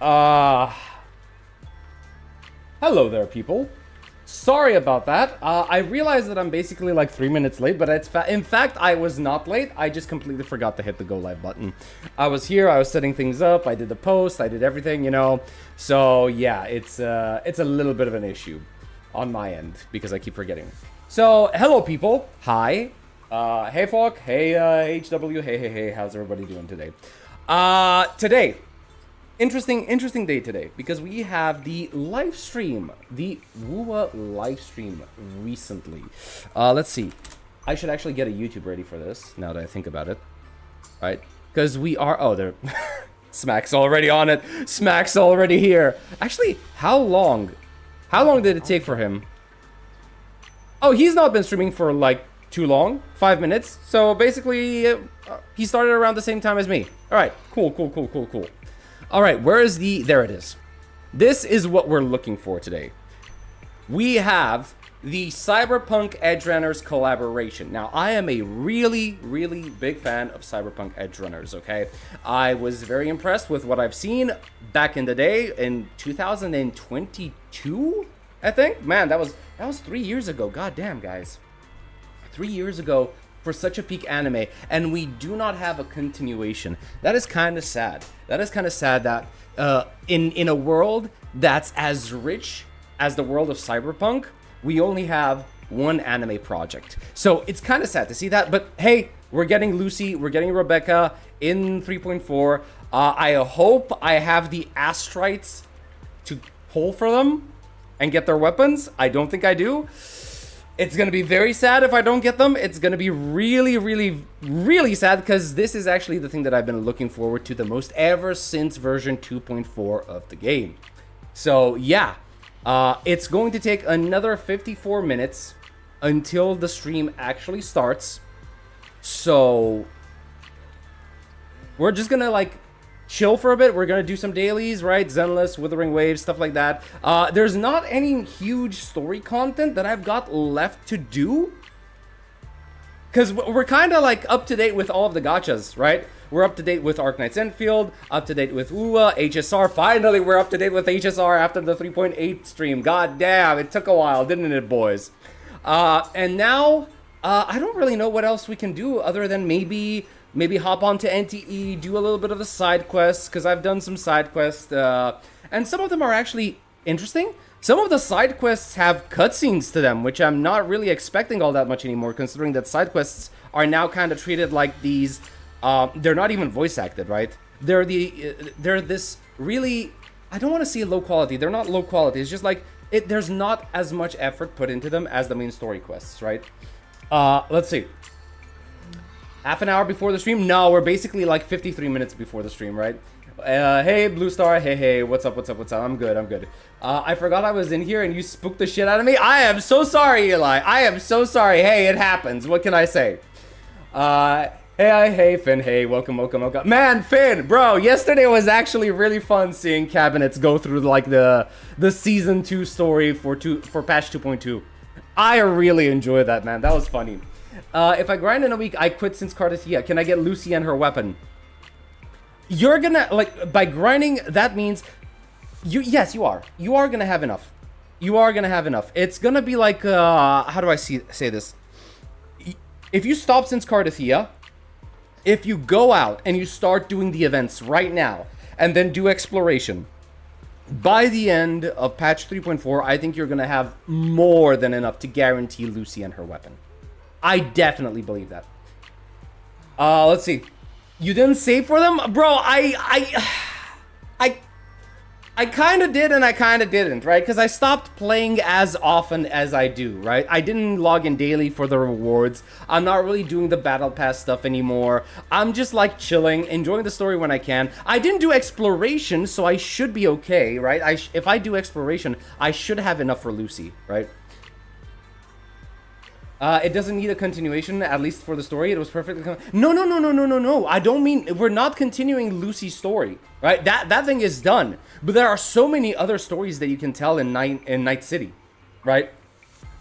Uh, Hello there, people. Sorry about that. I realized that I'm basically like 3 minutes late, but in fact, I was not late. I just completely forgot to hit the go live button. I was here, I was setting things up, I did the post, I did everything, you know. So yeah, it's a little bit of an issue on my end because I keep forgetting. So hello, people. Hi. Hey, Falk. Hey, HW. Hey. How's everybody doing today? Today. Interesting day today because we have the live stream, the WuWa live stream recently. Let's see. I should actually get a YouTube ready for this now that I think about it. Right? Because we are... Oh, there... Smack's already on it. Smack's already here. Actually, how long did it take for him? Oh, he's not been streaming for like too long. 5 minutes. So basically, he started around the same time as me. All right. Cool. All right, where is the... There it is. This is what we're looking for today. We have the Cyberpunk Edgerunners collaboration. Now, I am a really big fan of Cyberpunk Edgerunners, okay? I was very impressed with what I've seen back in the day in 2022, I think. Man, that was 3 years ago. God damn, guys. 3 years ago for such a peak anime, and we do not have a continuation. That is kind of sad. That is kind of sad that in a world that's as rich as the world of Cyberpunk, we only have one anime project. So it's kind of sad to see that, but hey, we're getting Lucy, we're getting Rebecca in 3.4. I hope I have the Arknights to pull for them and get their weapons. I don't think I do. It's going to be very sad if I don't get them. It's going to be really sad because this is actually the thing that I've been looking forward to the most ever since version 2.4 of the game. So yeah, it's going to take another 54 minutes until the stream actually starts. So we're just going to like chill for a bit. We're gonna do some dailies, right? Zenless, Wuthering Waves, stuff like that. There's not any huge story content that I've got left to do, because we're kind of like up to date with all of the gachas, right? We're up to date with Arknights Endfield, up to date with WuWa, HSR. Finally, we're up to date with HSR after the 3.8 stream. God damn, it took a while, didn't it, boys? And now, I don't really know what else we can do other than maybe hop onto NTE, do a little bit of the side quests, because I've done some side quests, and some of them are actually interesting. Some of the side quests have cutscenes to them, which I'm not really expecting all that much anymore, considering that side quests are now kind of treated like these, they're not even voice acted, right? They're this really, I don't want to say low quality, they're not low quality, it's just like, there's not as much effort put into them as the main story quests, right? Let's see. Half an hour before the stream? No, we're basically like 53 minutes before the stream, right? Hey, Blue Star. Hey, what's up? I'm good. I forgot I was in here and you spooked the shit out of me. I am so sorry, Eli. I am so sorry. Hey, it happens. What can I say? Hey, Finn. Hey, welcome. Man, Finn, bro, yesterday was actually really fun seeing cabinets go through like the season 2 story for patch 2.2. I really enjoyed that, man. That was funny. If I grind in a week, I quit since Cardathia. Can I get Lucy and her weapon? You're gonna, like, by grinding, that means, yes, you are. You are gonna have enough. It's gonna be like, how do I say this? If you stop since Cardathia, if you go out and you start doing the events right now, and then do exploration, by the end of patch 3.4, I think you're gonna have more than enough to guarantee Lucy and her weapon. I definitely believe that. Let's see. You didn't save for them? Bro, I kind of did and I kind of didn't, right? Because I stopped playing as often as I do, right? I didn't log in daily for the rewards. I'm not really doing the battle pass stuff anymore. I'm just like chilling, enjoying the story when I can. I didn't do exploration, so I should be okay, right? If I do exploration, I should have enough for Lucy, right? It doesn't need a continuation, at least for the story. It was perfectly... No. I don't mean... We're not continuing Lucy's story, right? That thing is done. But there are so many other stories that you can tell in Night City, right?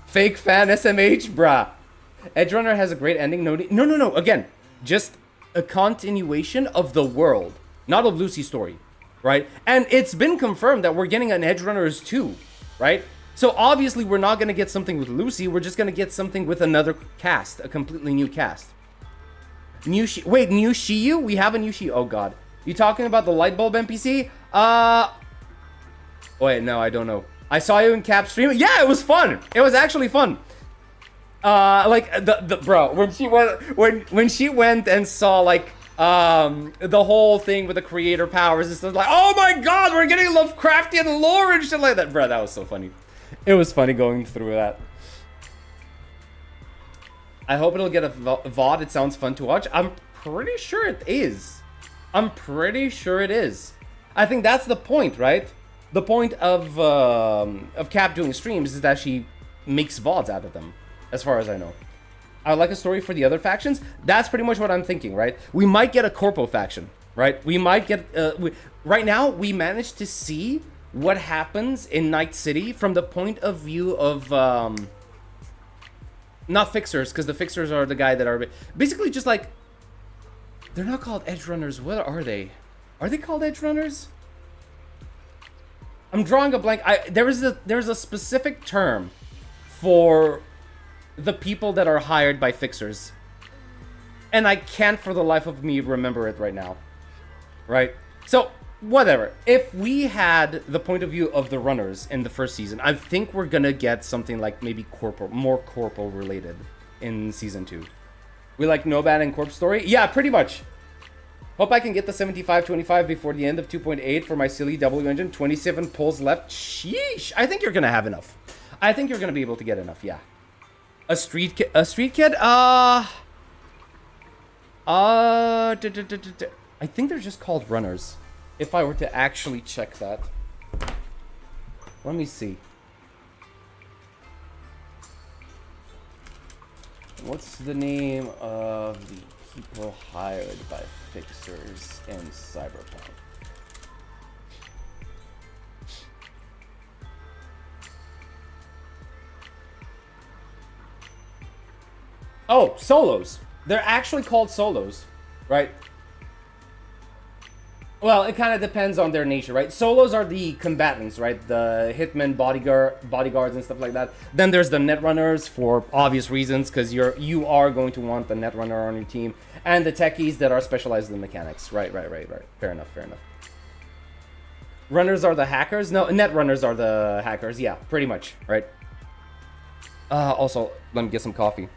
Fake fan SMH, brah. Edgerunner has a great ending. No. Again, just a continuation of the world, not of Lucy's story. right? And it's been confirmed that we're getting an Edge Runners 2, right? So obviously we're not going to get something with Lucy. We're just going to get something with another cast, a completely new cast. New Shiyu? We have a new Shiyu. Oh god. You talking about the light bulb NPC? Wait, no, I don't know. I saw you in Cap stream. Yeah, it was fun. It was actually fun. Like the bro, when she went and saw like the whole thing with the creator powers and stuff, like, oh my god, we're getting Lovecraftian lore and shit like that. Bro, that was so funny. It was funny going through that. I hope it'll get a VOD. It sounds fun to watch. I'm pretty sure it is. I'm pretty sure it is. I think that's the point, right? The point of Cap doing streams is that she makes VODs out of them, as far as I know. I would like a story for the other factions. That's pretty much what I'm thinking, right? We might get a Corpo faction, right? We might get... right now, we managed to see what happens in Night City from the point of view of... not Fixers, because the Fixers are the guy that are... basically just like... They're not called Edge Runners. What are they? Are they called Edge Runners? I'm drawing a blank. There's a specific term for the people that are hired by Fixers. And I can't for the life of me remember it right now. Right? So, whatever. If we had the point of view of the runners in the first season, I think we're gonna get something like maybe more corporal related in season 2. We like Nobat and Corp story? Yeah, pretty much. Hope I can get the 75-25 before the end of 2.8 for my silly W engine. 27 pulls left. Sheesh. I think you're gonna have enough. I think you're gonna be able to get enough, yeah. A street kid? I think they're just called runners. If I were to actually check that. Let me see. What's the name of the people hired by Fixers in Cyberpunk? Oh, solos. They're actually called solos, right? Well, it kind of depends on their nature, right? Solos are the combatants, right? The hitmen, bodyguards, and stuff like that. Then there's the netrunners for obvious reasons, because you are going to want the netrunner on your team, and the techies that are specialized in mechanics. Right. Fair enough. Runners are the hackers. No, netrunners are the hackers. Yeah, pretty much, right? Also, let me get some coffee.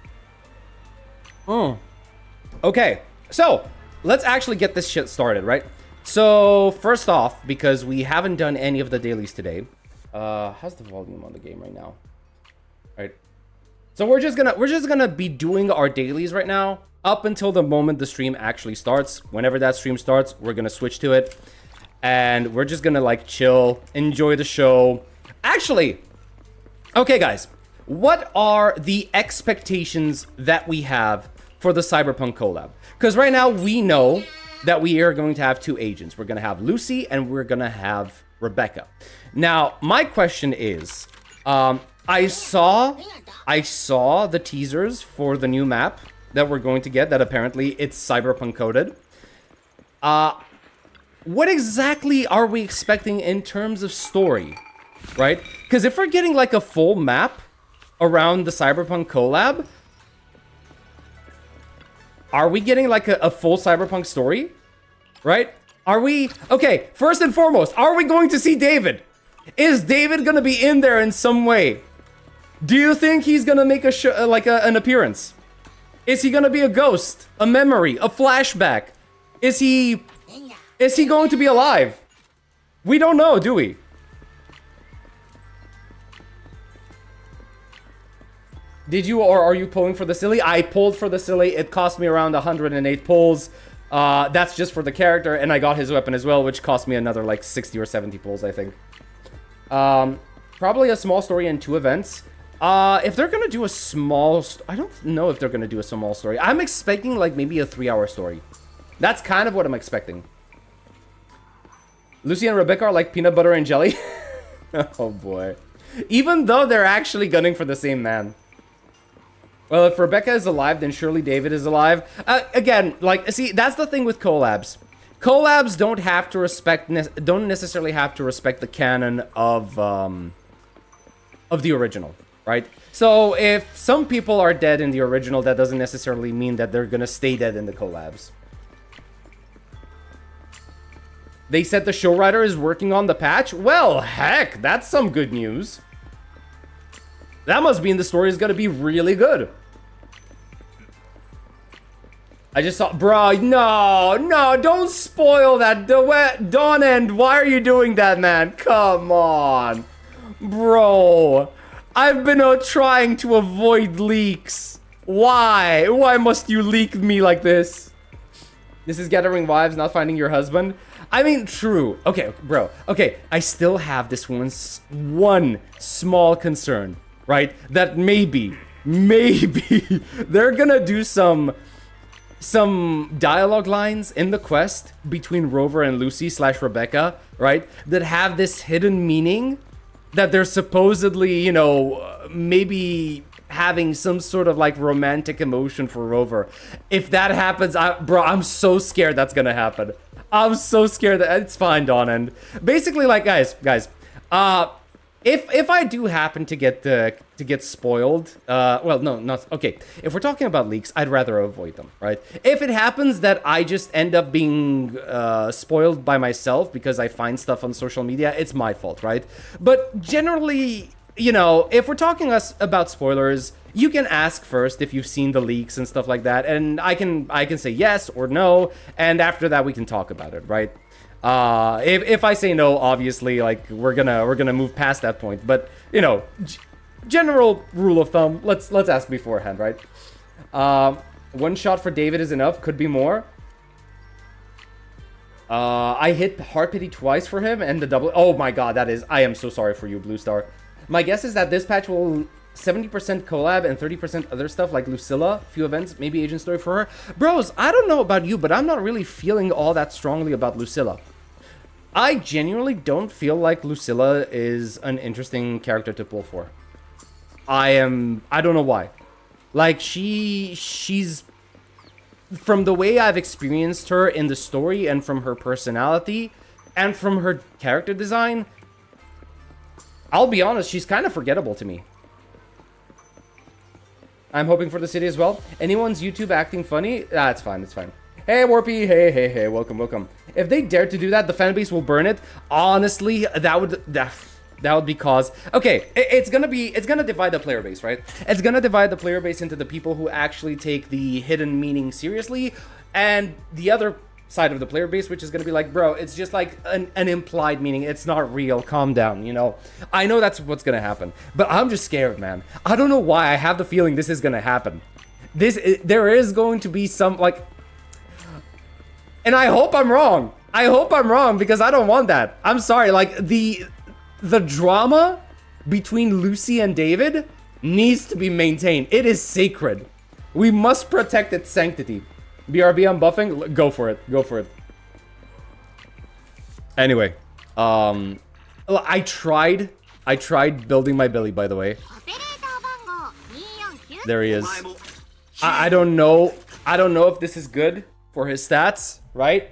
Okay, so let's actually get this shit started, right? So first off, because we haven't done any of the dailies today, how's the volume on the game right now? Right. So we're just gonna be doing our dailies right now up until the moment the stream actually starts. Whenever that stream starts, we're gonna switch to it, and we're just gonna like chill, enjoy the show. Actually, okay, guys, what are the expectations that we have for the Cyberpunk collab? Because right now we know that we are going to have 2 agents. We're going to have Lucy and we're going to have Rebecca. Now, my question is, I saw the teasers for the new map that we're going to get, that apparently it's Cyberpunk coded. What exactly are we expecting in terms of story, right? Because if we're getting like a full map around the Cyberpunk collab, are we getting like a full Cyberpunk story? Right? Are we... Okay, first and foremost, are we going to see David? Is David gonna be in there in some way? Do you think he's gonna make a an appearance? Is he gonna be a ghost? A memory? A flashback? Is he going to be alive? We don't know, do we? Did you, or are you pulling for the silly? I pulled for the silly. It cost me around 108 pulls. That's just for the character, and I got his weapon as well, which cost me another like 60 or 70 pulls, I think. Probably a small story and 2 events. If they're gonna do a small... I don't know if they're gonna do a small story. I'm expecting like maybe a 3-hour story. That's kind of what I'm expecting. Lucy and Rebecca are like peanut butter and jelly. Oh boy. Even though they're actually gunning for the same man. Well, if Rebecca is alive, then surely David is alive. Again, like, see, that's the thing with collabs. collabs don't have to respect, don't necessarily have to respect the canon of the original, right? So if some people are dead in the original, that doesn't necessarily mean that they're gonna stay dead in the collabs. They said the show writer is working on the patch? Well, heck, that's some good news. That must mean the story is gonna be really good. I just saw, bro, no, don't spoil that. Dawn End, why are you doing that, man? Come on. Bro, I've been trying to avoid leaks. Why? Why must you leak me like this? This is gathering wives, not finding your husband. I mean, true. Okay, bro. Okay, I still have this one small concern, right? That maybe they're gonna do some dialogue lines in the quest between Rover and Lucy / Rebecca, right? That have this hidden meaning that they're supposedly, you know, maybe having some sort of like romantic emotion for Rover. If that happens, bro, I'm so scared that's gonna happen. I'm so scared that it's fine, Dawn End. Basically, like, guys, if I do happen to get spoiled, well, no, not okay. If we're talking about leaks, I'd rather avoid them, right? If it happens that I just end up being spoiled by myself because I find stuff on social media, it's my fault, right? But generally, you know, if we're talking about spoilers, you can ask first if you've seen the leaks and stuff like that, and I can say yes or no, and after that we can talk about it, right? If I say no, obviously, like, we're gonna move past that point. But, you know, general rule of thumb, let's ask beforehand, right? One shot for David is enough. Could be more. I hit Heart Pity twice for him, and the double. Oh my god, I am so sorry for you, Blue Star. My guess is that this patch will 70% collab and 30% other stuff like Lucilla, few events, maybe agent story for her. Bros, I don't know about you, but I'm not really feeling all that strongly about Lucilla. I genuinely don't feel like Lucilla is an interesting character to pull for. I don't know why. Like, she's from the way I've experienced her in the story and from her personality and from her character design, I'll be honest, she's kind of forgettable to me. I'm hoping for the city as well. Anyone's YouTube acting funny? Ah, it's fine, it's fine. Hey, Warpy, hey, welcome. If they dare to do that, the fan base will burn it. Honestly, that would be cause. Okay, it's gonna divide the player base, right? It's gonna divide the player base into the people who actually take the hidden meaning seriously, and the other side of the player base, which is gonna be like, bro, it's just like an implied meaning. It's not real. Calm down, you know. I know that's what's gonna happen, but I'm just scared, man. I don't know why. I have the feeling this is gonna happen. There is going to be some, like, and I hope I'm wrong. I hope I'm wrong because I don't want that. I'm sorry. Like, the drama between Lucy and David needs to be maintained. It is sacred. We must protect its sanctity. BRB, I'm buffing. Go for it. Go for it. Anyway, I tried building my Billy, by the way. There he is. I don't know if this is good for his stats, right?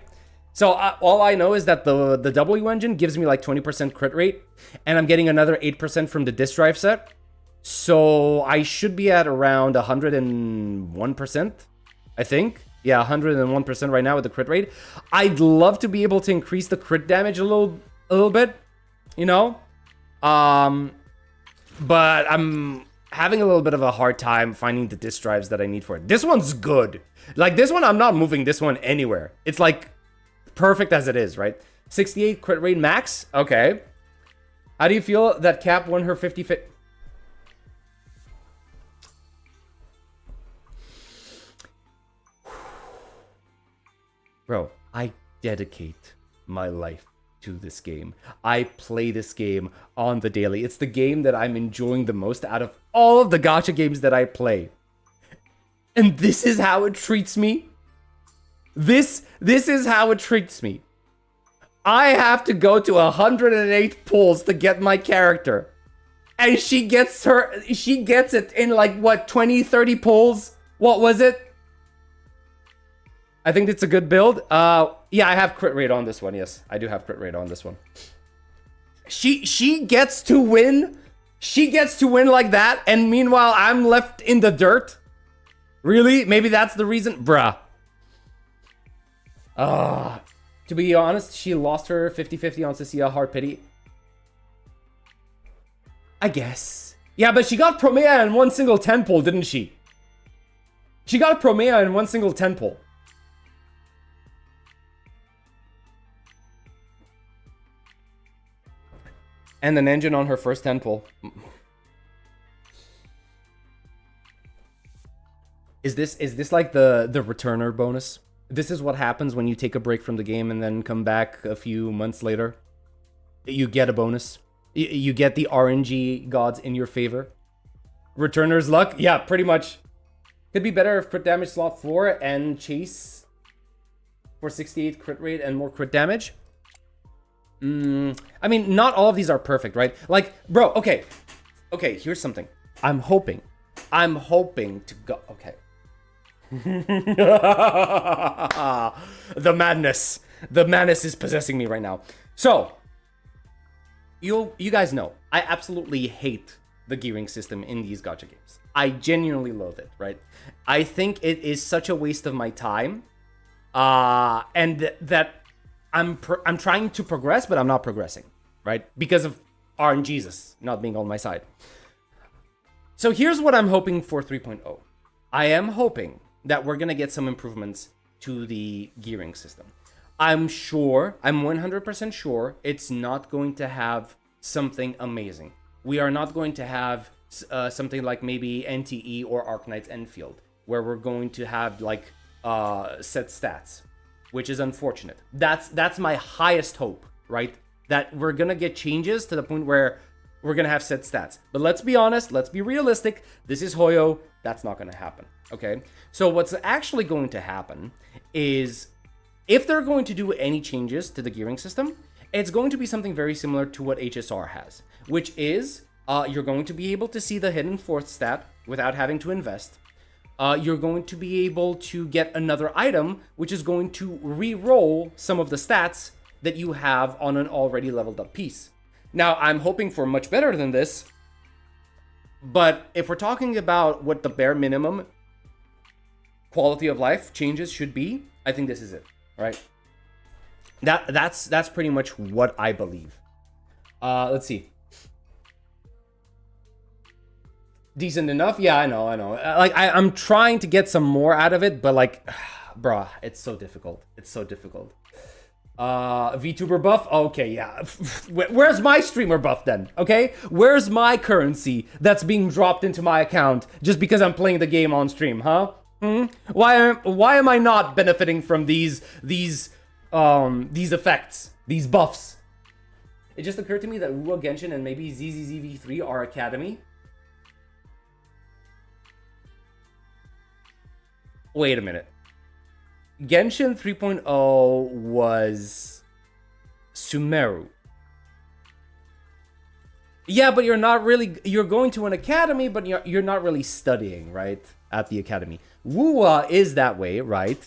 So all I know is that the W engine gives me like 20% crit rate, and I'm getting another 8% from the disk drive set. So I should be at around 101%, I think. Yeah, 101% right now with the crit rate. I'd love to be able to increase the crit damage a little bit, you know? But I'm having a little bit of a hard time finding the disk drives that I need for it. This one's good. Like, this one, I'm not moving this one anywhere. It's like perfect as it is, right? 68 crit rate max. Okay. How do you feel that Cap won her 50-50? Bro, I dedicate my life to this game. I play this game on the daily. It's the game that I'm enjoying the most out of all of the gacha games that I play. And this is how it treats me. This is how it treats me. I have to go to 108 pulls to get my character. And she gets it in like, what, 20, 30 pulls? What was it? I think it's a good build. Yeah, I have crit rate on this one. Yes, I do have crit rate on this one. She gets to win. She gets to win like that, and meanwhile, I'm left in the dirt. Really? Maybe that's the reason? Bruh. To be honest, she lost her 50-50 on Cecilia. Hard pity. I guess. Yeah, but she got Promea in one single 10 pull, didn't she? She got Promea in one single 10 pull. And an engine on her first 10 pull. Is this like the returner bonus? This is what happens when you take a break from the game and then come back a few months later. You get a bonus. You get the RNG gods in your favor. Returner's luck? Yeah, pretty much. Could be better if crit damage slot 4 and chase for 68 crit rate and more crit damage. I mean, not all of these are perfect, right? Like, bro, okay. Okay, here's something. I'm hoping to go... Okay. The madness is possessing me right now. So you guys know I absolutely hate the gearing system in these gacha games. I genuinely loathe it, right? I think it is such a waste of my time, and that I'm trying to progress, but I'm not progressing, right? Because of RNGesus not being on my side. So here's what I'm hoping for 3.0. I am hoping that we're going to get some improvements to the gearing system. I'm 100% sure it's not going to have something amazing. We are not going to have something like maybe NTE or Arknights Endfield, where we're going to have like set stats, which is unfortunate. That's my highest hope, right? That we're going to get changes to the point where we're going to have set stats. But let's be honest, let's be realistic. This is Hoyo. That's not going to happen, okay? So what's actually going to happen is if they're going to do any changes to the gearing system, it's going to be something very similar to what HSR has, which is you're going to be able to see the hidden fourth stat without having to invest. You're going to be able to get another item, which is going to re-roll some of the stats that you have on an already leveled up piece. Now, I'm hoping for much better than this, but if we're talking about what the bare minimum quality of life changes should be, I think this is it, right? That's pretty much what I believe. Let's see. Decent enough? Yeah, I know. Like, I'm trying to get some more out of it, but like, bruh, it's so difficult. It's so difficult. VTuber buff? Okay, yeah. Where's my streamer buff then? Okay? Where's my currency that's being dropped into my account just because I'm playing the game on stream, huh? Why am I not benefiting from these effects, these buffs? It just occurred to me that WuWa, Genshin, and maybe ZZZV3 are Academy. Wait a minute. Genshin 3.0 was Sumeru. Yeah, but you're going to an academy, but you're not really studying, right? At the academy. WuWa is that way, right?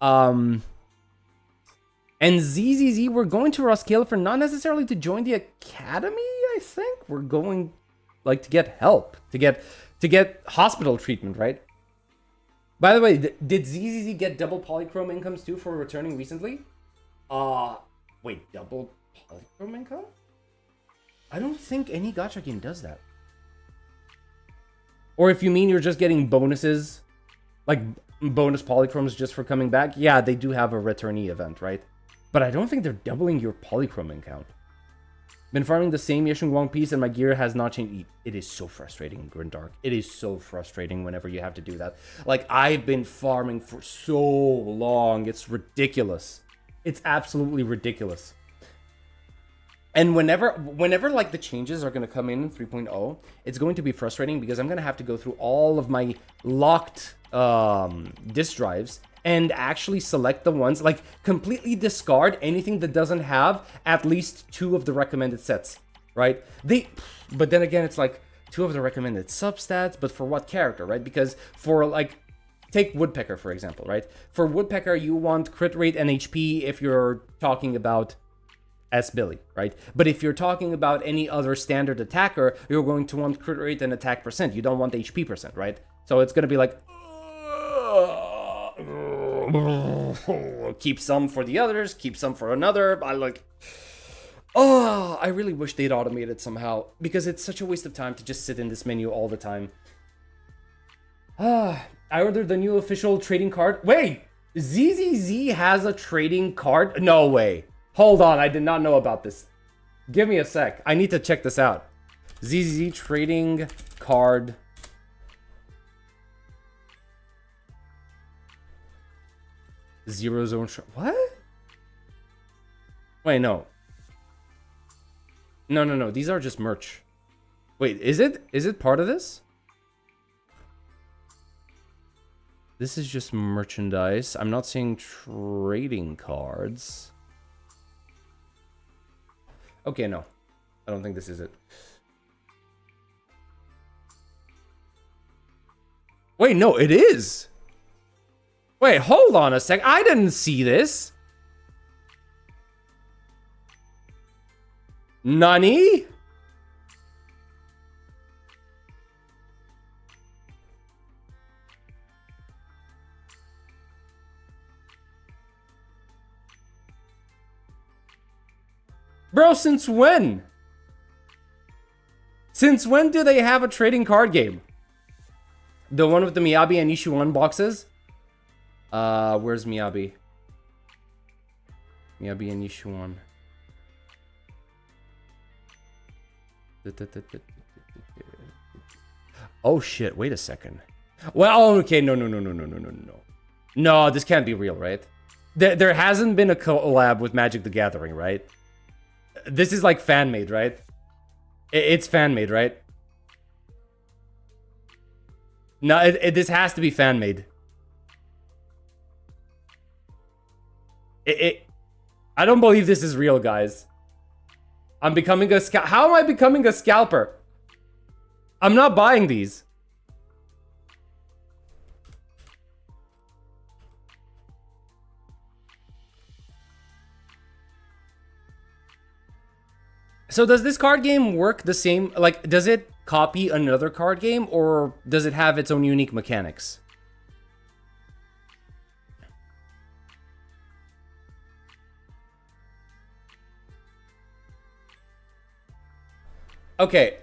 And ZZZ, we're going to Roskilde for not necessarily to join the academy, I think. We're going, like, to get help, to get hospital treatment, right? By the way, did ZZZ get double polychrome incomes too for returning recently? Wait, double polychrome income? I don't think any gacha game does that. Or if you mean you're just getting bonuses, like bonus polychromes just for coming back, yeah, they do have a returnee event, right? But I don't think they're doubling your polychrome count. Been farming the same Yeshung Wong piece and my gear has not changed. It is so frustrating, Grindark. It is so frustrating whenever you have to do that. Like, I've been farming for so long. It's ridiculous. It's absolutely ridiculous. And whenever like the changes are going to come in 3.0, it's going to be frustrating because I'm going to have to go through all of my locked disk drives and actually select the ones, like completely discard anything that doesn't have at least 2 of the recommended sets, right? But then again, it's like 2 of the recommended substats, but for what character, right? Because for like take Woodpecker, for example, right? For Woodpecker, you want crit rate and HP if you're talking about S-Billy, right? But if you're talking about any other standard attacker, you're going to want crit rate and attack percent. You don't want HP percent, right? So it's going to be like... keep some for the others, keep some for another. I like... Oh, I really wish they'd automate it somehow, because it's such a waste of time to just sit in this menu all the time. I ordered the new official trading card. Wait, ZZZ has a trading card? No way. Hold on, I did not know about this. Give me a sec. I need to check this out. ZZZ trading card. Zero zone. What? Wait, no. No. These are just merch. Wait, is it part of this? This is just merchandise. I'm not seeing trading cards. Okay, no. I don't think this is it. Wait, no, it is. Wait, hold on a sec. I didn't see this. Nani? Bro, since when? Since when do they have a trading card game? The one with the Miyabi and Ishiwan boxes? Where's Miyabi? Miyabi and Ishiwan. Oh shit, wait a second. Well, okay, no. No, this can't be real, right? There hasn't been a collab with Magic the Gathering, right? This is like fan-made, right? It's fan-made, right? No, this has to be fan-made. I don't believe this is real, guys. I'm becoming a scalper. How am I becoming a scalper? I'm not buying these. So does this card game work the same? Like, does it copy another card game, or does it have its own unique mechanics? Okay.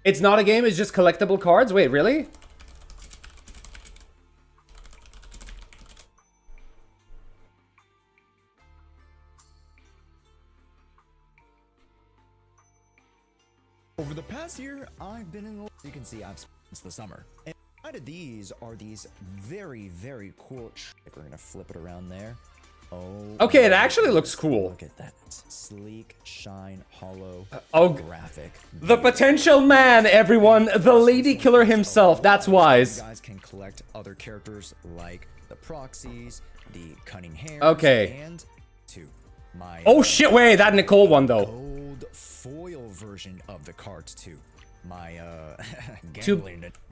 It's not a game, it's just collectible cards? Wait, really? Over the past year, I've been in the... You can see I've since the summer. And inside of these are these very, very cool... We're gonna flip it around there. Oh. Okay, it actually looks cool. Look at that. Sleek, shine, hollow, graphic. The potential man, everyone. The lady killer himself. That's wise. You guys can collect other characters like the proxies, the cunning hair. Okay. And to my... Oh shit, wait, that Nicole one though. Gold foil version of the cards too. My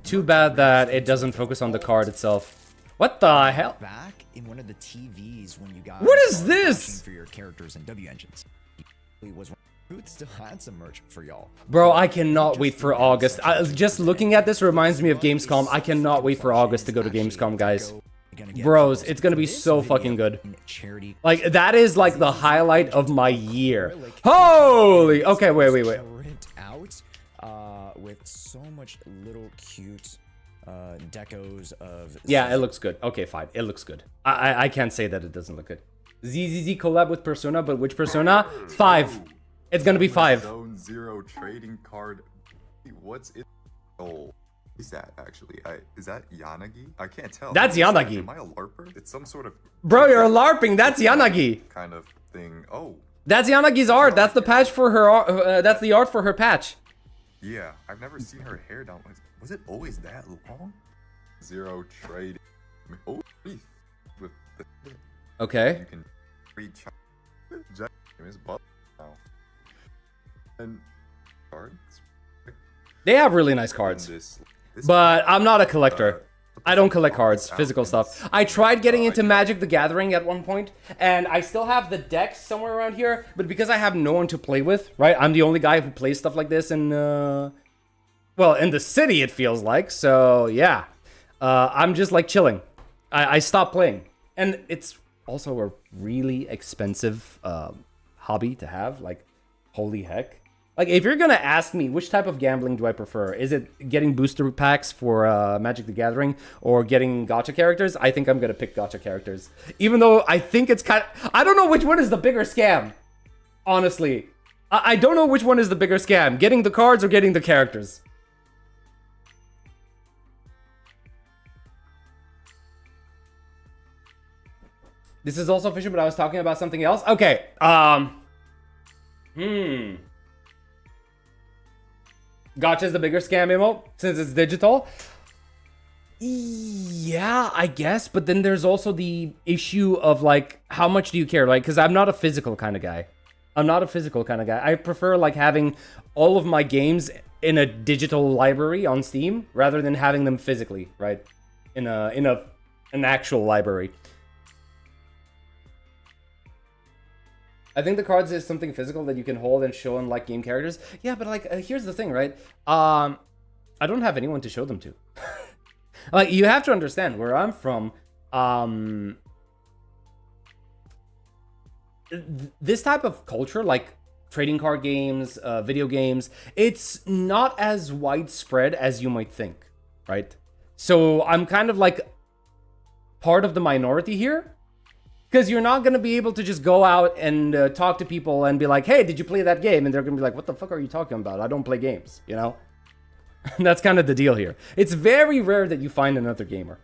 Too bad that it doesn't focus on the card itself. What the hell? Back in one of the TVs when you guys What is this? For your characters and W engines. Booth still had some merch for y'all. Bro, I cannot wait for August. Just looking at this reminds me of Gamescom. I cannot wait for August to go to Gamescom, guys. Bros, it's gonna be so fucking good. Like, that is like the highlight of my year. Holy! Okay, wait. Out with so much little cute decos of... Yeah, it looks good. Okay, fine. It looks good. I can't say that it doesn't look good. ZZZ collab with Persona, but which Persona? 5. It's gonna be 5. Zone 0 trading card. What's it? Oh, is that actually? Is that Yanagi? I can't tell. That's Yanagi. Am I a LARPer? It's some sort of... Bro, you're LARPing. That's Yanagi. Kind of thing. Oh. That's Yanagi's art. That's the patch for her. That's the art for her patch. Yeah, I've never seen her hair down. Was it always that long? 0 trade. Oh, with the... Okay. You can read his butt now. And cards. They have really nice cards. But I'm not a collector. I don't collect cards, physical stuff. I tried getting into Magic the Gathering at one point, and I still have the deck somewhere around here, but because I have no one to play with, right? I'm the only guy who plays stuff like this in, well, in the city, it feels like. So, yeah. I'm just, like, chilling. I stopped playing. And it's also a really expensive hobby to have. Like, holy heck. Like, if you're gonna ask me which type of gambling do I prefer, is it getting booster packs for Magic the Gathering or getting gacha characters? I think I'm gonna pick gacha characters. Even though I think it's kind of... I don't know which one is the bigger scam, honestly. I don't know which one is the bigger scam, getting the cards or getting the characters. This is also fishing, but I was talking about something else. Okay, Gacha's the bigger scam emote, since it's digital. Yeah, I guess, but then there's also the issue of, like, how much do you care, like, because I'm not a physical kind of guy. I prefer, like, having all of my games in a digital library on Steam, rather than having them physically, right? In an actual library. I think the cards is something physical that you can hold and show in, like, game characters. Yeah, but, like, here's the thing, right? I don't have anyone to show them to. Like, you have to understand where I'm from. This type of culture, like trading card games, video games, it's not as widespread as you might think, right? So I'm kind of like part of the minority here. Because you're not going to be able to just go out and talk to people and be like, hey, did you play that game? And they're going to be like, what the fuck are you talking about? I don't play games, you know? That's kind of the deal here. It's very rare that you find another gamer.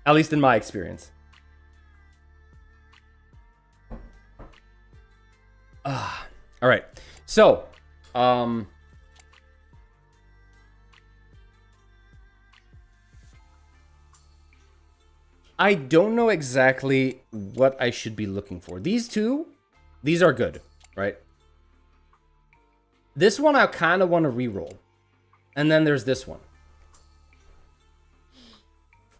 At least in my experience. All right. So, I don't know exactly what I should be looking for. These are good, right? This one I kind of want to reroll. And then there's this one.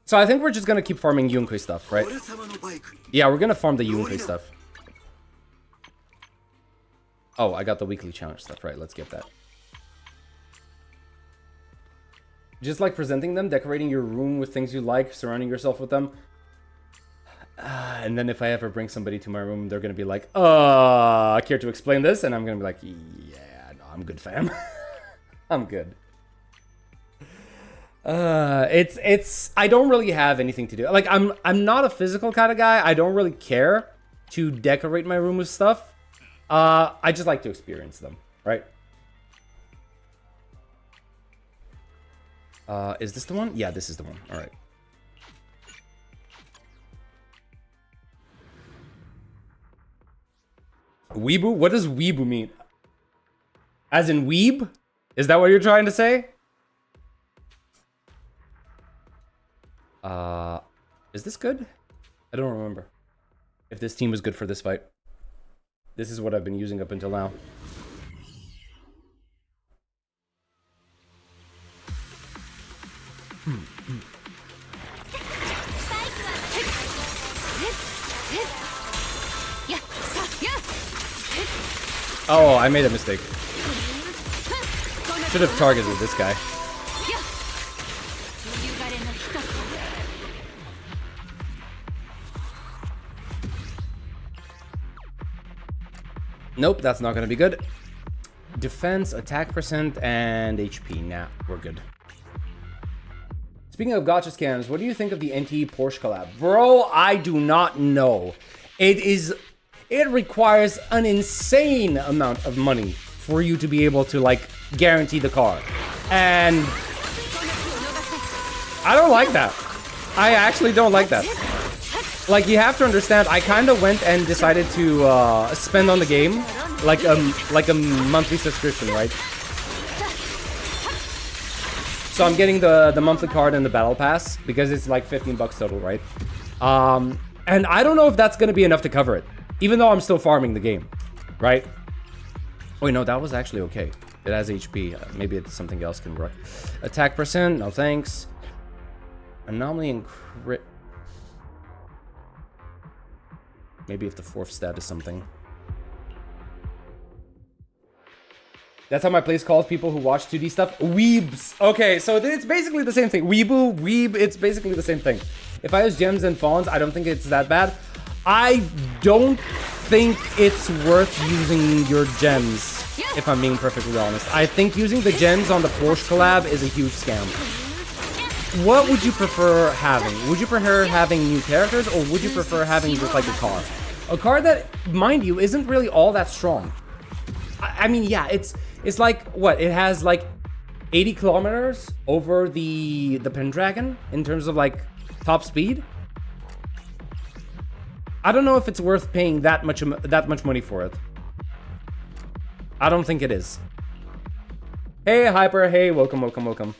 So I think we're just going to keep farming Yunkui stuff, right? Yeah, we're going to farm the Yunkui stuff. Oh, I got the weekly challenge stuff, right? Let's get that. Just like presenting them, decorating your room with things you like, surrounding yourself with them. And then if I ever bring somebody to my room, they're going to be like, I care to explain this? And I'm going to be like, yeah, no, I'm good, fam. I'm good. I don't really have anything to do. Like, I'm not a physical kind of guy. I don't really care to decorate my room with stuff. I just like to experience them, right? Is this the one? Yeah, this is the one. All right. Weebu? What does weebu mean? As in weeb? Is that what you're trying to say? Is this good? I don't remember if this team was good for this fight. This is what I've been using up until now. Oh, I made a mistake. Should have targeted this guy. Nope, that's not gonna be good. Defense, attack percent, and HP. Nah, we're good. Speaking of gacha scams, what do you think of the NT Porsche collab? Bro, I do not know. It requires an insane amount of money for you to be able to, like, guarantee the car. And I don't like that. I actually don't like that. Like, you have to understand, I kind of went and decided to spend on the game like a monthly subscription, right? So I'm getting the monthly card and the battle pass because it's like 15 bucks total, right? And I don't know if that's going to be enough to cover it, even though I'm still farming the game, right? Wait, no, that was actually okay. It has HP. Maybe it's something else can work. Attack percent. No thanks. Anomaly and crit. Maybe if the 4th stat is something. That's how my place calls people who watch 2D stuff. Weebs. Okay, so it's basically the same thing. Weeboo, weeb, it's basically the same thing. If I use gems and fawns, I don't think it's that bad. I don't think it's worth using your gems, if I'm being perfectly honest. I think using the gems on the Porsche collab is a huge scam. What would you prefer having? Would you prefer having new characters, or would you prefer having just like a car? A car that, mind you, isn't really all that strong. I mean, yeah, it's like, what? It has like 80 kilometers over the Pendragon in terms of like top speed. I don't know if it's worth paying that much money for it. I don't think it is. Hey, Hyper. Hey, welcome, welcome, welcome.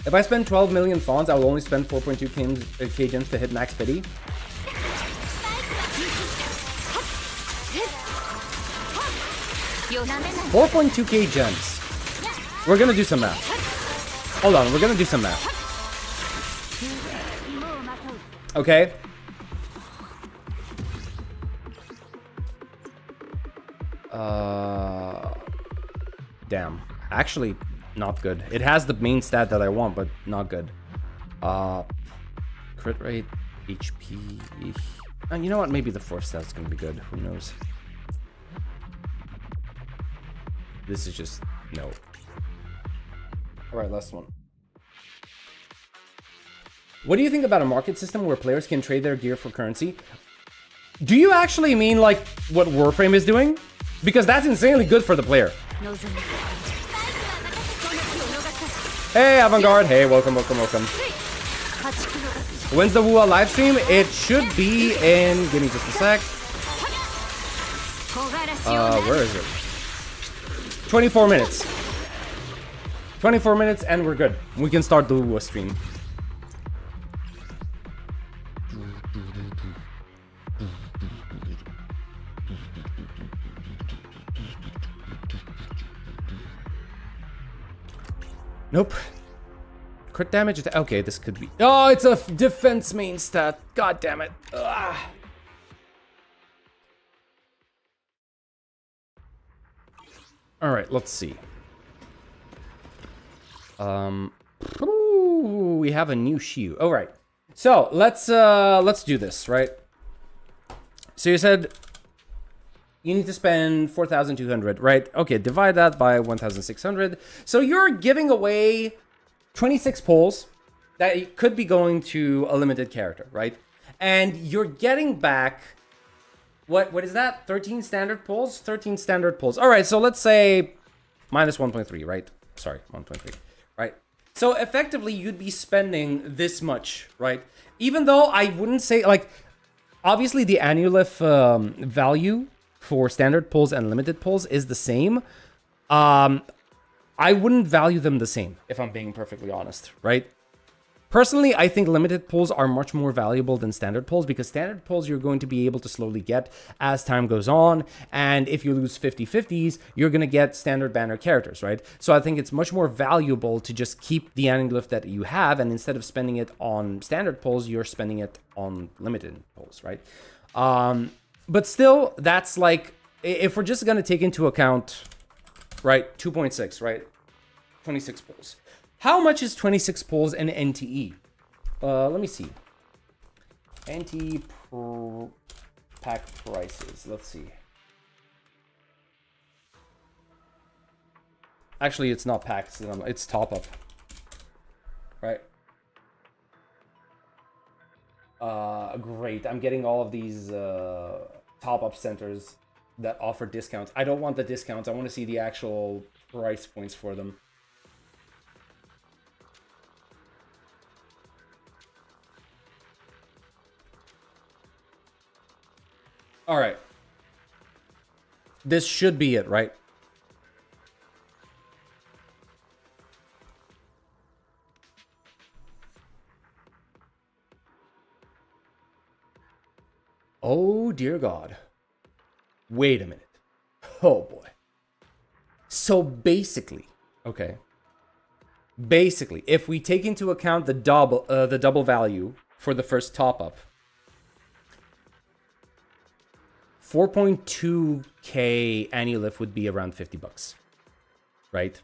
If I spend 12 million fawns, I will only spend 4.2k gems to hit max pity. 4.2k gems. We're gonna do some math. Hold on, we're gonna do some math. Okay. Damn. Actually, not good. It has the main stat that I want, but not good. Crit rate, HP. And you know what? Maybe the 4th stat's gonna be good. Who knows? This is just no. All right, last one. What do you think about a market system where players can trade their gear for currency? Do you actually mean like what Warframe is doing? Because that's insanely good for the player. Hey, Avant-Garde. Hey, welcome, welcome, welcome. When's the WuWa live stream? It should be in... Give me just a sec. Where is it? 24 minutes. 24 minutes and we're good. We can start the WuWa stream. Nope. Crit damage. Okay, this could be... Oh, it's a defense main stat. God damn it. Ugh. All right, let's see. Ooh, we have a new shoe. All right. So let's do this, right? So you said you need to spend 4,200, right? Okay, divide that by 1,600. So you're giving away 26 pulls that could be going to a limited character, right? And you're getting back, what is that? 13 standard pulls? 13 standard pulls. All right, so let's say minus 1.3, right? Sorry, 1.3, right? So effectively, you'd be spending this much, right? Even though I wouldn't say, like, obviously the Annulife value for standard pulls and limited pulls is the same. I wouldn't value them the same, if I'm being perfectly honest, right? Personally, I think limited pulls are much more valuable than standard pulls, because standard pulls you're going to be able to slowly get as time goes on, and if you lose 50/50s, you're going to get standard banner characters, right? So I think it's much more valuable to just keep the anaglyph that you have, and instead of spending it on standard pulls, you're spending it on limited pulls, right? But still, that's like, if we're just going to take into account, right, 2.6, right, 26 pulls. How much is 26 pulls in NTE? Let me see. NTE pack prices. Let's see. Actually, it's not packs. It's top up. Right. Great. I'm getting all of these top up centers that offer discounts. I don't want the discounts. I want to see the actual price points for them. All right. This should be it, right? Oh, dear God. Wait a minute. Oh boy. So basically, okay. Basically, if we take into account the double value for the first top up, 4.2k annual lift would be around $50, right?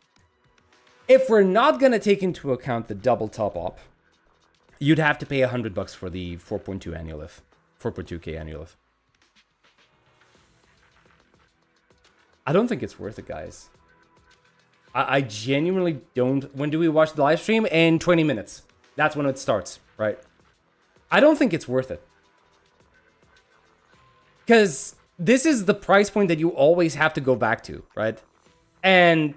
If we're not gonna take into account the double top up, you'd have to pay $100 for the 4.2 annual lift, 4.2k annual lift. I don't think it's worth it, guys. I genuinely don't. When do we watch the live stream? In 20 minutes. That's when it starts, right? I don't think it's worth it. Because this is the price point that you always have to go back to, right? And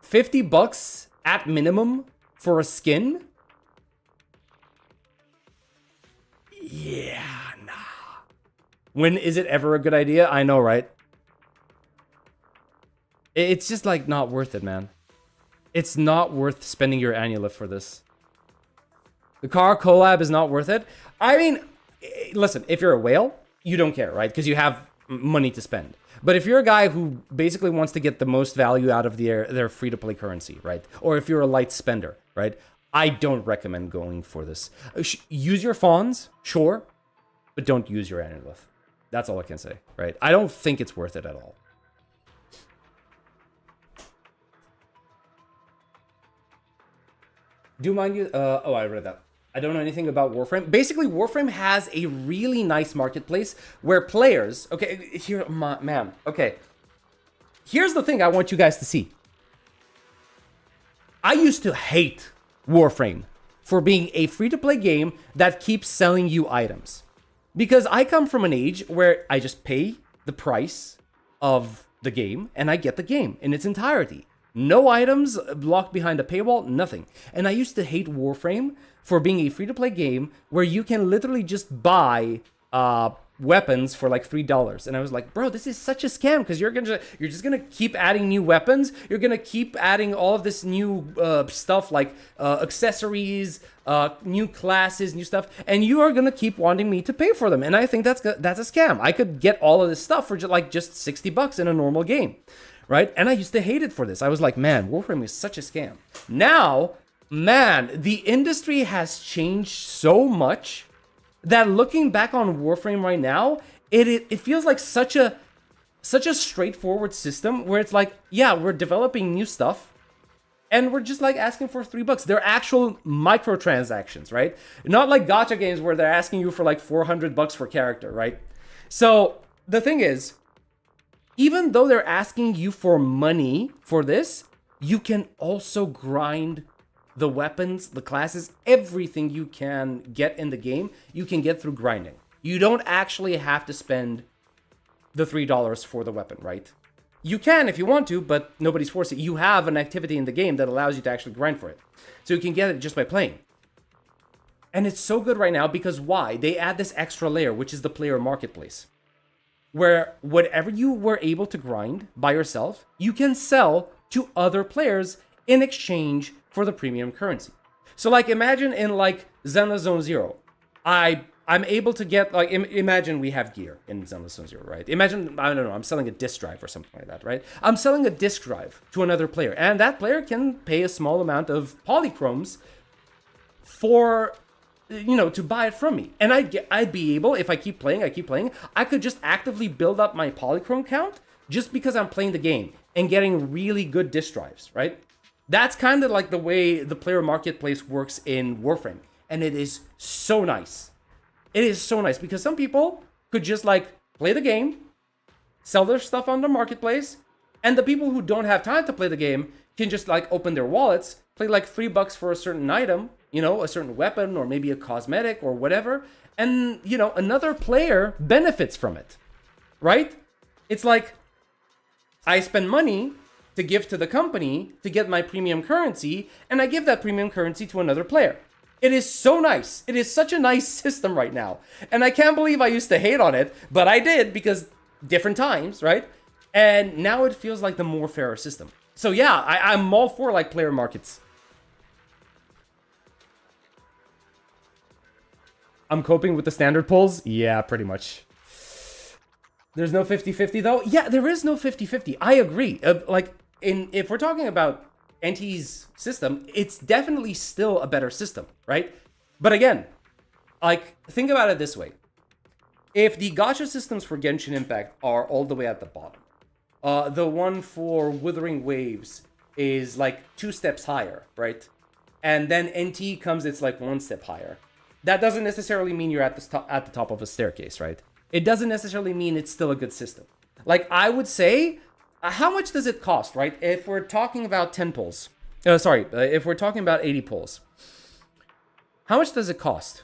$50 at minimum for a skin? Yeah, nah. When is it ever a good idea? I know, right? It's just like not worth it, man. It's not worth spending your annual lift for this. The car collab is not worth it. I mean, listen, if you're a whale, you don't care, right? Because you have money to spend. But if you're a guy who basically wants to get the most value out of their free-to-play currency, right? Or if you're a light spender, right? I don't recommend going for this. Use your fawns, sure, but don't use your annual lift. That's all I can say, right? I don't think it's worth it at all. Do mind you? Oh, I read that. I don't know anything about Warframe. Basically, Warframe has a really nice marketplace where players. Okay, here, man. Okay, here's the thing I want you guys to see. I used to hate Warframe for being a free-to-play game that keeps selling you items, because I come from an age where I just pay the price of the game and I get the game in its entirety. No items locked behind a paywall, nothing. And I used to hate Warframe for being a free-to-play game where you can literally just buy weapons for like $3. And I was like, bro, this is such a scam, because you're just gonna keep adding new weapons. You're gonna keep adding all of this new stuff like accessories, new classes, new stuff, and you are gonna keep wanting me to pay for them. And I think that's a scam. I could get all of this stuff for just $60 in a normal game. Right? And I used to hate it for this. I was like, man, Warframe is such a scam. Now, man, the industry has changed so much that looking back on Warframe right now, it feels like such a straightforward system where it's like, yeah, we're developing new stuff and we're just like asking for $3. They're actual microtransactions, right? Not like gacha games where they're asking you for like $400 for character, right? So the thing is, even though they're asking you for money for this, you can also grind the weapons, the classes, everything you can get in the game, you can get through grinding. You don't actually have to spend the $3 for the weapon, right? You can if you want to, but nobody's forcing you. You have an activity in the game that allows you to actually grind for it. So you can get it just by playing. And it's so good right now because why? They add this extra layer, which is the player marketplace, where whatever you were able to grind by yourself, you can sell to other players in exchange for the premium currency. So like imagine in like Xenoblade Zone Zero, I'm able to get like, imagine we have gear in Xenoblade Zone Zero, right? Imagine, I don't know, I'm selling a disk drive or something like that, right? I'm selling a disk drive to another player, and that player can pay a small amount of polychromes for, you know, to buy it from me. And I'd be able, if I keep playing, I could just actively build up my polychrome count just because I'm playing the game and getting really good disk drives, right? That's kind of like the way the player marketplace works in Warframe. And it is so nice. It is so nice because some people could just like play the game, sell their stuff on the marketplace, and the people who don't have time to play the game can just like open their wallets, play like $3 for a certain item, you know, a certain weapon or maybe a cosmetic or whatever, and, you know, another player benefits from it, right? It's like I spend money to give to the company to get my premium currency, and I give that premium currency to another player. It is so nice. It is such a nice system right now. And I can't believe I used to hate on it, but I did because different times, right? And now it feels like the more fairer system. So yeah, I'm all for like player markets. I'm coping with the standard pulls? Yeah, pretty much. There's no 50-50 though? Yeah, there is no 50-50. I agree. If we're talking about NT's system, it's definitely still a better system, right? But again, like, think about it this way. If the gacha systems for Genshin Impact are all the way at the bottom, the one for Wuthering Waves is like 2 steps higher, right? And then NT comes, it's like 1 step higher. That doesn't necessarily mean you're at the top of a staircase, right? It doesn't necessarily mean it's still a good system. Like, I would say, how much does it cost, right? If we're talking about 10 pulls, if we're talking about 80 pulls, how much does it cost?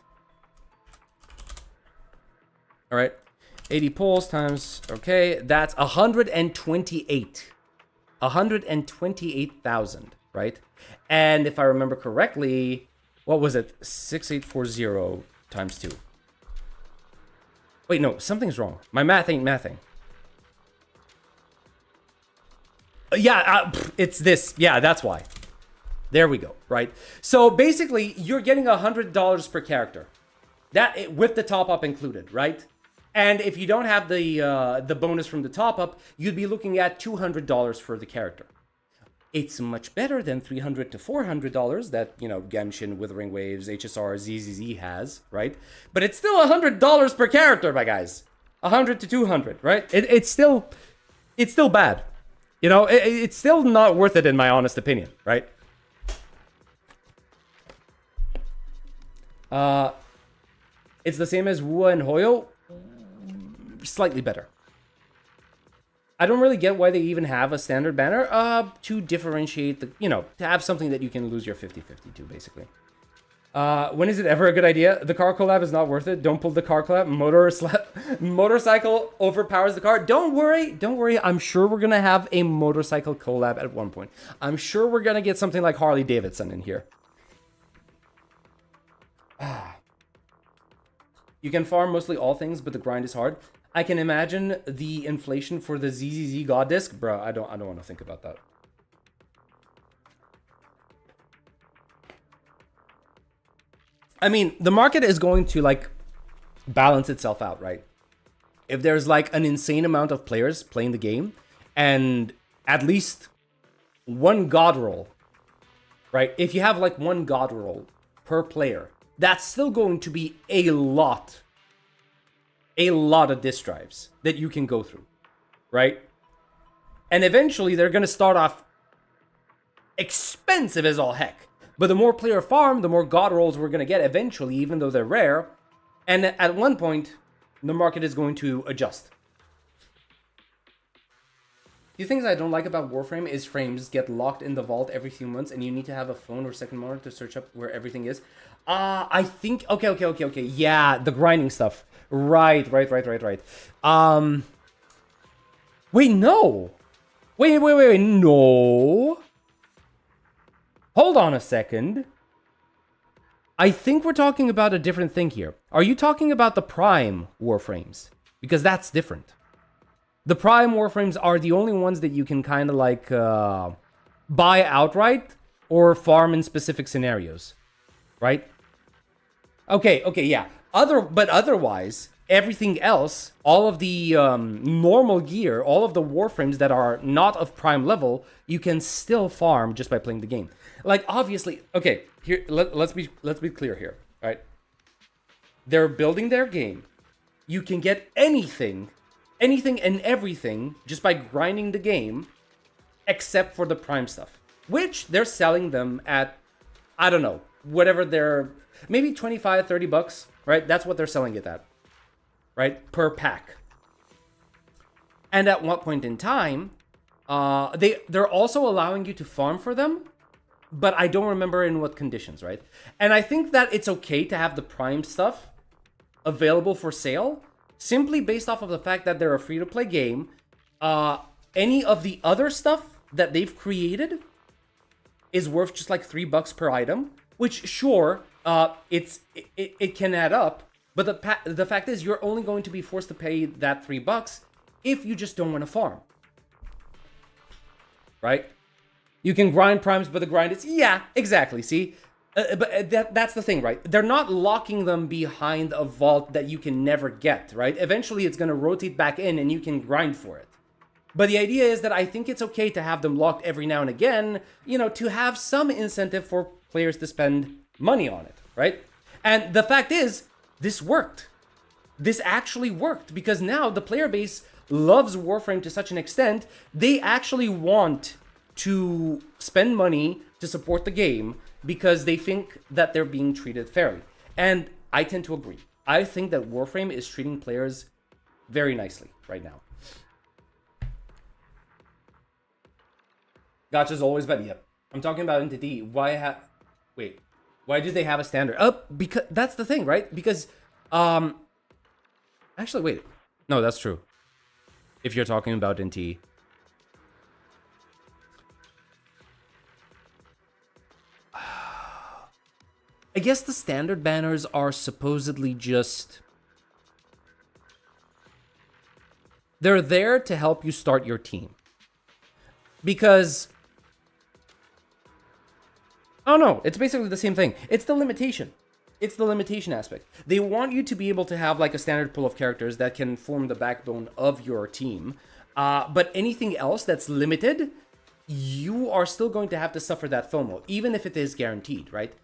All right, 80 pulls times, okay, that's 128,000, right? And if I remember correctly, what was it? 6840 times 2. Wait, no, something's wrong. My math ain't mathing. It's this. Yeah, that's why. There we go, right? So basically, you're getting $100 per character. That with the top up included, right? And if you don't have the bonus from the top up, you'd be looking at $200 for the character. It's much better than $300 to $400 that, you know, Genshin, Wuthering Waves, HSR, ZZZ has, right? But it's still $100 per character, my guys. 100 to 200, right? It's still bad. You know, it's still not worth it in my honest opinion, right? It's the same as WuWa and Hoyo. Slightly better. I don't really get why they even have a standard banner to differentiate the, you know, to have something that you can lose your 50-50 to, basically. When is it ever a good idea? The car collab is not worth it. Don't pull the car collab. Motorcycle overpowers the car. Don't worry. I'm sure we're gonna have a motorcycle collab at one point. I'm sure we're gonna get something like Harley Davidson in here. You can farm mostly all things, but the grind is hard. I can imagine the inflation for the ZZZ God Disc. Bro, I don't want to think about that. I mean, the market is going to, like, balance itself out, right? If there's, like, an insane amount of players playing the game, and at least one God roll, right? If you have, like, one God roll per player, that's still going to be a lot of disk drives that you can go through, right? And eventually they're going to start off expensive as all heck. But the more player farm, the more God rolls we're going to get eventually, even though they're rare. And at one point, the market is going to adjust. The things I don't like about Warframe is frames get locked in the vault every few months and you need to have a phone or second monitor to search up where everything is. I think, okay. Yeah, the grinding stuff. Right. Wait, no. Wait, no. Hold on a second. I think we're talking about a different thing here. Are you talking about the Prime Warframes? Because that's different. The Prime Warframes are the only ones that you can kind of like buy outright or farm in specific scenarios, right? Okay, yeah. But otherwise, everything else, all of the normal gear, all of the Warframes that are not of Prime level, you can still farm just by playing the game. Like, obviously, okay, here let's be clear here, right? They're building their game. You can get anything and everything just by grinding the game, except for the Prime stuff, which they're selling them at, I don't know, whatever they're, maybe 25, 30 bucks, right? That's what they're selling it at, right? Per pack. And at one point in time, they're also allowing you to farm for them, but I don't remember in what conditions, right? And I think that it's okay to have the Prime stuff available for sale, simply based off of the fact that they're a free-to-play game. Any of the other stuff that they've created is worth just like $3 per item, which, sure, it can add up, but the fact is you're only going to be forced to pay that $3 if you just don't want to farm, right? You can grind primes, but the grind is, yeah, exactly. See, That's the thing, right? They're not locking them behind a vault that you can never get, right? Eventually, it's going to rotate back in and you can grind for it. But the idea is that I think it's okay to have them locked every now and again, you know, to have some incentive for players to spend money on it, right? And the fact is, this worked. This actually worked because now the player base loves Warframe to such an extent, they actually want to spend money to support the game because they think that they're being treated fairly. And I tend to agree. I think that Warframe is treating players very nicely right now. Gotcha's always better. Yep. I'm talking about Entity. Why did they have a standard? Because that's the thing, right? Because, actually, wait. No, that's true. If you're talking about Entity. I guess the standard banners are supposedly just... They're there to help you start your team. Because... Oh no, it's basically the same thing. It's the limitation. It's the limitation aspect. They want you to be able to have like a standard pool of characters that can form the backbone of your team. But anything else that's limited, you are still going to have to suffer that FOMO, even if it is guaranteed, right?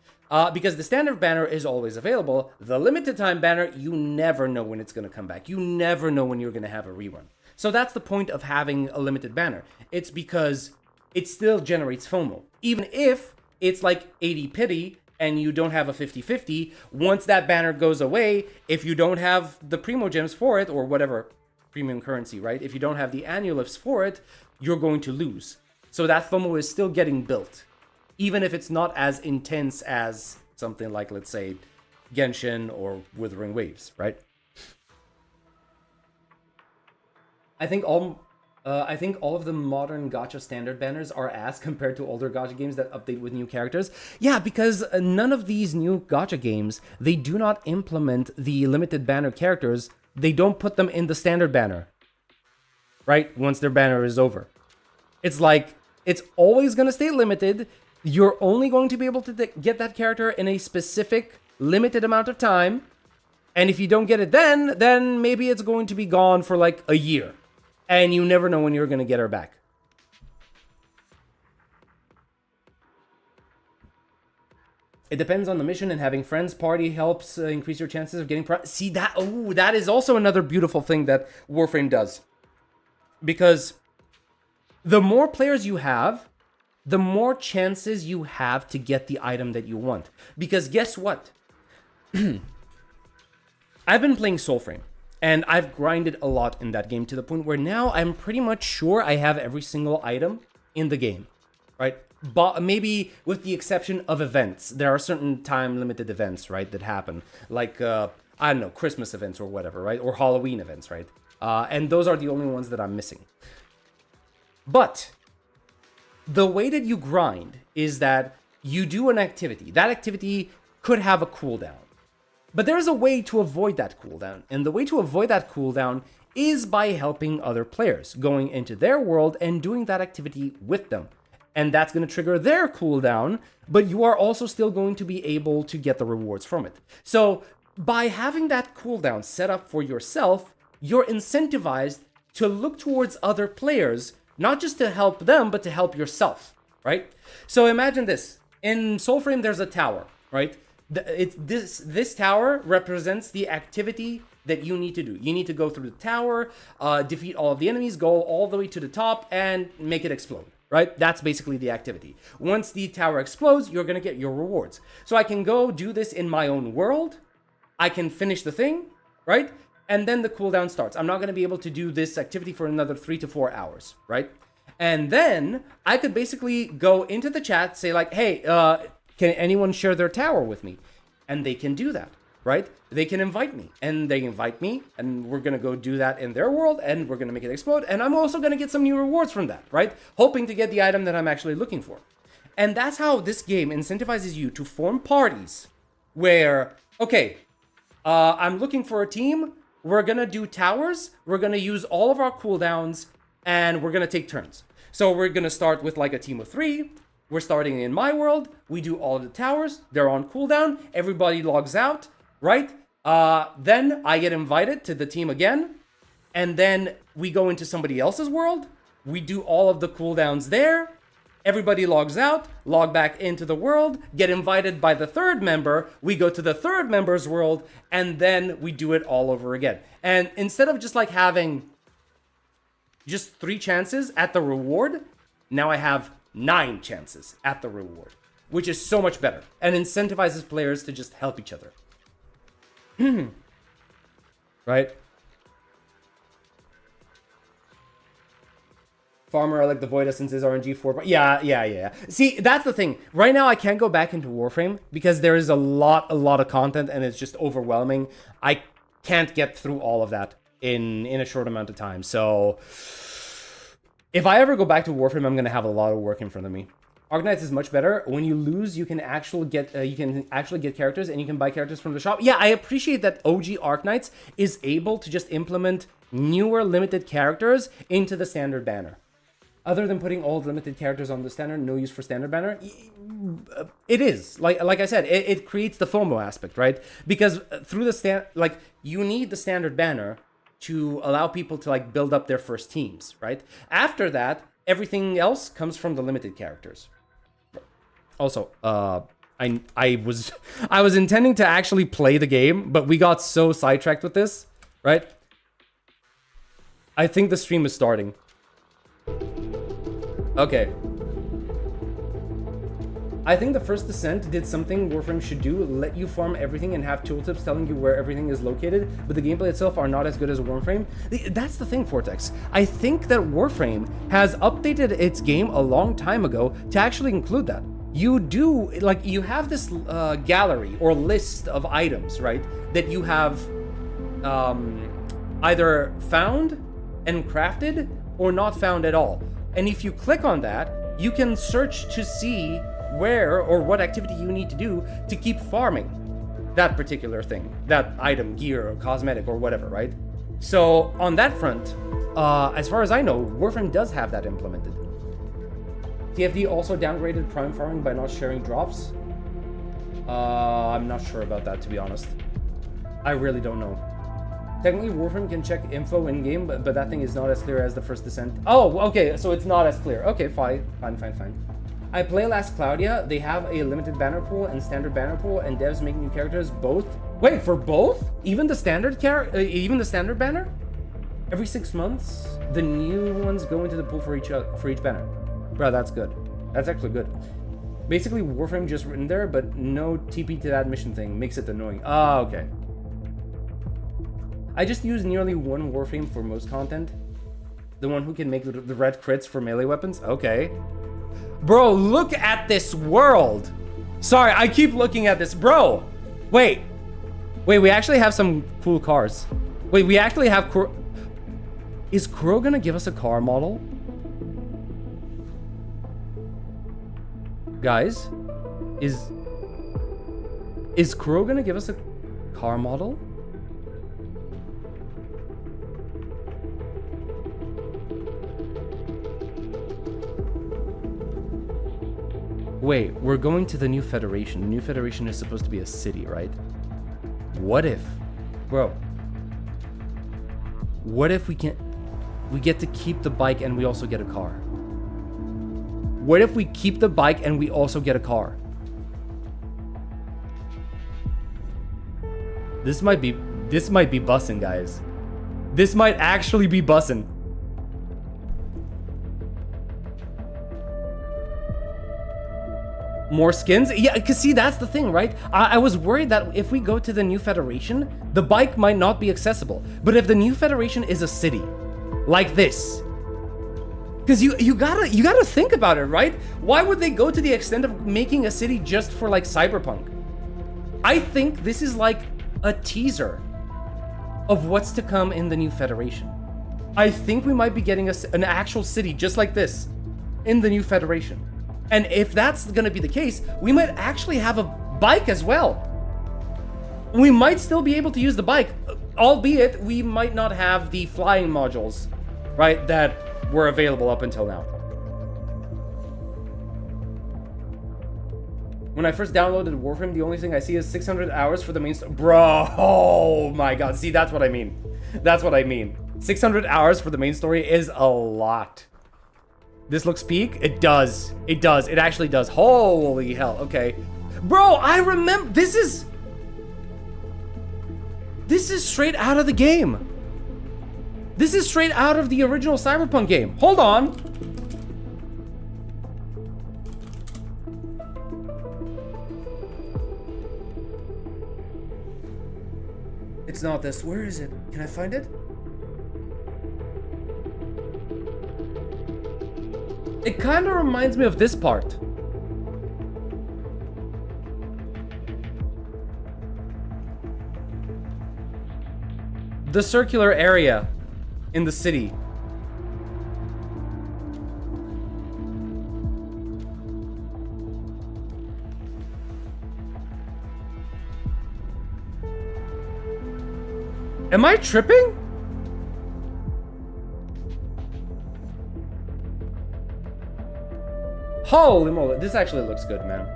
Because the standard banner is always available. The limited time banner, you never know when it's going to come back. You never know when you're going to have a rerun. So that's the point of having a limited banner. It's because it still generates FOMO. Even if it's like 80 pity and you don't have a 50-50, once that banner goes away, if you don't have the Primo Gems for it, or whatever premium currency, right? If you don't have the Annulifts for it, you're going to lose. So that FOMO is still getting built. Even if it's not as intense as something like, let's say, Genshin or Wuthering Waves, right? I think all of the modern gacha standard banners are ass compared to older gacha games that update with new characters. Yeah, because none of these new gacha games, they do not implement the limited banner characters. They don't put them in the standard banner, right? Once their banner is over. It's like, it's always going to stay limited. You're only going to be able to get that character in a specific limited amount of time. And if you don't get it then maybe it's going to be gone for like a year. And you never know when you're going to get her back. It depends on the mission, and having friends party helps increase your chances of getting... See, that is also another beautiful thing that Warframe does. Because the more players you have, the more chances you have to get the item that you want. Because guess what? I've been playing Soulframe. And I've grinded a lot in that game to the point where now I'm pretty much sure I have every single item in the game, right? But maybe with the exception of events. There are certain time-limited events, right, that happen. Like, I don't know, Christmas events or whatever, right? Or Halloween events, right? And those are the only ones that I'm missing. But the way that you grind is that you do an activity. That activity could have a cooldown. But there's a way to avoid that cooldown, and the way to avoid that cooldown is by helping other players, going into their world and doing that activity with them. And that's going to trigger their cooldown, but you are also still going to be able to get the rewards from it. So by having that cooldown set up for yourself, you're incentivized to look towards other players, not just to help them, but to help yourself, right? So imagine this. In Soulframe, there's a tower, right? This tower represents the activity that you need to do. You need to go through the tower, defeat all of the enemies, go all the way to the top, and make it explode, right? That's basically the activity. Once the tower explodes, you're going to get your rewards. So I can go do this in my own world. I can finish the thing, right? And then the cooldown starts. I'm not going to be able to do this activity for another 3 to 4 hours, right? And then I could basically go into the chat, say like, hey, can anyone share their tower with me? And they can do that, right? They can invite me, and they invite me, and we're going to go do that in their world, and we're going to make it explode, and I'm also going to get some new rewards from that, right? Hoping to get the item that I'm actually looking for. And that's how this game incentivizes you to form parties where, okay, I'm looking for a team, we're going to do towers, we're going to use all of our cooldowns, and we're going to take turns. So we're going to start with like a team of 3, we're starting in my world. We do all of the towers. They're on cooldown. Everybody logs out, right? Then I get invited to the team again. And then we go into somebody else's world. We do all of the cooldowns there. Everybody logs out, log back into the world, get invited by the third member. We go to the third member's world, and then we do it all over again. And instead of just like having just 3 chances at the reward, now I have 9 chances at the reward, which is so much better and incentivizes players to just help each other. Right? Farmer, I like the Void Essences, RNG 4. Yeah. See, that's the thing. Right now, I can't go back into Warframe because there is a lot of content and it's just overwhelming. I can't get through all of that in a short amount of time. So, if I ever go back to Warframe, I'm going to have a lot of work in front of me. Arknights is much better. When you lose, you can actually get characters, and you can buy characters from the shop. Yeah, I appreciate that OG Arknights is able to just implement newer limited characters into the standard banner. Other than putting old limited characters on the standard, no use for standard banner. It is like I said, it creates the FOMO aspect, right? Because through the you need the standard banner to allow people to like build up their first teams, right? After that, everything else comes from the limited characters. Also, I was intending to actually play the game, but we got so sidetracked with this, right? I think the stream is starting. Okay. I think the first Descent did something Warframe should do, let you farm everything and have tooltips telling you where everything is located, but the gameplay itself are not as good as Warframe. That's the thing, Vortex. I think that Warframe has updated its game a long time ago to actually include that. You do, like, you have this gallery or list of items, right, that you have either found and crafted or not found at all. And if you click on that, you can search to see where or what activity you need to do to keep farming that particular thing, that item, gear, or cosmetic, or whatever, right? So on that front, as far as I know, Warframe does have that implemented. TFD also downgraded prime farming by not sharing drops. I'm not sure about that, to be honest. I really don't know. Technically, Warframe can check info in-game, but that thing is not as clear as the first Descent. Oh, okay, so it's not as clear. Okay, fine. I play Last Claudia. They have a limited banner pool and standard banner pool, and devs make new characters both. Wait, for both? Even the standard banner? Every 6 months, the new ones go into the pool for each banner. Bro, that's good. That's actually good. Basically, Warframe just written there, but no TP to that mission thing. Makes it annoying. Ah, okay. I just use nearly one Warframe for most content. The one who can make the red crits for melee weapons? Okay. Bro, look at this world! Sorry, I keep looking at this. Bro! Wait, we actually have some cool cars. Wait, we actually have... Is Crow gonna give us a car model? Guys? Is Crow gonna give us a car model? Wait, we're going to the New Federation. The New Federation is supposed to be a city, right? What if... Bro. What if we get to keep the bike and we also get a car? What if we keep the bike and we also get a car? This might be bussin', guys. This might actually be bussin'. More skins? Yeah, because see, that's the thing, right? I was worried that if we go to the New Federation, the bike might not be accessible. But if the New Federation is a city, like this, because you gotta think about it, right? Why would they go to the extent of making a city just for like Cyberpunk? I think this is like a teaser of what's to come in the New Federation. I think we might be getting an actual city just like this in the New Federation. And if that's gonna be the case, we might actually have a bike as well. We might still be able to use the bike, albeit we might not have the flying modules, right, that were available up until now. When I first downloaded Warframe, the only thing I see is 600 hours for the main story. Bro, oh my god. See, that's what I mean. That's what I mean. 600 hours for the main story is a lot. This looks peak? It does. It does. It actually does. Holy hell. Okay. Bro, I remember. This is straight out of the game. This is straight out of the original Cyberpunk game. Hold on. It's not this. Where is it? Can I find it? It kind of reminds me of this part. The circular area in the city. Am I tripping? Holy moly, this actually looks good, man.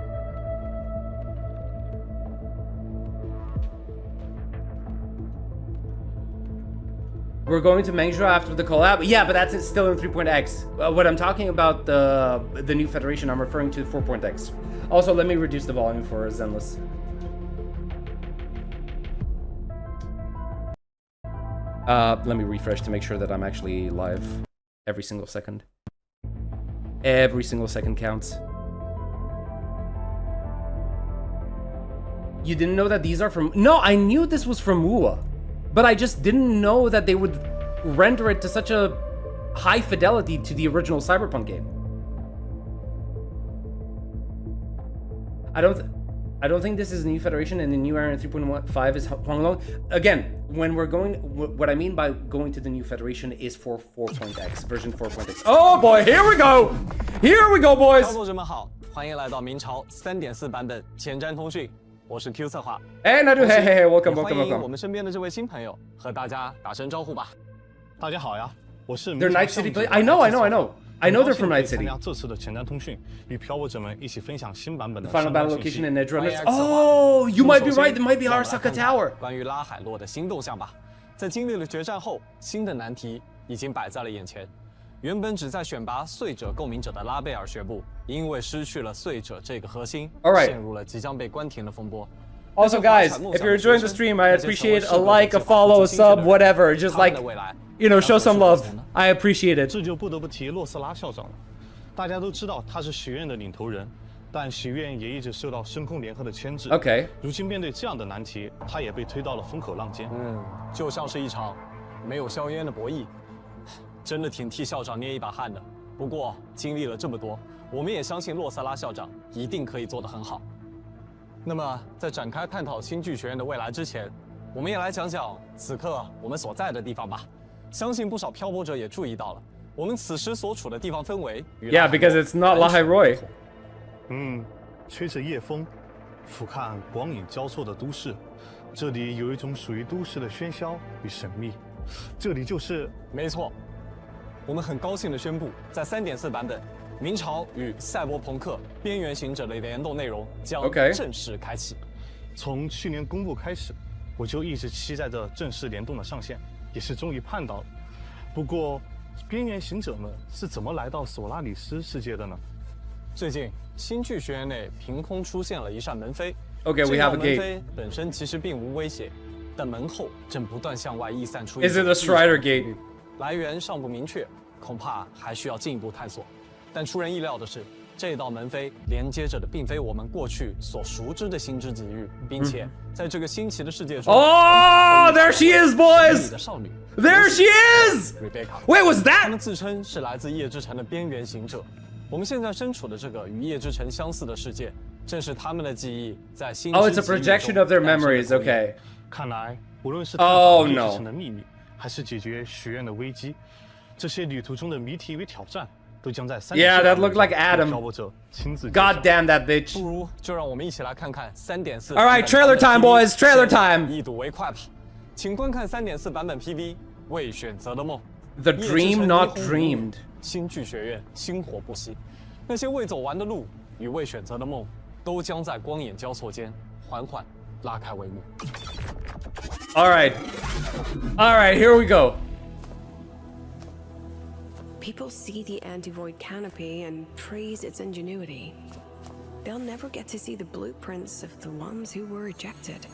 We're going to Mangzhou after the collab. Yeah, but that's still in 3.x. What I'm talking about, the new Federation, I'm referring to 4.x. Also, let me reduce the volume for Zenless. Let me refresh to make sure that I'm actually live every single second. Every single second counts. You didn't know that these are from... No, I knew this was from WuWa, but I just didn't know that they would render it to such a high fidelity to the original Cyberpunk game. I don't think this is a new Federation, and the new era in 3.5 is Huanglong. Again, when we're going, what I mean by going to the new Federation is for 4.x, version 4.x. Oh boy, here we go! Here we go, boys! 操作者们好，欢迎来到明朝3.4版本前瞻通讯，我是 Q 策划。哎，那就嘿嘿嘿 ，welcome 欢 welcome 迎我 welcome。们身边的这位新朋友，和大家打声招呼吧。大家好呀，我是 They're Night City play. I know. I know they're from Night City. 参加这次的前瞻通讯，与漂泊者们一起分享新版本的 Final 相 battle 关 location 信 in 息。 Edge Runners. Oh, you might be right. It might be 让我们来 Arasaka 看看 Tower. 关于拉海洛的新动向吧。在经历了决战后，新的难题已经摆在了眼前。原本只在选拔碎者共鸣者的拉贝尔学部，因为失去了碎者这个核心， Alright. 陷入了即将被关停的风波。 Also, guys, if you're enjoying the stream, I appreciate a like, a follow, a sub, whatever. Just like, you know, show some love. I appreciate it. 这就不得不提洛斯拉校长了。大家都知道他是学院的领头人，但学院也一直受到深空联合的牵制。Okay. 如今面对这样的难题，他也被推到了风口浪尖。就像是一场没有硝烟的博弈，真的挺替校长捏一把汗的。不过经历了这么多，我们也相信洛萨拉校长一定可以做得很好。那么在展开探讨新剧学院的未来之前，我们也来讲讲此刻我们所在的地方吧。相信不少漂泊者也注意到了，我们此时所处的地方氛围与 Yeah, because it's not Lahai Roy. 吹着夜风，俯瞰光影交错的都市，这里有一种属于都市的喧嚣与神秘。这里就是没错，我们很高兴地宣布，在3.4版本，明朝与赛博朋克边缘行者的联动内容将 OK 正式开启。从去年公布开始，我就一直期待着正式联动的上线，也是终于盼到了。不过，边缘行者们是怎么来到索拉里斯世界的呢？最近，新剧学院内凭空出现了一扇门扉。 Okay, we 这 have 道 a 门 gate. 扉本身其实并无威胁，但门后正不断向外溢散出一 Is 种 it the 异常 Strider 的 Gate? 频率来源尚不明确，恐怕还需要进一步探索。但出人意料的是，这道门扉连接着的并非我们过去所熟知的星之极域，并且在这个新奇的世界中 Oh, there she is, 美丽 boys! 的少女 There she is! Rebecca。 Wait, was 他 that? 们自称是来自夜之城的边缘行者。我们现在身处的这个与夜之城相似的世界，正是他们的记忆在新 Oh, it's a 之极域 projection 中 of their 诞生的 memories. 投影 Okay. 看来，无论是 Oh, 探 no. 索夜之城的秘密，还是解决学院的危机，这些旅途中的谜题与挑战，都将在3.4 Yeah, that looked like 被 Adam. 漂泊者亲自揭晓 God damn that bitch. 不如就让我们一起来看看3.4。 All right, trailer time, boys. Trailer time. 一睹为快吧，请观看3.4版本 PV《未选择的梦》。 The 夜之 dream 城 not 霓虹无 dreamed. 新剧学院星火不息，那些未走完的路与未选择的梦，都将在光眼交错间缓缓拉开帷幕。All right, here we go. People see the anti-void canopy and praise its ingenuity. They'll never get to see the blueprints of the ones who were ejected.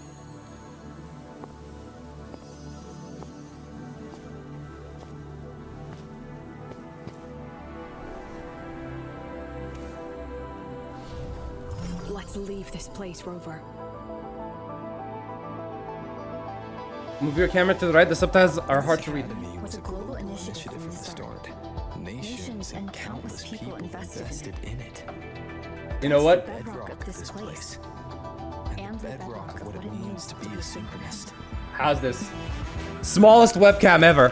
Let's leave this place, Rover. Move your camera to the right. The subtitles are hard to read. Was a global initiative from the start. Nations and countless people invested in it. You know what? The bedrock of this place. And the bedrock of what it means to be a synchronist. How's this? Smallest webcam ever.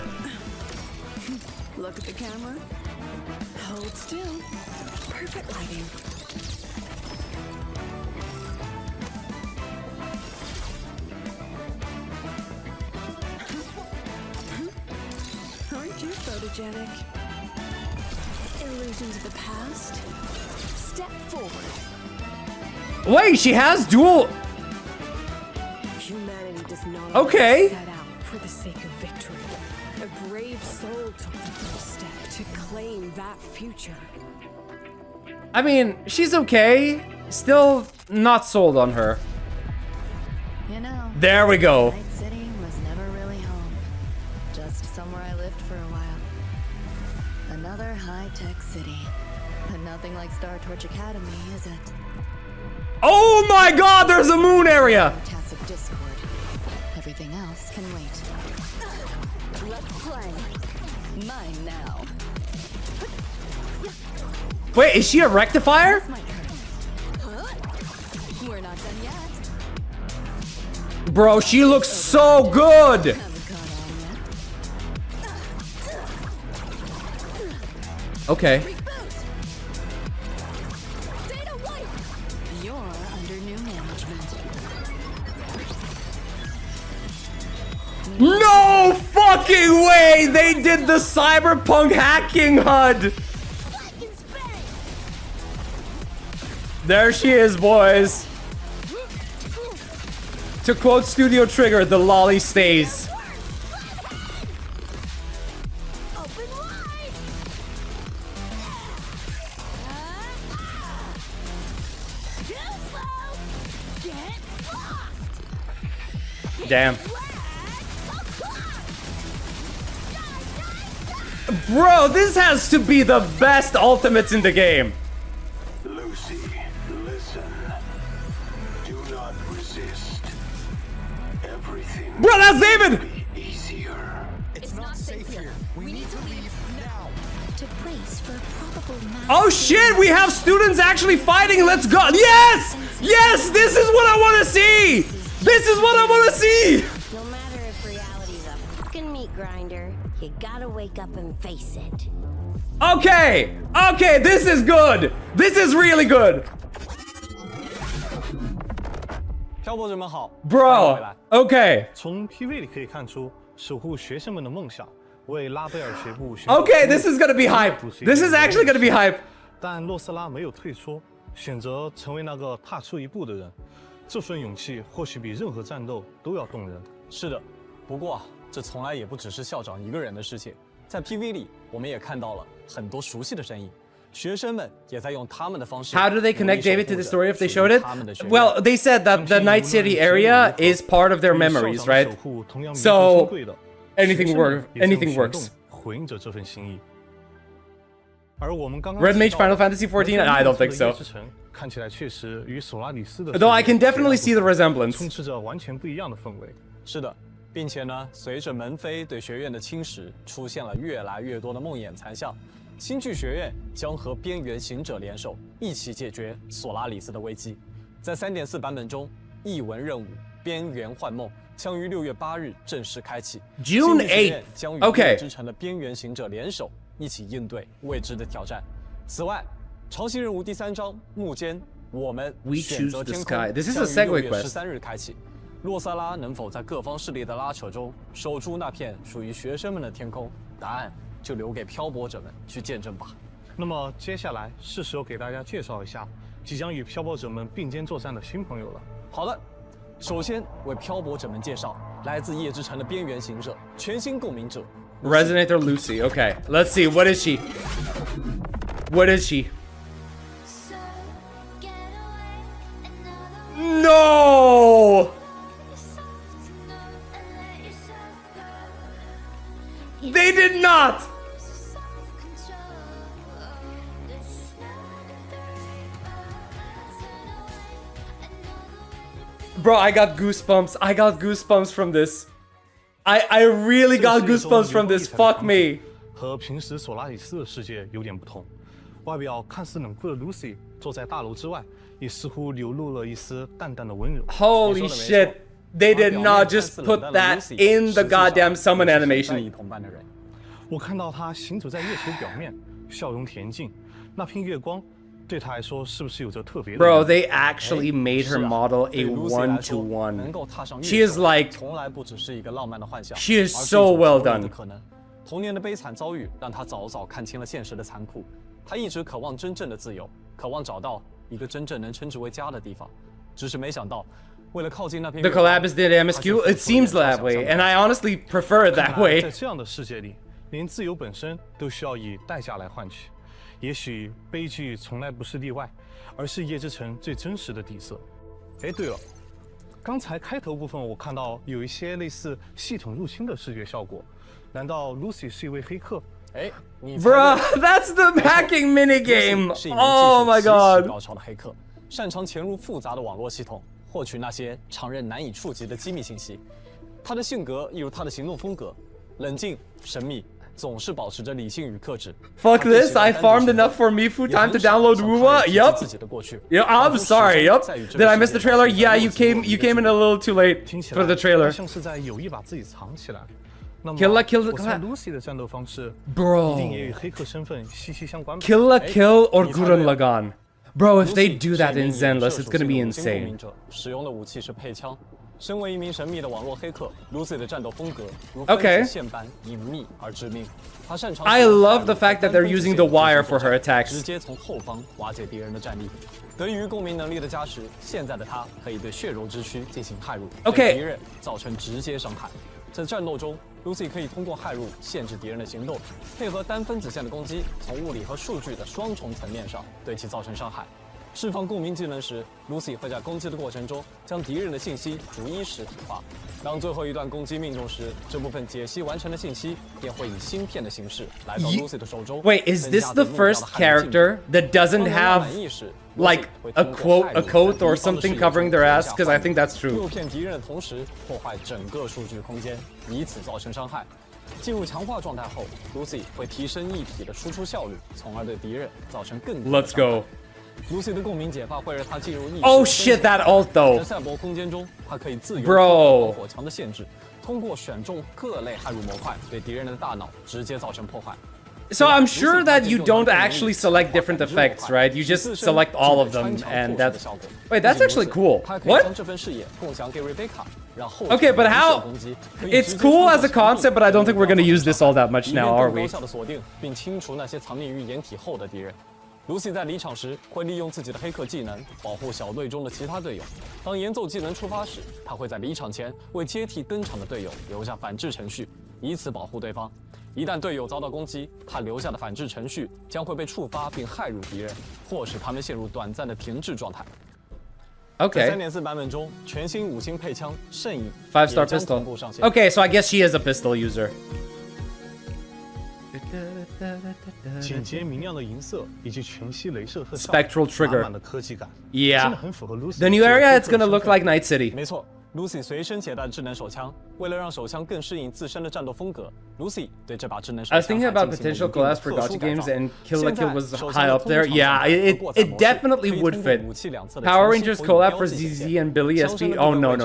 Look at the camera. Hold still. Perfect lighting. Aren't you photogenic? Illusions of the past. Step forward. Wait, she has dual. Humanity does not Okay. set out for the sake of victory. A brave soul took the first step to claim that future. I mean, she's okay. Still not sold on her. You know, There we go. Night City was never really home. Just somewhere I lived for a while. Another high-tech city. But nothing like Star Torch Academy, is it? Oh my god, there's a moon area. Tacit discord. Everything else can wait. Let's play. Mine now. Wait, is she a rectifier? My turn. We're not done yet. Bro, she looks so good. Haven't caught on yet. Okay. Data wipe. You're under new management. No fucking way! They did the cyberpunk hacking HUD! There she is, boys. To quote Studio Trigger, the lolly stays. Open wide. Too slow. Get blocked. Damn. Bro, this has to be the best ultimates in the game. Lucy, listen. Do not resist. Everything Bro, that's David! will be easier. It's not safe here. We need to leave now. To brace for a probable mass. Oh shit, we have students actually fighting. Let's go. Yes! Yes, this is what I want to see! This is what I want to see! No matter if reality's a fucking meat grinder, you gotta wake up and face it. Okay, okay, this is good. This is really good. 漂泊者们好 Bro, 欢迎回来 okay. 从 PV 里可以看出，守护学生们的梦想，为拉贝尔学部寻 Okay, this is gonna be hype. This is actually gonna be hype. 但洛斯拉没有退缩，选择成为那个踏出一步的人。这份勇气或许比任何战斗都要动人。是的，不过这从来也不只是校长一个人的事情。在 PV 里，我们也看到了很多熟悉的身影，学生们也在用他们的方式。 How do they connect David to the story if they showed it? Well, they said that the Night City area is part of their memories, right? So anything works. 回应着这份心意。而我们刚刚 Red Mage Final Fantasy 14? I don't think so. 看起来确实与索拉里斯的 Though I can definitely see the resemblance. 充斥着完全不一样的氛围。是的，并且呢，随着门扉对学院的侵蚀，出现了越来越多的梦魇残像。星际学院将和边缘行者联手，一起解决索拉里斯的危机。在 3.4 版本中，译文任务《边缘幻梦》将于6月8日正式开启。 June 星际学院 8th. 将与 Okay. 月之城的边缘行者联手，一起应对未知的挑战。此外，潮汐任务第3章幕间，我们 We 选择 choose the 天 sky. 空 This is 将 a 于 segue 6月 quest. 13日开启。洛萨拉能否在各方势力的拉扯中守住那片属于学生们的天空？答案就留给漂泊者们去见证吧。那么接下来是时候给大家介绍一下即将与漂泊者们并肩作战的新朋友了。好的，首先为漂泊者们介绍来自夜之城的边缘行者，全新共鸣者 Resonator Lucy. Okay, let's see. What is she? What is she? No! They did not! Bro, I got goosebumps. I got goosebumps from this. I really got goosebumps from this. Fuck me. 和平时索拉里斯的世界有点不同，外表看似冷酷的 Lucy 坐在大楼之外，也似乎流露了一丝淡淡的温柔。Holy shit. They did not just put that in the goddamn summon animation. 我看到她行走在月球表面，笑容恬静，那片月光对她来说是不是有着特别的 Bro, they actually made her model a 1-to-1. She is like, 从来不只是一个浪漫的幻想， she is so well done. 童年的悲惨遭遇让他早早看清了现实的残酷。他一直渴望真正的自由，渴望找到一个真正能称之为家的地方。只是没想到，为了靠近那片 The collab is the MSQ? It seems that way, and I honestly prefer it that way. 在这样的世界里，连自由本身都需要以代价来换取。也许悲剧从来不是例外，而是夜之城最真实的底色。哎，对了，刚才开头部分我看到有一些类似系统入侵的视觉效果。难道 Lucy 是一位黑客？哎， Bruh, that's the hacking minigame. Oh my god. 高超的黑客，擅长潜入复杂的网络系统，获取那些常人难以触及的机密信息。他的性格一如他的行动风格，冷静、神秘，总是保持着理性与克制。Fuck this! I farmed enough for Mifu time to download WuWa. Yup. Yeah, I'm sorry. Yup. Did I miss the trailer? Yeah, you came in a little too late for the trailer. 像是在有意把自己藏起来。Kill la kill 我猜 Lucy 的战斗方式 Bro 一定也与黑客身份息息相关。Kill la kill or Gurren Lagann. Bro, if they do that in Zenless, it's gonna be insane. 使用的武器是配枪。身为一名神秘的网络黑客 ，Lucy 的战斗风格如 Okay. 线般隐秘而致命。他擅长 I love the fact that they're using the wire for her attacks. 直接从后方瓦解敌人的战力。得益于共鸣能力的加持，现在的他可以对血肉之躯进行骇入， Okay. 对敌人造成直接伤害。在战斗中 ，Lucy 可以通过骇入限制敌人的行动，配合单分子线的攻击，从物理和数据的双重层面上对其造成伤害。释放共鸣技能时 ，Lucy 会在攻击的过程中将敌人的信息逐一实体化。当最后一段攻击命中时，这部分解析完成的信息便会以芯片的形式来到 Lucy 的手中。Wait, is this the first character that doesn't have like a quote or something covering their ass? Because I think that's true. 诱骗敌人的同时破坏整个数据空间，以此造成伤害。进入强化状态后 ，Lucy 会提升一体的输出效率，从而对敌人造成更多的伤害。 Let's go. Lucy 的共鸣解法会让他进入逆 Oh shit, that ult though. 在赛博空间中，他可以自由 Bro 火墙的限制，通过选中各类骇入模块，对敌人的大脑直接造成破坏。 So I'm sure that you don't actually select different effects, right? You just select all of them, and that's. Wait, that's actually cool. What? Okay, but how? It's cool as a concept, but I don't think we're gonna use this all that much now, are we? Lucy 在离场时会利用自己的黑客技能保护小队中的其他队友。当演奏技能触发时，他会在离场前为接替登场的队友留下反制程序，以此保护对方。一旦队友遭到攻击，他留下的反制程序将会被触发并骇入敌人，或使他们陷入短暂的停滞状态。Okay. 在3.4版本中，全新5星配枪圣影 5-star pistol. Okay, so I guess she is a pistol user. 简洁明亮的银色以及全息镭射特效 Spectral trigger 满满的科技感 Yeah. 真的很符合 Lucy The new area, it's gonna look like Night City. 没错 ，Lucy 随身携带的智能手枪，为了让手枪更适应自身的战斗风格 ，Lucy 对这把智能手 I 枪 was thinking about 进行 potential 了一定的 collabs for 特殊 gacha 改 games, 造 and Kill la Kill was 现在 high up there. Yeah, it definitely would fit. Power Rangers collab for ZZ and Billy SP. Oh no.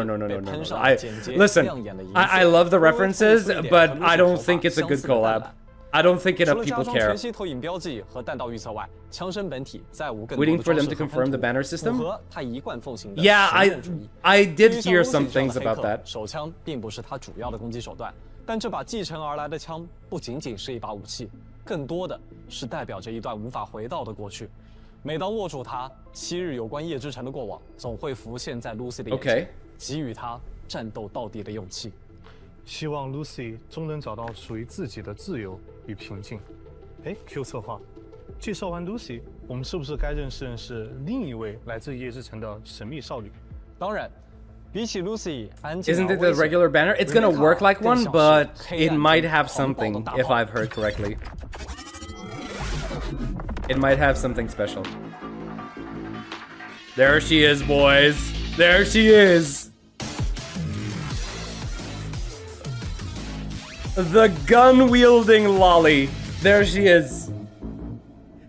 Listen, I love the references, but I don't think it's a good collab. I don't think enough people care. 全息投影标记和弹道预测外，枪身本体再无更多 Waiting 的 for 装 them 饰 to 和 confirm 喷 the 涂 banner system. 符合他一贯奉行的 Yeah, 实用主义 I 对 did 于像 hear Lucy some 这样 things 的黑 about 客 that. 手枪并不是他主要的攻击手段，但这把继承而来的枪不仅仅是一把武器，更多的是代表着一段无法回到的过去。每当握住它，昔日有关夜之城的过往总会浮现在 Lucy 的眼 Okay. 前，给予她战斗到底的勇气。希望 Lucy 终能找到属于自己的自由与平静。哎 ，Q 策划，介绍完 Lucy， 我们是不是该认识另一位来自夜之城的神秘少女？当然，比起 Lucy 安静 Isn't 而 it 危 the 险 regular banner? It's gonna work like 更 one, 像是 but 黑 it 暗 might 中 have 狂暴的 something 大 if 炮 I've heard correctly. It might have something special. There she is, boys. There she is. The gun-wielding lolly. There she is.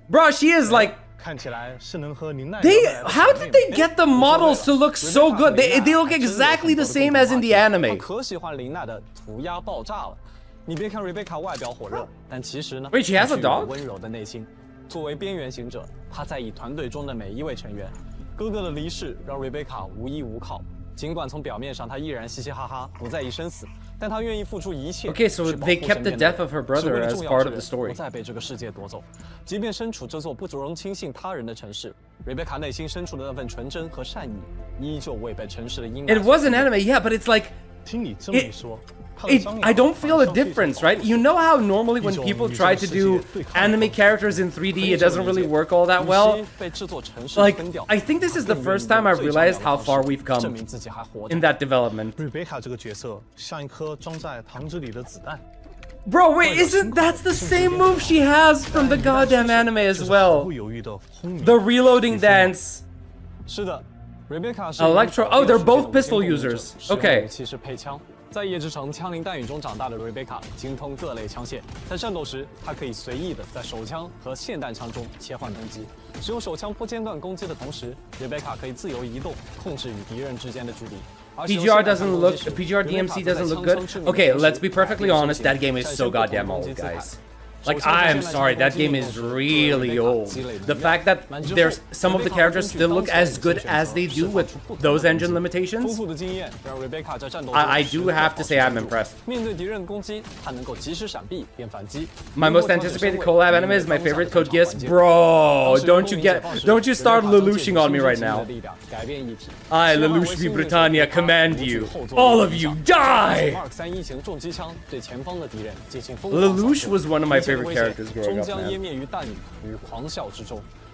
Bro, she is like... 看起来是能和林奈 How did they get the models to look so good? They look exactly the same as in the anime. 可喜欢林奈的涂鸦爆炸了。你别看 Rebecca 外表火热，但其实呢， Wait, she has a 她具有 dog? 温柔的内心。作为边缘行者，她在意团队中的每一位成员。哥哥的离世让 Rebecca 无依无靠，尽管从表面上她依然嘻嘻哈哈，不在意生死，但她愿意付出一切。 Okay, so they kept the death of her brother as part of the story. 不再被这个世界夺走。即便身处这座不容轻信他人的城市，Rebecca 内心深处的那份纯真和善意，依旧未被城市的阴霾。 It was an anime, yeah, but it's like... 听你这么一说， I don't feel a difference, right? You know how normally when people try to do anime characters in 3D, it doesn't really work all that well? Like, I think this is the first time I've realized how far we've come in that development. Rebecca 这个角色像一颗装在糖汁里的子弹。 Bro, wait, that's the same move she has from the goddamn anime as well? The reloading dance. 是的 ，Rebecca 是 Electro. Oh, they're both pistol users. Okay. 武器是配枪。在夜之城枪林弹雨中长大的 Rebecca 精通各类枪械，在战斗时，她可以随意的在手枪和霰弹枪中切换攻击。使用手枪不间断攻击的同时 ，Rebecca 可以自由移动，控制与敌人之间的距离。 PGR DMC doesn't look good. Okay, let's be perfectly honest, that game is so goddamn old, guys. Like, I'm sorry, that game is really old. The fact that there's some of the characters still look as good as they do with those engine limitations, I do have to say I'm impressed. My most anticipated collab anime is my favorite Code Geass. Bro, don't you start lelouching on me right now. I, Lelouch V Britannia, command you. All of you, die! Lelouch was one of my favorite characters growing up, man.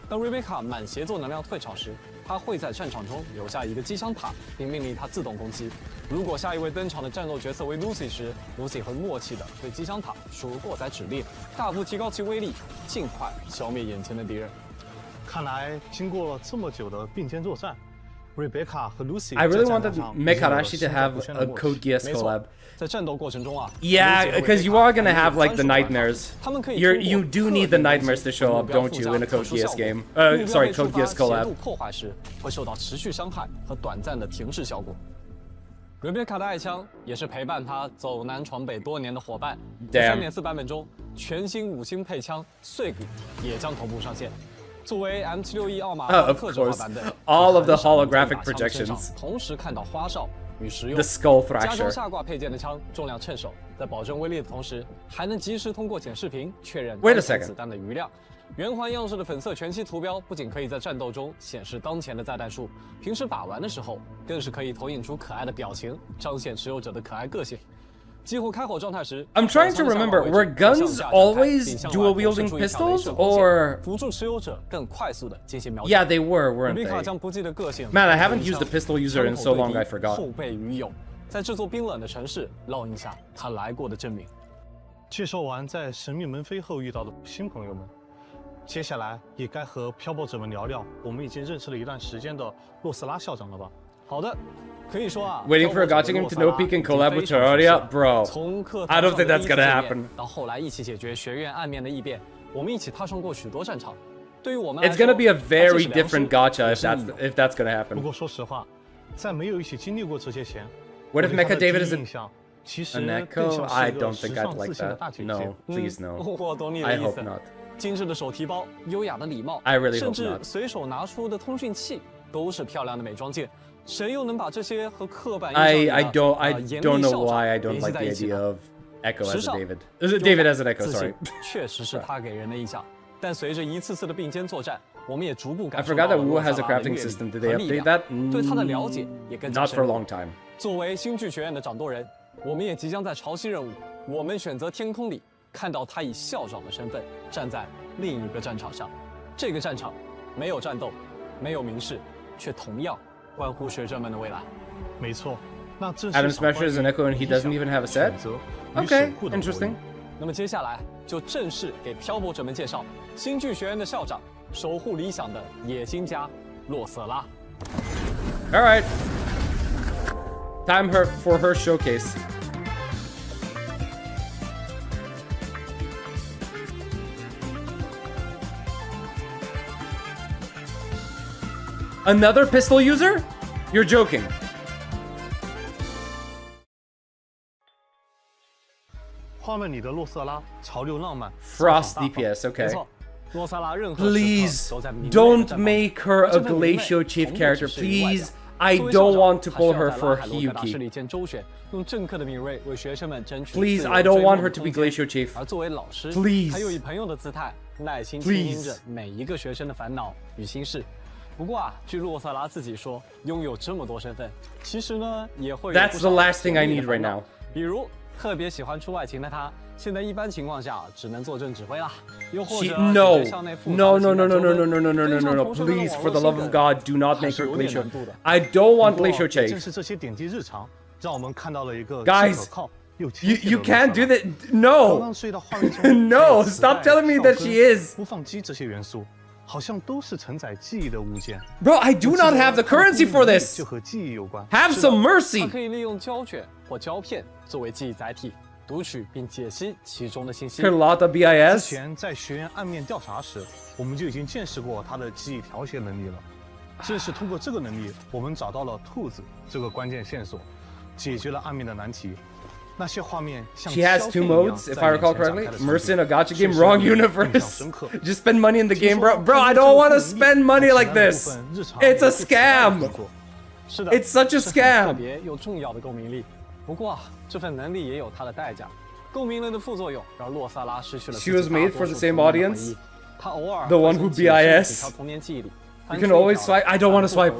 当 Rebecca 满协作能量退场时，她会在战场中留下一个机枪塔，并命令它自动攻击。如果下一位登场的战斗角色为 Lucy 时 ，Lucy 会默契地对机枪塔输入过载指令，大幅提高其威力，尽快消灭眼前的敌人。看来经过了这么久的并肩作战 ，Rebecca 和 Lucy I really wanted Mekarashi to have a Code Geass collab. 在战斗过程中啊 Yeah, because you are gonna have like the nightmares. You do need the nightmares to show up, don't you, in a Code Geass game? Sorry, Code Geass collab. 破坏时会受到持续伤害和短暂的停滞效果。Rebecca 的爱枪也是陪伴她走南闯北多年的伙伴。在 3.4 版本中，全新5星配枪碎骨也将同步上线。作为 M76E 奥马克制化版本 all of the holographic projections. 同时看到花哨。 与实用 The Skull 加装 Thrasher. 下挂配件的枪重量称手，在保证威力的同时，还能及时通过显示屏确认 Wait a second. 子弹的余量。圆环样式的粉色全息图标不仅可以在战斗中显示当前的炸弹数，平时把玩的时候更是可以投影出可爱的表情，彰显持有者的可爱个性。激活开火状态时 I'm trying to remember, were guns always dual-wielding pistols, or... 辅助持有者更快速的进行瞄准。 Yeah, they were, weren't they? 将不羁的个性 Man, I haven't used the pistol user in so long, I forgot. 后备于友，在这座冰冷的城市烙印下他来过的证明。介绍完在神秘门扉后遇到的新朋友们，接下来也该和漂泊者们聊聊我们已经认识了一段时间的洛斯拉校长了吧？好的。 可以说啊 Waiting for a gacha game to no peak and collab with Terraria? Bro, I don't think that's gonna happen. 到后来一起解决学院暗面的异变，我们一起踏上过许多战场。对于我们， It's gonna be a very different gacha if that's gonna happen. 不过说实话，在没有一起经历过这些前 What if Mecha David is 印象其实 an 更 echo? 像 I 是一个 don't 时 think 尚 I'd 自 like 信的 that. 大姐姐。 No, please no. 我懂你的 I 意 hope 思。 not. 精致的手提包、优雅的礼帽， I really hope 甚至 not. 随手拿出的通讯器，都是漂亮的美妆件。谁又能把这些和刻板 I don't know why I don't like the idea of Echo as a David. David as an Echo, sorry. 确实是他给人的印象。但随着一次次的并肩作战，我们也逐步 I 感受 forgot 到 that 了 WuWa 洛 has 萨 a 拉的 crafting 阅历 system. Did 和 they 力 update 量， that? 对他的了解也更加 Not 深 for a 入。 long time. 作为星剧学院的掌舵人，我们也即将在潮汐任务，我们选择天空里看到他以校长的身份站在另一个战场上。这个战场没有战斗，没有明示，却同样关乎学生们的未来。没错，那正 Adam 是场关 Smasher is an 于 echo and he doesn't 理想 even have a set? 选择与 Okay, 守护的博弈 interesting. 那么接下来就正式给漂泊者们介绍星剧学院的校长，守护理想的野心家洛瑟拉。All right. Time for her showcase. Another pistol user? You're joking. 画面里的洛瑟拉潮流浪漫 Frost 大方 DPS, 没 okay. 错，洛萨拉任何时刻 Please 都在明媚地 don't 绽放 make her a 而这份明媚 Glacial Chief 从不 character. 只是于外表 Please, I 作为校 don't 长 want to 他 pull 需 her 要在 for 拉海罗格达势 Hyuki. 力间周旋，用政客的敏锐为学生们争取 Please, 自由 I don't 追 want 梦 her 的 to be 空间 Glacial Chief. 而作为老师 Please 他又以朋友的姿态，耐心倾听着每一个学生的烦恼与心事。不过啊，据洛萨拉自己说，拥有这么多身份，其实呢也会有 That's 不 the 少 last thing I 甜蜜的 need right 烦恼 now. 比如特别喜欢出外勤的他，现在一般情况下只能坐镇指挥啦。又或者 No, 学校内复杂 no, 的 no, 情 no, 感 no, 纠 no, 纷 no, no, no, no, 对 no, 上 no, 同学们的 please, 网 for 络 the love 新 of 梗 God, do not 还 make 是 her 有点 Glacial. 难度的。 I don't want 不过 Glacial 也 Chief. 正是这些点滴日常，让我们看到了一个既 Guys, 可靠又 You 亲切的 you 洛 can't 瑟 do 拉 that. 刚 No. 刚睡到画面中 No, 磁带 stop telling me that 哨 she 声 is. 播放机这些元素，好像都是承载记忆的物件。 Bro, I do not have the currency for 就 this. 和记忆有关。 Have 是的 some 它 mercy. 可以利用胶卷或胶片作为记忆载体，读取并解析其中的信息。 Carlotta 之 BIS. 前在学员暗面调查时，我们就已经见识过他的记忆调写能力了。正是通过这个能力，我们找到了兔子这个关键线索，解决了暗面的难题。那些画面像 She has 2 modes, if I recall correctly. Mercy in a gacha game, wrong universe. Just spend money in the game, bro. Bro, I don't want to spend money like this. It's a scam. 是的 It's such a 是很 scam. 特别又重要的共鸣力。不过啊，这份能力也有它的代价。共鸣了的副作用让洛萨拉失去了 She was made for the same audience. 他偶尔 The one who BIS. 几条童年记忆里 You can always swipe. I don't want to swipe.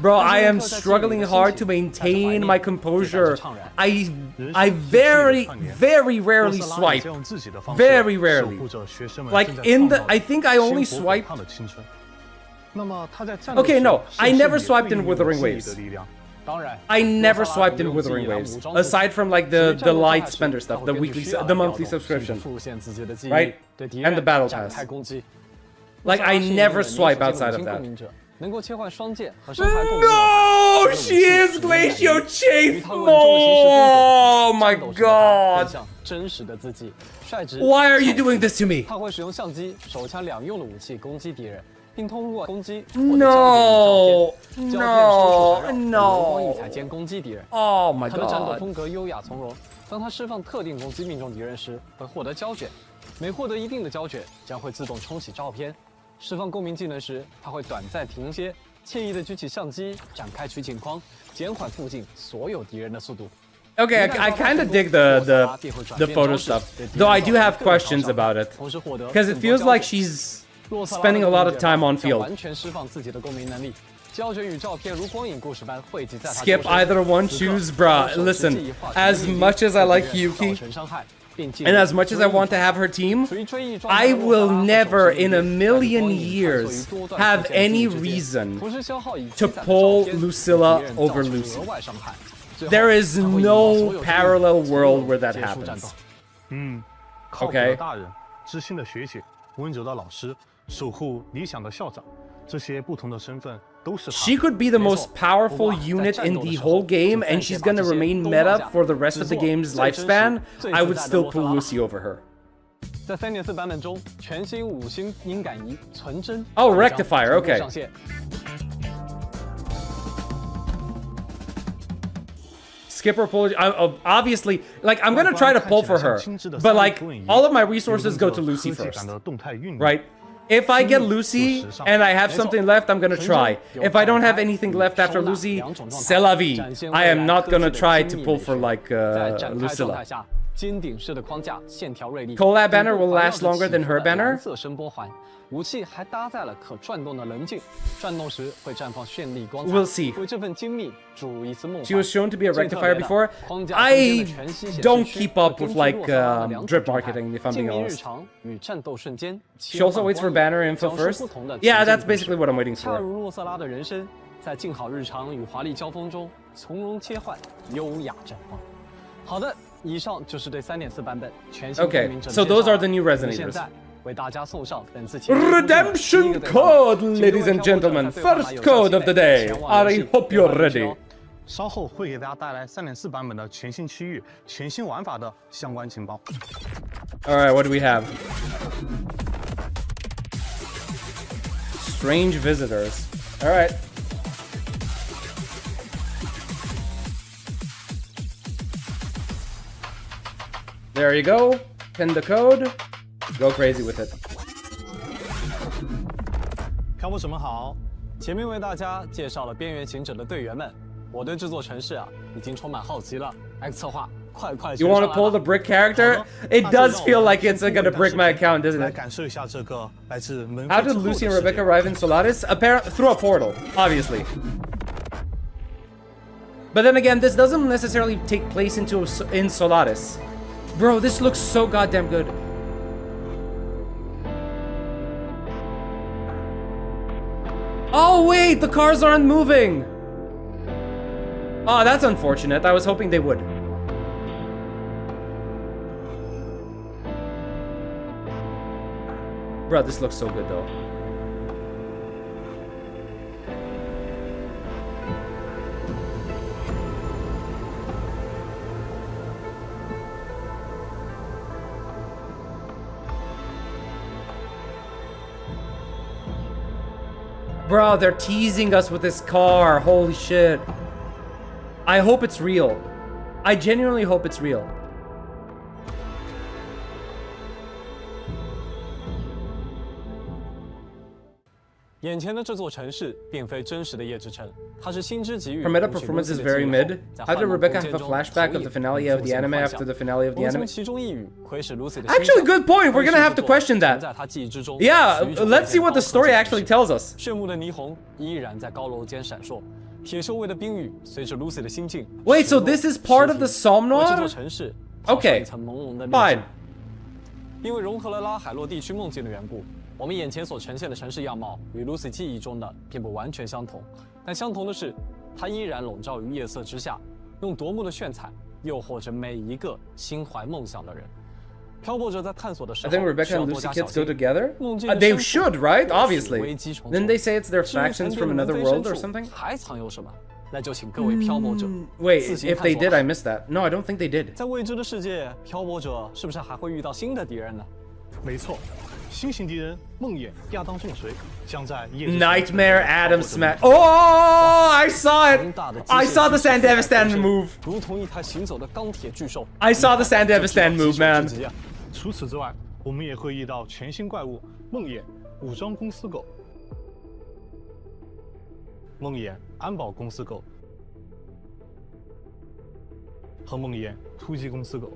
Bro, I am 反复回味 struggling hard to maintain my composure. I very, very rarely 洛瑟拉也 swipe. 在用自己的方式 Very rarely. 守护着学生们 Like 正在 in the, 创造 I think I only 鲜活 swiped. 可靠的青春。那么他在战斗 Okay, 时 no, 是 I 不是 never 也 swiped 会 in 运用 Wuthering 记忆 Waves. 的力量？当然 I never 洛萨拉 swiped in 利用记忆 Wuthering 来 Waves, 武装自己 aside from like 所以 the 战斗 light 状态时 spender 他 stuff, 会 the 根据 weekly, 需要 the 来调 monthly 动甚至 subscription. 复现自己的记忆 Right? 对敌 And 人 the battle 展 pass. 开攻击。 Like, I never swipe outside of that. 能够切换双剑和身材共鸣的 No, she is Glacial Chief. Oh my god. 真实的自己，率直。 Why are you doing this to me? 他会使用相机、手枪两用的武器攻击敌人，并通过攻击 No, 胶片 no, 流光溢 no. 彩间攻击敌人。 Oh my 他的战斗 god. 风格优雅从容。当他释放特定攻击命中敌人时，会获得胶卷，每获得一定的胶卷，将会自动冲洗照片。释放共鸣技能时，他会短暂停歇，惬意地举起相机，展开取景框，减缓附近所有敌人的速度。 Okay, I kind of dig the photo stuff, though I do have questions about it, because it feels like she's spending a lot of time on field. 完全释放自己的共鸣能力，胶卷与照片如光影故事般汇集在他 Skip either one, choose, bruh. Listen, as much as I like Yuki, and as much as I want to have her team, I will never in a million years have any reason to pull Lucilla over Lucy. There is no parallel world where that happens. 靠谱 Okay. 的大人、知心的学姐、温柔的老师、守护理想的校长，这些不同的身份都是他。 She could be the most powerful unit in the whole game, and she's gonna remain meta for the rest of the game's lifespan. I would still pull Lucy over her. 在3.4版本中，全新5星音感仪纯真 Oh, Rectifier, okay. 上线。 Skip or pull. Obviously, like, I'm gonna try to pull for her, but like, all of my resources go to Lucy first, right? If I get Lucy and I have something left, I'm gonna try. If I don't have anything left after Lucy, c'est la vie. I am not gonna try to pull for like Lucilla. 尖顶式的框架，线条锐利。COLLAB banner will last longer than her banner. 蓝色声波环，武器还搭载了可转动的棱镜，转动时会绽放绚丽光彩。 We'll see. 为这份精密注入一丝梦幻。 She was shown to be a rectifier before. I don't keep up with like drip marketing, if I'm being honest. She also waits for banner info first. Yeah, that's basically what I'm waiting 恰 for. 如洛瑟拉的人生，在静好日常与华丽交锋中从容切换，优雅绽放。好的，以上就是对3.4版本全新公民者的介绍。 Okay, so those are the new Resonators. 现在为大家送上本次 Redemption code, ladies and gentlemen. First code of the day. I hope you're ready. 稍后会给大家带来3.4版本的全新区域、全新玩法的相关情报。 All right, what do we have? Strange visitors. All right. There you go. Pin the code. Go crazy with it. 漂泊者们好，前面为大家介绍了边缘行者的队员们，我对这座城市啊已经充满好奇了。X 策划，快 You want to pull the brick character? It does feel like it's gonna brick my account, doesn't 来 it? 感受一下这个来自门 How did Lucy and Rebecca arrive in Solaris? Apparently through a portal, obviously. But then again, this doesn't necessarily take place in Solaris. Bro, this looks so goddamn good. Oh wait, the cars aren't moving. Oh, that's unfortunate. I was hoping they would. Bro, this looks so good though. Bro, they're teasing us with this car. Holy shit. I hope it's real. I genuinely hope it's real. 眼前的这座城市并非真实的夜之城，它是星之给予。 Her meta performance is very mid. How did Rebecca have a flashback of the finale of the anime after the finale of the anime? Actually, good point. We're gonna have to question that. Yeah, let's see what the story actually tells us. 炫目的霓虹依然在高楼间闪烁，铁锈味的冰雨随着 Lucy 的心境。 Wait, so this is part of the Somnoir? 这座城市 Okay, 一层朦胧的滤 fine. 镜。因为融合了拉海洛地区梦境的缘故，我们眼前所呈现的城市样貌与 Lucy 记忆中的并不完全相同，但相同的是，它依然笼罩于夜色之下，用夺目的炫彩诱惑着每一个心怀梦想的人。漂泊者在探索的时 I 候， think Rebecca 需要 and 多 Lucy 加小 kids 心 go together? 梦境的 They 深处 should, right? 或许 Obviously. 危机重 Then 重 they say it's their 至于 factions 沉 from 淀的 another 非 world 深 or 处 something? 还藏有什么？那就请各位漂泊者 Wait, 自行 if 探 they 索 did, 吧 I missed that. No, I don't think they did. 在未知的世界，漂泊者是不是还会遇到新的敌人呢？没错，新型敌人梦魇亚当重锤将在夜之城 Nightmare Adam Smash. Oh, I saw it. I saw the Sandevistan move. 如同一台行走的钢铁巨兽。 I saw the Sandevistan move, man. 除此之外，我们也会遇到全新怪物梦魇武装公司狗、梦魇安保公司狗和梦魇突击公司狗。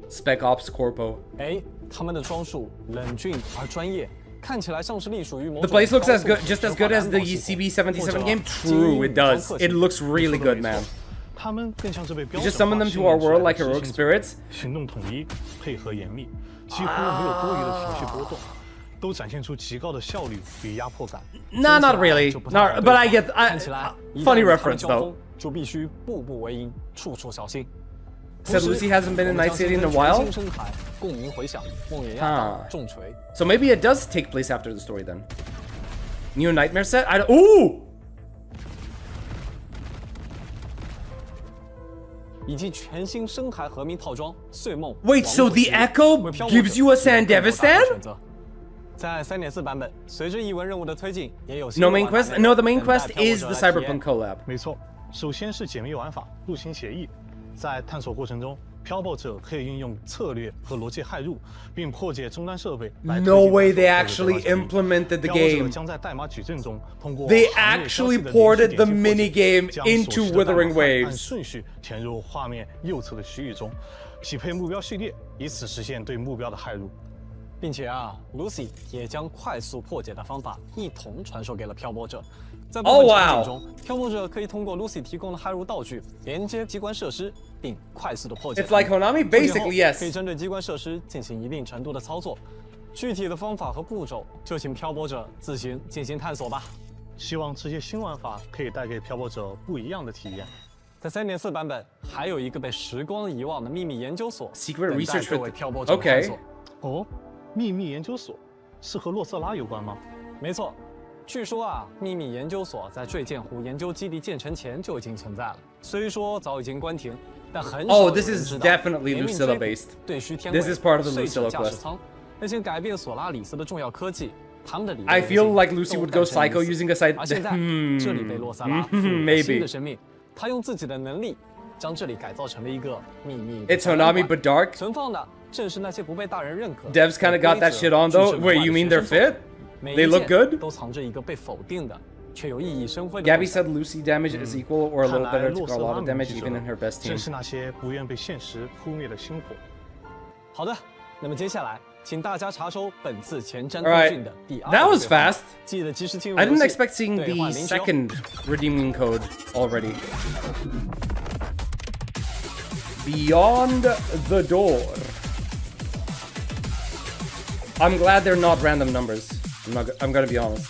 Spec Ops Corpo. 哎，他们的装束冷峻而专业，看起来像是隶属于某 The 种 place looks as good, 高度 just as good as the CB77 game. True, it does. It looks really good, man. 他们更像是被标 You 准 just summon them to our world like heroic spirits. 行动统一，配合严密，几乎没有多余的情绪波动，都展现出极高的效率与压迫感。 Nah, not really. Not, but I get. 看起来 Funny reference though. 就必须步步为营，处处小心。 Said Lucy hasn't been in Night City in a while. 新生态共鸣回响，梦魇亚当重锤。 So maybe it does take place after the story then. New Nightmare set? I don't. Ooh! 以及全新深海和鸣套装碎梦。 Wait, so the Echo gives you a Sandevistan? 在3.4版本，随着译文任务的推进，也有 No main quest? No, the main quest is the CYBERPUNK collab. 没错，首先是解密玩法入侵协议，在探索过程中，漂泊者可以运用策略和逻辑骇入，并破解终端设备。No way they actually implemented the game. 将在代码矩阵中通过 They actually ported the minigame into Wuthering 按 Waves. 顺序填入画面右侧的区域中，匹配目标序列，以此实现对目标的骇入。并且，Lucy 也将快速破解的方法一同传授给了漂泊者。在部分场景中，漂泊者可以通过 Lucy 提供的骇入道具连接机关设施，并快速的破解。It's like Konami, basically, yes. 可以针对机关设施进行一定程度的操作。具体的方法和步骤，就请漂泊者自行进行探索吧。希望这些新玩法可以带给漂泊者不一样的体验。在3.4版本，还有一个被时光遗忘的秘密研究所 Secret research 各位漂泊者探索。哦，秘密研究所是和洛瑟拉有关吗？没错。据说秘密研究所在坠剑湖研究基地建成前就已经存在了。虽说早已经关停，但很少有人知道。Oh, this is definitely Lucilla based. 对虚天 This is part of the 碎 Lucilla 车驾驶 quest. 舱，那些改变索拉里斯的重要科技，他们的理论 I feel like Lucy would go psycho using a side. 而现在，这里被洛萨拉赋予了新的生命，他用自己的能力将这里改造成了一个秘密。It's Konami but dark. 存放的正是那些不被大人认可。Devs kind of got that shit on though. Wait, you mean they're fit? They look good? 都藏着一个被否定的，却有熠熠生辉的。 Gabby said Lucy damage is equal or a little better to a lot of damage even in her best team. 正是那些不愿被现实扑灭的星火。好的，那么接下来，请大家查收本次前瞻Alright, 资讯的第2。that was fast. 记得及时进入。I didn't expect seeing the second redeeming code already. Beyond the door. I'm glad they're not random numbers. I'm gonna be honest.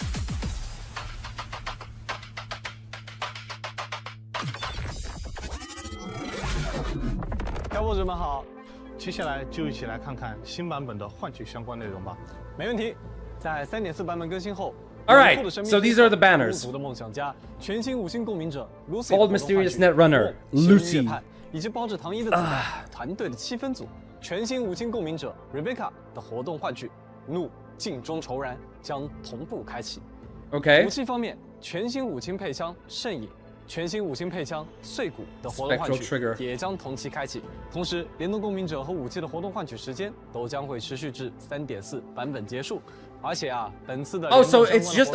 漂泊者们好，接下来就一起来看看新版本的换取相关内容吧。没问题。在3.4版本更新后 Alright, so these are the banners. 族的梦想家，全新5星共鸣者 Lucy， Bold Mysterious Netrunner Lucy， 以及包着糖衣的子弹团队的7分组，全新5星共鸣者 Rebecca 的活动换取怒镜中仇燃将同步开启。Okay. 武器方面，全新5星配枪圣影，全新5星配枪碎骨的活动换取也将同期开启。同时，联动共鸣者和武器的活动换取时间都将会持续至3.4版本结束。而且本次的 so it's just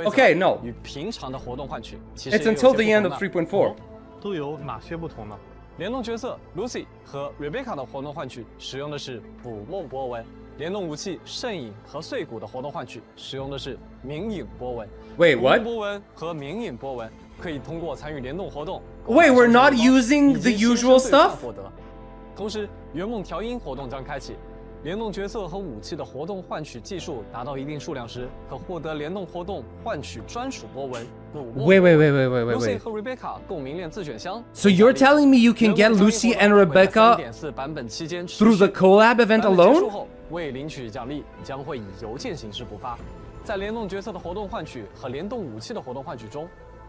okay, no. 与平常的活动换取其实 It's until the end of 3.4. 都有哪些不同呢？联动角色 Lucy 和 Rebecca 的活动换取使用的是捕梦波纹，联动武器圣影和碎骨的活动换取使用的是冥影波纹。Wait, what? 波纹和冥影波纹可以通过参与联动活动。Wait, we're not using the usual stuff? 获得。同时，圆梦调音活动将开启。联动角色和武器的活动换取技术达到一定数量时，可获得联动活动换取专属波纹。Wait. Lucy 和 Rebecca 共鸣链自选箱。So you're telling me you can get Lucy and Rebecca 3.4版本期间 through the collab event 结束 alone? 后未领取奖励将会以邮件形式补发。在联动角色的活动换取和联动武器的活动换取中，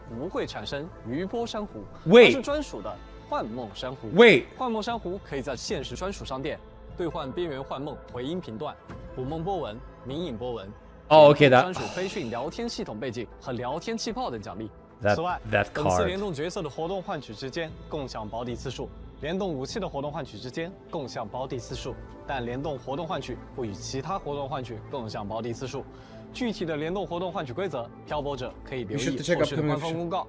不会产生余波珊瑚，而是专属的幻梦珊瑚。幻梦珊瑚可以在现实专属商店兑换边缘幻梦回音频段、捕梦波纹、冥影波纹。Okay, that 专属飞讯聊天系统背景和聊天气泡等奖励。 此外， that 本次 card. 联动角色的活动换取之间共享保底次数，联动武器的活动换取之间共享保底次数，但联动活动换取不与其他活动换取共享保底次数。具体的联动活动换取规则，漂泊者可以留意后续的官方公告。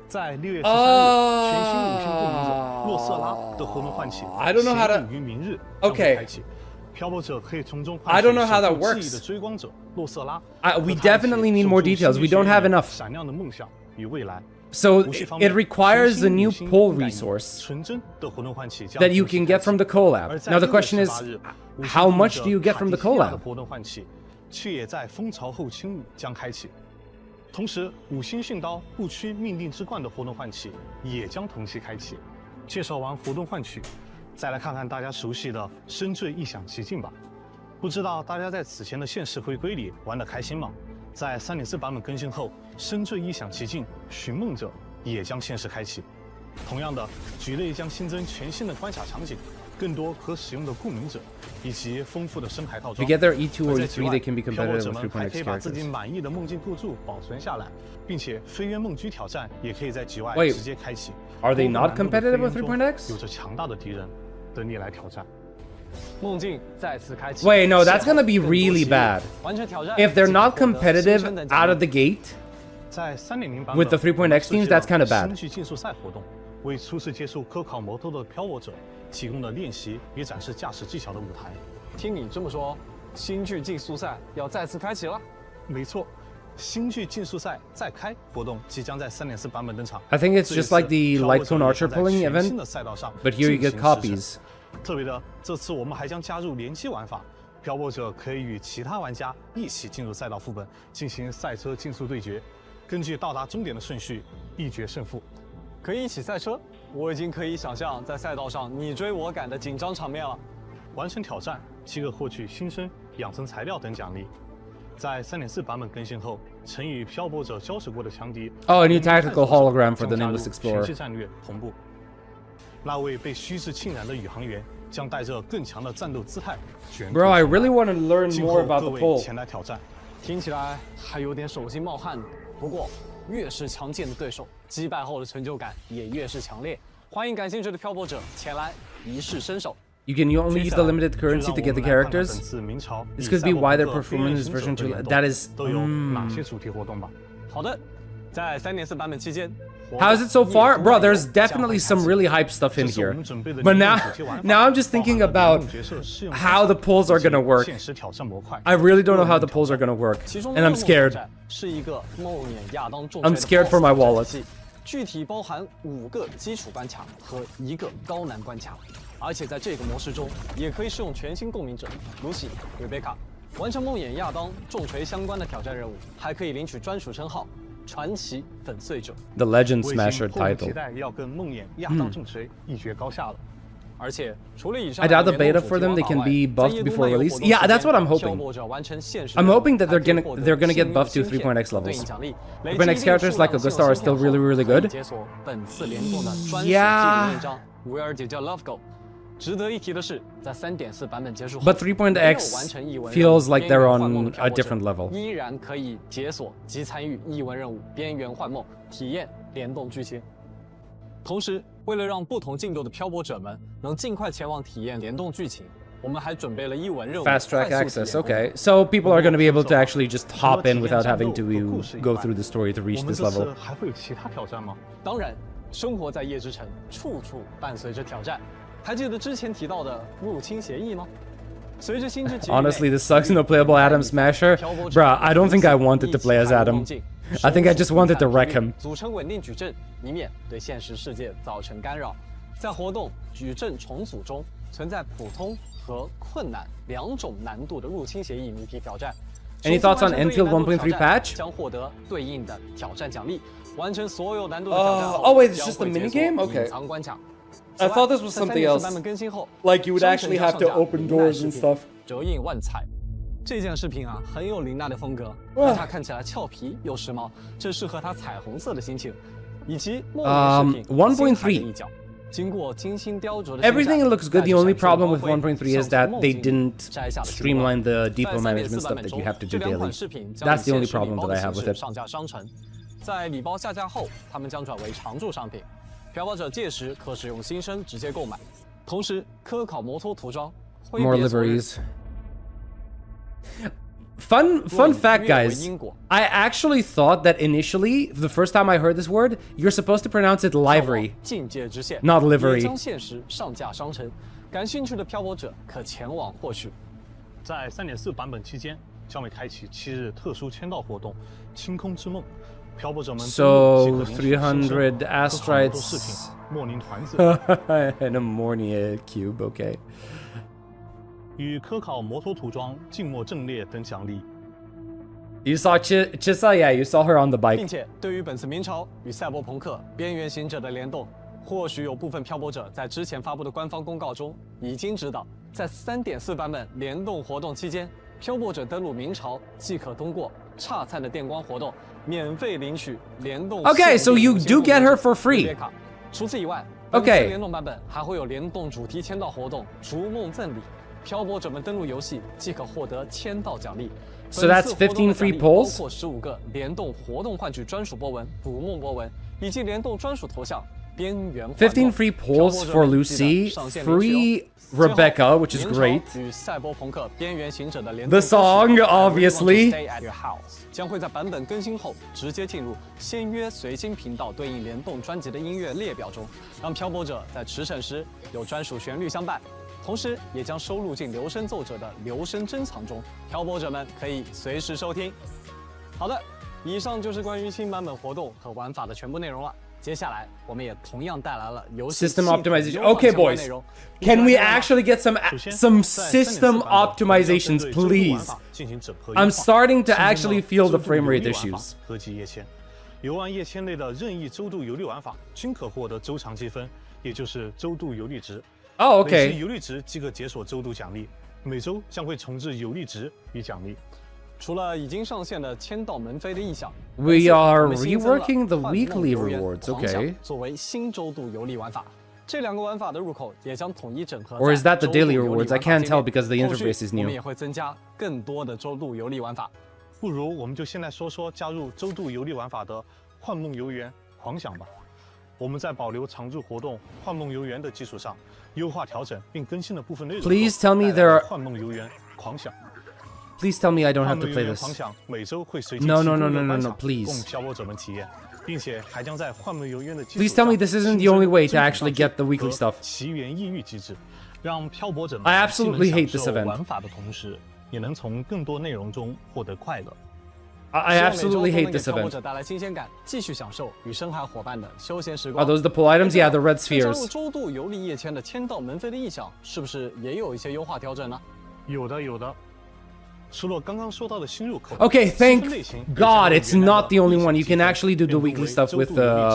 在6月13日，全新5星共鸣者洛瑟拉的活动唤起， I don't know how to. 于明日 Okay. 开启。漂泊者可以从中 I don't know how that works. 记忆的追光者洛瑟拉。 We definitely need more details. We don't have enough. 闪亮的梦想与未来。 So it requires a new pull resource that you can get from the collab. Now the question is, how much do you get from the collab? 活动唤起，却也在蜂巢后轻舞将开启。同时，5星训刀不屈命定之冠的活动唤起也将同期开启。介绍完活动唤取，再来看看大家熟悉的深坠异想奇境吧。不知道大家在此前的现实回归里玩得开心吗？在3.4版本更新后，深坠异想奇境寻梦者也将现实开启。同样的，局内将新增全新的关卡场景，更多可使用的共鸣者，以及丰富的深海套装。Together E2 or E3 they can be competitive with 还可以把自己 3.x 满意的梦境构筑保存下来，并且飞跃梦居挑战也可以在局外直接开启。 Are they not competitive with 3.x? 有着强大的敌人。等你来挑战。梦境再次开启。 Wait, no, that's gonna be really bad. 完成挑战。 If they're not competitive out of the gate 在3.0版本 with the 3.x teams, that's kind of bad. 星际竞速赛活动为初次接触科考摩托的漂泊者提供了练习与展示驾驶技巧的舞台。听你这么说，星际竞速赛要再次开启了？没错，星际竞速赛再开活动即将在3.4版本登场。 I think it's just like the Light Cone Archer pulling event, but here you get copies. 特别的，这次我们还将加入联机玩法，漂泊者可以与其他玩家一起进入赛道副本，进行赛车竞速对决，根据到达终点的顺序一决胜负。可以一起赛车，我已经可以想象在赛道上你追我赶的紧张场面了。完成挑战即可获取新生、养成材料等奖励。在3.4版本更新后，曾与漂泊者交手过的强敌 Oh, a new tactical hologram for the Nameless 全 Explorer. 系战略同步。那位被虚掷浸染的宇航员将带着更强的战斗姿态卷土 Bro, I really want to learn 今 more 后 about 各 the 位 poll. 前来挑战。听起来还有点手心冒汗呢。不过，越是强健的对手，击败后的成就感也越是强烈。欢迎感兴趣的漂泊者前来一试身手。 You can only use the limited currency to get the characters. This could be why their performance version 2. That is. 都有哪些主题活动吧？好的，在3.4版本期间。 How is it so far? Bro, there's definitely some really hype stuff in here. But now I'm just thinking about how the polls are gonna work. I really don't know how the polls are gonna work. And I'm scared. I'm scared for my wallet. 具体包含5个基础关卡和1个高难关卡，而且在这个模式中也可以使用全新共鸣者Lucy、Rebecca 完成梦魇亚当重锤相关的挑战任务，还可以领取专属称号。 传奇粉碎者 The Legend Smasher title. 期待要跟梦魇亚当重锤一决高下了。而且除了以上 I doubt the beta for them. They can be buffed before release. Yeah, that's what I'm hoping. I'm hoping that they're gonna get buffed to 3.x levels. 3.x characters like Augusta are still really good. Yeah. 值得一提的是，在3.4版本结束后 But 3.x feels like they're on a different level. 依然可以解锁及参与异文任务、边缘幻梦，体验联动剧情。同时，为了让不同进度的漂泊者们能尽快前往体验联动剧情，我们还准备了异文任务 Fast track access. Okay, so people are going to be able to actually just hop in without having to go through the story to reach this level. 还会有其他挑战吗？当然，生活在夜之城，处处伴随着挑战。 还记得之前提到的入侵协议吗？随着星之结 Honestly, this sucks. No playable Adam Smasher. Bruh, I don't think I wanted to play as Adam. I think I just wanted to wreck him. 组成稳定矩阵，以免对现实世界造成干扰。在活动矩阵重组中，存在普通和困难2种难度的入侵协议谜题挑战。 Any thoughts on Endfield 1.3 patch? 将获得对应的挑战奖励。完成所有难度的挑战后， Oh wait, it's just a mini game? Okay. 隐藏关卡。 I thought this was something else. Like you would actually have to open doors and stuff. 折印万彩，这件饰品啊很有琳娜的风格，但它看起来俏皮又时髦，正适合她彩虹色的心情，以及梦魇饰品 1.3. 经过精心雕琢的 Everything looks good. The only problem with 1.3 is that they didn't streamline the depot management stuff that you have to do daily. That's the only problem that I have with it. 上架商城，在礼包下架后，它们将转为常驻商品。 漂泊者届时可使用新生直接购买，同时科考摩托涂装。More liveries. Fun fact, guys. I actually thought that initially, the first time I heard this word, you're supposed to pronounce it livery, not livery. 将限时上架商城，感兴趣的漂泊者可前往获取。在3.4版本期间，将会开启7日特殊签到活动“清空之梦”。 So 300 Astrites and a Mornia cube, okay. 与科考摩托涂装、静默阵列等奖励。You saw Chisa, yeah, you saw her on the bike. 并且对于本次明朝与赛博朋克边缘行者的联动，或许有部分漂泊者在之前发布的官方公告中已经知道，在3.4版本联动活动期间，漂泊者登陆明朝即可通过差餐的电光活动。 免费领取联动。Okay, so you do get her for free. 除此以外 ，OK，联动版本还会有联动主题签到活动、逐梦赠礼。漂泊者们登录游戏即可获得签到奖励。So that's 15 free polls. 包括15个联动活动换取专属波纹、捕梦波纹，以及联动专属头像。边缘幻15梦 free pulls for Lucy, 上线连续哦 free Rebecca, which is 明朝 great. 与赛博朋克边缘行者的联 The 动歌曲 song, I Really Want to obviously. Stay at Your House 将会在版本更新后直接进入先约随心频道对应联动专辑的音乐列表中，让漂泊者在驰骋时有专属旋律相伴。同时，也将收录进留声奏者的留声珍藏中，漂泊者们可以随时收听。好的，以上就是关于新版本活动和玩法的全部内容了。接下来，我们也同样带来了游戏 System optimization. Okay, boys. 内容。 Can we actually get some system optimizations, please? I'm starting to actually feel the frame rate issues. 合集页签，游玩页签内的任意周度游历玩法均可获得周长积分，也就是周度游历值。 Oh, 累积 okay. 游历值即可解锁周度奖励，每周将会重置游历值与奖励。 除了已经上线的签到门飞的意向 We are 我们新增了 reworking the 幻梦 weekly 游园 rewards, 狂想 okay. 作为新周度游历玩法，这两个玩法的入口也将统一整合。 Or is that the daily rewards? I can't tell because the 后续 interface is 我们 new. 也会增加更多的周度游历玩法。不如我们就先来说说加入周度游历玩法的幻梦游园狂想吧。我们在保留常驻活动幻梦游园的基础上，优化调整并更新了部分内容。 Please tell me there are- 幻梦游园狂想。 Please tell me I don't have to 幻梦游 play 园 this. 狂想每周会随机 No, 提 no, 供 no, 一 no, 个 no, 观 no, 赏 please. 供漂泊者们体验，并且还将在幻梦游园的基础 Please tell me 上 this isn't the 新增 only way to 增 actually get the weekly 和 stuff. 奇缘异域机制，让漂泊者们 I absolutely 既能 hate this 享受 event. 玩法的同时，也能从更多内容中获得快乐。 I 希望每周 absolutely 都能 hate 给 this 漂泊 event. 者带来新鲜感，继续享受与深海伙伴的休闲时 Are 光。 those the pull items? Yeah, the red 加入 spheres. 周度游历页签的签到门飞的意向，是不是也有一些优化调整呢？有的，有的。除了刚刚说到的新入口 Okay, 积 thank 分类型 God 也 it's 将由原来 not 的 the only 逆 one. You 向 can 积分 actually do the 变更 weekly 为 stuff 周 with 度游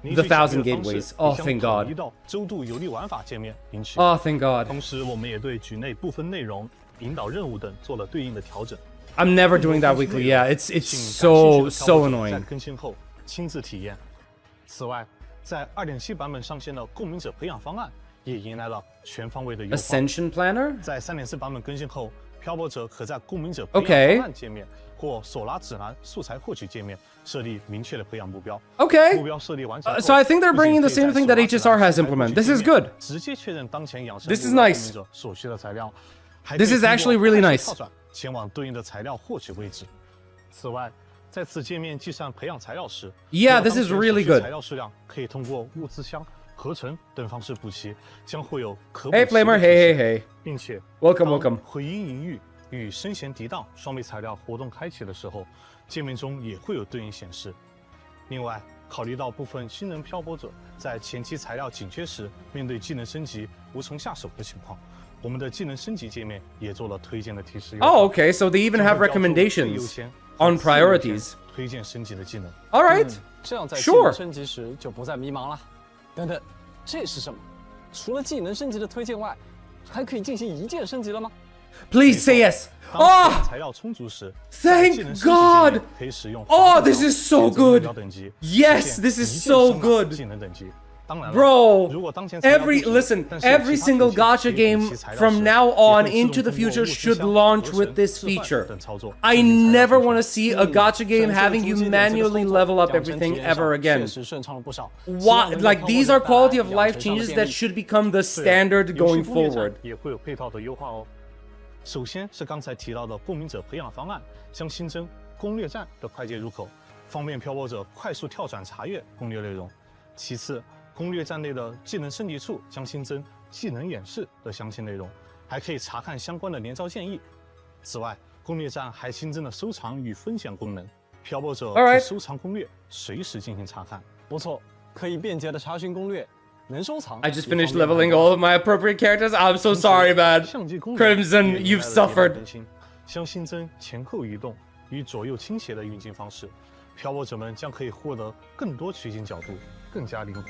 历值 the 对奖 thousand 励的方式 gateways. Oh, 也将 thank 统 God. 一到周度游历玩法界面领取。 Oh, thank God. 同时，我们也对局内部分内容、引导任务等做了对应的调整。 I'm never doing that weekly. Yeah, it's 请 so 感兴趣的 so 漂泊者在 annoying. 更新后亲自体验。此外，在 2.7 版本上线的共鸣者培养方案也迎来了全方位的优化。 Ascension planner? 在 3.4 版本更新后，漂泊者可在共鸣者培 Okay. 养方案界面或索拉指南素材获取界面设立明确的培养目标。 Okay. 目标设立完成后 So I think they're 不仅 bringing the 可以在 same thing that 索拉指 HSR 南 has 素材获 implemented. 取 This 界 is 面 good. 直接确认当前养生 This is 路的 nice. 共鸣者所需的材料。还 This 可以 is 通过 actually really 快 nice. 速跳转前往对应的材料获取位置。此外，在此界面计算培养材料时 Yeah, 除了 this 当 is 前 really 所需 good. 材料数量可以通过物资箱、合成等方式补齐，将会有可 Hey, 补齐的 Flamer. 提 Hey, 示 hey, hey. 并且 Welcome, 当 welcome. 回音淫域与声弦涤荡双倍材料活动开启的时候，界面中也会有对应显示。另外，考虑到部分新人漂泊者在前期材料紧缺时，面对技能升级无从下手的情况，我们的技能升级界面也做了推荐的提示优化。 Oh, okay. So they even 将 have 会标注最优 recommendations 先和 on 次优先 priorities. 推荐升级的技能。 All right. 这样在技 Sure. 能升级时就不再迷茫了。等等，这是什么？除了技能升级的推荐外，还可以进行一键升级了吗？ Please say yes. 当培养 Oh, 材料充足时 thank 技能升级界 God. 面可以使用 Oh, 滑动 this is so 选择目 good. 标等级 Yes, 实现 this is 一键 so 升满 good. 技能等级。当然了 Bro, 如果当前材料不 every 足 listen, 但是有 every 其他 single 途径 gacha 可以补 game 齐材料 from 时 now 也 on 会自 into 动 the 通过 future 物资 should 箱 launch 合 with 成 this 置换 feature. 等操作 I 进行材料 never 生 want to 成 see a gacha game having you manually level up everything ever again. 确实顺畅了不少。 What, like these are quality of life changes that should become the 对 standard 游戏 going 攻略站 forward. 也会有配套的优化哦。首先是刚才提到的共鸣者培养方案，将新增攻略站的快捷入口，方便漂泊者快速跳转查阅攻略内容。其次，攻略站内的技能升级处将新增技能演示的详细内容，还可以查看相关的连招建议。此外，攻略站还新增了收藏与分享功能，漂泊者 Alright. 可收藏攻略，随时进行查看。不错，可以便捷的查询攻略，能收藏。 I just finished leveling all of my appropriate characters. I'm so sorry, man. 相机功能 Crimson, 也迎 you've 来了迭代 suffered. 更新，将新增前后移动与左右倾斜的运镜方式，漂泊者们将可以获得更多取景角度，更加灵活。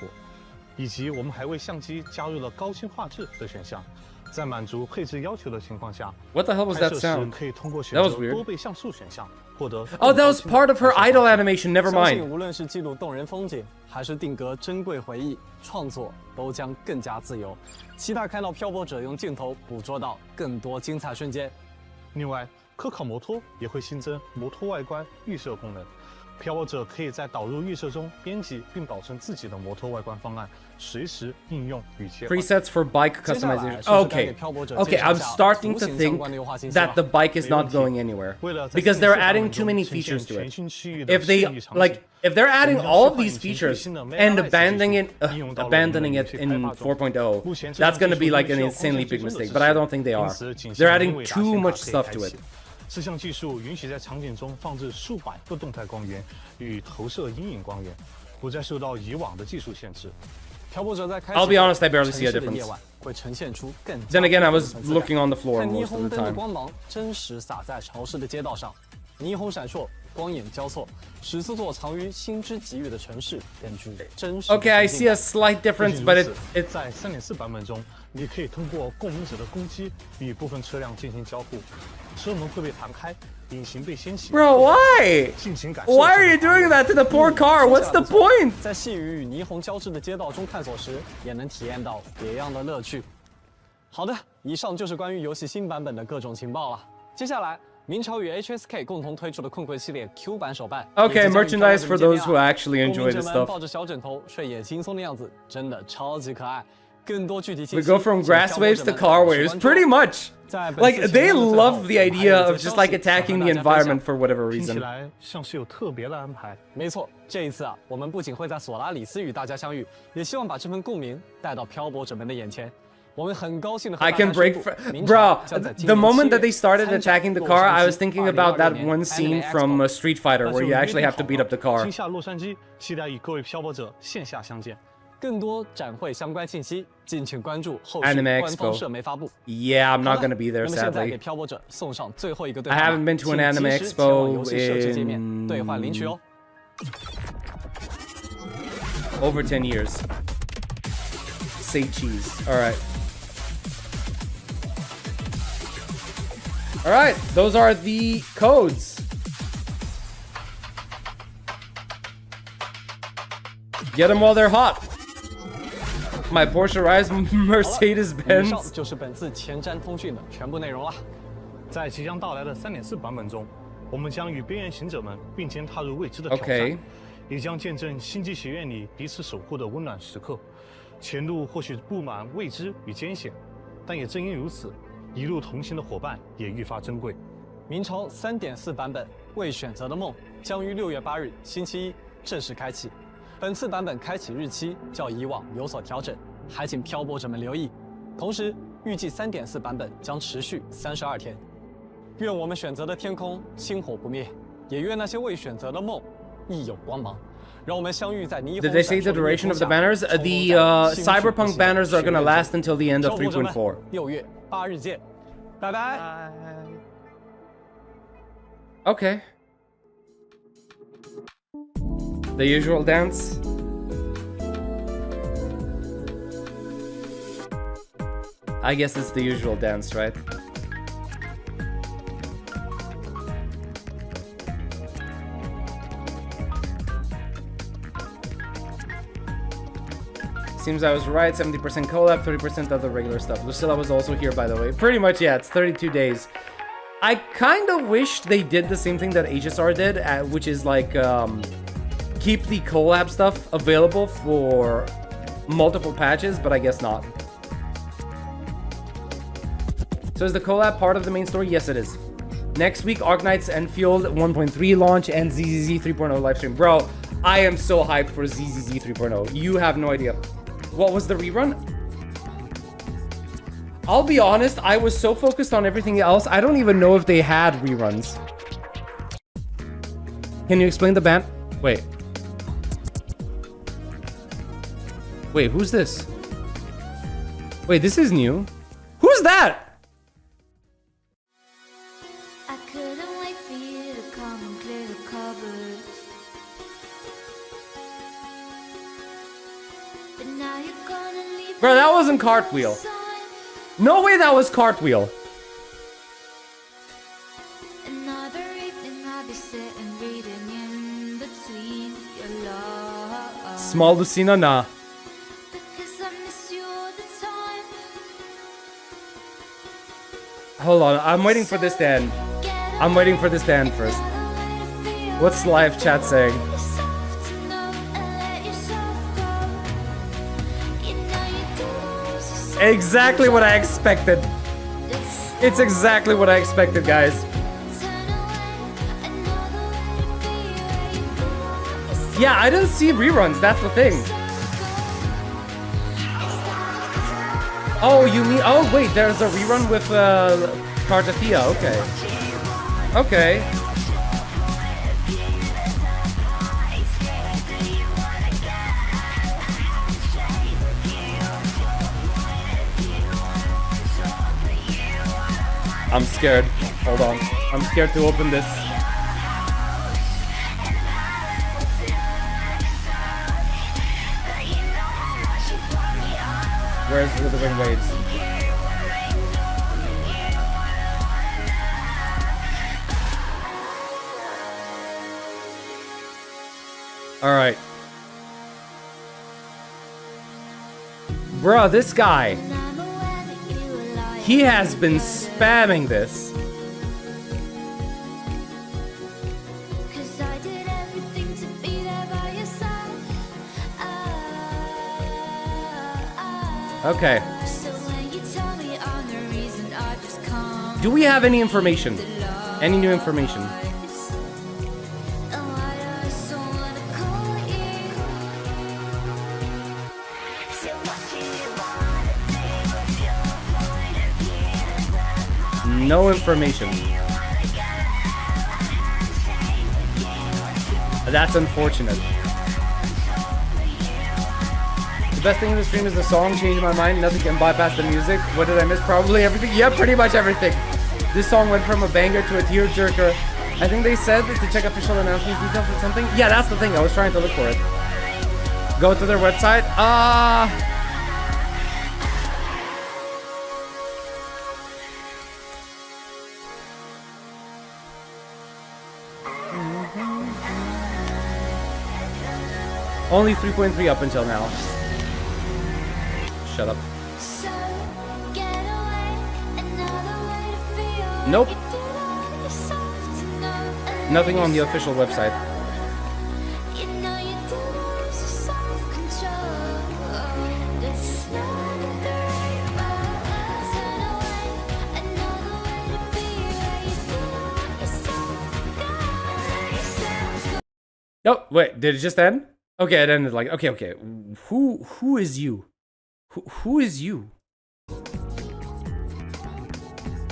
以及我们还为相机加入了高清画质的选项，在满足配置要求的情况下， What the hell was 拍 that 摄时 sound? 可以通过选 That was 择 weird. 多倍像素选项获得。 Oh, that was part of her idol animation. Never 相信 mind. 无论是记录动人风景，还是定格珍贵回忆，创作都将更加自由。期待看到漂泊者用镜头捕捉到更多精彩瞬间。另外，科考摩托也会新增摩托外观预设功能，漂泊者可以在导入预设中编辑并保存自己的摩托外观方案，随时应用与切换。 Presets for bike customization. Okay, I'm starting to think that the bike is not going anywhere because they're adding too many features to it. If they're adding all of these features and abandoning it in 4.0, that's gonna be like an insanely big mistake. But I don't think they are. They're adding too much stuff to it. 这项技术允许在场景中放置数百个动态光源与投射阴影光源，不再受到以往的技术限制。I'll be honest, I barely see a difference. Then again, I was looking on the floor most of the time. 光芒真实洒在潮湿的街道上，霓虹闪烁，光影交错，使这座藏于星之极域的城市更具真实。Okay, I see a slight difference, but it's 在3.4版本中，你可以通过共鸣者的攻击与部分车辆进行交互。 车门会被弹开，引擎被掀起。Bro, why? Why are you doing that to the poor car? What's the point? 在细雨与霓虹交织的街道中探索时，也能体验到别样的乐趣。好的，以上就是关于游戏新版本的各种情报了。接下来，明朝与 HSK 共同推出的困困系列 Q 版手办。Okay, merchandise for those who actually enjoy this 公民者们 stuff. 抱着小枕头睡也轻松的样子，真的超级可爱。更多具体信 We 息 go from grass waves to car waves, pretty much. Like, they love the idea of just like attacking the environment for whatever 听起 reason. 来像是有特别的安排。没错，这一次啊，我们不仅会在索拉里斯与大家相遇，也希望把这份共鸣带到漂泊者们的眼前。我们很高兴的和 I 大家 can 宣 break 布， bro, 将在今 the 年 moment 7 that they started 参加 attacking the 洛 car, 杉 I was 矶 thinking about that 2022 one scene Anime from Expo Street Fighter 那 where 就 you 约 actually 定 have to 好 beat 了 up the car. 今夏洛杉矶，期待与各位漂泊者线下相见。更多展会相关信息，敬请关注后续 Anime 官方 Expo. 社媒发布。 Yeah, I'm 好 not 了 gonna be there, 那么现在给 sadly. 漂泊者送上最后一个兑 I 换码 haven't been to an 请 Anime 及时前往 Expo 游戏设置界面 in 兑换领取哦。 over 10 years. Say cheese. Alright. Alright, those are the codes. Get them while they're hot. My Porsche Rise 以 Mercedes-Benz. 上就是本次前瞻通讯的全部内容了。在即将到来的3.4版本中，我们将与边缘行者们并肩踏入未知的挑战 Okay. 也将见证星际学院里彼此守护的温暖时刻。前路或许布满未知与艰险，但也正因如此，一路同行的伙伴也愈发珍贵。明朝3.4版本《未选择的梦》将于6月8日星期一正式开启。本次版本开启日期较以往有所调整，还请漂泊者们留意。同时，预计3.4版本将持续32天。愿我们选择的天空星火不灭，也愿那些未选择的梦亦有光芒。让我们相遇在霓虹 Did they say the duration of the banners? The CYBERPUNK banners are gonna last until the end of 3.4. 6月8日见，拜拜。 Okay. The usual dance. I guess it's the usual dance, right? Seems I was right, 70% collab, 30% other regular stuff. Lucilla was also here, by the way. Pretty much, yeah, it's 32 days. I kind of wished they did the same thing that HSR did, which is like keep the collab stuff available for multiple patches, but I guess not. So is the collab part of the main story? Yes, it is. Next week, Arknights, Endfield 1.3 launch, and ZZZ 3.0 livestream. Bro, I am so hyped for ZZZ 3.0. You have no idea. What was the rerun? I'll be honest, I was so focused on everything else, I don't even know if they had reruns. Can you explain the ban? Wait. Wait, who's this? Wait, this is new. Who's that? I couldn't wait for you to come and clear the cupboard. But now you're gonna leave. Bro, that wasn't Cartwheel. No way that was Cartwheel. Another evening I'll be sitting reading in between your love. Small Lucina, nah. Because I miss you all the time. Hold on, I'm waiting for this to end. I'm waiting for this to end first. Another way to feel What's live chat saying? Exactly what I expected. It's exactly what I expected, guys. Yeah, I didn't see reruns, that's the thing. Oh, you mean... Oh, wait, there's a rerun with Cartathea, okay. Okay. I'm scared. Hold on. I'm scared to open this. Where's Wuthering Waves? Alright. Bruh, this guy. He has been spamming this. Okay. Do we have any information? Any new information? No information. That's unfortunate. The best thing in the stream is the song changed my mind. Nothing can bypass the music. What did I miss? Probably everything. Yeah, pretty much everything. This song went from a banger to a tearjerker. I think they said to check official announcement details or something. Yeah, that's the thing. I was trying to look for it. Go to their website. Only 3.3 up until now. Shut up. Nope. Nothing on the official website. Oh, wait, did it just end? Okay, it ended like, okay. Who is you? Who is you?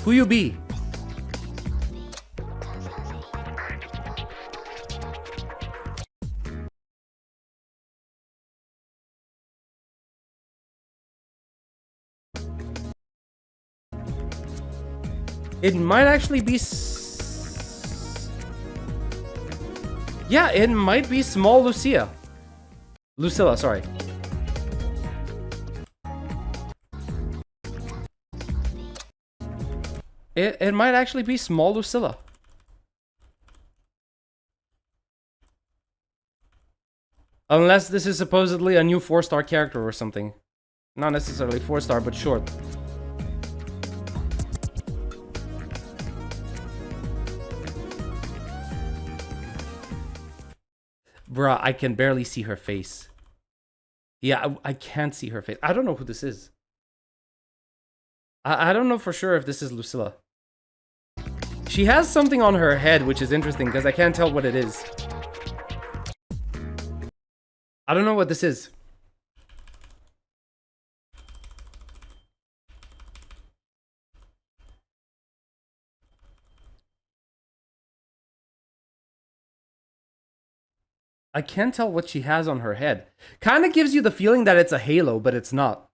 Who you be? It might actually be... Yeah, it might be small Lucia. Lucilla, sorry. It might actually be small Lucilla. Unless this is supposedly a new 4-star character or something. Not necessarily 4-star, but short. Bruh, I can barely see her face. Yeah, I can't see her face. I don't know who this is. I don't know for sure if this is Lucilla. She has something on her head, which is interesting, because I can't tell what it is. I don't know what this is. I can't tell what she has on her head. Kind of gives you the feeling that it's a halo, but it's not.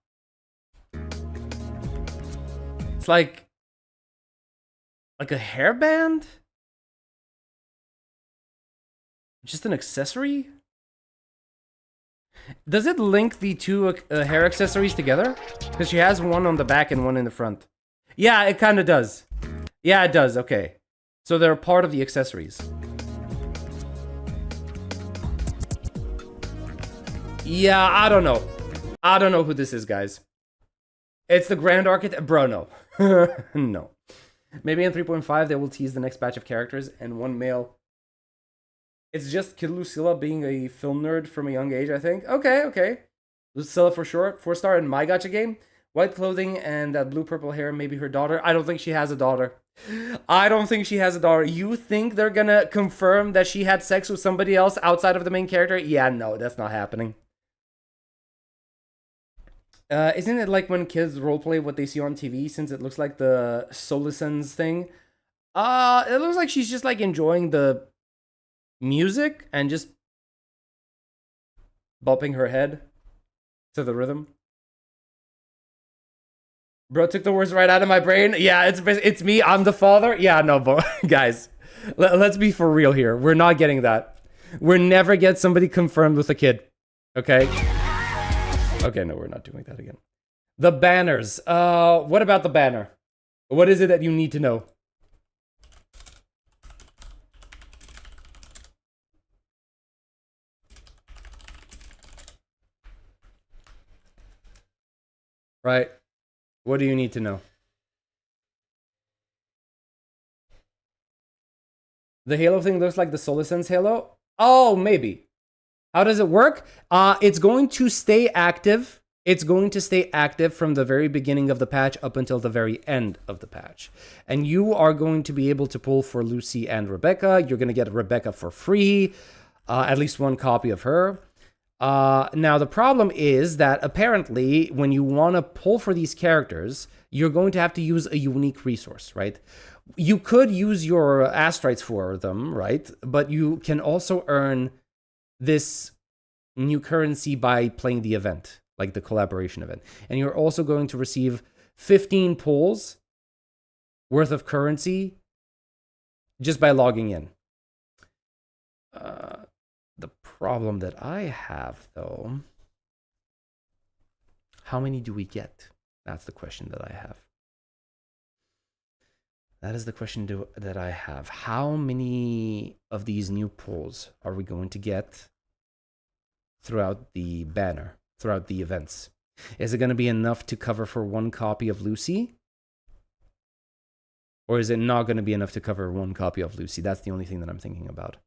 It's like a hairband? Just an accessory? Does it link the two hair accessories together? Because she has one on the back and one in the front. Yeah, it kind of does. Yeah, it does. Okay. So they're part of the accessories. Yeah, I don't know. I don't know who this is, guys. It's the Grand Architect. Bro, no. No. Maybe in 3.5 they will tease the next batch of characters and one male It's just Kid Lucilla being a film nerd from a young age, I think. Okay. Lucilla for short. 4-star in my gacha game. White clothing and that blue-purple hair, maybe her daughter. I don't think she has a daughter. You think they're gonna confirm that she had sex with somebody else outside of the main character? Yeah, no, that's not happening. Isn't it like when kids roleplay what they see on TV, since it looks like the Solisons thing? It looks like she's just like enjoying the music and just bopping her head to the rhythm. Bro took the words right out of my brain. Yeah, it's me. I'm the father. Yeah, no, but guys, let's be for real here. We're not getting that. We'll never get somebody confirmed with a kid. Okay? Okay, no, we're not doing that again. The banners. What about the banner? What is it that you need to know? Right. What do you need to know? The Halo thing looks like the Solisons Halo? Oh, maybe. How does it work? It's going to stay active. It's going to stay active from the very beginning of the patch up until the very end of the patch. And you are going to be able to pull for Lucy and Rebecca. You're going to get Rebecca for free. At least one copy of her. Now, the problem is that apparently when you want to pull for these characters, you're going to have to use a unique resource, right? You could use your Arknights for them, right? But you can also earn this new currency by playing the event, like the collaboration event. And you're also going to receive 15 pulls worth of currency just by logging in. The problem that I have, though, how many do we get? That's the question that I have. That is the question that I have. How many of these new pulls are we going to get throughout the banner, throughout the events? Is it going to be enough to cover for one copy of Lucy? Or is it not going to be enough to cover one copy of Lucy? That's the only thing that I'm thinking about.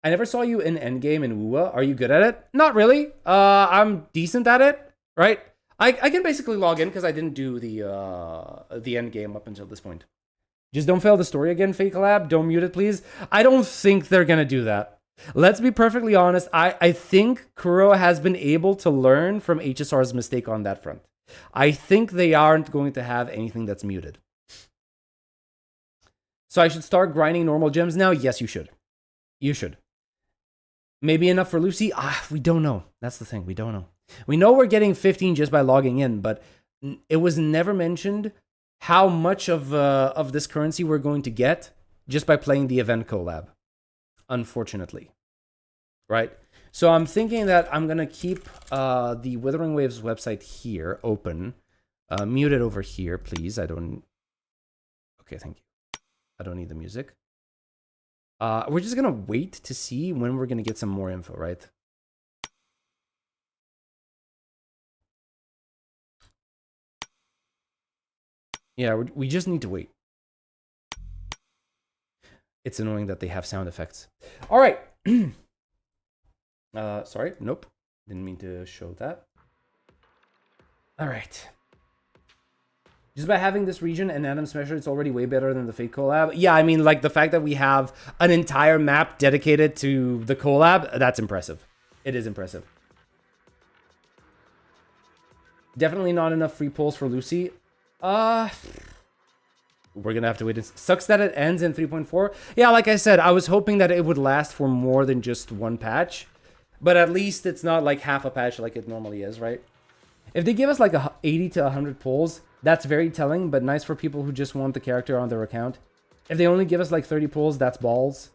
I never saw you in Endgame in WuWa. Are you good at it? Not really. I'm decent at it, right? I can basically log in because I didn't do the Endgame up until this point. Just don't fail the story again, Fake Collab. Don't mute it, please. I don't think they're going to do that. Let's be perfectly honest. I think Kuro has been able to learn from HSR's mistake on that front. I think they aren't going to have anything that's muted. So I should start grinding normal gems now? Yes, you should. You should. Maybe enough for Lucy? We don't know. That's the thing. We don't know. We know we're getting 15 just by logging in, but it was never mentioned how much of this currency we're going to get just by playing the event collab. Unfortunately. Right? So I'm thinking that I'm going to keep the Wuthering Waves website here open. Mute it over here, please. I don't... Okay, thank you. I don't need the music. We're just going to wait to see when we're going to get some more info, right? Yeah, we just need to wait. It's annoying that they have sound effects. All right. Sorry. Nope. Didn't mean to show that. All right. Just by having this region and Adam Smasher, it's already way better than the Fate collab. Yeah, I mean, like the fact that we have an entire map dedicated to the collab, that's impressive. It is impressive. Definitely not enough free pulls for Lucy. We're gonna have to wait. It sucks that it ends in 3.4. Yeah, like I said, I was hoping that it would last for more than just one patch. But at least it's not like half a patch like it normally is, right? If they give us like 80 to 100 pulls, that's very telling, but nice for people who just want the character on their account. If they only give us like 30 pulls, that's balls.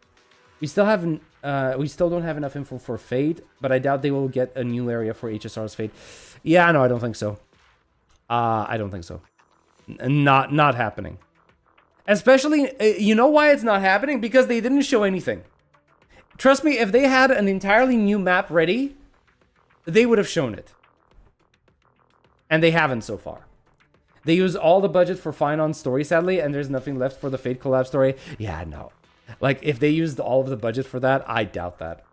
We still don't have enough info for Fate, but I doubt they will get a new area for HSR's Fate. Yeah, no, I don't think so. I don't think so. Not happening. Especially, you know why it's not happening? Because they didn't show anything. Trust me, if they had an entirely new map ready, they would have shown it. And they haven't so far. They used all the budget for Fine On story, sadly, and there's nothing left for the Fate collab story. Yeah, no. Like, if they used all of the budget for that, I doubt that.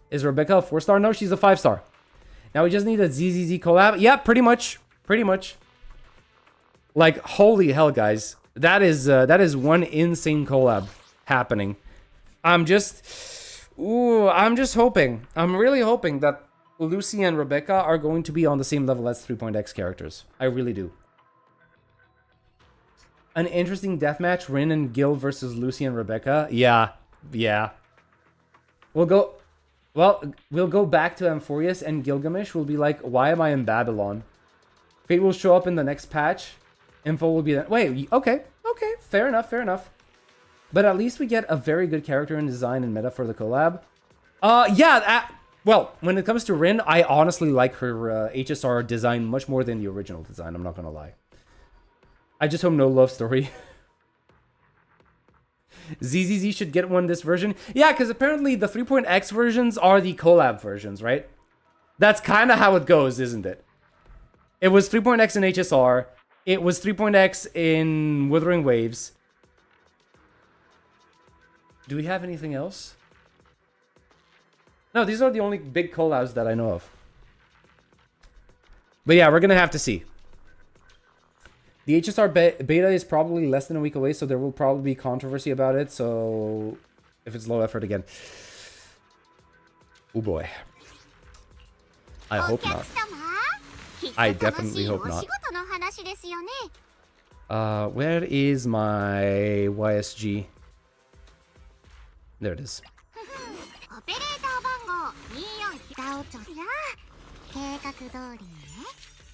Is Rebecca a 4-star? No, she's a 5-star. Now we just need a ZZZ collab. Yeah, pretty much. Pretty much. Like, holy hell, guys. That is one insane collab happening. I'm just hoping. I'm really hoping that Lucy and Rebecca are going to be on the same level as 3.x characters. I really do. An interesting deathmatch, Rin and Gil versus Lucy and Rebecca. Yeah. We'll go back to Amphorius, and Gilgamesh will be like, why am I in Babylon? Fate will show up in the next patch. Info will be that. Wait, okay. Fair enough. But at least we get a very good character and design and meta for the collab. Well, when it comes to Rin, I honestly like her HSR design much more than the original design. I'm not gonna lie. I just hope no love story. ZZZ should get one this version. Yeah, because apparently the 3.x versions are the collab versions, right? That's kind of how it goes, isn't it? It was 3.x in HSR. It was 3.x in Wuthering Waves. Do we have anything else? No, these are the only big collabs that I know of. But yeah, we're going to have to see. The HSR beta is probably less than a week away, so there will probably be controversy about it. So if it's low effort again. Oh boy. I hope not. I definitely hope not. Where is my YSG? There it is.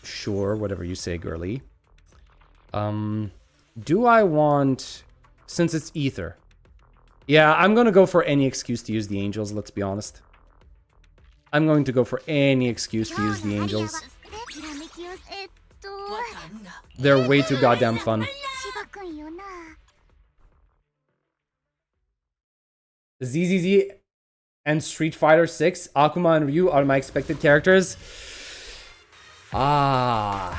Sure, whatever you say, girly. Do I want... Since it's Ether. Yeah, I'm gonna go for any excuse to use the Angels, let's be honest. I'm going to go for any excuse to use the Angels. They're way too goddamn fun. ZZZ and Street Fighter 6, Akuma and Ryu are my expected characters. Nah,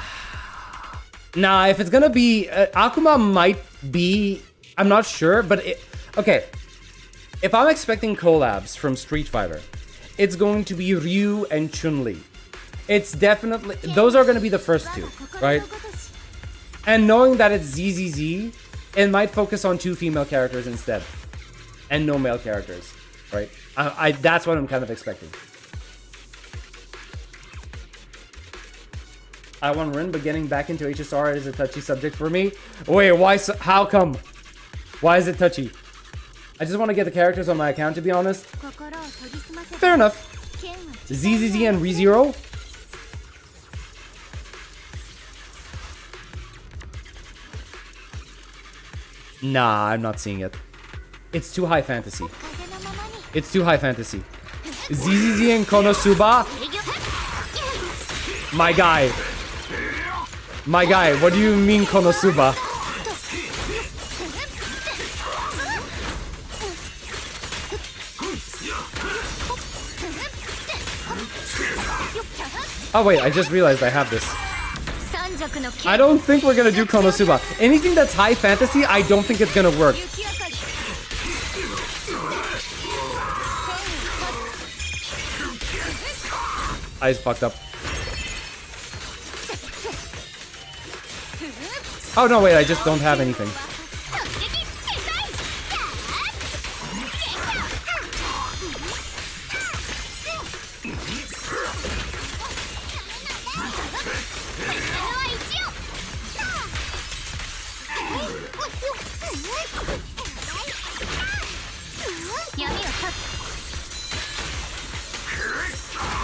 if it's gonna be... Akuma might be... I'm not sure, but... Okay. If I'm expecting collabs from Street Fighter, it's going to be Ryu and Chun-Li. It's definitely... Those are gonna be the first two, right? And knowing that it's ZZZ, it might focus on 2 female characters instead. And no male characters, right? That's what I'm kind of expecting. I want Rin, but getting back into HSR is a touchy subject for me. Wait, why? How come? Why is it touchy? I just want to get the characters on my account, to be honest. Fair enough. ZZZ and ReZero. Nah, I'm not seeing it. It's too high fantasy. It's too high fantasy. ZZZ and Konosuba? My guy. My guy, what do you mean Konosuba? Oh wait, I just realized I have this. I don't think we're gonna do Konosuba. Anything that's high fantasy, I don't think it's gonna work. I fucked up. Oh no, wait, I just don't have anything.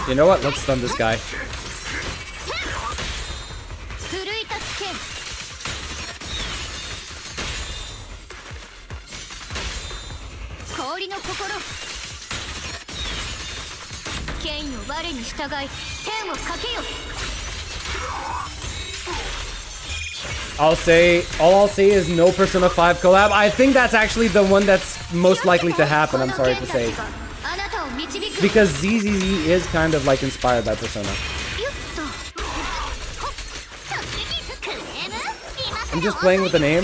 You know what? Let's stun this guy. All I'll say is no Persona 5 collab. I think that's actually the one that's most likely to happen, I'm sorry to say. Because ZZZ is kind of like inspired by Persona. I'm just playing with the name.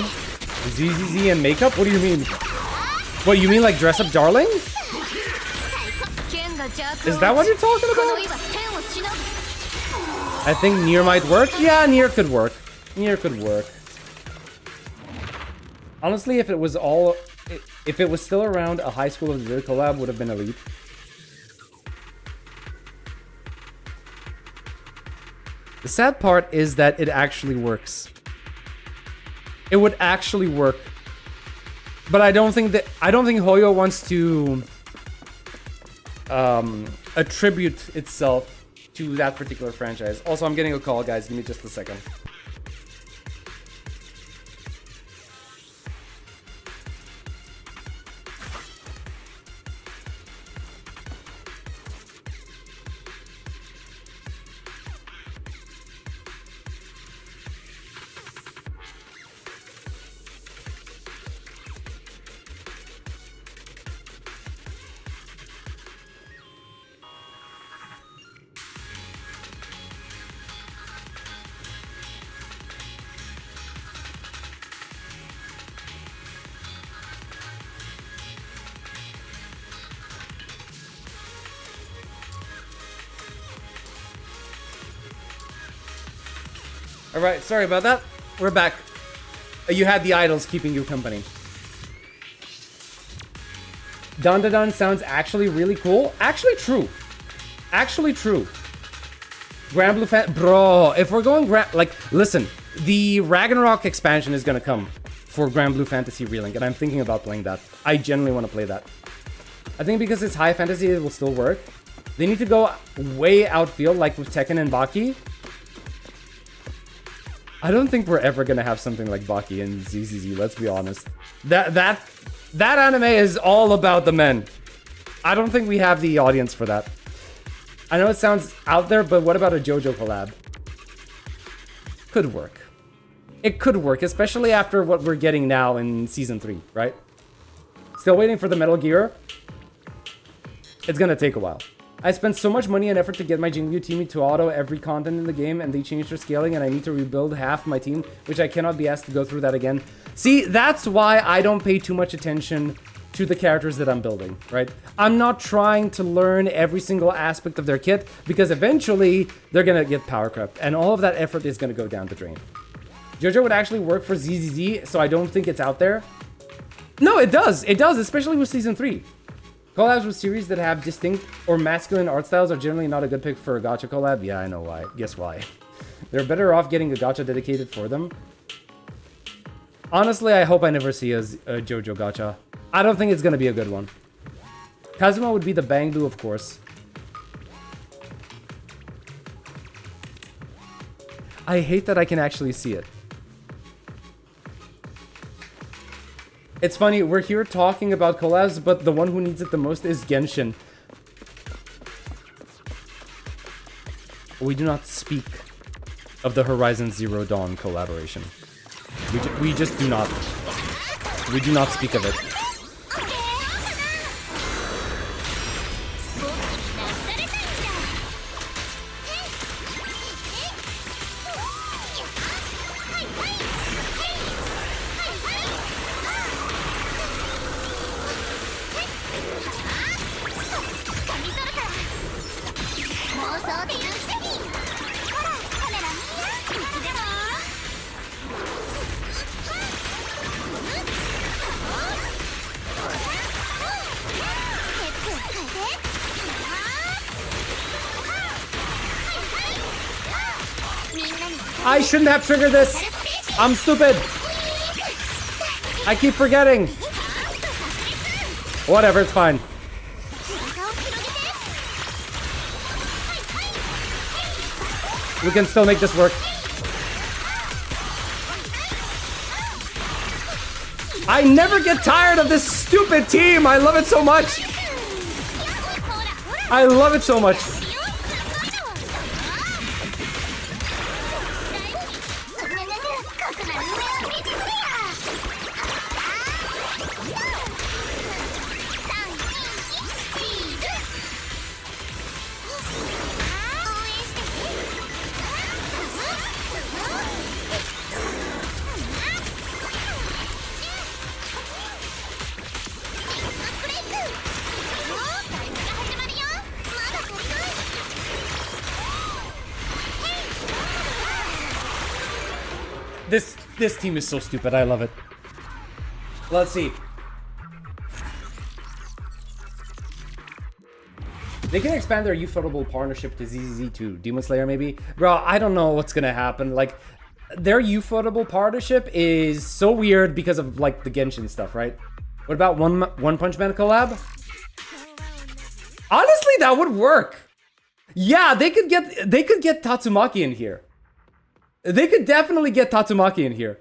ZZZ and makeup? What do you mean? What, you mean like dress up darling? Is that what you're talking about? I think Nier might work. Yeah, Nier could work. Nier could work. Honestly, if it was still around, a High School of the Year collab would have been elite. The sad part is that it actually works. It would actually work. But I don't think Hoyo wants to attribute itself to that particular franchise. Also, I'm getting a call, guys. Give me just a second. Alright, sorry about that. We're back. You had the idols keeping you company. Dun Dun Dun sounds actually really cool. Actually true. Actually true. Grand Blue Fan... Bro, if we're going... listen. The Ragnarok expansion is gonna come for Grand Blue Fantasy Relink, and I'm thinking about playing that. I genuinely want to play that. I think because it's high fantasy, it will still work. They need to go way outfield, like with Tekken and Baki. I don't think we're ever gonna have something like Baki and ZZZ, let's be honest. That anime is all about the men. I don't think we have the audience for that. I know it sounds out there, but what about a JoJo collab? Could work. It could work, especially after what we're getting now in Season 3, right? Still waiting for the Metal Gear. It's gonna take a while. I spent so much money and effort to get my Jingu team to auto every content in the game, and they changed their scaling, and I need to rebuild half my team, which I cannot be asked to go through that again. See, that's why I don't pay too much attention to the characters that I'm building, right? I'm not trying to learn every single aspect of their kit, because eventually they're gonna get power crept, and all of that effort is gonna go down the drain. JoJo would actually work for ZZZ, so I don't think it's out there. No, it does, especially with Season 3. Collabs with series that have distinct or masculine art styles are generally not a good pick for a gacha collab. Yeah, I know why. Guess why. They're better off getting a gacha dedicated for them. Honestly, I hope I never see a JoJo gacha. I don't think it's gonna be a good one. Kazuma would be the Bangbu, of course. I hate that I can actually see it. It's funny, we're here talking about collabs, but the one who needs it the most is Genshin. We do not speak of the Horizon Zero Dawn collaboration. We just do not. We do not speak of it. I shouldn't have triggered this. I'm stupid. I keep forgetting. Whatever, it's fine. We can still make this work. I never get tired of this stupid team. I love it so much. I love it so much. This team is so stupid. I love it. Let's see. They can expand their ufotable partnership to ZZZ to Demon Slayer, maybe. Bro, I don't know what's gonna happen. Like, their ufotable partnership is so weird because of like the Genshin stuff, right? What about One Punch Man collab? Honestly, that would work. Yeah, they could get Tatsumaki in here. They could definitely get Tatsumaki in here.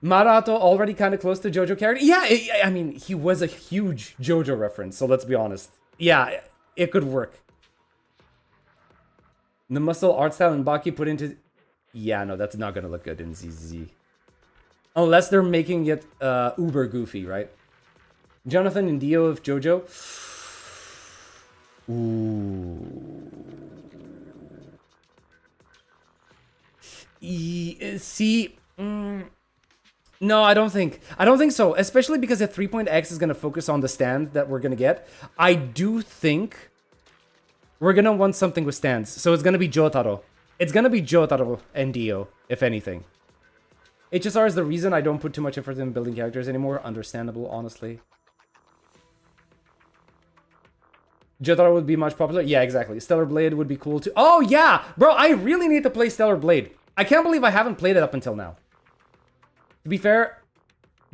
Marato already kind of close to JoJo character. Yeah, I mean, he was a huge JoJo reference, so let's be honest. Yeah, it could work. The muscle art style and Baki put into... Yeah, no, that's not gonna look good in ZZ. Unless they're making it uber goofy, right? Jonathan and Dio of JoJo. Ooh. See... No, I don't think so. Especially because the 3.x is going to focus on the stand that we're going to get. I do think we're going to want something with stands. So it's going to be Jotaro. It's going to be Jotaro and Dio, if anything. HSR is the reason I don't put too much effort in building characters anymore. Understandable, honestly. Jotaro would be much popular. Yeah, exactly. Stellar Blade would be cool too. Oh, yeah! Bro, I really need to play Stellar Blade. I can't believe I haven't played it up until now. To be fair,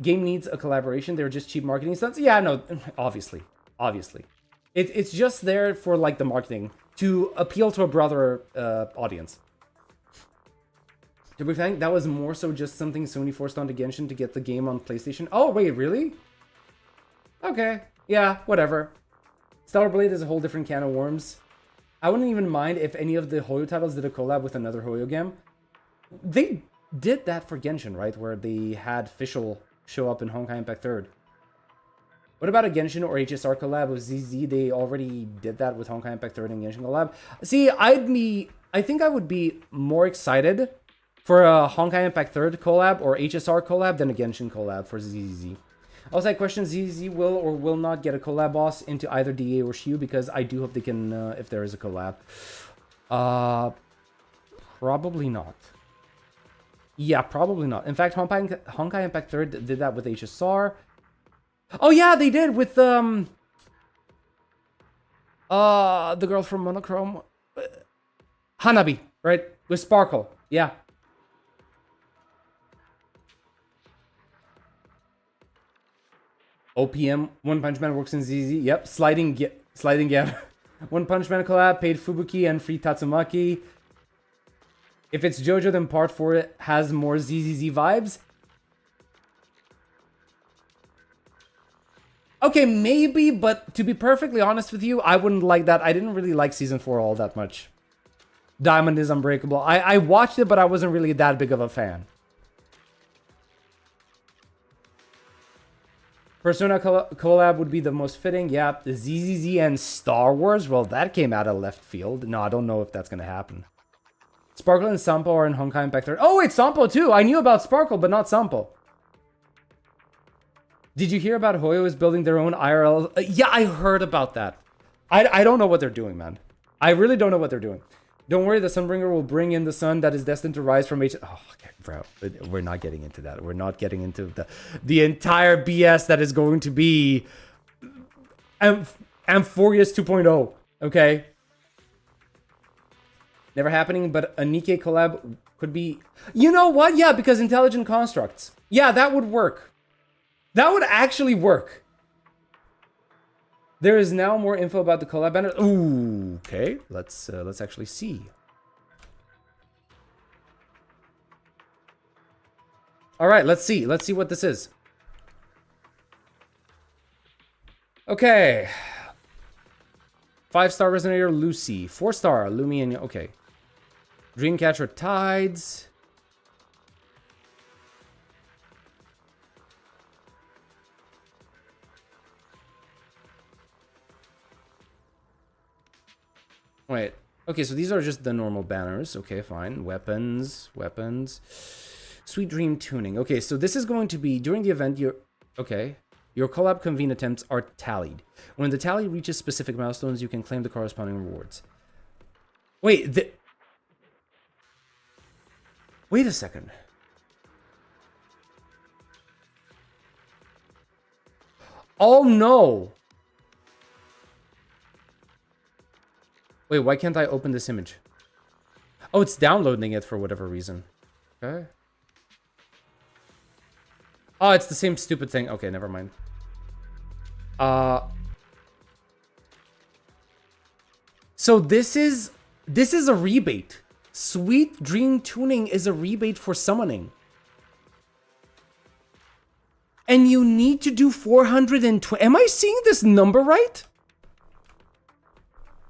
game needs a collaboration. They're just cheap marketing stunts. Yeah, no, obviously. It's just there for, like, the marketing to appeal to a broader audience. To be frank, that was more so just something Sony forced onto Genshin to get the game on PlayStation. Oh, wait, really? Okay, yeah, whatever. Stellar Blade is a whole different can of worms. I wouldn't even mind if any of the Hoyo titles did a collab with another Hoyo game. They did that for Genshin, right? Where they had Fischl show up in Honkai Impact 3rd. What about a Genshin or HSR collab with ZZ? They already did that with Honkai Impact 3rd and Genshin collab. See, I think I would be more excited for a Honkai Impact 3rd collab or HSR collab than a Genshin collab for ZZ. Also, I question ZZ will or will not get a collab boss into either DA or Shu, because I do hope they can, if there is a collab. Probably not. Yeah, probably not. In fact, Honkai Impact 3rd did that with HSR. Oh yeah, they did with the girl from Monochrome, Hanabi, right? With Sparkle. Yeah. OPM, One Punch Man works in ZZ. Yep, sliding gap. One Punch Man collab, paid Fubuki and free Tatsumaki. If it's JoJo, then part 4 has more ZZZ vibes. Okay, maybe, but to be perfectly honest with you, I wouldn't like that. I didn't really like Season 4 all that much. Diamond is Unbreakable. I watched it, but I wasn't really that big of a fan. Persona collab would be the most fitting. Yeah, the ZZZ and Star Wars. Well, that came out of left field. No, I don't know if that's going to happen. Sparkle and Sampo are in Honkai Impact 3rd. Oh, wait, Sampo too. I knew about Sparkle, but not Sampo. Did you hear about Hoyo is building their own IRL? Yeah, I heard about that. I don't know what they're doing, man. I really don't know what they're doing. Don't worry, the Sunbringer will bring in the sun that is destined to rise from H... Oh, okay, bro. We're not getting into that. We're not getting into the entire BS that is going to be Amphorius 2.0, okay? Never happening, but a Nikkei collab could be... You know what? Yeah, because Intelligent Constructs. Yeah, that would work. That would actually work. There is now more info about the collab banner. Ooh, okay. Let's actually see. All right, let's see. Let's see what this is. Okay. 5-star Resonator Lucy. 4-star Lumion. Okay. Dreamcatcher Tides. Wait. Okay, so these are just the normal banners. Okay, fine. Weapons. Sweet Dream Tuning. Okay, so this is going to be during the event. Your collab convene attempts are tallied. When the tally reaches specific milestones, you can claim the corresponding rewards. Wait, Wait a second. Oh no! Wait, why can't I open this image? Oh, it's downloading it for whatever reason. Okay. Oh, it's the same stupid thing. Okay, never mind. So this is a rebate. Sweet Dream Tuning is a rebate for summoning. And you need to do 420. Am I seeing this number right?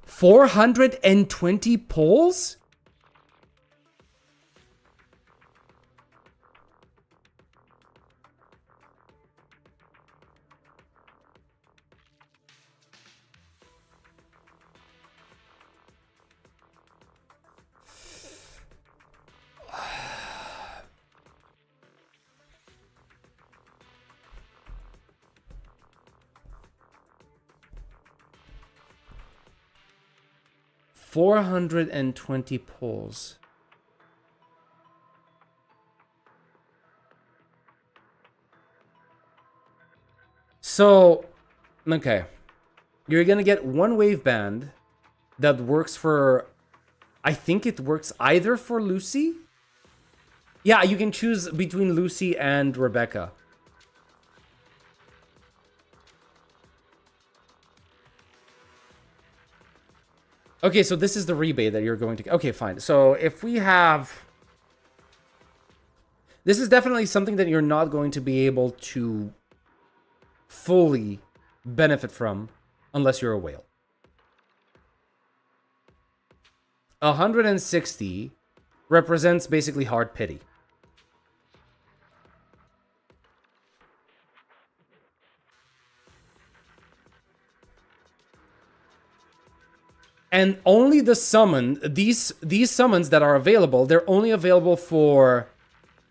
420 polls? $420 polls. So, okay. You're gonna get one wave band that works for... I think it works either for Lucy? Yeah, you can choose between Lucy and Rebecca. Okay, so this is the rebate that you're going to... Okay, fine. So if we have... This is definitely something that you're not going to be able to fully benefit from unless you're a whale. 160 represents basically hard pity. And only the summon, these summons that are available, they're only available for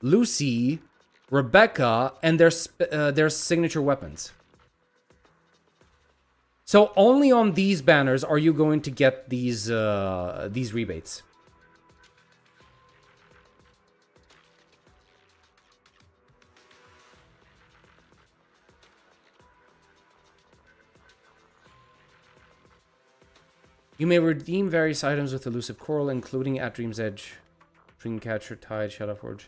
Lucy, Rebecca, and their signature weapons. So only on these banners are you going to get these rebates. You may redeem various items with elusive coral, including at Dream's Edge, Dreamcatcher, Tide, Shadowforge.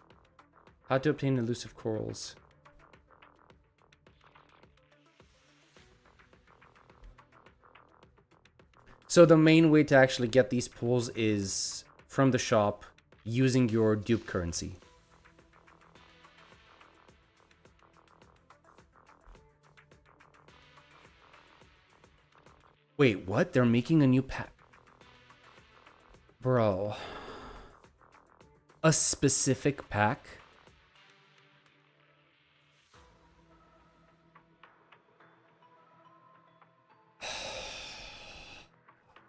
How to obtain elusive corals. So the main way to actually get these pulls is from the shop using your dupe currency. Wait, what? They're making a new pack? Bro. A specific pack?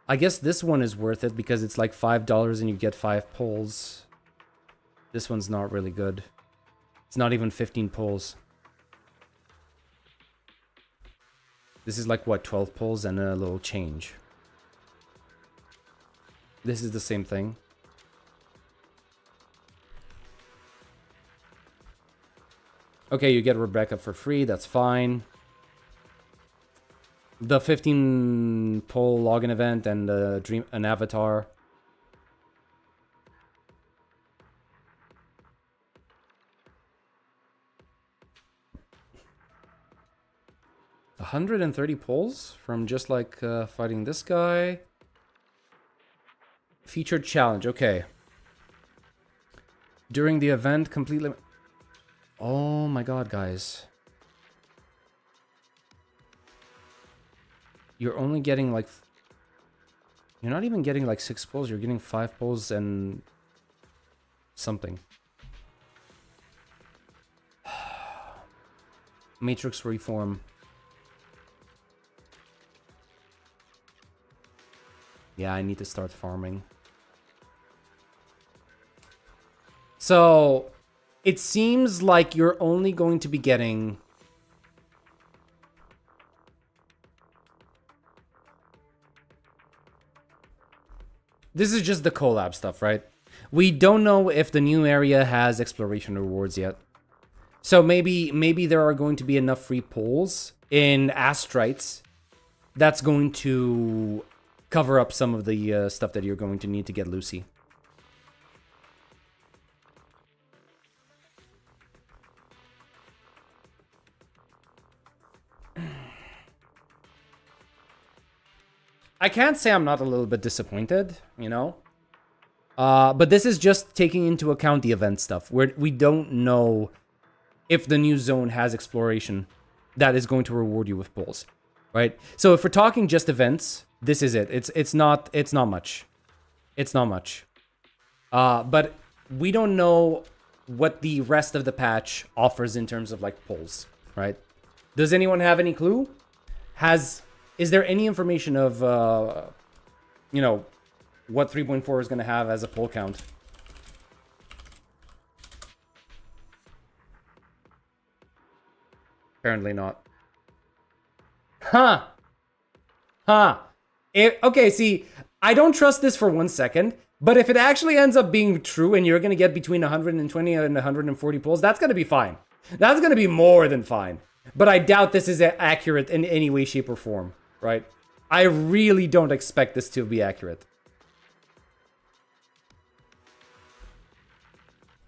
I guess this one is worth it because it's like $5 and you get 5 pulls. This one's not really good. It's not even 15 pulls. This is like, what, 12 pulls and a little change. This is the same thing. Okay, you get Rebecca for free, that's fine. The 15 pull login event and an avatar. $130 pulls from just like fighting this guy. Featured challenge, okay. During the event, completely... Oh my god, guys. You're only getting like... You're not even getting like 6 pulls, you're getting 5 pulls and... something. Matrix Reform. Yeah, I need to start farming. So, it seems like you're only going to be getting... This is just the collab stuff, right? We don't know if the new area has exploration rewards yet. So maybe there are going to be enough free pulls in Arknights that's going to cover up some of the stuff that you're going to need to get Lucy. I can't say I'm not a little bit disappointed, you know? But this is just taking into account the event stuff, where we don't know if the new zone has exploration that is going to reward you with pulls, right? So if we're talking just events, this is it. It's not much. It's not much. But we don't know what the rest of the patch offers in terms of like pulls, right? Does anyone have any clue? Is there any information of, you know, what 3.4 is going to have as a pull count? Apparently not. Huh. Okay, see, I don't trust this for 1 second, but if it actually ends up being true and you're going to get between 120 and 140 pulls, that's going to be fine. That's going to be more than fine. But I doubt this is accurate in any way, shape, or form. Right? I really don't expect this to be accurate.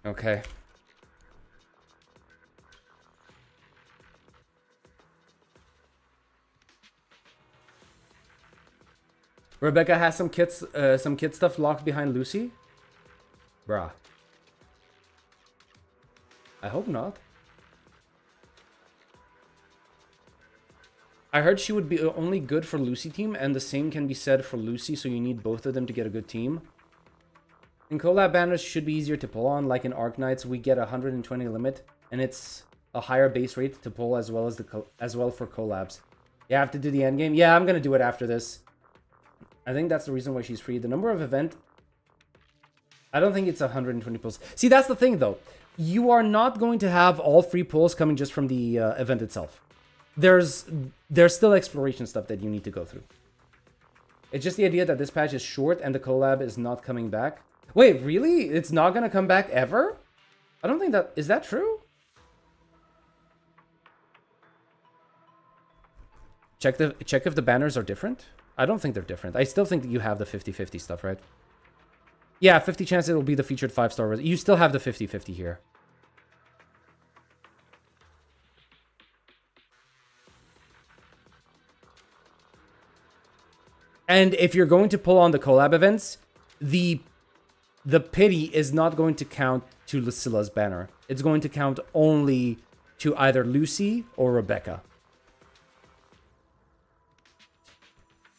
Okay. Rebecca has some kid stuff locked behind Lucy? Bruh. I hope not. I heard she would be only good for Lucy team, and the same can be said for Lucy, so you need both of them to get a good team. And collab banners should be easier to pull on, like in Arknights, we get a 120 limit, and it's a higher base rate to pull as well for collabs. You have to do the end game. Yeah, I'm gonna do it after this. I think that's the reason why she's free. The number of event, I don't think it's 120 pulls. See, that's the thing though. You are not going to have all free pulls coming just from the event itself. There's still exploration stuff that you need to go through. It's just the idea that this patch is short and the collab is not coming back. Wait, really? It's not gonna come back ever? I don't think that... Is that true? Check if the banners are different. I don't think they're different. I still think that you have the 50-50 stuff, right? Yeah, 50 chance it'll be the featured 5-star. You still have the 50-50 here. And if you're going to pull on the collab events, the pity is not going to count to Lucilla's banner. It's going to count only to either Lucy or Rebecca.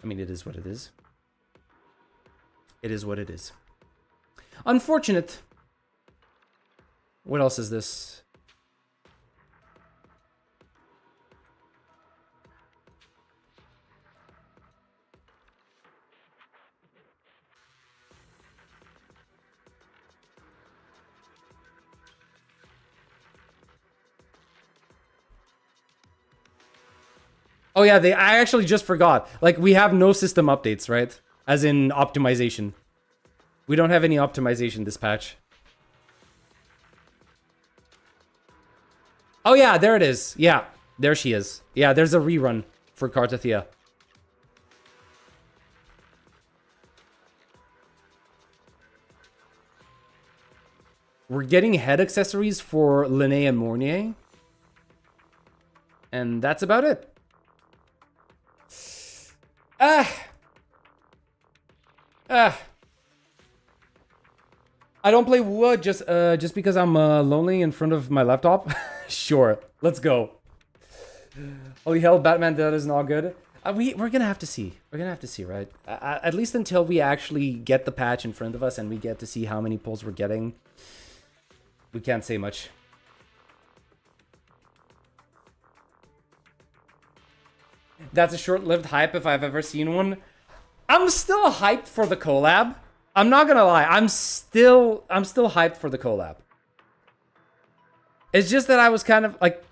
I mean, it is what it is. It is what it is. Unfortunate. What else is this? Oh yeah, I actually just forgot. Like, we have no system updates, right? As in optimization. We don't have any optimization this patch. Oh yeah, there it is. Yeah, there she is. Yeah, there's a rerun for Kartathea. We're getting head accessories for Linné and Mornier. And that's about it. I don't play WuWa just because I'm lonely in front of my laptop. Sure, let's go. Holy hell, Batman, that is not good. We're gonna have to see. We're gonna have to see, right? At least until we actually get the patch in front of us and we get to see how many pulls we're getting. We can't say much. That's a short-lived hype if I've ever seen one. I'm still hyped for the collab. I'm not gonna lie. I'm still hyped for the collab. It's just that I was kind of like,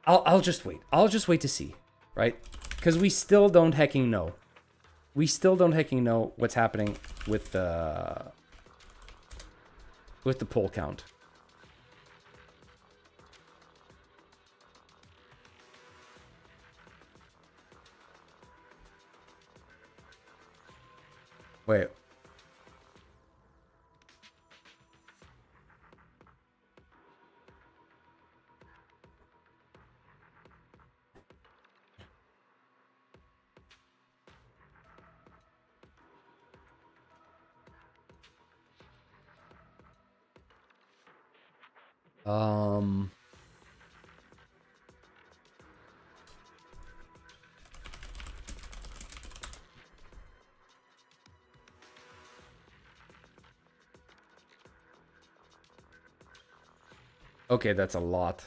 I'll just wait. I'll just wait to see, right? Because we still don't hecking know. We still don't hecking know what's happening with the pull count. Wait. Okay, that's a lot.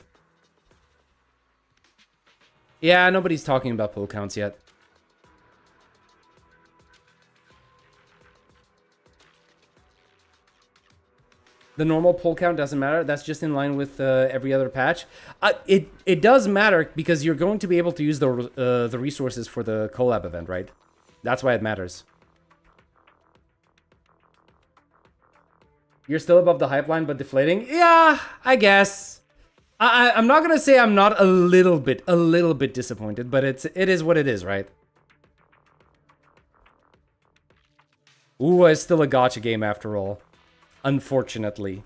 Yeah, nobody's talking about pull counts yet. The normal pull count doesn't matter. That's just in line with every other patch. It does matter because you're going to be able to use the resources for the collab event, right? That's why it matters. You're still above the hype line, but deflating? Yeah, I guess. I'm not gonna say I'm not a little bit disappointed, but it is what it is, right? WuWa is still a gacha game after all. Unfortunately.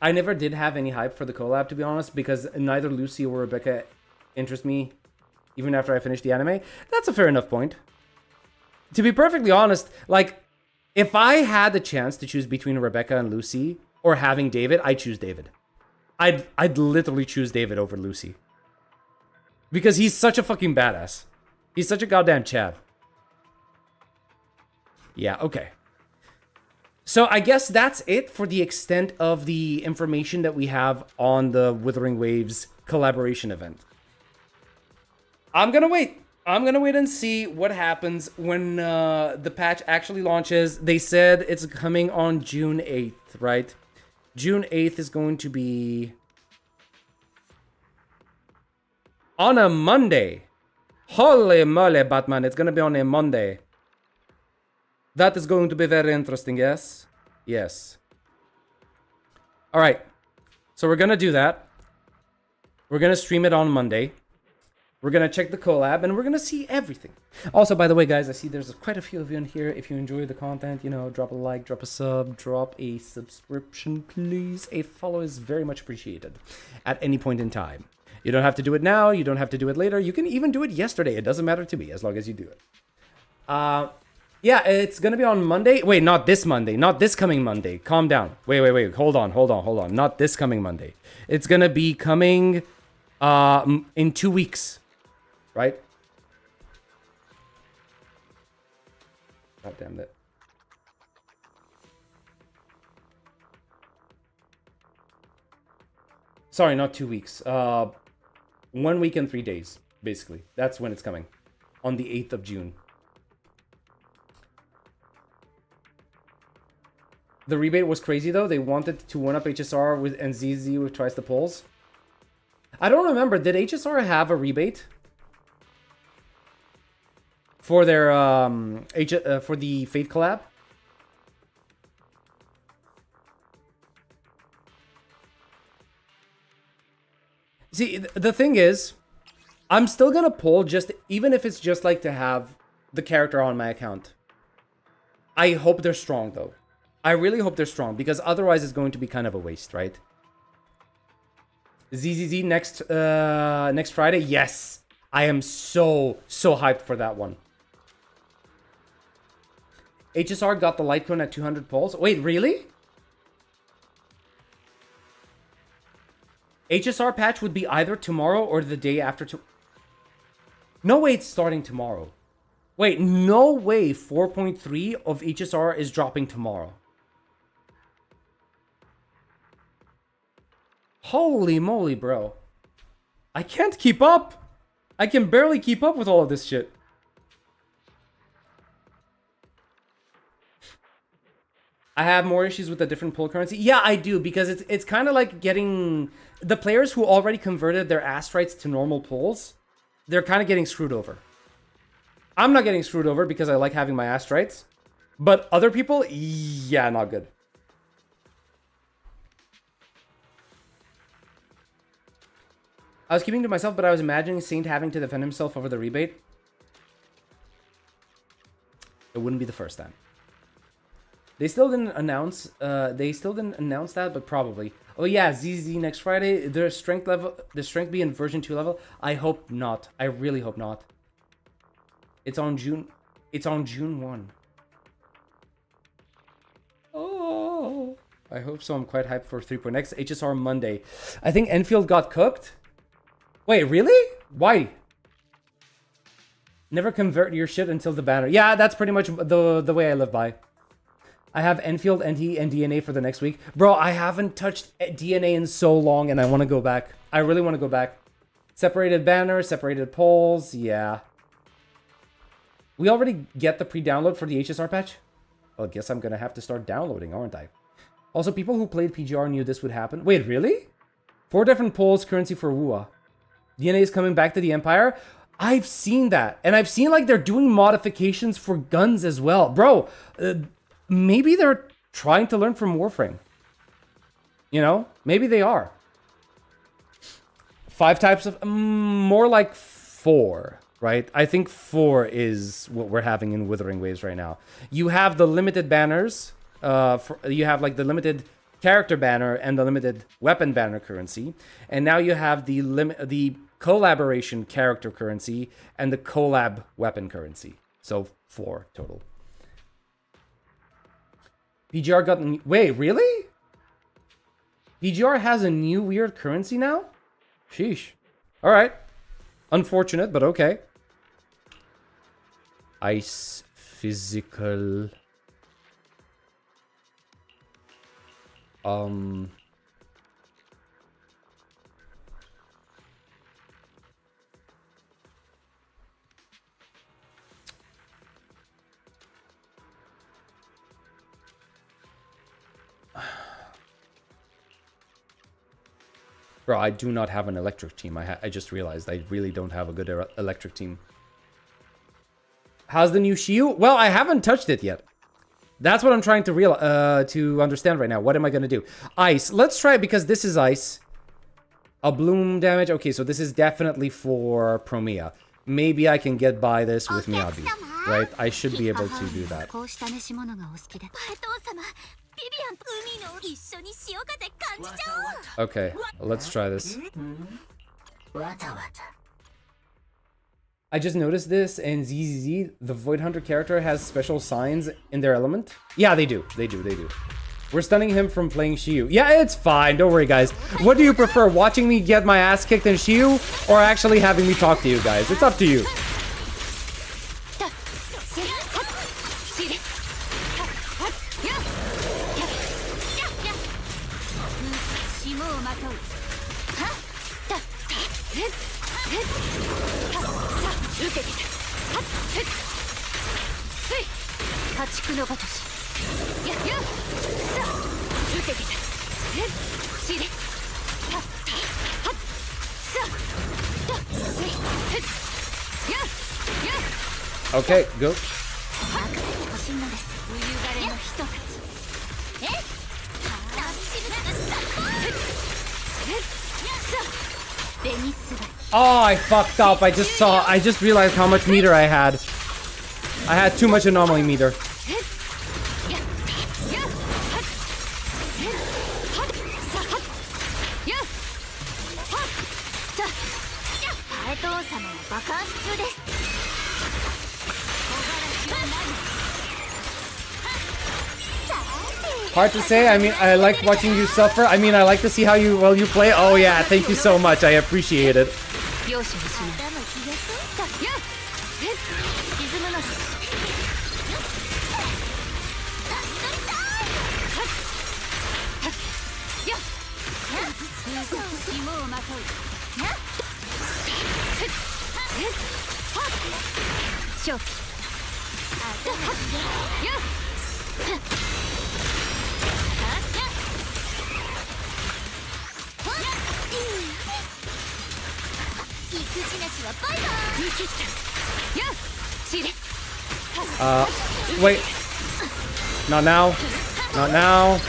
I never did have any hype for the collab, to be honest, because neither Lucy or Rebecca interest me, even after I finished the anime. That's a fair enough point. To be perfectly honest, like, if I had the chance to choose between Rebecca and Lucy, or having David, I'd choose David. I'd literally choose David over Lucy. Because he's such a fucking badass. He's such a goddamn Chad. Yeah, okay. So I guess that's it for the extent of the information that we have on the Wuthering Waves collaboration event. I'm gonna wait. I'm gonna wait and see what happens when the patch actually launches. They said it's coming on June 8th, right? June 8th is going to be on a Monday. Holy moly, Batman, it's gonna be on a Monday. That is going to be very interesting, yes? Yes. Alright. So we're gonna do that. We're gonna stream it on Monday. We're gonna check the collab, and we're gonna see everything. Also, by the way, guys, I see there's quite a few of you in here. If you enjoy the content, you know, drop a like, drop a sub, drop a subscription, please. A follow is very much appreciated at any point in time. You don't have to do it now. You don't have to do it later. You can even do it yesterday. It doesn't matter to me as long as you do it. Yeah, it's gonna be on Monday. Wait, not this Monday. Not this coming Monday. Calm down. Wait. Hold on. Not this coming Monday. It's gonna be coming in 2 weeks. Right? God damn it. Sorry, not 2 weeks. 1 week and 3 days, basically. That's when it's coming. On the 8th of June. The rebate was crazy, though. They wanted to one-up HSR with and ZZ with twice the pulls. I don't remember. Did HSR have a rebate? For their for the Fate collab? See, the thing is, I'm still gonna pull just, even if it's just like to have the character on my account. I hope they're strong, though. I really hope they're strong, because otherwise it's going to be kind of a waste, right? ZZZ next Friday? Yes! I am so hyped for that one. HSR got the light cone at 200 pulls. Wait, really? HSR patch would be either tomorrow or the day after No way it's starting tomorrow. Wait, no way 4.3 of HSR is dropping tomorrow. Holy moly, bro. I can't keep up. I can barely keep up with all of this shit. I have more issues with the different pull currency. Yeah, I do, because it's kind of like getting the players who already converted their astrites to normal pulls. They're kind of getting screwed over. I'm not getting screwed over because I like having my ass rights. But other people, yeah, not good. I was keeping to myself, but I was imagining Saint having to defend himself over the rebate. It wouldn't be the first time. They still didn't announce. That, but probably. Oh yeah, ZZ next Friday. Their strength level, the strength be in version 2 level. I hope not. I really hope not. It's on June. It's on June 1. Oh, I hope so. I'm quite hyped for 3.x HSR Monday. I think Endfield got cooked. Wait, really? Why? Never convert your shit until the banner. Yeah, that's pretty much the way I live by. I have Enfield, NT, and DNA for the next week. Bro, I haven't touched DNA in so long, and I want to go back. I really want to go back. Separated banners, separated polls, yeah. We already get the pre-download for the HSR patch? Well, I guess I'm going to have to start downloading, aren't I? Also, people who played PGR knew this would happen. Wait, really? 4 different polls, currency for WuWa. DNA is coming back to the Empire? I've seen that. And I've seen, like, they're doing modifications for guns as well. Bro, maybe they're trying to learn from Warframe. You know? Maybe they are. 5 types of... more like 4, right? I think 4 is what we're having in Wuthering Waves right now. You have the limited banners. You have, like, the limited character banner and the limited weapon banner currency. And now you have the collaboration character currency and the collab weapon currency. So 4 total. PGR got... Wait, really? PGR has a new weird currency now? Sheesh. Alright. Unfortunate, but okay. Ice physical... Bro, I do not have an electric team. I just realized I really don't have a good electric team. How's the new Shiyu? Well, I haven't touched it yet. That's what I'm trying to understand right now. What am I gonna do? Ice. Let's try it because this is ice. A bloom damage. Okay, so this is definitely for Promia. Maybe I can get by this with Miyabi, right? I should be able to do that. Okay, let's try this. I just noticed this, and ZZZ, the Void Hunter character, has special signs in their element. Yeah, they do. They do. We're stunning him from playing Shiyu. Yeah, it's fine. Don't worry, guys. What do you prefer, watching me get my ass kicked in Shiyu, or actually having me talk to you guys? It's up to you. Okay, go. Oh, I fucked up. I just realized how much meter I had. I had too much anomaly meter. Hard to say. I mean, I like watching you suffer. I mean, I like to see how you play. Oh yeah, thank you so much. I appreciate it. Wait. Not now. Not now.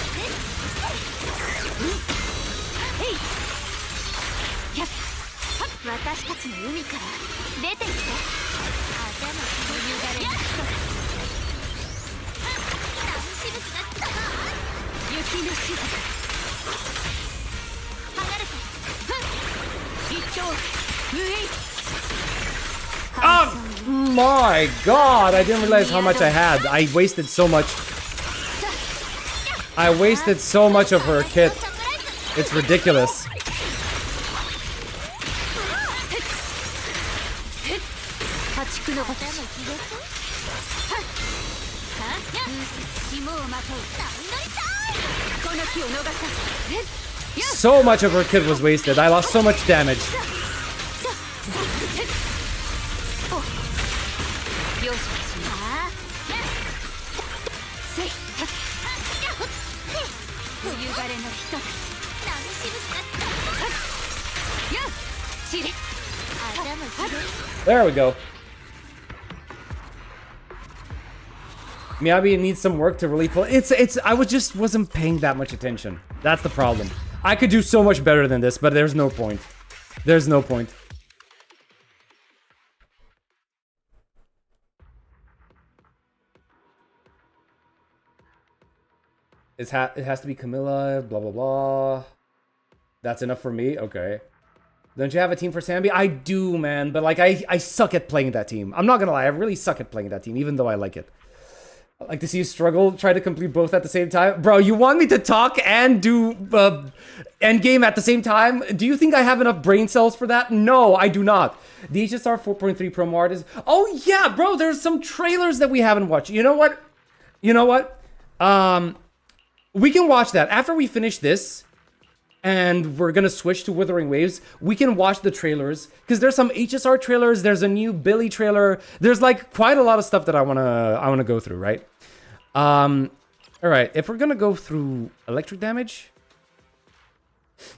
Oh my god, I didn't realize how much I had. I wasted so much. I wasted so much of her kit. It's ridiculous. So much of her kit was wasted. I lost so much damage. There we go. Miyabi needs some work to really pull. I wasn't paying that much attention. That's the problem. I could do so much better than this, but there's no point. There's no point. It has to be Camilla, blah, blah, blah. That's enough for me? Okay. Don't you have a team for Sambi? I do, man. But, like, I suck at playing that team. I'm not gonna lie. I really suck at playing that team, even though I like it. I like to see you struggle, try to complete both at the same time. Bro, you want me to talk and do endgame at the same time? Do you think I have enough brain cells for that? No, I do not. The HSR 4.3 promo art is... Oh, yeah, bro, there's some trailers that we haven't watched. You know what? You know what? We can watch that. After we finish this, and we're gonna switch to Wuthering Waves, we can watch the trailers, because there's some HSR trailers, there's a new Billy trailer, there's like quite a lot of stuff that I wanna go through, right? Alright, if we're gonna go through electric damage,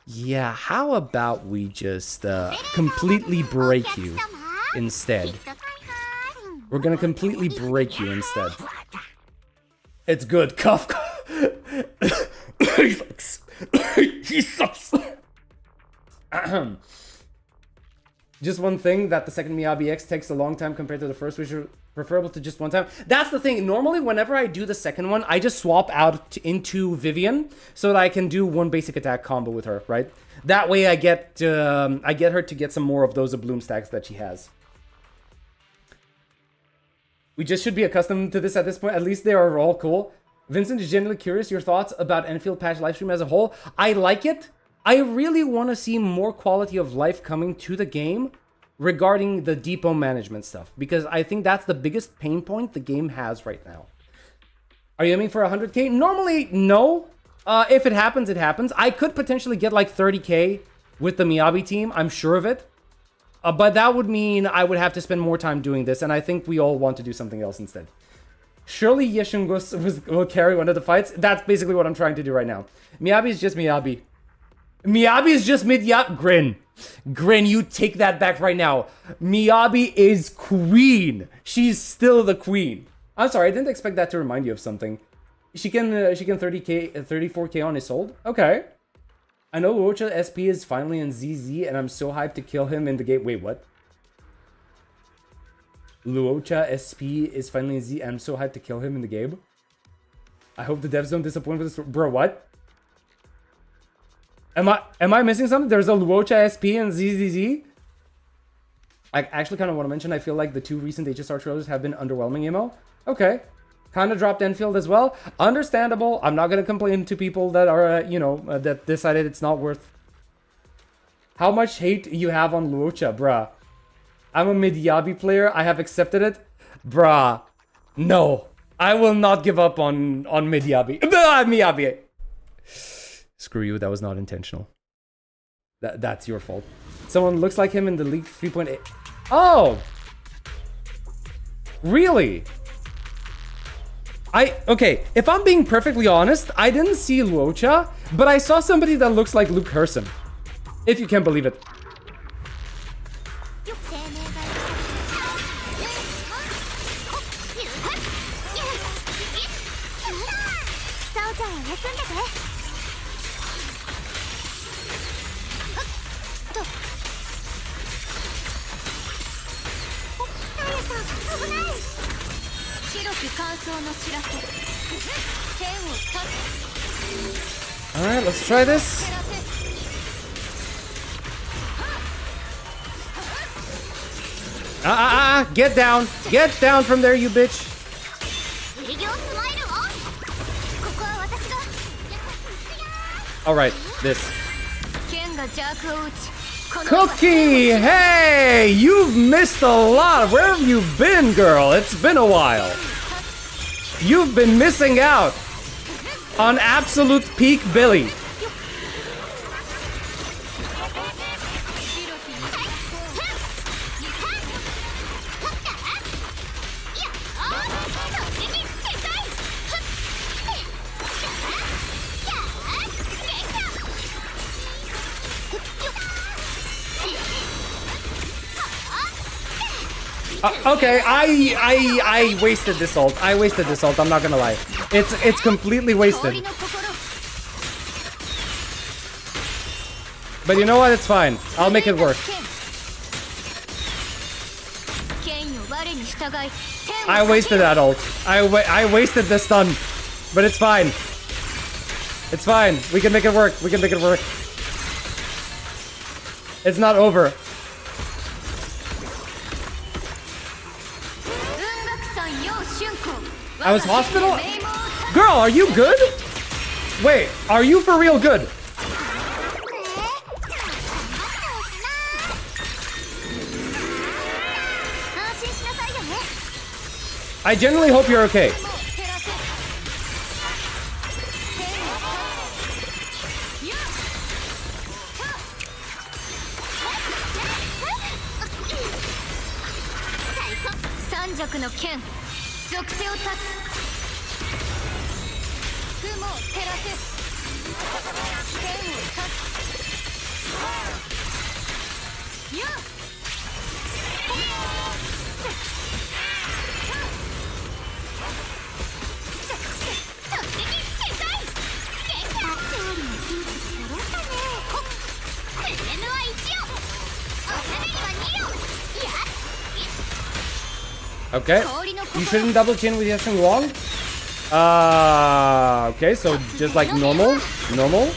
yeah, how about we just completely break you instead? We're gonna completely break you instead. It's good, cough. He sucks. Just one thing, that the second Miyabi X takes a long time compared to the first, which are preferable to just one time. That's the thing. Normally, whenever I do the second one, I just swap out into Vivian so that I can do one basic attack combo with her, right? That way I get her to get some more of those bloom stacks that she has. We just should be accustomed to this at this point. At least they are all cool. Vincent is genuinely curious your thoughts about Endfield patch livestream as a whole. I like it. I really want to see more quality of life coming to the game regarding the depot management stuff, because I think that's the biggest pain point the game has right now. Are you aiming for 100k? Normally, no. If it happens, it happens. I could potentially get like 30k with the Miyabi team. I'm sure of it. But that would mean I would have to spend more time doing this, and I think we all want to do something else instead. Surely Yeshungus will carry one of the fights. That's basically what I'm trying to do right now. Miyabi is just Miyabi. Miyabi is just Miyabi. Grin. Grin, you take that back right now. Miyabi is queen. She's still the queen. I'm sorry, I didn't expect that to remind you of something. She can 30k, 34k on Isolde. Okay. I know Luocha SP is finally in ZZ, and I'm so hyped to kill him in the game. Wait, what? Luocha SP is finally in Z, and I'm so hyped to kill him in the game. I hope the devs don't disappoint with this. Bro, what? Am I missing something? There's a Luocha SP and ZZZ? I actually kind of want to mention, I feel like the two recent HSR trailers have been underwhelming, Emo. Okay. Kind of dropped Endfield as well. Understandable. I'm not going to complain to people that are, that decided it's not worth. How much hate you have on Luocha, bruh? I'm a mid-Yabi player. I have accepted it. Bruh. No. I will not give up on mid-Yabi. Miyabi. Screw you. That was not intentional. That's your fault. Someone looks like him in the League 3.8. Oh! Really? Okay, if I'm being perfectly honest, I didn't see Luocha, but I saw somebody that looks like Luke Herson. If you can believe it. Alright, let's try this. Get down! Get down from there, you bitch! Alright, this. Cookie! Hey! You've missed a lot! Where have you been, girl? It's been a while. You've been missing out on absolute peak Billy. Okay, I wasted this ult. I wasted this ult. I'm not gonna lie. It's completely wasted. But you know what? It's fine. I'll make it work. I wasted that ult. I wasted this stun, but it's fine. It's fine. We can make it work. We can make it work. It's not over. I was hospital? Girl, are you good? Wait, are you for real good? I genuinely hope you're okay. Okay. You shouldn't double chin with Yasheng Wong. Okay, so just like normal. Normal.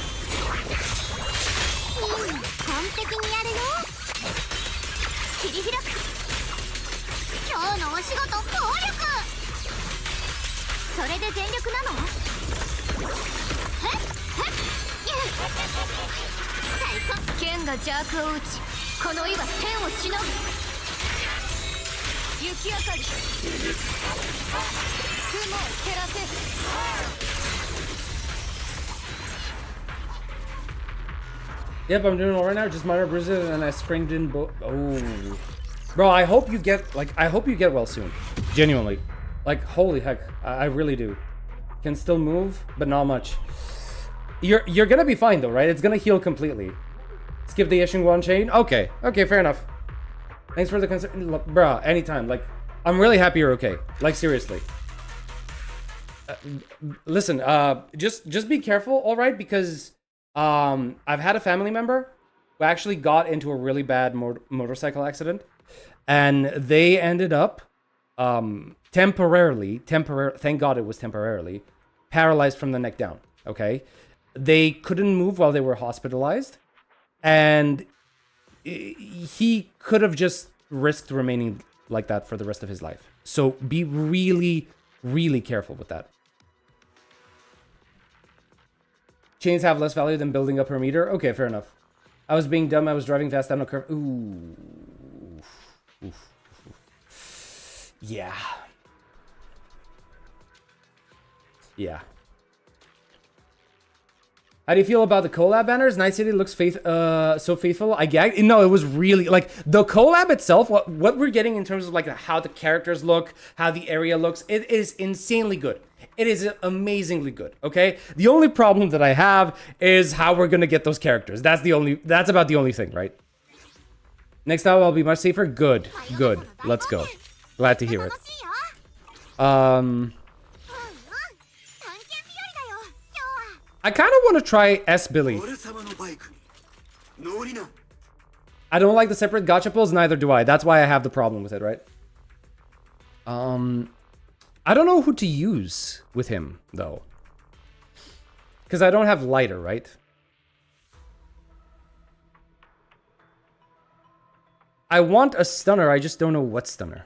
Yep, I'm doing all right now. Just minor bruises and I sprained in both. Oh, bro, I hope you get well soon. Genuinely, like holy heck, I really do. Can still move, but not much. You're gonna be fine though, right? It's gonna heal completely. Skip the Yasheng Wan chain. Okay, fair enough. Thanks for the concern, bro. Anytime. Like, I'm really happy you're okay. Like seriously. Listen, just be careful, all right? Because I've had a family member who actually got into a really bad motorcycle accident, and they ended up temporarily, thank God it was temporarily, paralyzed from the neck down. Okay, they couldn't move while they were hospitalized, and he could have just risked remaining like that for the rest of his life. So be really, really careful with that. Chains have less value than building up per meter. Okay, fair enough. I was being dumb. I was driving fast down a curve. Ooh. Oof. Yeah. Yeah. How do you feel about the collab banners? Night City looks so faithful. I gagged. No, it was really like the collab itself. What we're getting in terms of like how the characters look, how the area looks, it is insanely good. It is amazingly good. Okay. The only problem that I have is how we're gonna get those characters. That's about the only thing, right? Next time I'll be much safer. Good. Let's go. Glad to hear it. I kind of want to try S Billy. I don't like the separate gacha pulls, neither do I. That's why I have the problem with it, right? I don't know who to use with him, though. Because I don't have lighter, right? I want a stunner, I just don't know what stunner.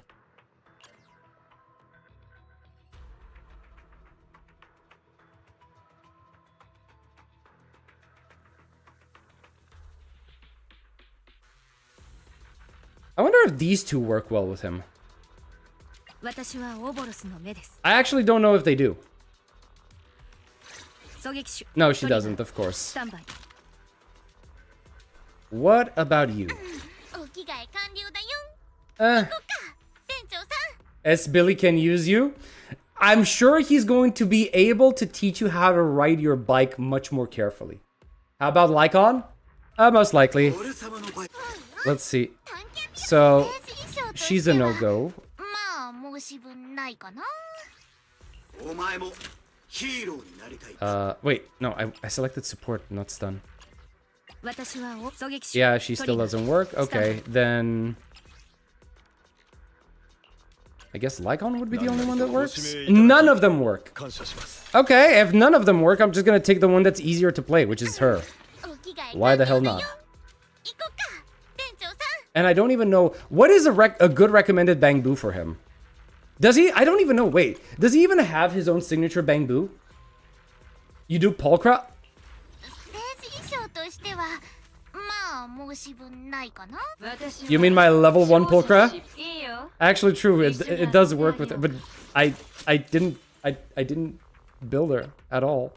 I wonder if these two work well with him. I actually don't know if they do. No, she doesn't, of course. What about you? S Billy can use you. I'm sure he's going to be able to teach you how to ride your bike much more carefully. How about Lycon? Most likely. Let's see. So, she's a no-go. Wait, no, I selected support, not stun. Yeah, she still doesn't work. Okay, then... I guess Lycon would be the only one that works? None of them work! Okay, if none of them work, I'm just gonna take the one that's easier to play, which is her. Why the hell not? And I don't even know... What is a good recommended Bangbu for him? Does he? I don't even know. Wait, does he even have his own signature Bangbu? You do Pulcra? You mean my level 1 Pulcra? Actually, true. It does work with it, but I didn't build her at all.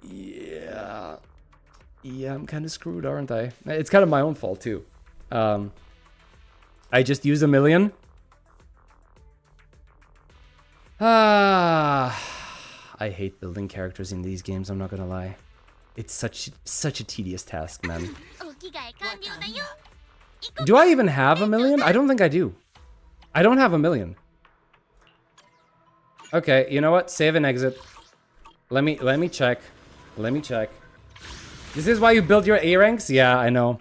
Yeah. Yeah, I'm kind of screwed, aren't I? It's kind of my own fault, too. I just use a million. I hate building characters in these games, I'm not gonna lie. It's such a tedious task, man. Do I even have a million? I don't think I do. I don't have a million. Okay, you know what? Save and exit. Let me check. Let me check. This is why you build your A ranks? Yeah, I know.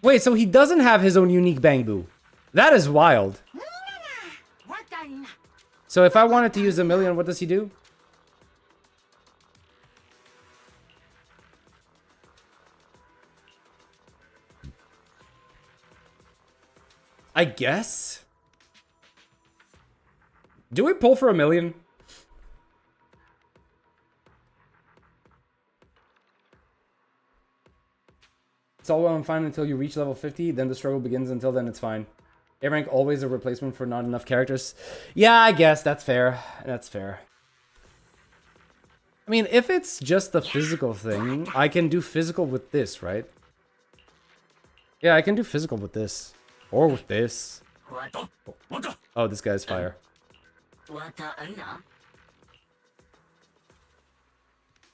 Wait, so he doesn't have his own unique Bangbu. That is wild. So if I wanted to use a million, what does he do? I guess? Do we pull for a million? It's all well and fine until you reach level 50, then the struggle begins. Until then, it's fine. A rank always a replacement for not enough characters. Yeah, I guess that's fair. That's fair. I mean, if it's just the physical thing, I can do physical with this, right? Yeah, I can do physical with this. Or with this. Oh, this guy's fire. Yeah,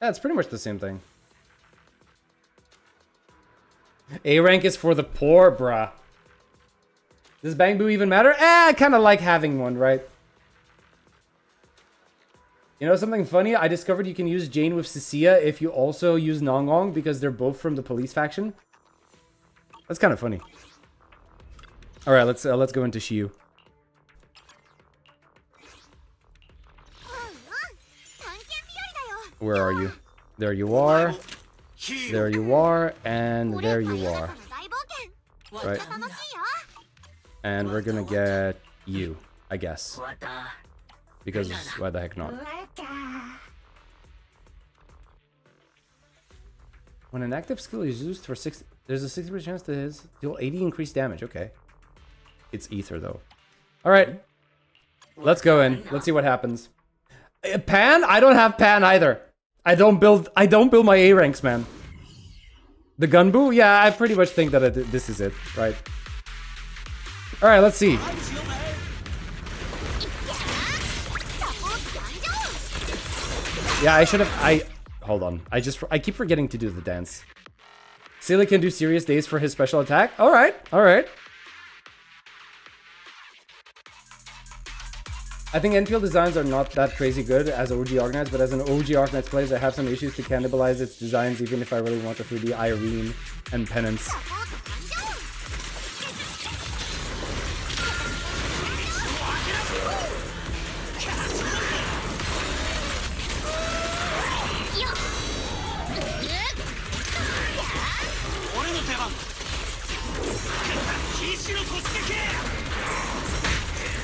it's pretty much the same thing. A rank is for the poor, bruh. Does Bangbu even matter? I kind of like having one, right? You know something funny? I discovered you can use Jane with Cecilia if you also use Nongong because they're both from the police faction. That's kind of funny. All right, let's go into Shiyu. Where are you? There you are. There you are, and there you are. Right. And we're gonna get you, I guess. Because why the heck not? When an active skill is used for 6, there's a 60% chance to deal 80 increased damage. Okay. It's ether though. Alright. Let's go in. Let's see what happens. Pan? I don't have Pan either. I don't build my A ranks, man. The Gunbu? Yeah, I pretty much think that this is it, right? Alright, let's see. Yeah, I should have... Hold on. I keep forgetting to do the dance. Silly can do serious days for his special attack? Alright, alright. I think Endfield designs are not that crazy good as OG Arknights, but as an OG Arknights player, I have some issues to cannibalize its designs, even if I really want to 3D Irene and Penance.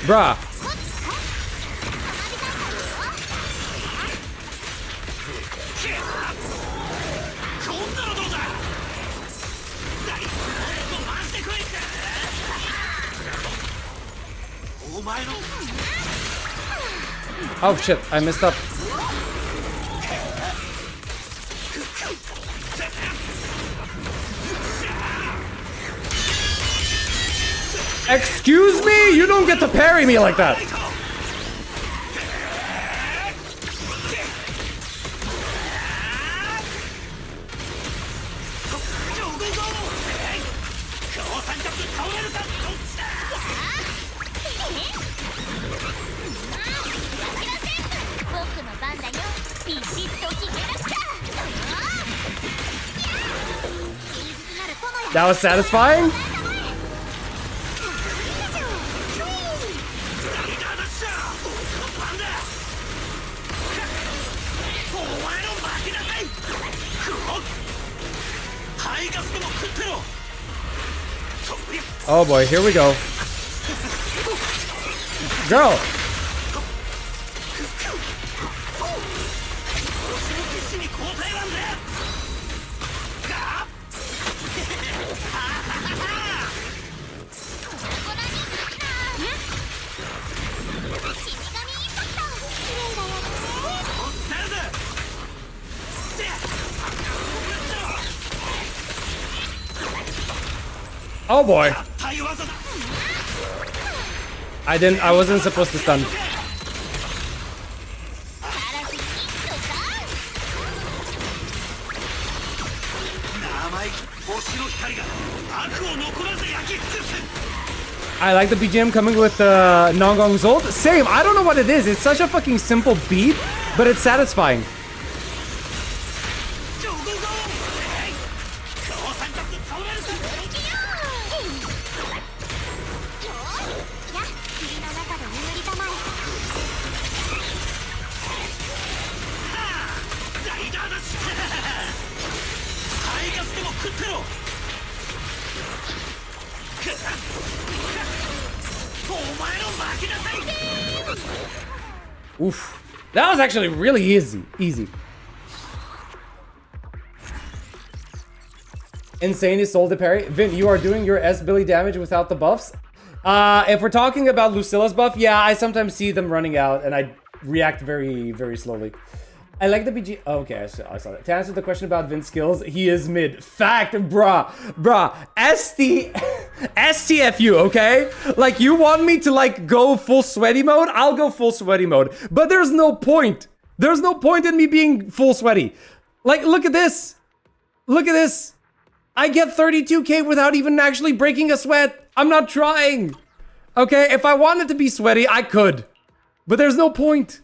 Bruh. Oh shit, I messed up. Excuse me? You don't get to parry me like that. That was satisfying? Oh boy, here we go. Girl! Oh boy. I wasn't supposed to stun. I like the BGM coming with Nongong's ult. Same, I don't know what it is. It's such a fucking simple beat, but it's satisfying. Oof. That was actually really easy. Insane is sold to parry. Vin, you are doing your S-Billy damage without the buffs? If we're talking about Lucilla's buff, yeah, I sometimes see them running out and I react very, very slowly. I like the BG. Oh, okay, I saw that. To answer the question about Vin's skills, he is mid. Fact, bruh. STFU, okay? Like, you want me to, like, go full sweaty mode? I'll go full sweaty mode. But there's no point. There's no point in me being full sweaty. Like, look at this. Look at this. I get 32k without even actually breaking a sweat. I'm not trying. Okay, if I wanted to be sweaty, I could. But there's no point.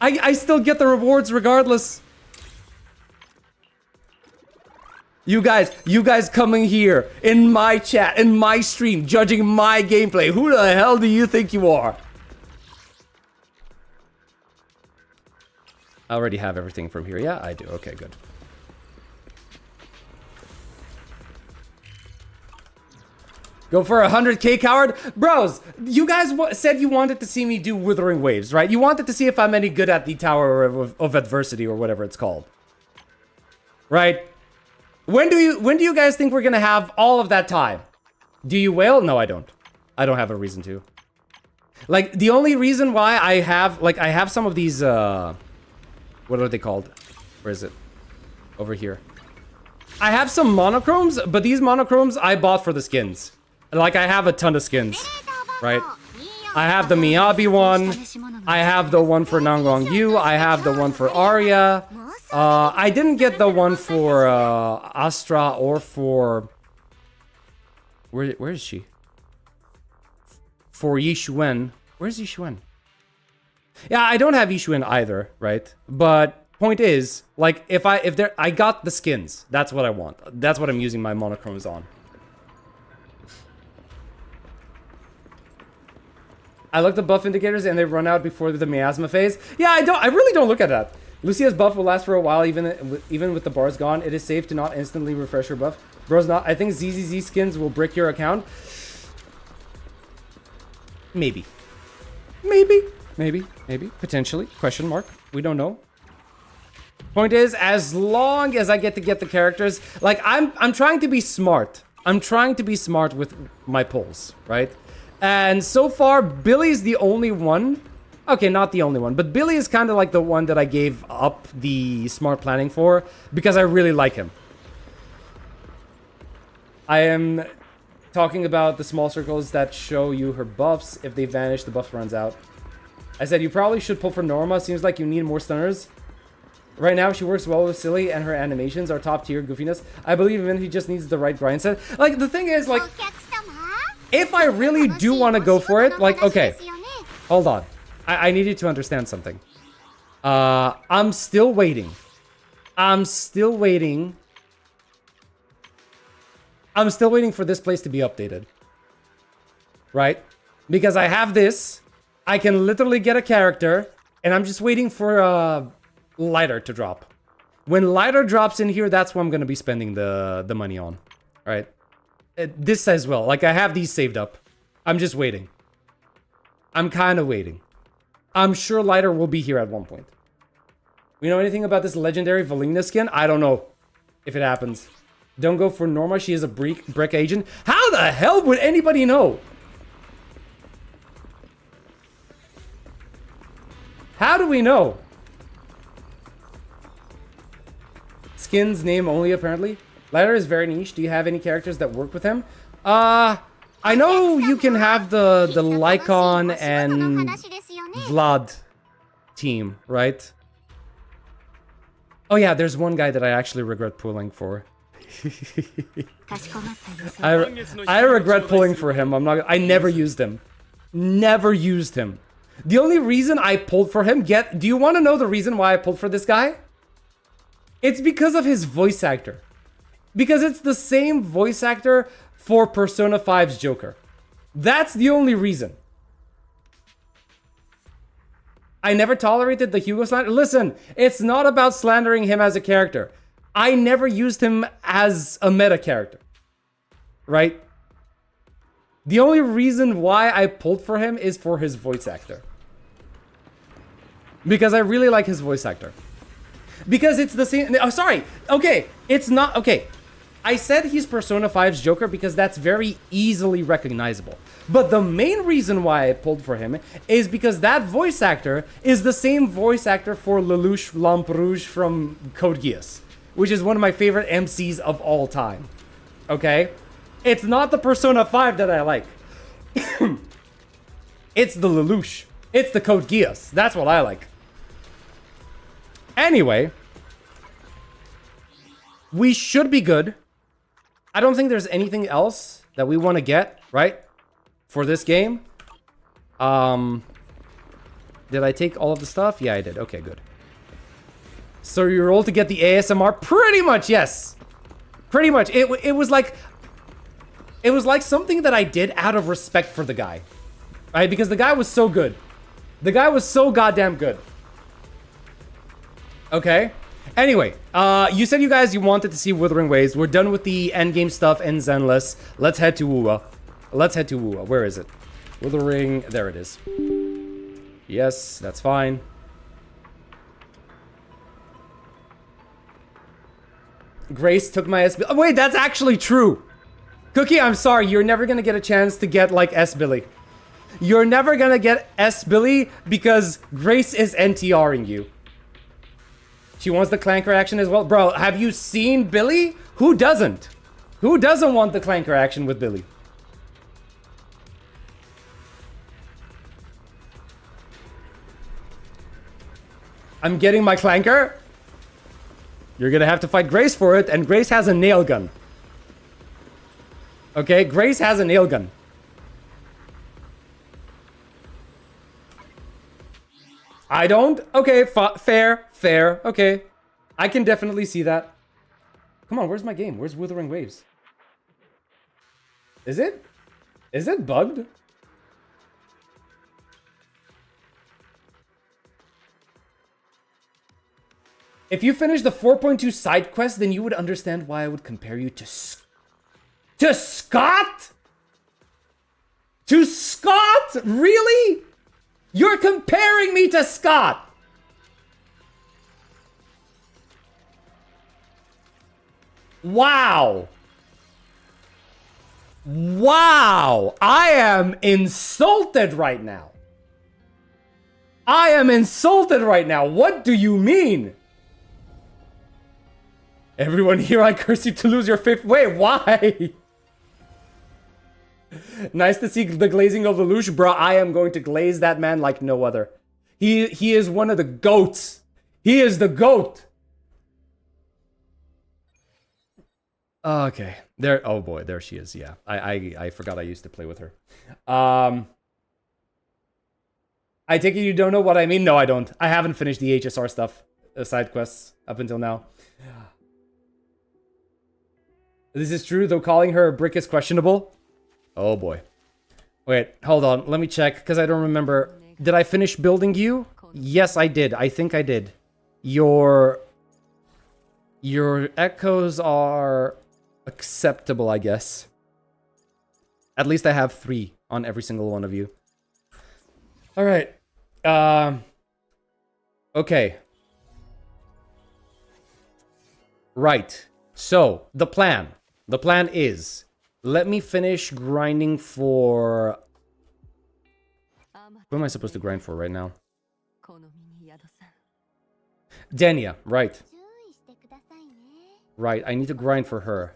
I still get the rewards regardless. You guys coming here in my chat, in my stream, judging my gameplay. Who the hell do you think you are? I already have everything from here. Yeah, I do. Okay, good. Go for 100k, coward? Bros, you guys said you wanted to see me do Wuthering Waves, right? You wanted to see if I'm any good at the Tower of Adversity or whatever it's called. Right? When do you guys think we're gonna have all of that time? Do you wail? No, I don't. I don't have a reason to. Like, the only reason why I have some of these, what are they called? Where is it? Over here. I have some monochromes, but these monochromes I bought for the skins. Like, I have a ton of skins, right? I have the Miyabi one. I have the one for Nangong Yu. I have the one for Arya. I didn't get the one for Astra or for... Where is she? For Yixuan. Where's Yixuan? Yeah, I don't have Yixuan either, right? But point is, like, I got the skins. That's what I want. That's what I'm using my monochromes on. I looked at buff indicators and they run out before the miasma phase. Yeah, I really don't look at that. Lucia's buff will last for a while, even with the bars gone. It is safe to not instantly refresh your buff. Bro's not. I think ZZZ skins will brick your account. Maybe. Maybe. Potentially. Question mark. We don't know. Point is, as long as I get the characters, like, I'm trying to be smart. I'm trying to be smart with my pulls, right? And so far, Billy's the only one. Okay, not the only one, but Billy is kind of like the one that I gave up the smart planning for because I really like him. I am talking about the small circles that show you her buffs. If they vanish, the buff runs out. I said you probably should pull for Norma. Seems like you need more stunners. Right now, she works well with Silly, and her animations are top tier goofiness. I believe even he just needs the right grind set. Like, the thing is, like, if I really do want to go for it, like, okay, hold on. I need you to understand something. I'm still waiting. I'm still waiting for this place to be updated. Right? Because I have this. I can literally get a character, and I'm just waiting for Lighter to drop. When Lighter drops in here, that's what I'm going to be spending the money on. Alright? This as well. Like, I have these saved up. I'm just waiting. I'm kind of waiting. I'm sure Lighter will be here at one point. We know anything about this legendary Valina skin? I don't know if it happens. Don't go for Norma. She is a brick agent. How the hell would anybody know? How do we know? Skins name only, apparently. Lighter is very niche. Do you have any characters that work with him? I know you can have the Lycon and Vlad team, right? Oh yeah, there's one guy that I actually regret pulling for. I regret pulling for him. I never used him. Never used him. The only reason I pulled for him, do you want to know the reason why I pulled for this guy? It's because of his voice actor. Because it's the same voice actor for Persona 5's Joker. That's the only reason. I never tolerated the Hugo slander. Listen, it's not about slandering him as a character. I never used him as a meta character. Right? The only reason why I pulled for him is for his voice actor. Because I really like his voice actor. Because it's the same... Oh, sorry. Okay. It's not... Okay. I said he's Persona 5's Joker because that's very easily recognizable. But the main reason why I pulled for him is because that voice actor is the same voice actor for Lelouch Lamperouge from Code Geass, which is one of my favorite MCs of all time. Okay? It's not the Persona 5 that I like. It's the Lelouch. It's the Code Geass. That's what I like. Anyway, we should be good. I don't think there's anything else that we want to get, right? For this game. Did I take all of the stuff? Yeah, I did. Okay, good. So you roll to get the ASMR? Pretty much, yes. Pretty much. It was like something that I did out of respect for the guy. Right? Because the guy was so good. The guy was so goddamn good. Okay? Anyway, you said you wanted to see Wuthering Waves. We're done with the endgame stuff and Zenless. Let's head to WuWa. Let's head to WuWa. Where is it? Wuthering. There it is. Yes, that's fine. Grace took my S-Billy. Oh, wait, that's actually true. Cookie, I'm sorry. You're never going to get a chance to get, like, S-Billy. You're never going to get S-Billy because Grace is NTRing you. She wants the clanker action as well. Bro, have you seen Billy? Who doesn't? Who doesn't want the clanker action with Billy? I'm getting my clanker. You're gonna have to fight Grace for it, and Grace has a nail gun. Okay, Grace has a nail gun. I don't? Okay, fair, okay. I can definitely see that. Come on, where's my game? Where's Wuthering Waves? Is it? Is it bugged? If you finish the 4.2 side quest, then you would understand why I would compare you to Scott? To Scott? Really? You're comparing me to Scott? Wow. Wow. I am insulted right now. I am insulted right now. What do you mean? Everyone here, I curse you to lose your fifth. Wait, why? Nice to see the glazing of Lelouch. Bro, I am going to glaze that man like no other. He is one of the goats. He is the goat. Okay. There. Oh boy, there she is. Yeah. I forgot I used to play with her. I take it you don't know what I mean? No, I don't. I haven't finished the HSR stuff, side quests, up until now. This is true, though calling her a brick is questionable. Oh boy. Wait, hold on. Let me check, because I don't remember. Did I finish building you? Yes, I did. I think I did. Your echoes are acceptable, I guess. At least I have 3 on every single one of you. Alright. Okay. Right. So, the plan. The plan is, let me finish grinding for... Who am I supposed to grind for right now? Denia, right. Right, I need to grind for her.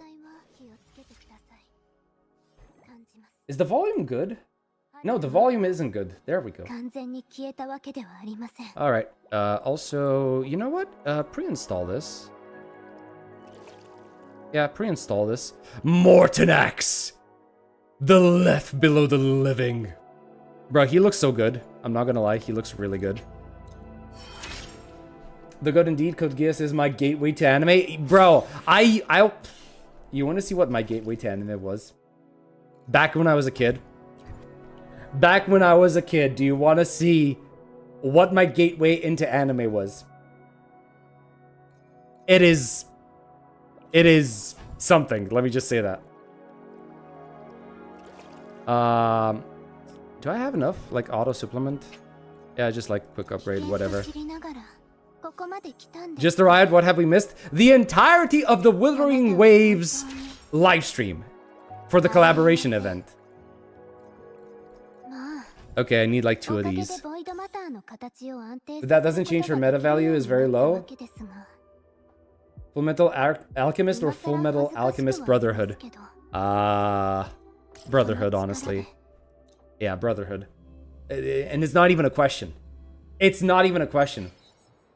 Is the volume good? No, the volume isn't good. There we go. Alright, also, you know what? Pre-install this. Yeah, pre-install this. Mortonax! The left below the living. Bro, he looks so good. I'm not gonna lie, he looks really good. The good indeed, Code Geass is my gateway to anime. Bro, you wanna see what my gateway to anime was? Back when I was a kid. Back when I was a kid, do you wanna see what my gateway into anime was? It is something. Let me just say that. Do I have enough? Like auto supplement? Yeah, just like quick upgrade, whatever. Just arrived. What have we missed? The entirety of the Wuthering Waves live stream for the collaboration event. Okay, I need like 2 of these. But that doesn't change her meta value, is very low. Full Metal Alchemist or Full Metal Alchemist Brotherhood? Brotherhood, honestly. Yeah, Brotherhood. And it's not even a question. It's not even a question.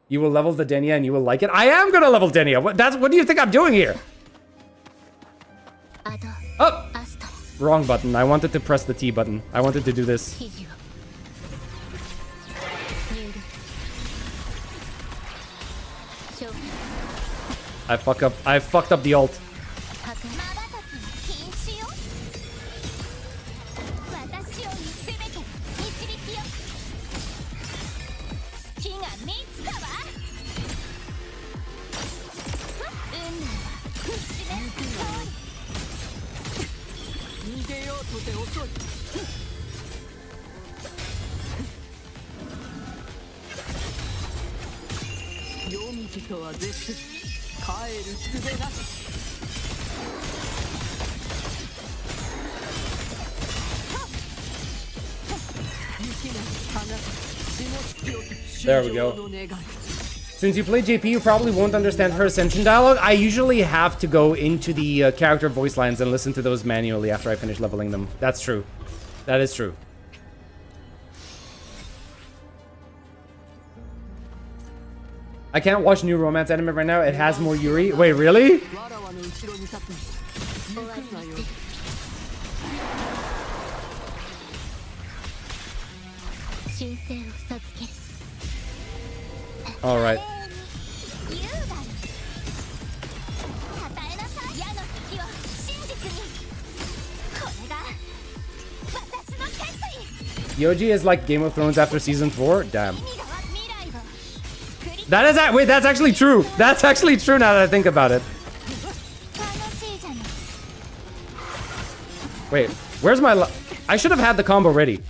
You will level the Denia and you will like it? I am gonna level Denia! What do you think I'm doing here? Oh! Wrong button. I wanted to press the T button. I wanted to do this. I fucked up the ult. There we go. Since you play JP, you probably won't understand her Ascension dialogue. I usually have to go into the character voice lines and listen to those manually after I finish leveling them. That's true. That is true. I can't watch new romance anime right now. It has more Yuri. Wait, really? All right. Yoji is like Game of Thrones after season 4. Damn. That is wait. That's actually true. That's actually true now that I think about it. Wait, where's my? I should have had the combo ready.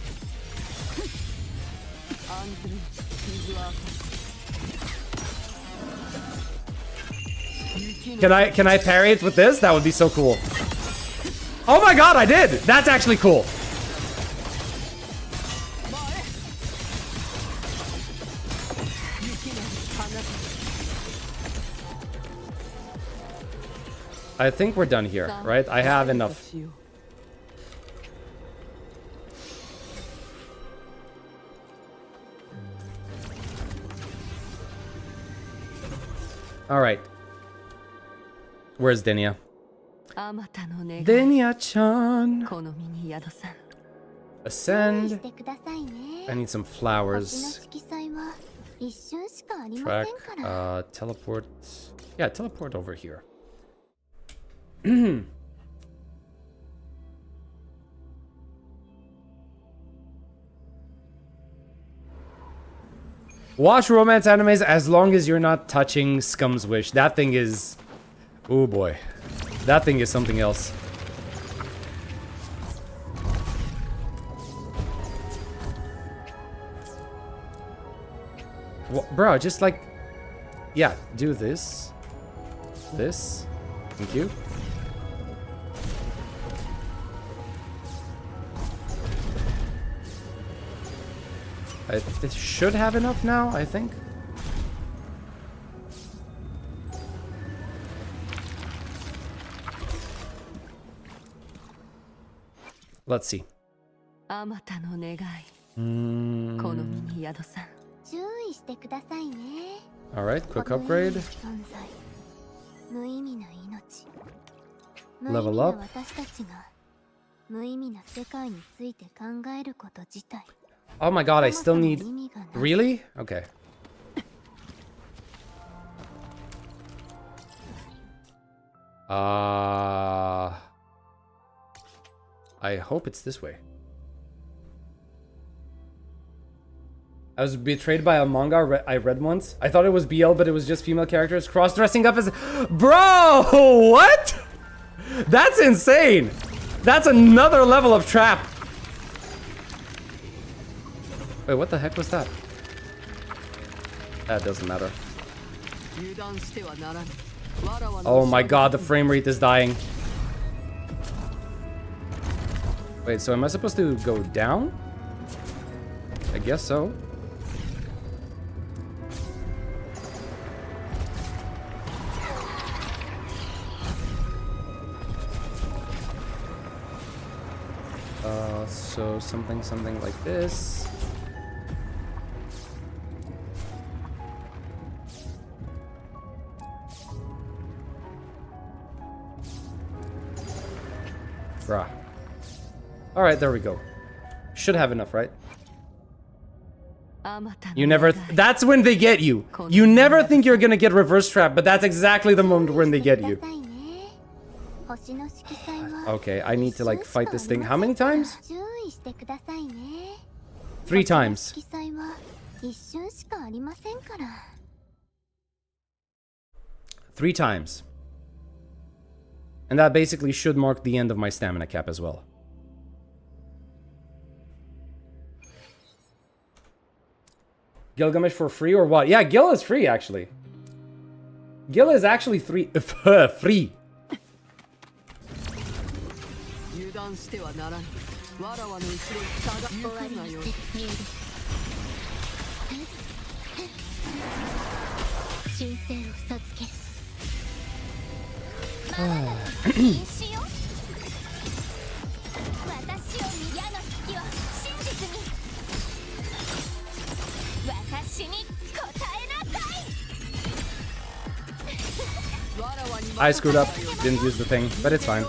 Can I parry it with this? That would be so cool. Oh my god, I did! That's actually cool. I think we're done here, right? I have enough. All right. Where's Denia? Denia-chan. Ascend. I need some flowers. Track. Teleport. Yeah, teleport over here. Watch romance animes as long as you're not touching Scum's Wish. That thing is... Oh boy. That thing is something else. Bro, just like... Yeah, do this. This. Thank you. This should have enough now, I think. Let's see. Alright, quick upgrade. Level up. Oh my god, I still need... Really? Okay. I hope it's this way. I was betrayed by a manga I read once. I thought it was BL, but it was just female characters cross-dressing up as... Bro! What? That's insane! That's another level of trap. Wait, what the heck was that? That doesn't matter. Oh my god, the frame rate is dying. Wait, so am I supposed to go down? I guess so. So something like this. Bruh. Alright, there we go. Should have enough, right? You never... That's when they get you. You never think you're gonna get reverse trap, but that's exactly the moment when they get you. Okay, I need to like fight this thing. How many times? 3 times. 3 times. And that basically should mark the end of my stamina cap as well. Gilgamesh for free or what? Yeah, Gil is free actually. Gil is actually free. I screwed up, didn't use the thing, but it's fine.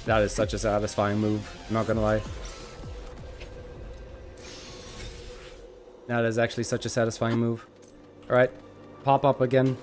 That is such a satisfying move. I'm not gonna lie. That is actually such a satisfying move. Alright. Pop up again.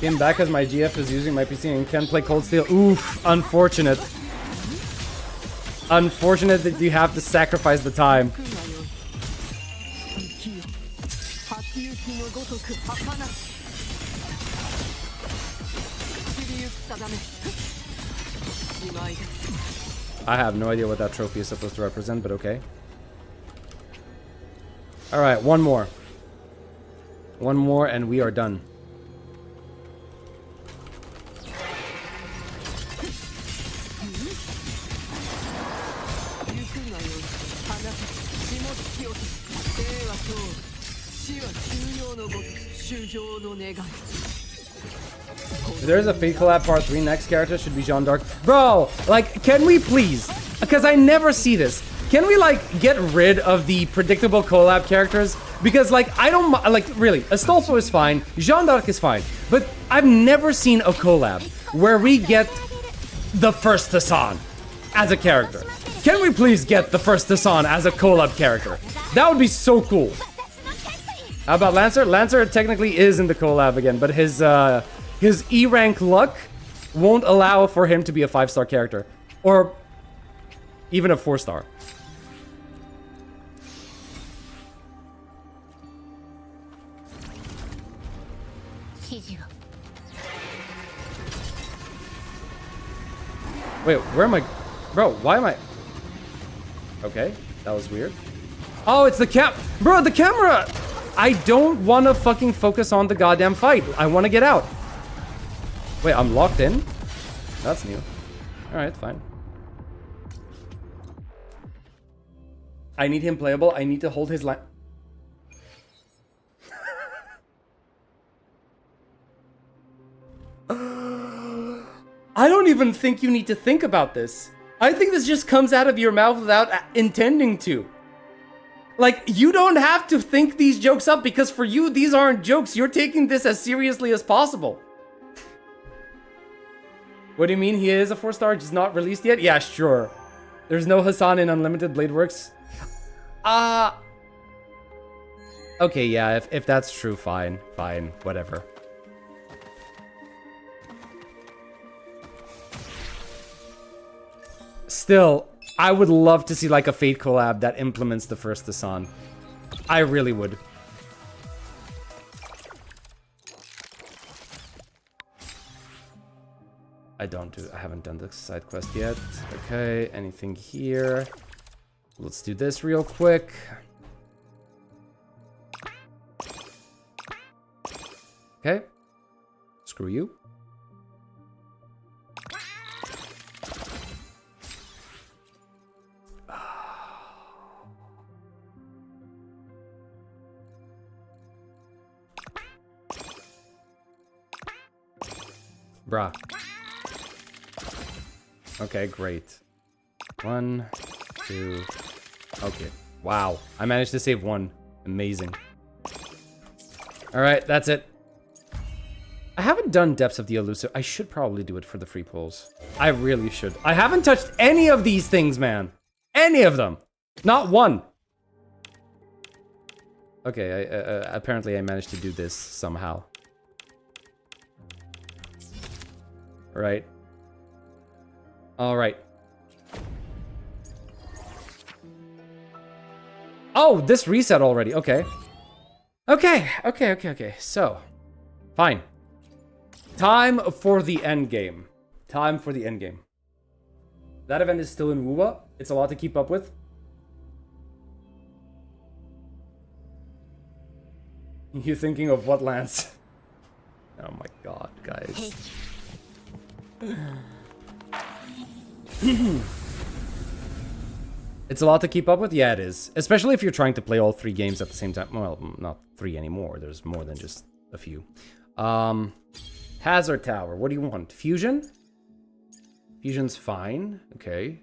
Came back as my GF is using my PC and can't play Cold Steel. Oof, unfortunate. Unfortunate that you have to sacrifice the time. I have no idea what that trophy is supposed to represent, but okay. Alright, one more. One more and we are done. If there's a Fate collab part 3, next character should be Jeanne d'Arc. Bro, like, can we please? Because I never see this. Can we, like, get rid of the predictable collab characters? Because, like, I don't... Like, really, Astolfo is fine. Jeanne d'Arc is fine. But I've never seen a collab where we get the first Hassan as a character. Can we please get the first Hassan as a collab character? That would be so cool. How about Lancer? Lancer technically is in the collab again, but his E rank luck won't allow for him to be a 5-star character. Or even a 4-star. Wait, where am I? Bro, why am I? Okay, that was weird. Oh, it's the Bro, the camera! I don't want to fucking focus on the goddamn fight. I want to get out. Wait, I'm locked in? That's new. Alright, fine. I need him playable. I need to hold his line. I don't even think you need to think about this. I think this just comes out of your mouth without intending to. Like, you don't have to think these jokes up because for you, these aren't jokes. You're taking this as seriously as possible. What do you mean he is a 4-star, just not released yet? Yeah, sure. There's no Hassan in Unlimited Blade Works. Okay, yeah, if that's true, fine. Fine, whatever. Still, I would love to see like a Fate collab that implements the first Hassan. I really would. I haven't done the side quest yet. Okay, anything here? Let's do this real quick. Okay. Screw you. Bruh. Okay, great. 1, 2. Okay. Wow. I managed to save 1. Amazing. Alright, that's it. I haven't done Depths of the Elusive. I should probably do it for the free pulls. I really should. I haven't touched any of these things, man. Any of them. Not one. Okay, apparently I managed to do this somehow. Right. Alright. Oh, this reset already. Okay. Okay. So, fine. Time for the end game. Time for the end game. That event is still in WuWa. It's a lot to keep up with. You thinking of what, Lance? Oh my god, guys. It's a lot to keep up with? Yeah, it is. Especially if you're trying to play all 3 games at the same time. Well, not 3 anymore. There's more than just a few. Hazard Tower. What do you want? Fusion? Fusion's fine. Okay.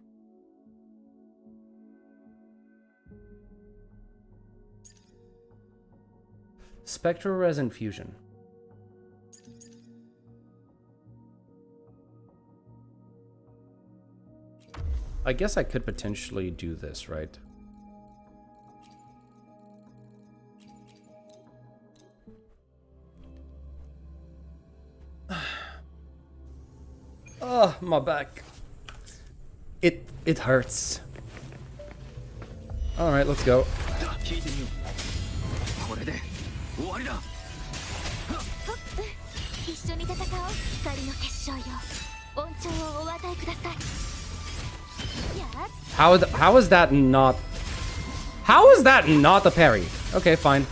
Spectral Resin Fusion. I guess I could potentially do this, right? Oh, my back. It hurts. All right, let's go. How is that not? How is that not a parry? Okay, fine.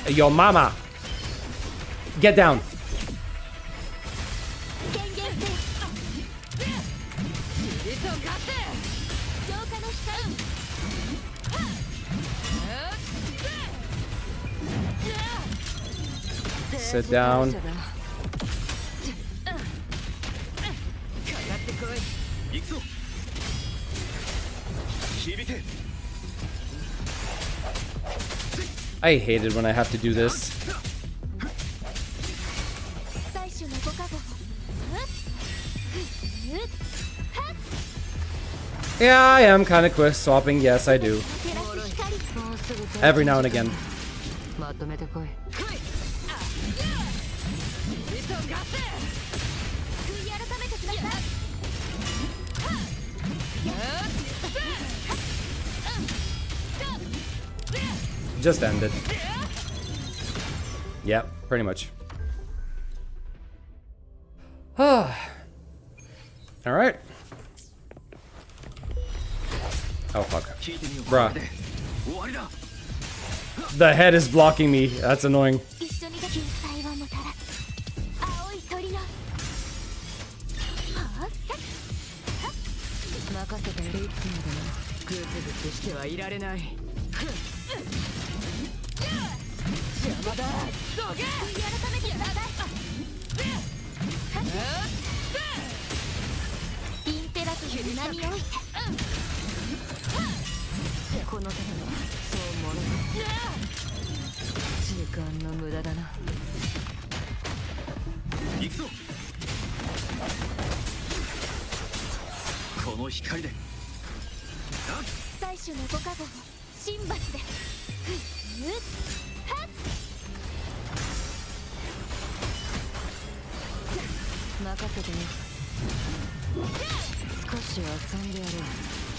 Yo, mama! Get down! Sit down. I hate it when I have to do this. Yeah, I am kind of quick swapping. Yes, I do. Every now and again. Just ended. Yep, pretty much. Alright. Oh, fuck. Bruh. The head is blocking me. That's annoying.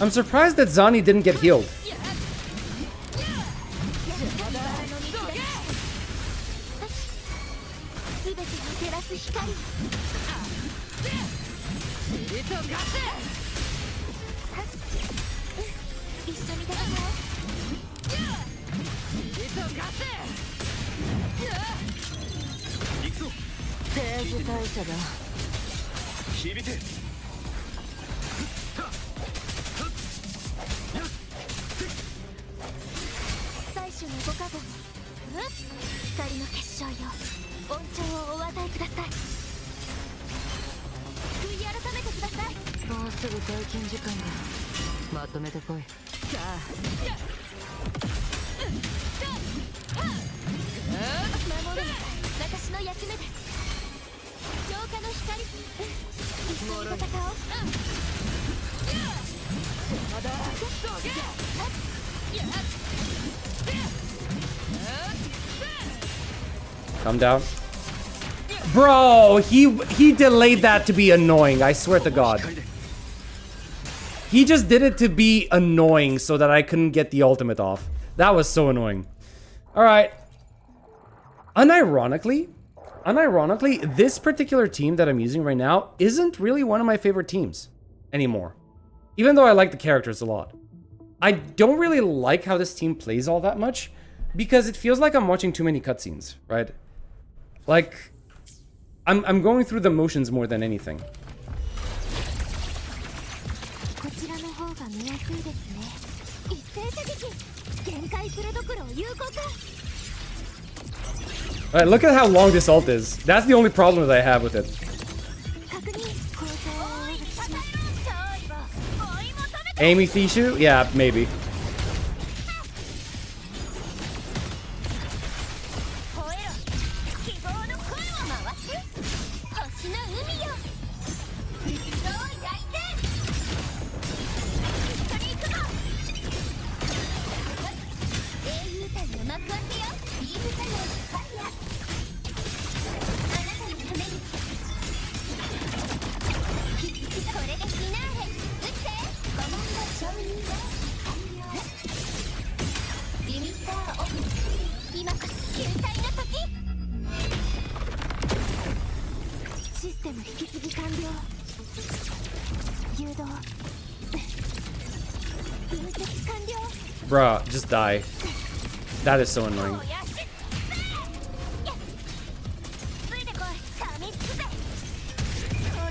I'm surprised that Zani didn't get healed. Come down. Bro, he delayed that to be annoying, I swear to God. He just did it to be annoying so that I couldn't get the ultimate off. That was so annoying. Alright. Unironically, this particular team that I'm using right now isn't really one of my favorite teams anymore. Even though I like the characters a lot. I don't really like how this team plays all that much because it feels like I'm watching too many cutscenes, right? Like, I'm going through the motions more than anything. Alright, look at how long this ult is. That's the only problem that I have with it. Amy Thishu? Yeah, maybe. Bruh, just die. That is so annoying.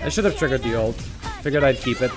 I should have triggered the ult. Figured I'd keep it.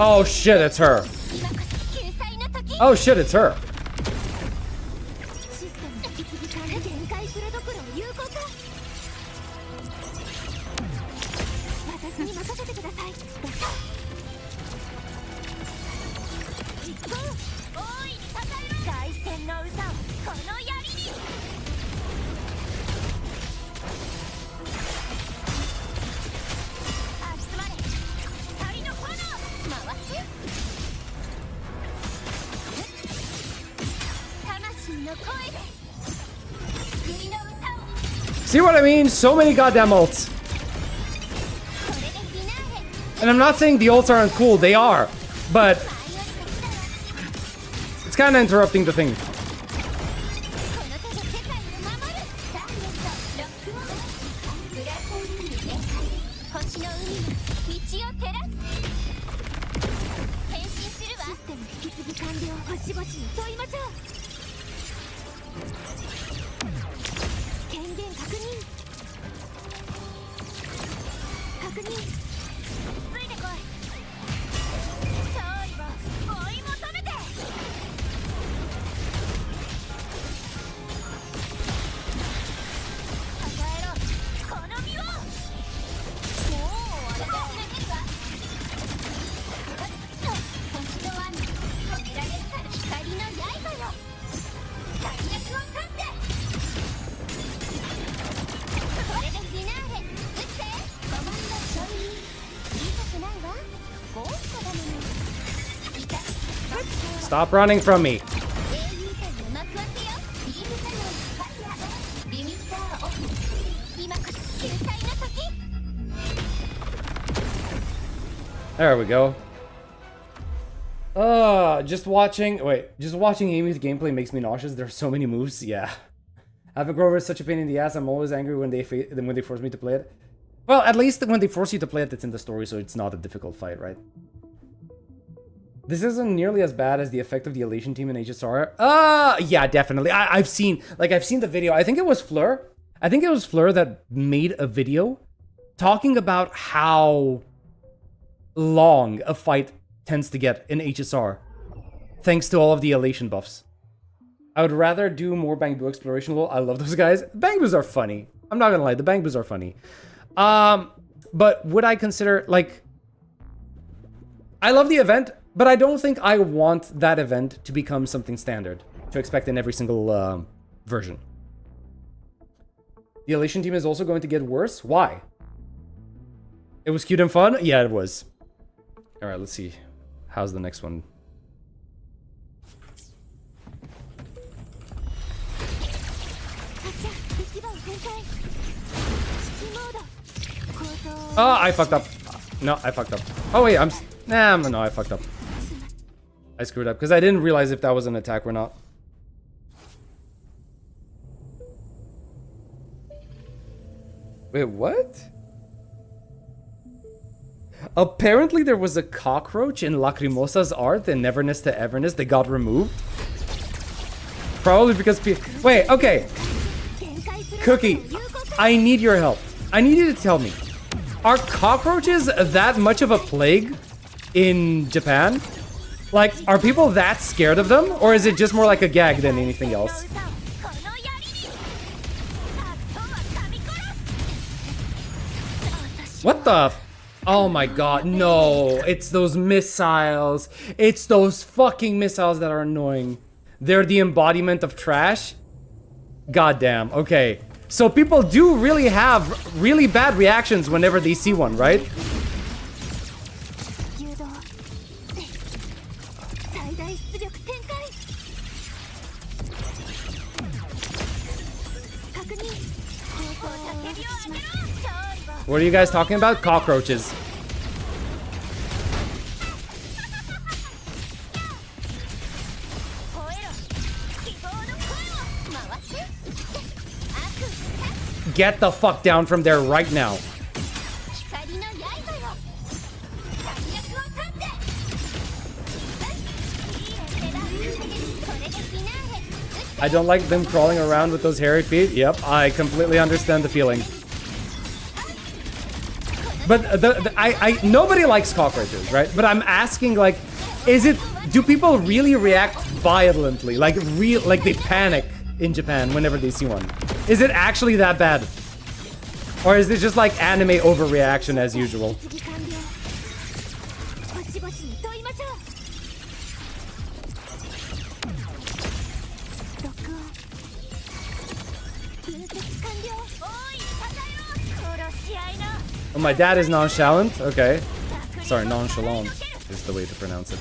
Oh shit, it's her. Oh shit, it's her. See what I mean? So many goddamn ults. And I'm not saying the ults aren't cool, they are. But it's kind of interrupting the thing. Stop running from me. There we go. Just watching Amy's gameplay makes me nauseous. There's so many moves. Yeah. Having Grover is such a pain in the ass. I'm always angry when they force me to play it. Well, at least when they force you to play it, it's in the story, so it's not a difficult fight, right? This isn't nearly as bad as the effect of the Elation team in HSR. Yeah, definitely. I've seen the video. I think it was Fleur. I think it was Fleur that made a video talking about how long a fight tends to get in HSR, thanks to all of the Elation buffs. I would rather do more Bang Boo exploration. I love those guys. Bang Boos are funny. I'm not gonna lie, the Bang Boos are funny. But would I consider, like, I love the event, but I don't think I want that event to become something standard to expect in every single version. The Elation team is also going to get worse. Why? It was cute and fun? Yeah, it was. Alright, let's see. How's the next one? Oh, I fucked up. No, I fucked up. Oh wait, no, I fucked up. I screwed up because I didn't realize if that was an attack or not. Wait, what? Apparently there was a cockroach in Lacrimosa's art in Neverness to Everness that got removed. Probably because wait, okay. Cookie, I need your help. I need you to tell me. Are cockroaches that much of a plague in Japan? Like, are people that scared of them? Or is it just more like a gag than anything else? What the? Oh my god, no. It's those missiles. It's those fucking missiles that are annoying. They're the embodiment of trash? Goddamn, okay. So people do really have really bad reactions whenever they see one, right? What are you guys talking about? Cockroaches. Get the fuck down from there right now. I don't like them crawling around with those hairy feet. Yep, I completely understand the feeling. But nobody likes cockroaches, right? But I'm asking, like, do people really react violently? Like they panic in Japan whenever they see one? Is it actually that bad? Or is it just like anime overreaction as usual? Oh, my dad is nonchalant? Okay. Sorry, nonchalant is the way to pronounce it.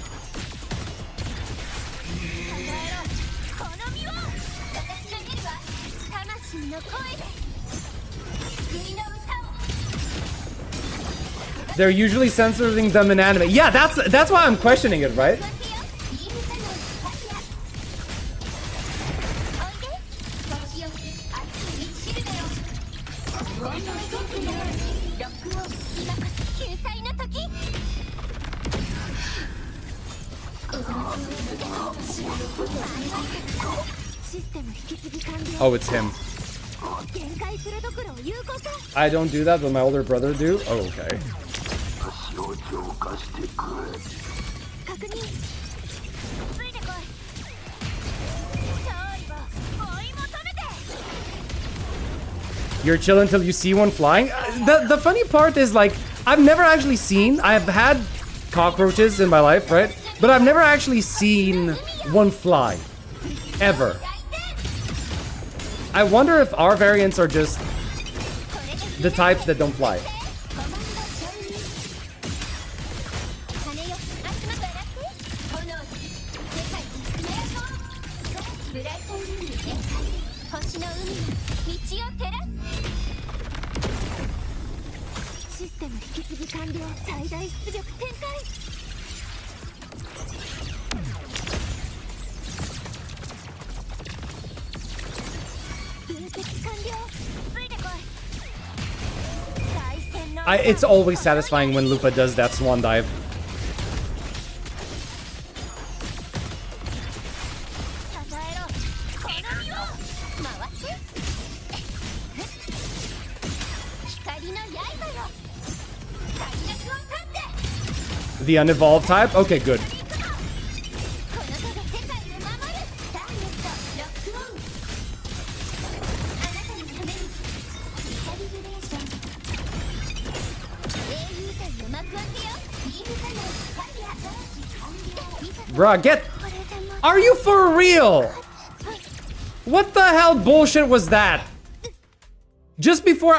They're usually censoring them in anime. Yeah, that's why I'm questioning it, right? Oh, it's him. I don't do that, but my older brother do. Oh, okay. You're chill until you see one flying? The funny part is, like, I've never actually seen... I've had cockroaches in my life, right? But I've never actually seen one fly. Ever. I wonder if our variants are just the types that don't fly. It's always satisfying when Lupa does that swan dive. The unevolved type? Okay, good. Bruh, get... Are you for real? What the hell bullshit was that? Just before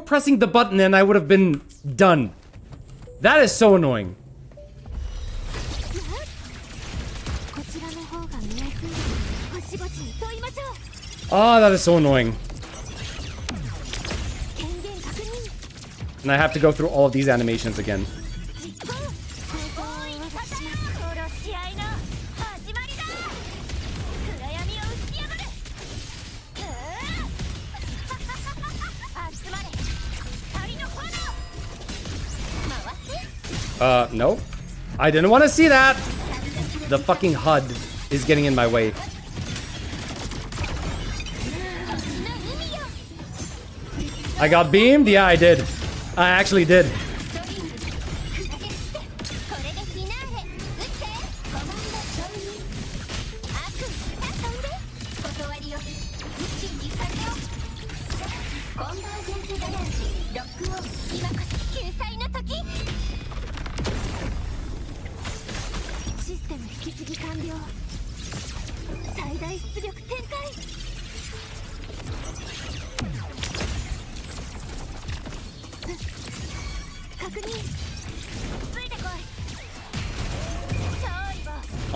pressing the button and I would have been done. That is so annoying. Oh, that is so annoying. And I have to go through all of these animations again. No. I didn't want to see that! The fucking HUD is getting in my way. I got beamed? Yeah, I did. I actually did.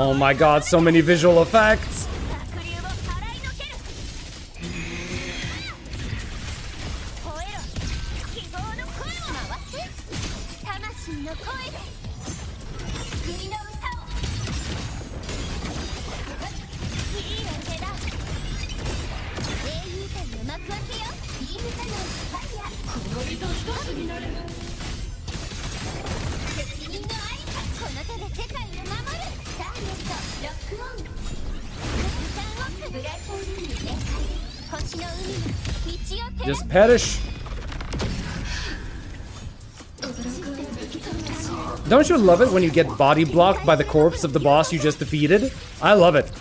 Oh my god, so many visual effects! Just perish. Don't you love it when you get body blocked by the corpse of the boss you just defeated? I love it.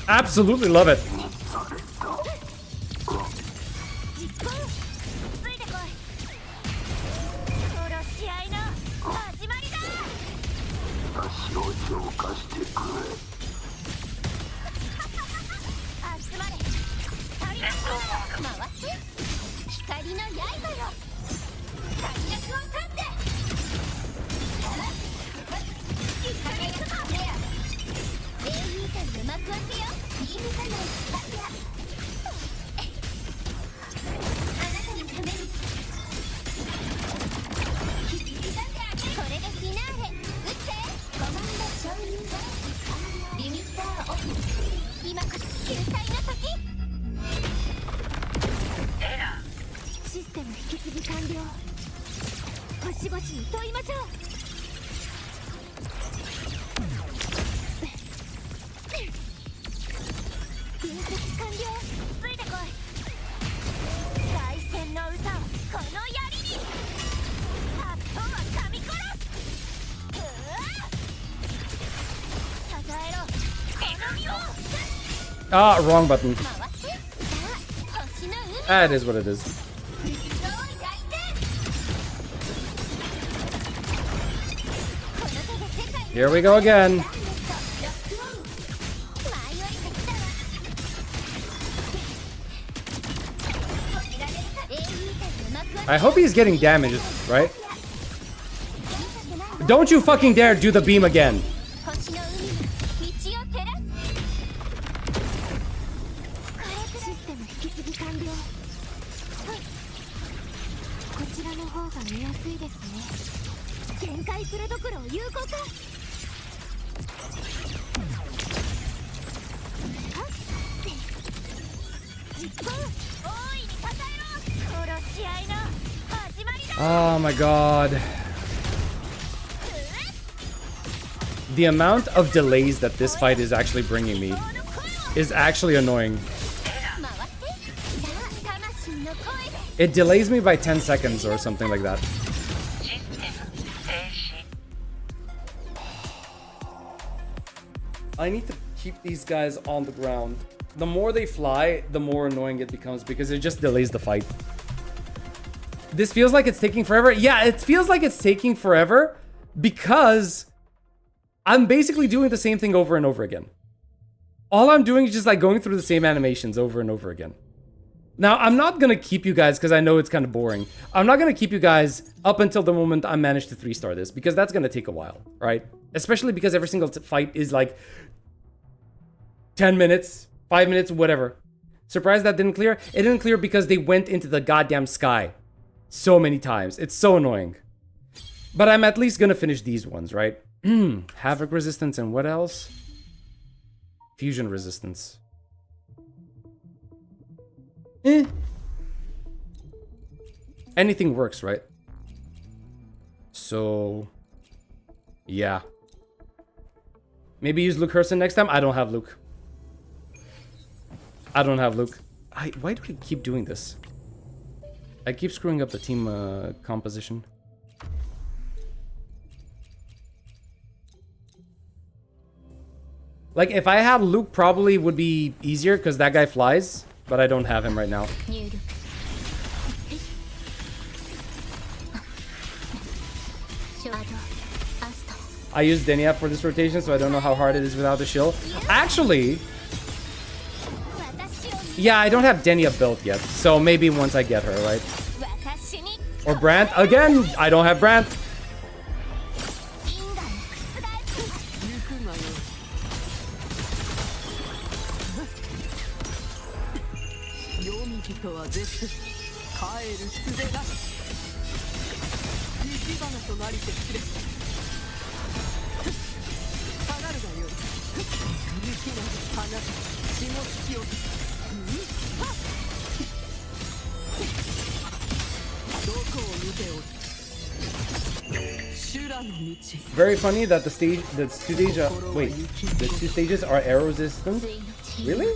Absolutely love it. Ah, wrong button. Ah, it is what it is. Here we go again. I hope he's getting damaged, right? Don't you fucking dare do the beam again. Oh my god. The amount of delays that this fight is actually bringing me is actually annoying. It delays me by 10 seconds or something like that. I need to keep these guys on the ground. The more they fly, the more annoying it becomes because it just delays the fight. This feels like it's taking forever. Yeah, it feels like it's taking forever because I'm basically doing the same thing over and over again. All I'm doing is just like going through the same animations over and over again. Now, I'm not going to keep you guys because I know it's kind of boring. I'm not going to keep you guys up until the moment I manage to 3-star this because that's going to take a while, right? Especially because every single fight is like 10 minutes, 5 minutes, whatever. Surprised that didn't clear? It didn't clear because they went into the goddamn sky so many times. It's so annoying. But I'm at least going to finish these ones, right? Havoc resistance and what else? Fusion resistance. Anything works, right? So, yeah. Maybe use Luke Herson next time? I don't have Luke. I don't have Luke. Why do I keep doing this? I keep screwing up the team composition. Like, if I had Luke, probably would be easier because that guy flies. But I don't have him right now. I use Denia for this rotation, so I don't know how hard it is without the shield. Actually, yeah, I don't have Denia built yet, so maybe once I get her, right? Or Brant. Again, I don't have Brant. Very funny that the two stages are arrow resistant. Really?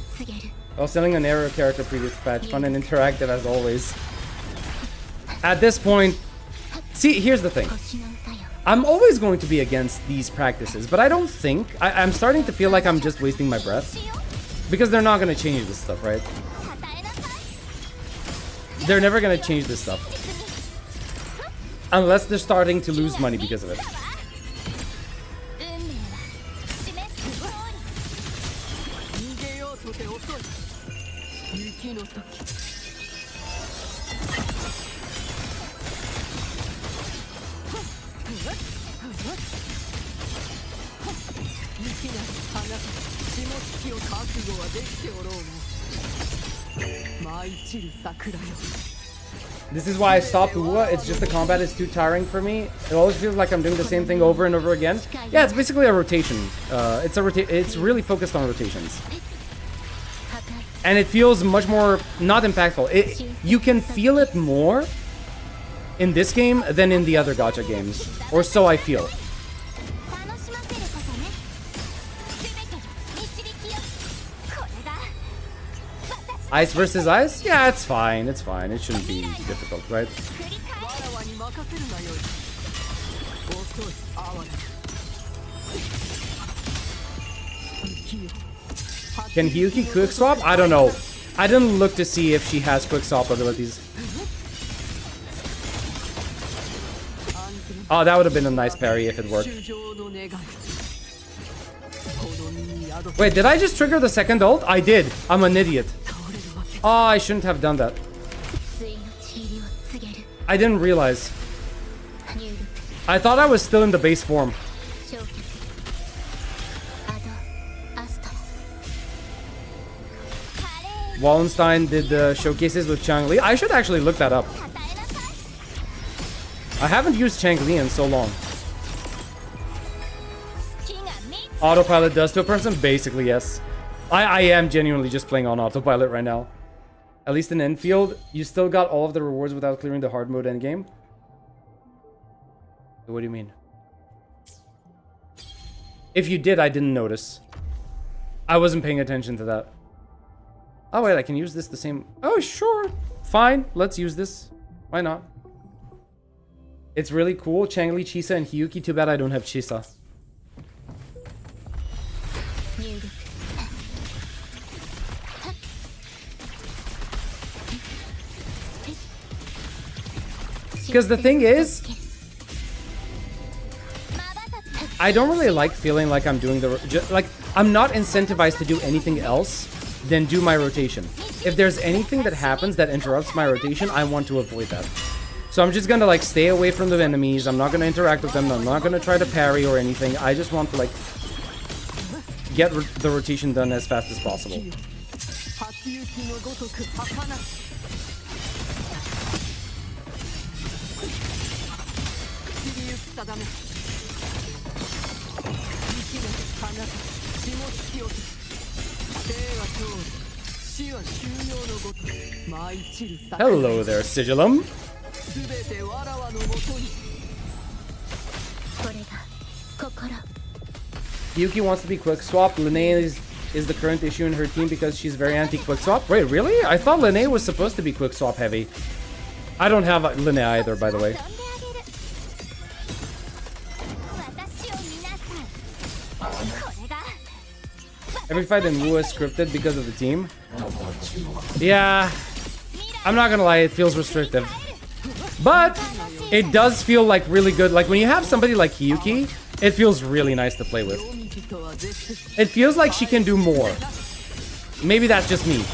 I was selling an arrow character previous patch. Fun and interactive as always. At this point, see, here's the thing. I'm always going to be against these practices, but I don't think... I'm starting to feel like I'm just wasting my breath. Because they're not going to change this stuff, right? They're never going to change this stuff. Unless they're starting to lose money because of it. This is why I stopped WuWa. It's just the combat is too tiring for me. It always feels like I'm doing the same thing over and over again. Yeah, it's basically a rotation. It's really focused on rotations. And it feels much more not impactful. You can feel it more in this game than in the other gacha games. Or so I feel. Ice versus ice? Yeah, it's fine. It's fine. It shouldn't be difficult, right? Can Hyuki quick swap? I don't know. I didn't look to see if she has quick swap abilities. Oh, that would have been a nice parry if it worked. Wait, did I just trigger the second ult? I did. I'm an idiot. Oh, I shouldn't have done that. I didn't realize. I thought I was still in the base form. Wallenstein did the showcases with Chang-Li. I should actually look that up. I haven't used Chang-Li in so long. Autopilot does to a person? Basically, yes. I am genuinely just playing on autopilot right now. At least in Endfield, you still got all of the rewards without clearing the hard mode endgame? What do you mean? If you did, I didn't notice. I wasn't paying attention to that. Oh wait, I can use this the same. Oh sure, fine. Let's use this. Why not? It's really cool. Changli, Chisa, and Hiyuki. Too bad I don't have Chisa. Because the thing is, I don't really like feeling like I'm doing like I'm not incentivized to do anything else than do my rotation. If there's anything that happens that interrupts my rotation, I want to avoid that. So I'm just gonna like stay away from the enemies. I'm not gonna interact with them. I'm not gonna try to parry or anything. I just want to like get the rotation done as fast as possible. Hello there, Sigillum. Yuki wants to be quick swap. Linnea is the current issue in her team because she's very anti-quick swap. Wait, really? I thought Linnea was supposed to be quick swap heavy. I don't have Linnea either, by the way. Every fight in WuWa is scripted because of the team. Yeah, I'm not gonna lie, it feels restrictive. But it does feel like really good. Like when you have somebody like Hiyuki, it feels really nice to play with. It feels like she can do more. Maybe that's just me.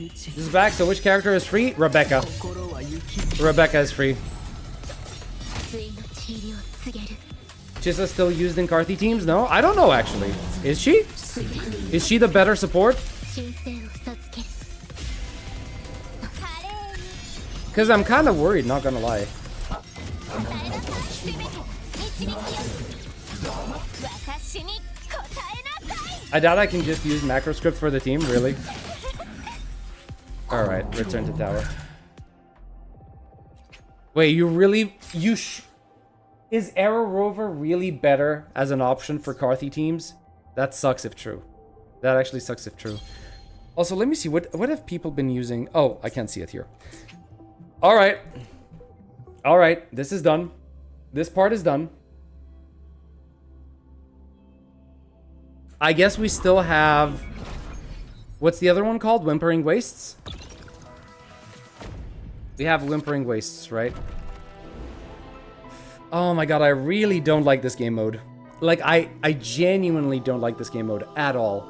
This is back, so which character is free? Rebecca. Rebecca is free. Chisa still used in Karthi teams? No? I don't know actually. Is she? Is she the better support? Because I'm kind of worried, not gonna lie. I doubt I can just use macro script for the team, really. Alright, return to tower. Wait, you really... Is Arrow Rover really better as an option for Karthi teams? That sucks if true. That actually sucks if true. Also, let me see. What have people been using? Oh, I can't see it here. Alright. Alright, this is done. This part is done. I guess we still have... What's the other one called? Whimpering Wastes? We have Whimpering Wastes, right? Oh my god, I really don't like this game mode. Like, I genuinely don't like this game mode at all.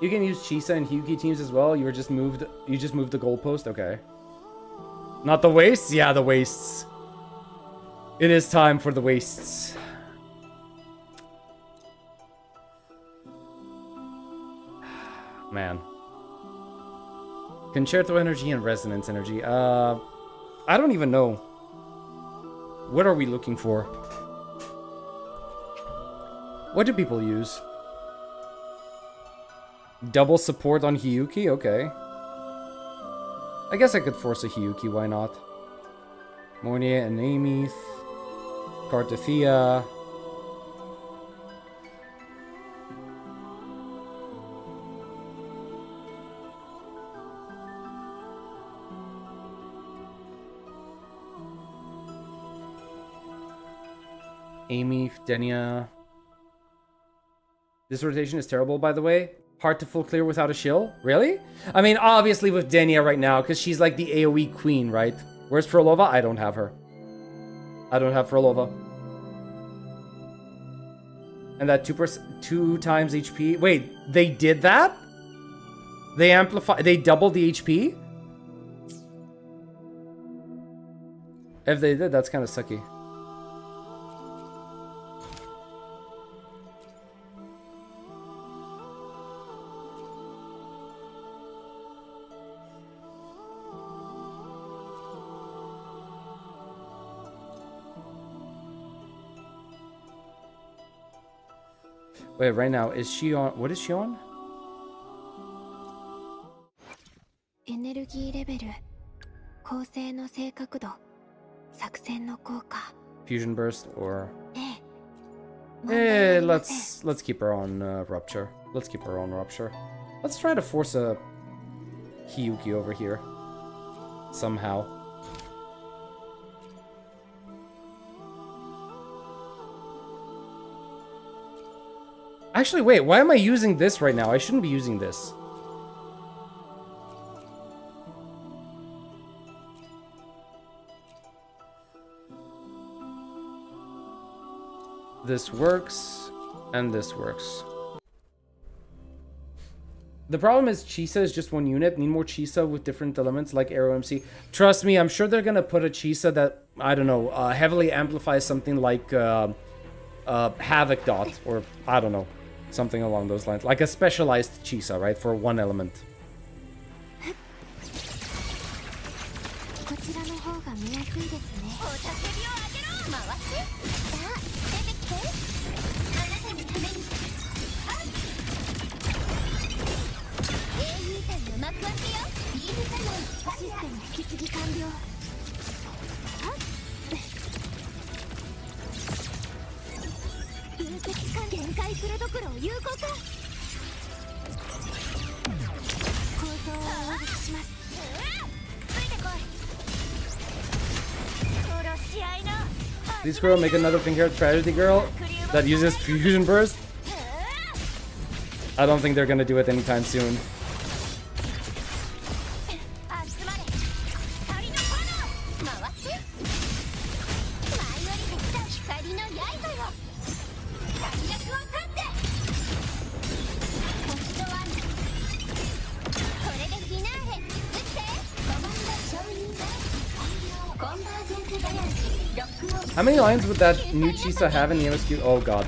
You can use Chisa and Hiyuki teams as well. You just moved the goalpost? Okay. Not the wastes? Yeah, the wastes. It is time for the wastes. Man. Concerto energy and resonance energy. I don't even know. What are we looking for? What do people use? Double support on Hiyuki? Okay. I guess I could force a Hiyuki, why not? Mornia and Amith. Cartafia. Amy, Denia. This rotation is terrible, by the way. Hard to full clear without a shill? Really? I mean, obviously with Denia right now, because she's like the AoE queen, right? Where's Frolova? I don't have her. I don't have Frolova. And that 2 times HP. Wait, they did that? They doubled the HP? If they did, that's kind of sucky. Wait, right now, is she on? What is she on? エネルギーレベル、構成の正確度、作戦の効果。 Fusion burst or? ええ。 Let's keep her on rupture. Let's keep her on rupture. Let's try to force a Hiyuki over here somehow. Actually, wait, why am I using this right now? I shouldn't be using this. This works, and this works. The problem is Chisa is just one unit. Need more Chisa with different elements like Arrow MC. Trust me, I'm sure they're gonna put a Chisa that, I don't know, heavily amplifies something like Havoc Dot, or I don't know, something along those lines. Like a specialized Chisa, right, for one element. こちらの方が見やすいですね。おたけびをあげろ。回って。さあ、出てきて。あなたのために。英雄隊の幕開けよ。ビームサモン。システム引き継ぎ完了。分析官限界フルドクロを有効化。構造を大きくします。ついてこい。 Please, girl, make another thing here. Tragedy girl that uses fusion burst. I don't think they're gonna do it anytime soon. How many lines would that new Chisa have in the MSQ? Oh god.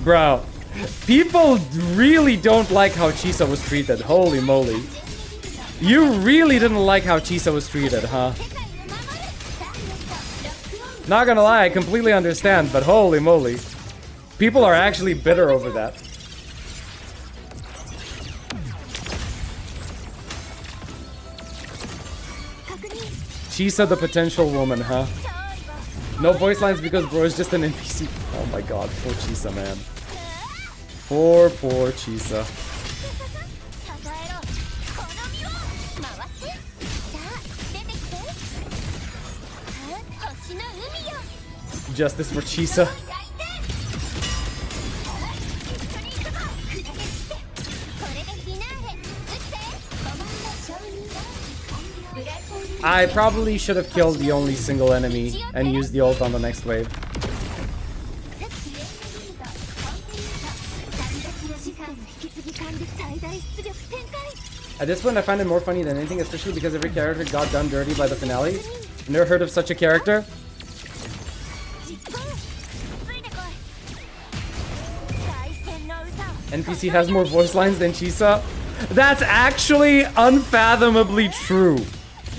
Bro. People really don't like how Chisa was treated. Holy moly. You really didn't like how Chisa was treated, huh? Not gonna lie, I completely understand, but holy moly. People are actually bitter over that. Chisa the potential woman, huh? No voice lines because bro is just an NPC. Oh my god, poor Chisa, man. Poor Chisa. Justice for Chisa. I probably should have killed the only single enemy and used the ult on the next wave. At this point I find it more funny than anything, especially because every character got done dirty by the finale. Never heard of such a character? NPC has more voice lines than Chisa? That's actually unfathomably true.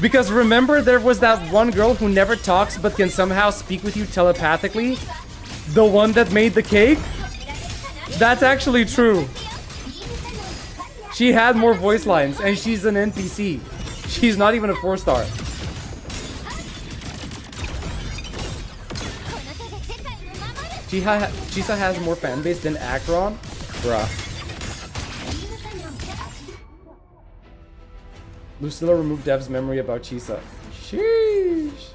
Because remember, there was that one girl who never talks but can somehow speak with you telepathically? The one that made the cake? That's actually true. She had more voice lines, and she's an NPC. She's not even a 4-star. Chisa has more fanbase than Akron? Bruh. Lucilla removed Dev's memory about Chisa. Sheesh.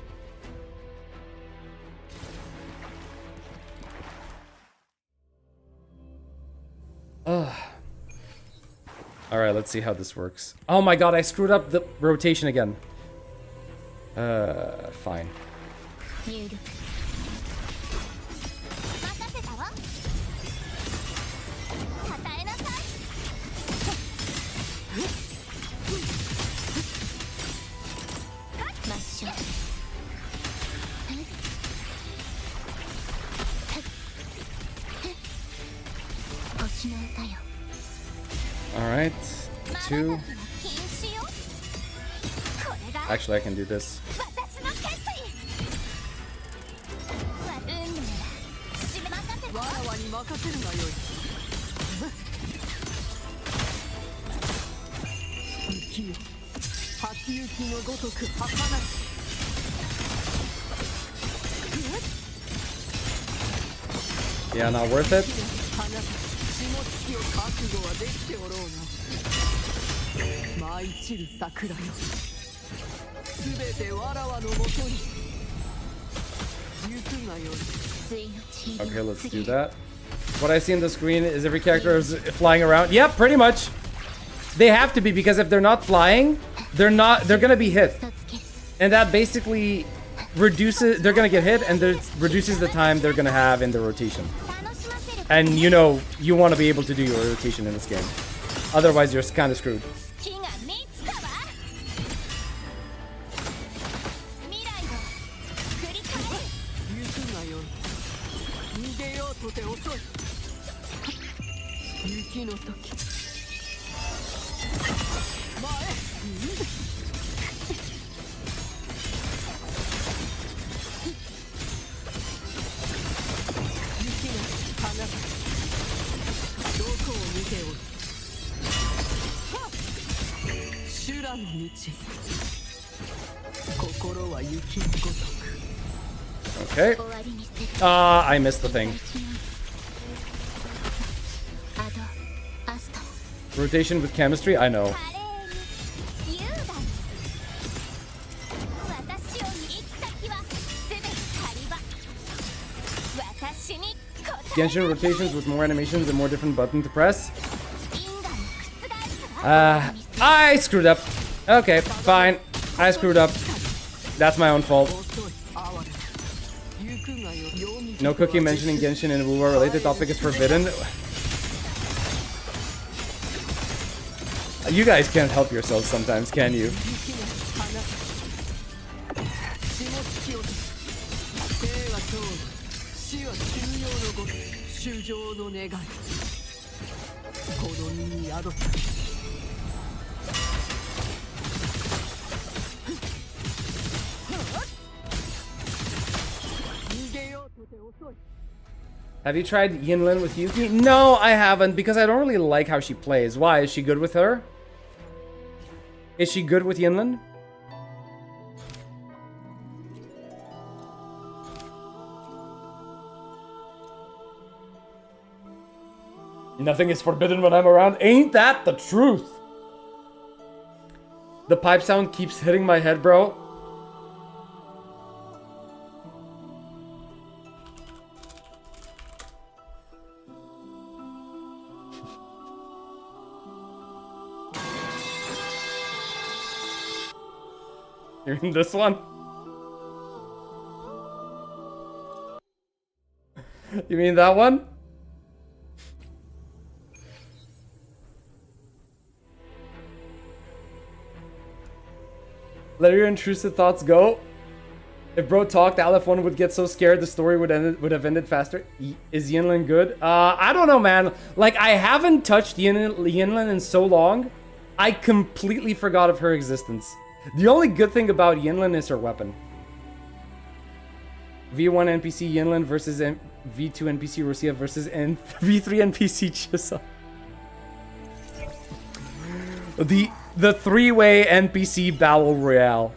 Alright, let's see how this works. Oh my god, I screwed up the rotation again. Fine. Alright, 2. Actually, I can do this. Yeah, not worth it. Okay, let's do that. What I see on the screen is every character is flying around. Yep, pretty much. They have to be, because if they're not flying, they're gonna be hit. And that basically reduces, they're gonna get hit, and reduces the time they're gonna have in the rotation. And you know, you want to be able to do your rotation in this game. Otherwise, you're kind of screwed. Okay. I missed the thing. Rotation with chemistry? I know. Genshin rotations with more animations and more different buttons to press. I screwed up. Okay, fine. I screwed up. That's my own fault. No cookie mentioning Genshin and WuWa related topic is forbidden. You guys can't help yourselves sometimes, can you? Have you tried Yinlin with Yuki? No, I haven't, because I don't really like how she plays. Why? Is she good with her? Is she good with Yinlin? Nothing is forbidden when I'm around. Ain't that the truth? The pipe sound keeps hitting my head, bro. You mean this one? You mean that one? Let your intrusive thoughts go. If bro talked, LF1 would get so scared the story would have ended faster. Is Yinlin good? I don't know, man. Like, I haven't touched Yinlin in so long, I completely forgot of her existence. The only good thing about Yinlin is her weapon. V1 NPC Yinlin versus V2 NPC Rosia versus V3 NPC Chisa. The three-way NPC battle royale.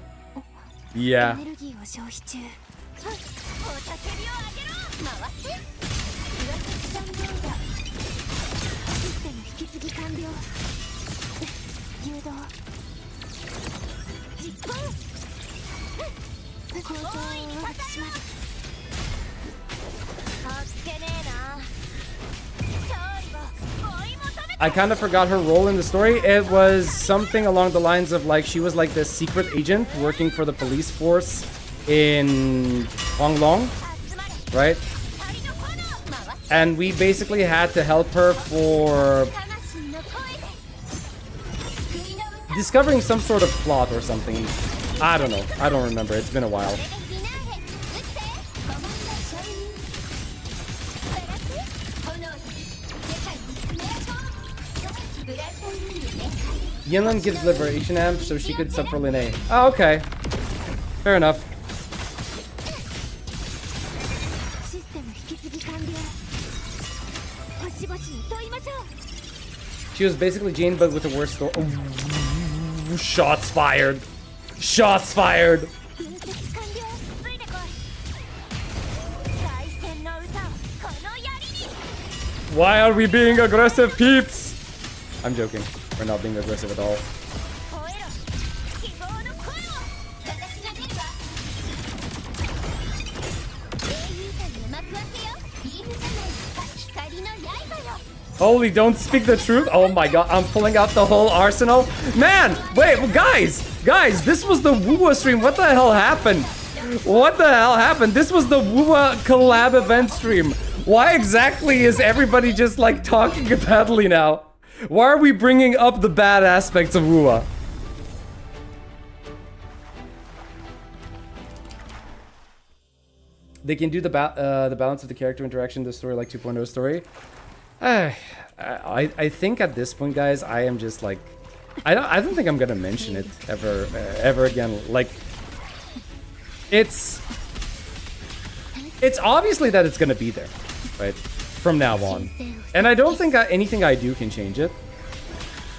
Yeah. I kind of forgot her role in the story. It was something along the lines of, like, she was like this secret agent working for the police force in Honglong, right? And we basically had to help her for discovering some sort of plot or something. I don't know. I don't remember. It's been a while. Yinlin gives liberation amp so she could sub for Linnae. Oh, okay. Fair enough. She was basically Jane, but with a worse story. Oh, shots fired. Shots fired! Why are we being aggressive, peeps? I'm joking. We're not being aggressive at all. Holy, don't speak the truth. Oh my god, I'm pulling out the whole arsenal. Man, wait, well, guys, this was the WuWa stream. What the hell happened? What the hell happened? This was the WuWa collab event stream. Why exactly is everybody just like talking badly now? Why are we bringing up the bad aspects of WuWa? They can do the balance of the character interaction, the story like 2.0 story. I think at this point, guys, I am just like, I don't think I'm gonna mention it ever again. Like, it's obviously that it's gonna be there, right, from now on, and I don't think anything I do can change it.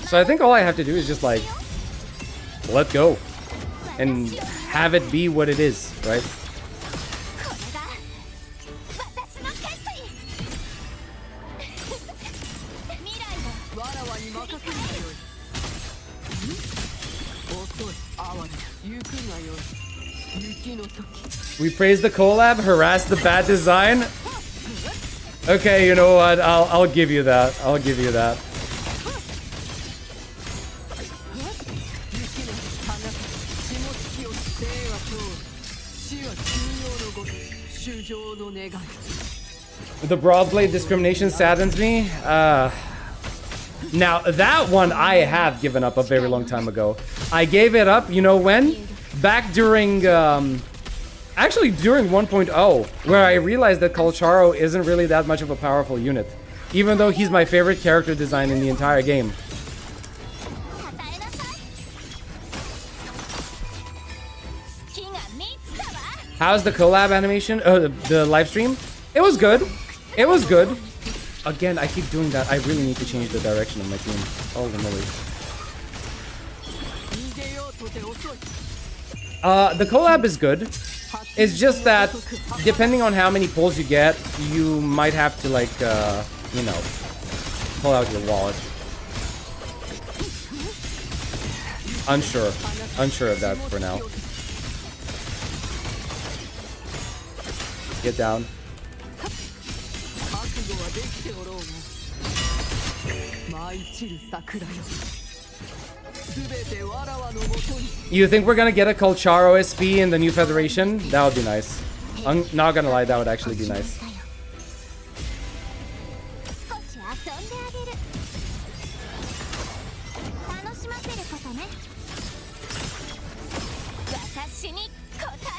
So I think all I have to do is just like let go and have it be what it is, right? We praise the collab, harass the bad design. Okay, you know what? I'll give you that. I'll give you that. The Broadblade discrimination saddens me. Now, that one I have given up a very long time ago. I gave it up, you know when? Back during, actually during 1.0, where I realized that Colcharo isn't really that much of a powerful unit, even though he's my favorite character design in the entire game. How's the collab animation? The live stream? It was good. It was good. Again, I keep doing that. I really need to change the direction of my team. Holy moly. The collab is good. It's just that, depending on how many pulls you get, you might have to, like, you know, pull out your wallet. Unsure. Unsure of that for now. Get down. You think we're gonna get a Colcharo SP in the new Federation? That would be nice. I'm not gonna lie, that would actually be nice.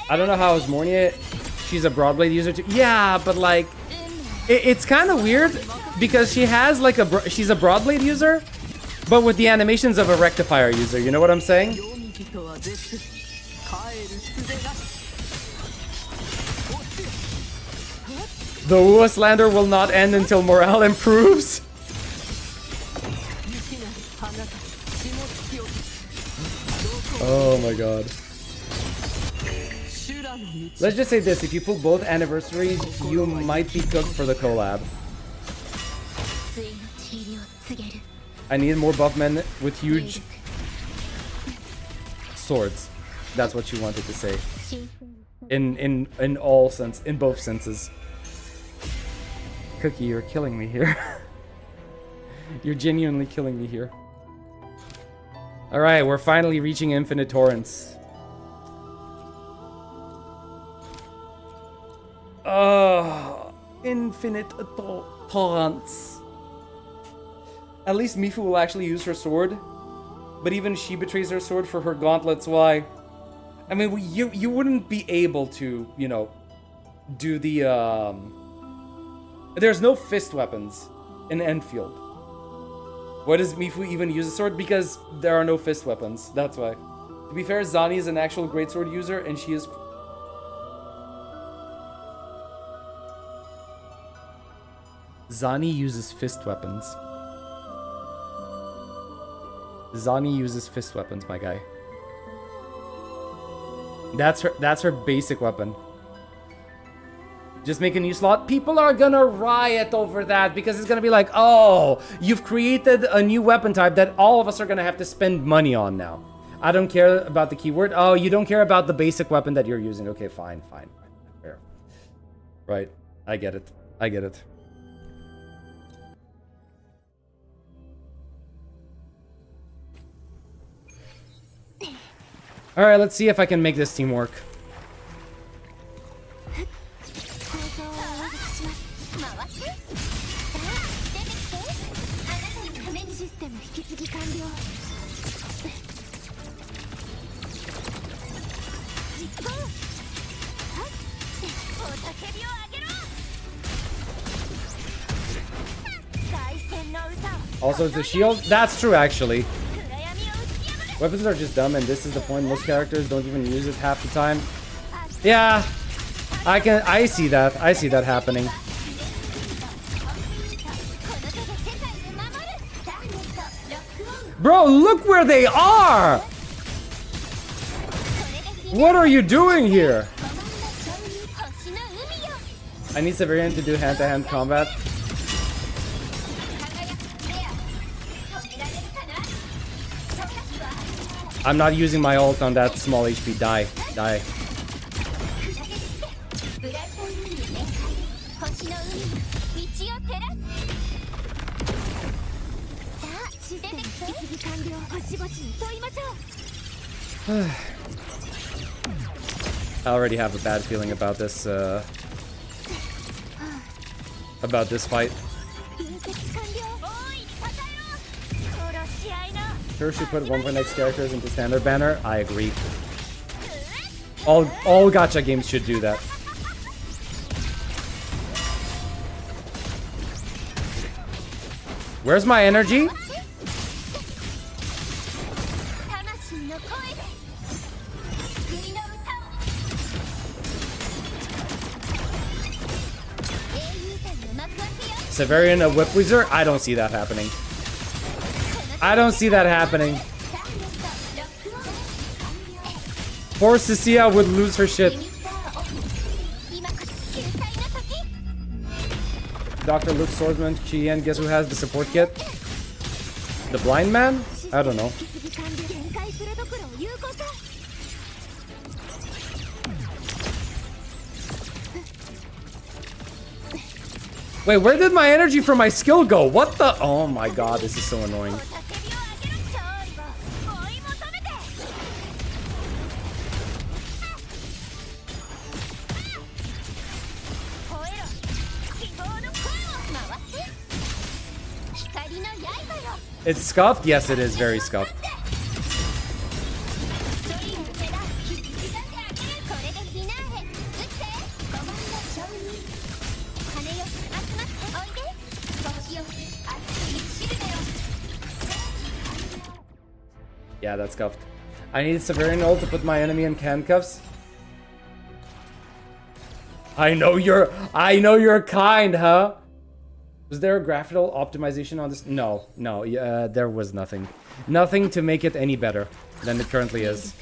I don't know how Osmornia, she's a Broadblade user too. Yeah, but like, it's kind of weird because she has like she's a Broadblade user, but with the animations of a Rectifier user. You know what I'm saying? The WuWa slander will not end until morale improves. Oh my god. Let's just say this, if you pull both anniversaries, you might be cooked for the collab. I need more buff men with huge swords. That's what you wanted to say. In all sense, in both senses. Cookie, you're killing me here. You're genuinely killing me here. Alright, we're finally reaching infinite torrents. Infinite torrents. At least Mifu will actually use her sword. But even she betrays her sword for her gauntlets. Why? I mean, you wouldn't be able to, you know, do the, There's no fist weapons in Endfield. Why does Mifu even use a sword? Because there are no fist weapons. That's why. To be fair, Zani is an actual greatsword user, and she is... Zani uses fist weapons. Zani uses fist weapons, my guy. That's her basic weapon. Just make a new slot. People are gonna riot over that because it's gonna be like, oh, you've created a new weapon type that all of us are gonna have to spend money on now. I don't care about the keyword. Oh, you don't care about the basic weapon that you're using. Okay, fine. Fair. Right. I get it. Alright, let's see if I can make this team work. Also, it's a shield. That's true, actually. Weapons are just dumb, and this is the point. Most characters don't even use it half the time. Yeah, I see that. I see that happening. Bro, look where they are! What are you doing here? I need Severian to do hand-to-hand combat. I'm not using my ult on that small HP. Die. I already have a bad feeling about this fight. Sure should put 1.x characters into standard banner. I agree. All gacha games should do that. Where's my energy? Severian, a whip wizard? I don't see that happening. Poor Cecilia would lose her shit. Dr. Luke Swordsman, Chien, guess who has the support kit? The blind man? I don't know. Wait, where did my energy from my skill go? What the? Oh my god, this is so annoying. It's scuffed? Yes, it is very scuffed. Yeah, that's scuffed. I need Severian ult to put my enemy in handcuffs. I know you're kind, huh? Was there a graphical optimization on this? No, there was nothing. Nothing to make it any better than it currently is.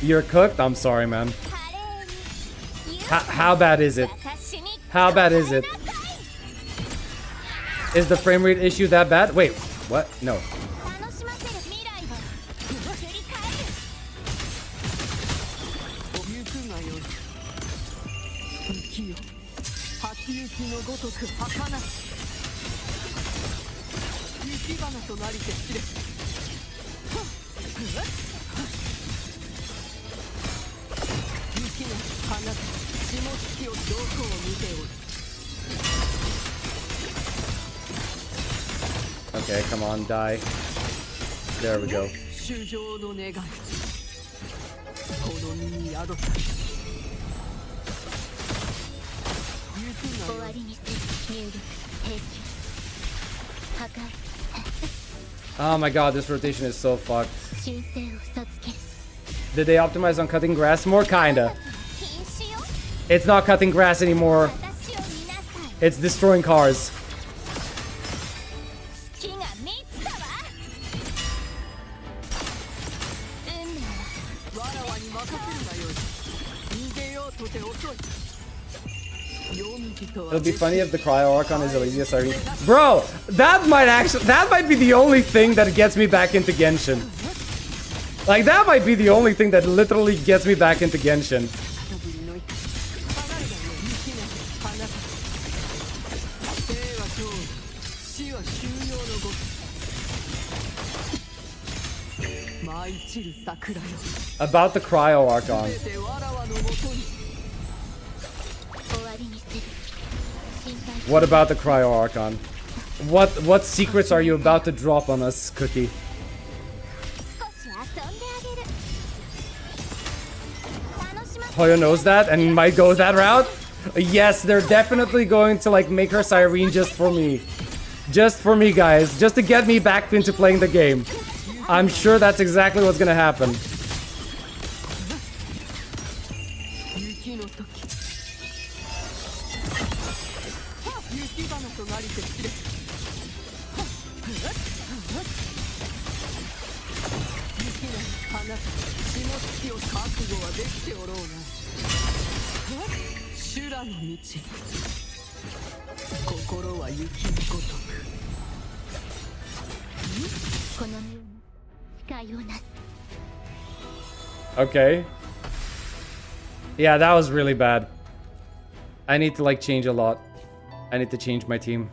You're cooked? I'm sorry, man. How bad is it? How bad is it? Is the frame rate issue that bad? Wait, what? No. Okay, come on, die. There we go. Oh my god, this rotation is so fucked. Did they optimize on cutting grass more? Kinda. It's not cutting grass anymore. It's destroying cars. It'll be funny if the cryo Archon is Elysia's Siren. Bro, that might be the only thing that gets me back into Genshin. Like, that might be the only thing that literally gets me back into Genshin. About the cryo Archon. What about the cryo Archon? What secrets are you about to drop on us, Cookie? Hoyo knows that and might go that route? Yes, they're definitely going to like make her Siren just for me. Just for me, guys. Just to get me back into playing the game. I'm sure that's exactly what's gonna happen. Okay. Yeah, that was really bad. I need to like change a lot. I need to change my team.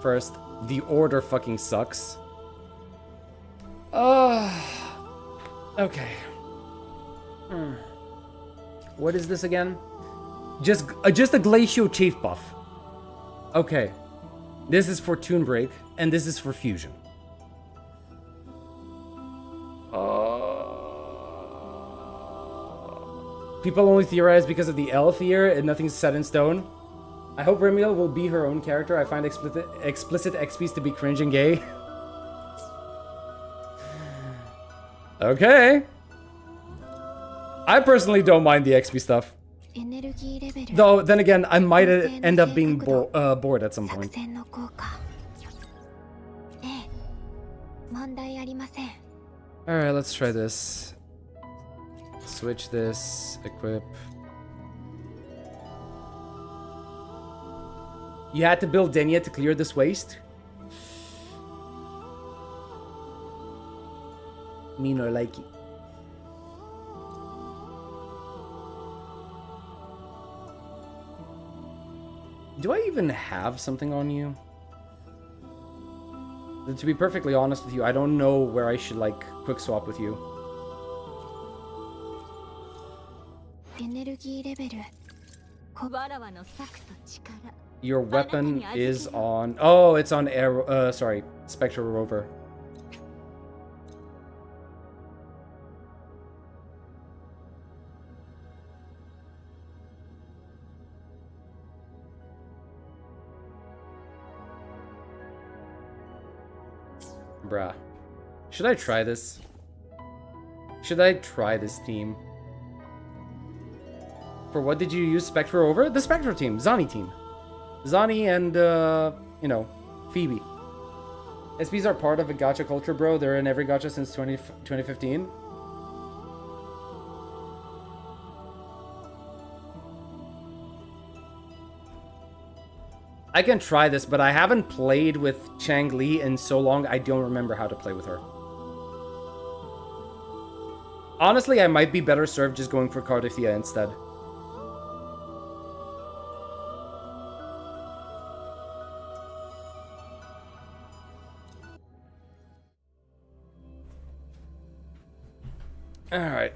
First, the order fucking sucks. Okay. What is this again? Just a Glacial Chafe buff. Okay. This is for Toon Break, and this is for Fusion. People only theorize because of the elf here, and nothing's set in stone. I hope Remiel will be her own character. I find explicit XPs to be cringe and gay. Okay. I personally don't mind the XP stuff. Though, then again, I might end up being bored at some point. Alright, let's try this. Switch this. Equip. You had to build Denia to clear this waste? Me no like it. Do I even have something on you? To be perfectly honest with you, I don't know where I should like quick swap with you. Your weapon is on... Oh, it's on Arrow... sorry. Spectral Rover. Bruh. Should I try this? Should I try this team? For what did you use Spectre over? The Spectre team. Zani team. Zani and, you know, Phoebe. SPs are part of a gacha culture, bro. They're in every gacha since 2015. I can try this, but I haven't played with Chang Li in so long, I don't remember how to play with her. Honestly, I might be better served just going for Cardothea instead. Alright.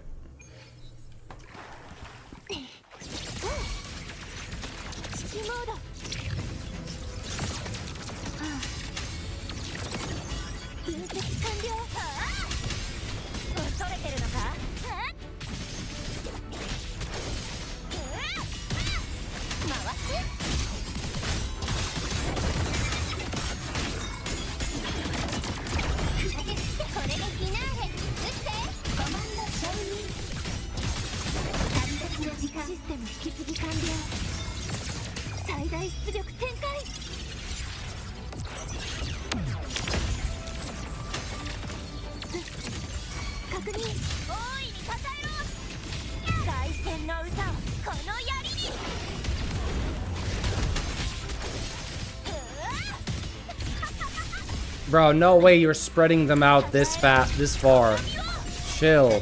Bro, no way you're spreading them out this far. Chill.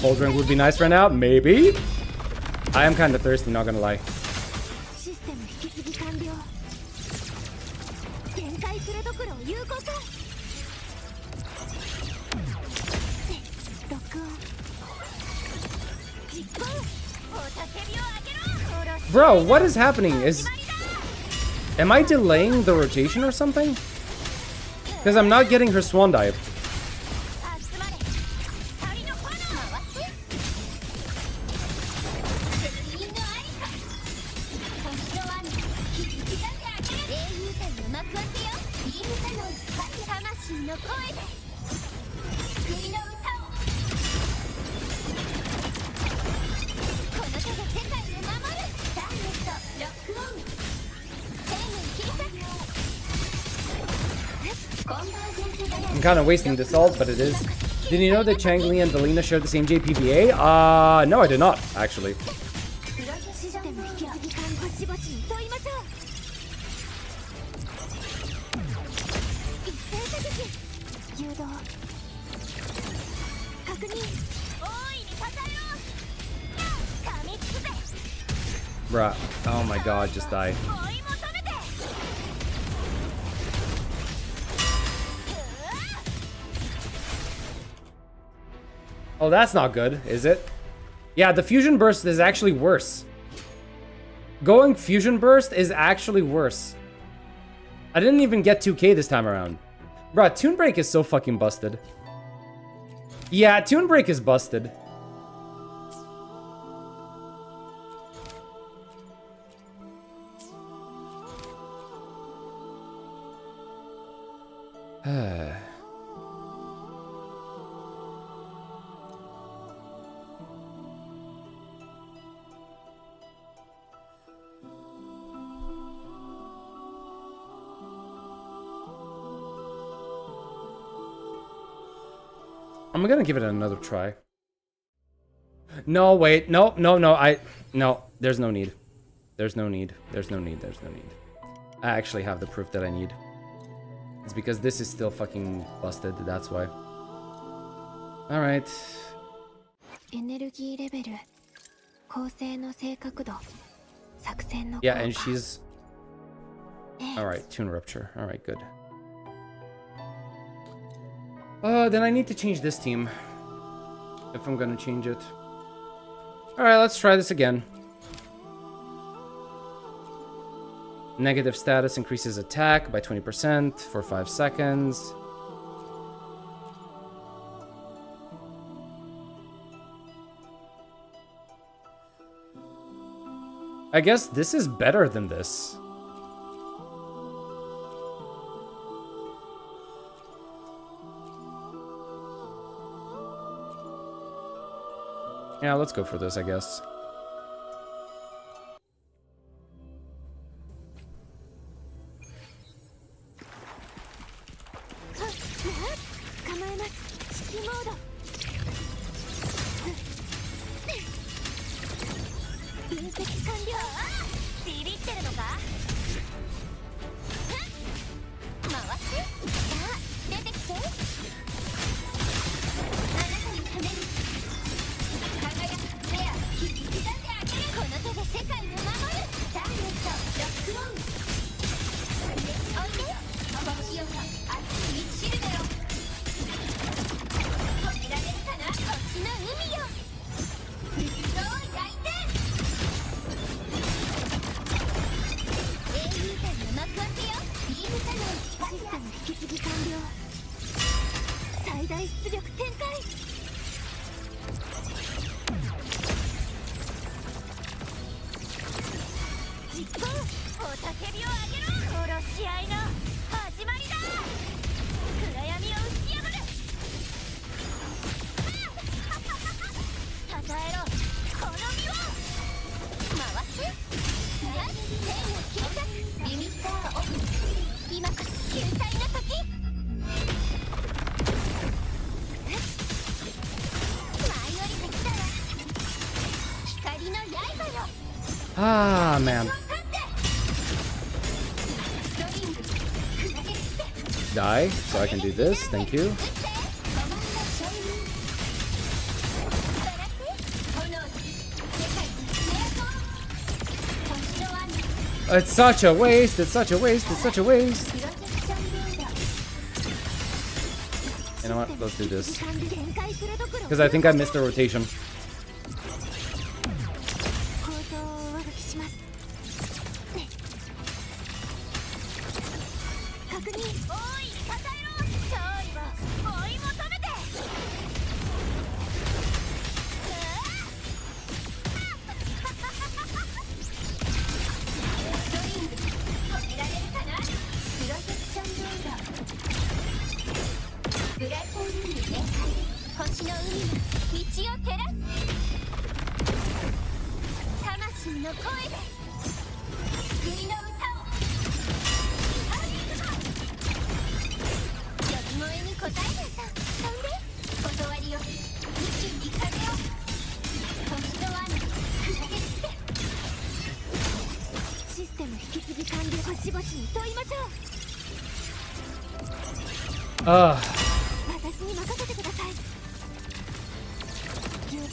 Cold drink would be nice right now, maybe. I am kind of thirsty, not gonna lie. Bro, what is happening? Am I delaying the rotation or something? Because I'm not getting her swan dive. I'm kind of wasting this ult, but it is. Did you know that Changli and Delina share the same JPVA? No, I did not, actually. Bruh. Oh my god, just died. Oh, that's not good, is it? Yeah, the fusion burst is actually worse. Going fusion burst is actually worse. I didn't even get 2k this time around. Bruh, Toon Break is so fucking busted. Yeah, Toon Break is busted. I'm gonna give it another try. No, wait. No. No, there's no need. There's no need. I actually have the proof that I need. It's because this is still fucking busted, that's why. Alright. Yeah, and she's... Alright, Toon Rupture. Alright, good. Then I need to change this team. If I'm gonna change it. Alright, let's try this again. Negative status increases attack by 20% for 5 seconds. I guess this is better than this. Yeah, let's go for this, I guess. Ah, man. Die, so I can do this. Thank you. It's such a waste. It's such a waste. It's such a waste. You know what? Let's do this. Because I think I missed the rotation.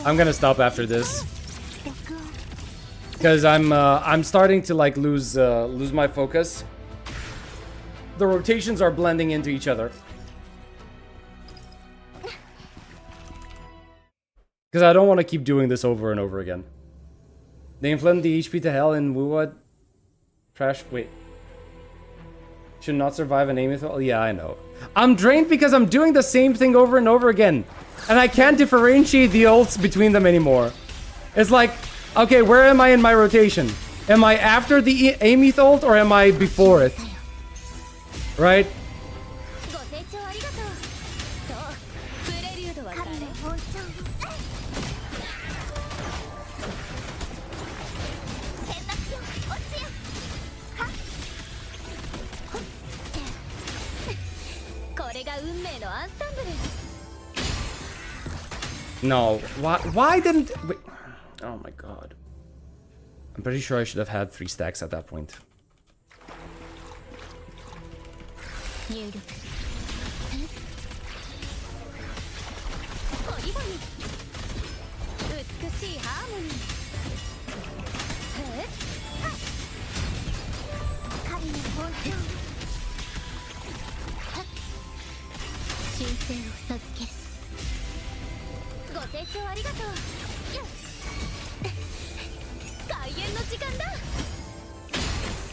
I'm gonna stop after this because I'm starting to like lose my focus. The rotations are blending into each other. Because I don't want to keep doing this over and over again. They inflated the HP to hell in WuWa. Trash. Wait. Should not survive an aim. Oh, yeah, I know. I'm drained because I'm doing the same thing over and over again. And I can't differentiate the ults between them anymore. It's like, okay, where am I in my rotation? Am I after the Amyth ult or am I before it? Right? No, why didn't... Wait. Oh my god. I'm pretty sure I should have had 3 stacks at that point.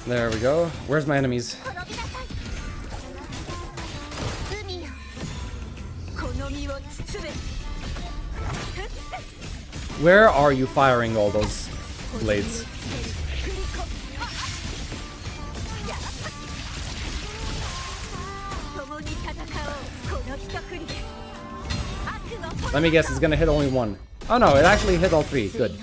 There we go. Where's my enemies? Where are you firing all those blades? Let me guess, it's gonna hit only one. Oh no, it actually hit all 3. Good.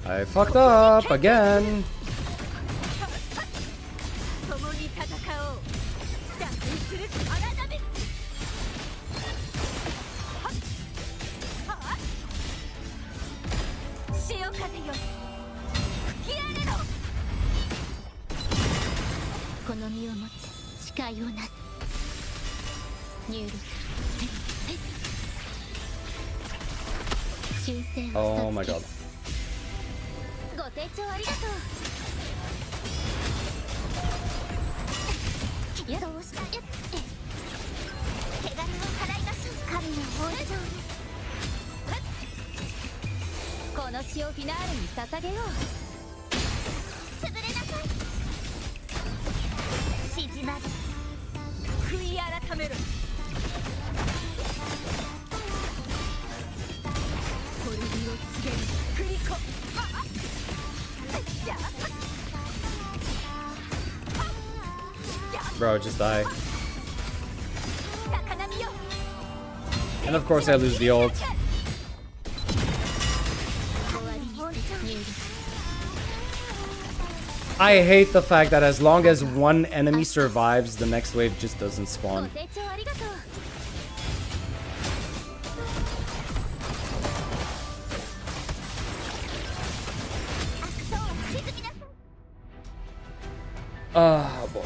I fucked up again. Oh my god. Bro, just die. And of course I lose the ult. I hate the fact that as long as one enemy survives, the next wave just doesn't spawn. Oh boy.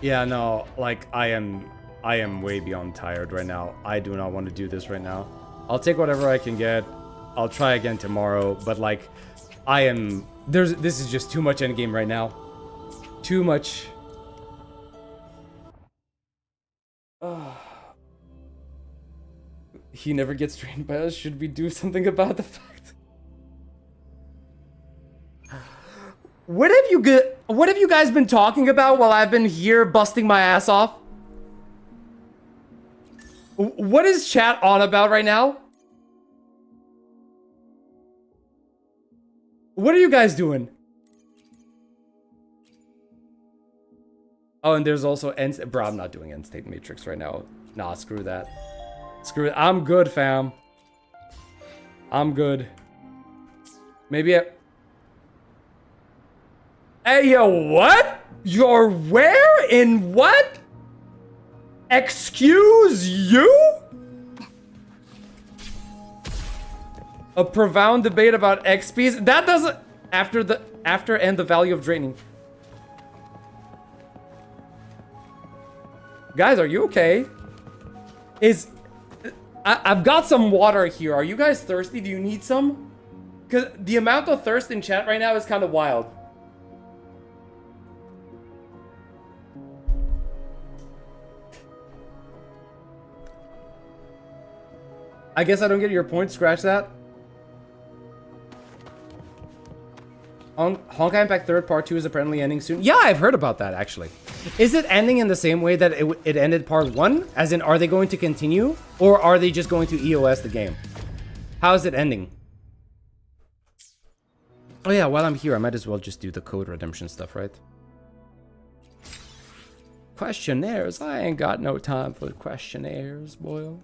Yeah, no, like I am way beyond tired right now. I do not want to do this right now. I'll take whatever I can get. I'll try again tomorrow, but like this is just too much endgame right now. Too much. He never gets trained by us. Should we do something about the fact? What have you guys been talking about while I've been here busting my ass off? What is chat on about right now? What are you guys doing? Oh, and there's also bro, I'm not doing End State Matrix right now. Nah, screw that. Screw it. I'm good, fam. I'm good. Maybe Hey, yo, what? You're where? In what? Excuse you? A profound debate about XPs? That doesn't... After and the value of draining. Guys, are you okay? I've got some water here. Are you guys thirsty? Do you need some? Because the amount of thirst in chat right now is kind of wild. I guess I don't get your point. Scratch that. Honkai Impact 3rd Part 2 is apparently ending soon. Yeah, I've heard about that, actually. Is it ending in the same way that it ended Part 1? As in, are they going to continue? Or are they just going to EOS the game? How is it ending? Oh yeah, while I'm here, I might as well just do the code redemption stuff, right? Questionnaires? I ain't got no time for questionnaires, boy.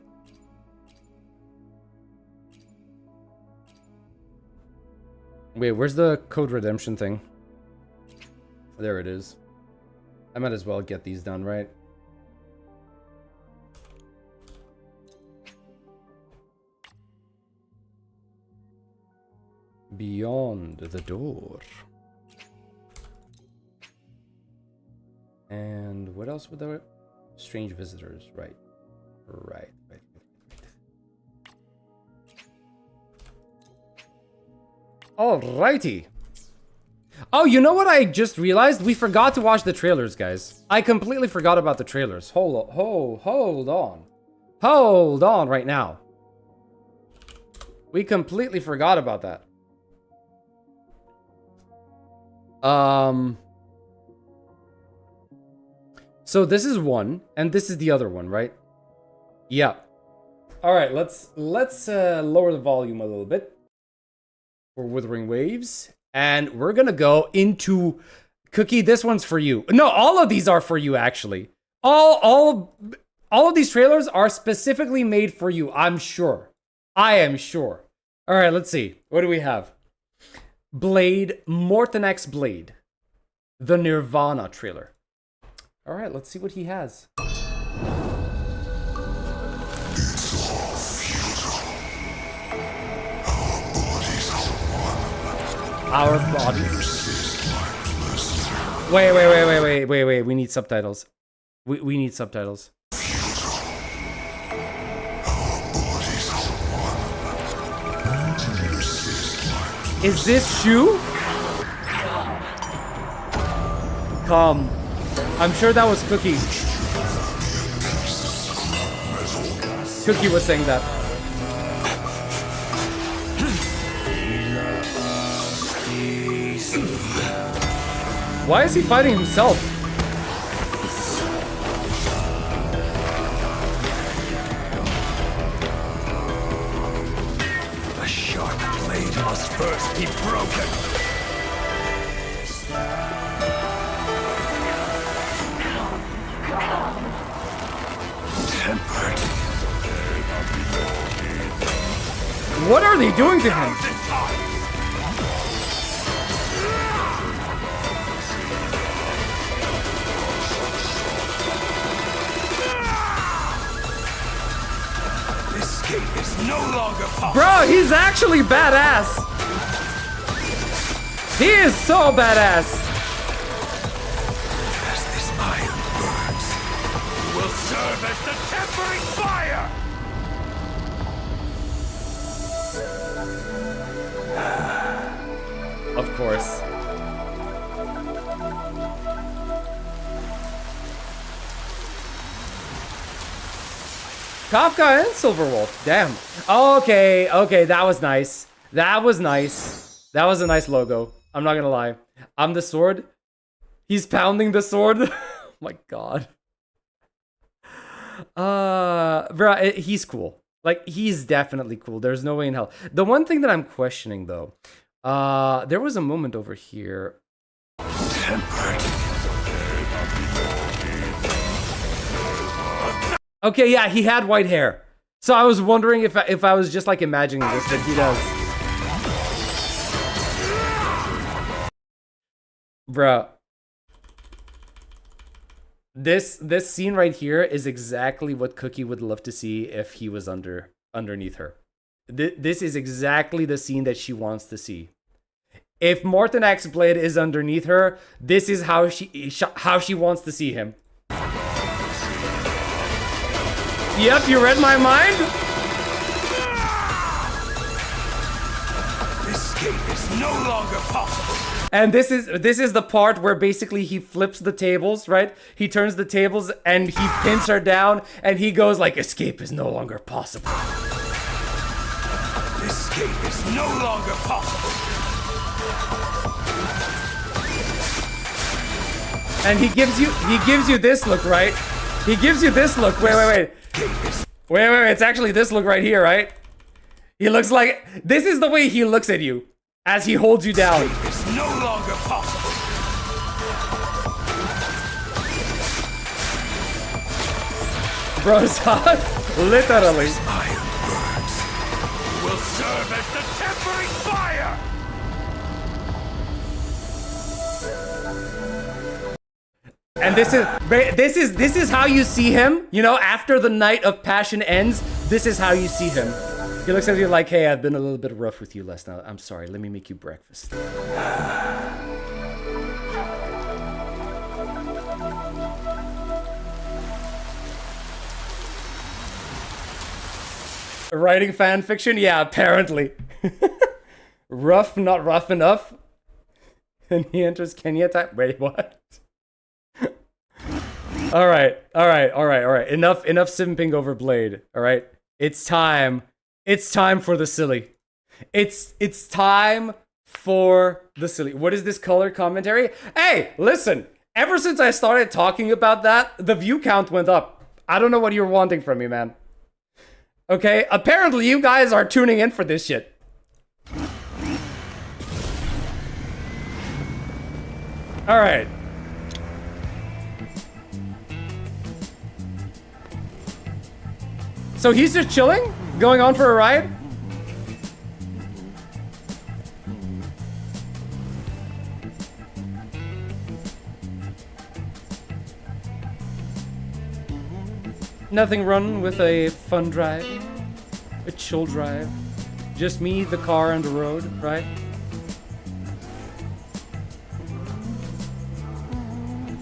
Wait, where's the code redemption thing? There it is. I might as well get these done, right? Beyond the door. And what else were there? Strange visitors, right. Right. Alrighty. Oh, you know what I just realized? We forgot to watch the trailers, guys. I completely forgot about the trailers. Hold on. Hold on right now. We completely forgot about that. So this is one, and this is the other one, right? Yeah. Alright, let's lower the volume a little bit. For Wuthering Waves, and we're gonna go into Cookie. This one's for you. No, all of these are for you, actually. All of these trailers are specifically made for you. I'm sure. I am sure. All right, let's see. What do we have? Blade, Morton X Blade, the Nirvana trailer. All right, let's see what he has. Our bodies. Wait. We need subtitles. We need subtitles. Is this Shu? Come. I'm sure that was Cookie. Cookie was saying that. Why is he fighting himself? A sharp blade must first be broken. What are they doing to him? Escape is no longer possible. Bro, he's actually badass. He is so badass. As this iron burns, will serve as the tempering fire. Of course. Kafka and Silverwolf. Damn. Okay, okay, that was nice. That was nice. That was a nice logo. I'm not gonna lie. I'm the sword. He's pounding the sword. Oh my god. Bro, he's cool. Like, he's definitely cool. There's no way in hell. The one thing that I'm questioning, though, there was a moment over here. Okay, yeah, he had white hair. So I was wondering if I was just like imagining this, but he does. Bruh. This scene right here is exactly what Cookie would love to see if he was underneath her. This is exactly the scene that she wants to see. If Morton X Blade is underneath her, this is how she wants to see him. Yep, you read my mind? Escape is no longer possible. And this is the part where basically he flips the tables, right? He turns the tables and he pins her down and he goes like, escape is no longer possible. Escape is no longer possible. And he gives you this look, right? He gives you this look. Wait. It's actually this look right here, right? He looks like, this is the way he looks at you as he holds you down. It's no longer possible. Bro's hot. Literally. Iron burns. Will serve as the tempering fire. And this is how you see him, you know, after the night of passion ends, this is how you see him. He looks at you like, hey, I've been a little bit rough with you last night. I'm sorry, let me make you breakfast. Writing fan fiction? Yeah, apparently. Rough, not rough enough. And he enters Kenya time. Wait, what? All right. Enough simping over Blade. All right. It's time. It's time for the silly. It's time for the silly. What is this color commentary? Hey, listen. Ever since I started talking about that, the view count went up. I don't know what you're wanting from me, man. Okay. Apparently, you guys are tuning in for this shit. All right. So he's just chilling? Going on for a ride? Nothing run with a fun drive, a chill drive. Just me, the car, and the road, right?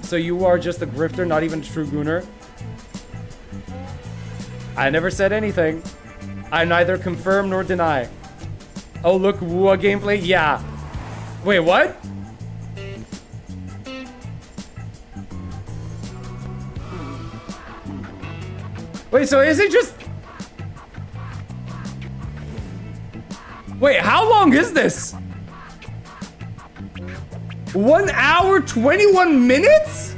So you are just a grifter, not even a true gooner? I never said anything. I neither confirm nor deny. Oh, look, WuWa gameplay? Yeah. Wait, what? Wait, so is it just... Wait, how long is this? 1 hour, 21 minutes?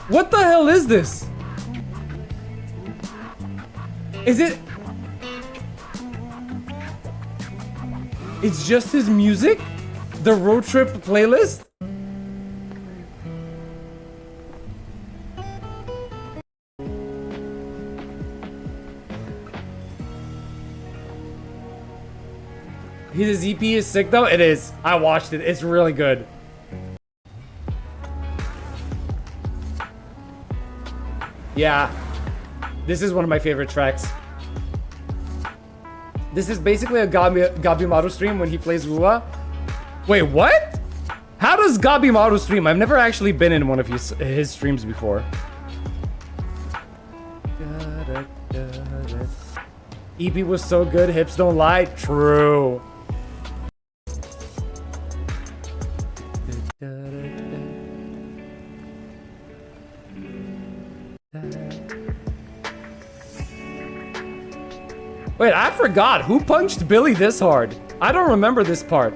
What the hell is this? Is it... It's just his music? The road trip playlist? His EP is sick though. It is. I watched it. It's really good. Yeah. This is one of my favorite tracks. This is basically a Gabimaru stream when he plays WuWa. Wait, what? How does Gabimaru stream? I've never actually been in one of his streams before. EP was so good, hips don't lie. True. Wait, I forgot. Who punched Billy this hard? I don't remember this part.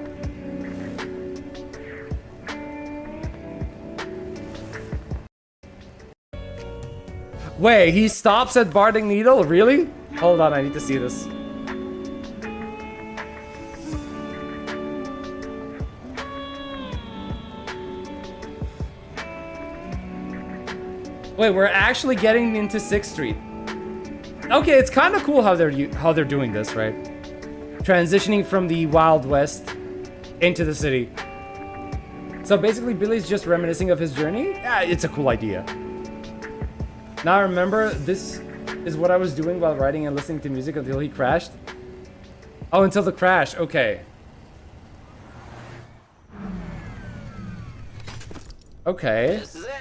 Wait, he stops at Bardic Needle? Really? Hold on, I need to see this. Wait, we're actually getting into 6th Street. Okay, it's kind of cool how they're doing this, right? Transitioning from the Wild West into the city. So basically, Billy's just reminiscing of his journey. Yeah, it's a cool idea. Now I remember, this is what I was doing while writing and listening to music until he crashed. Oh, until the crash. Okay. Okay. This is it.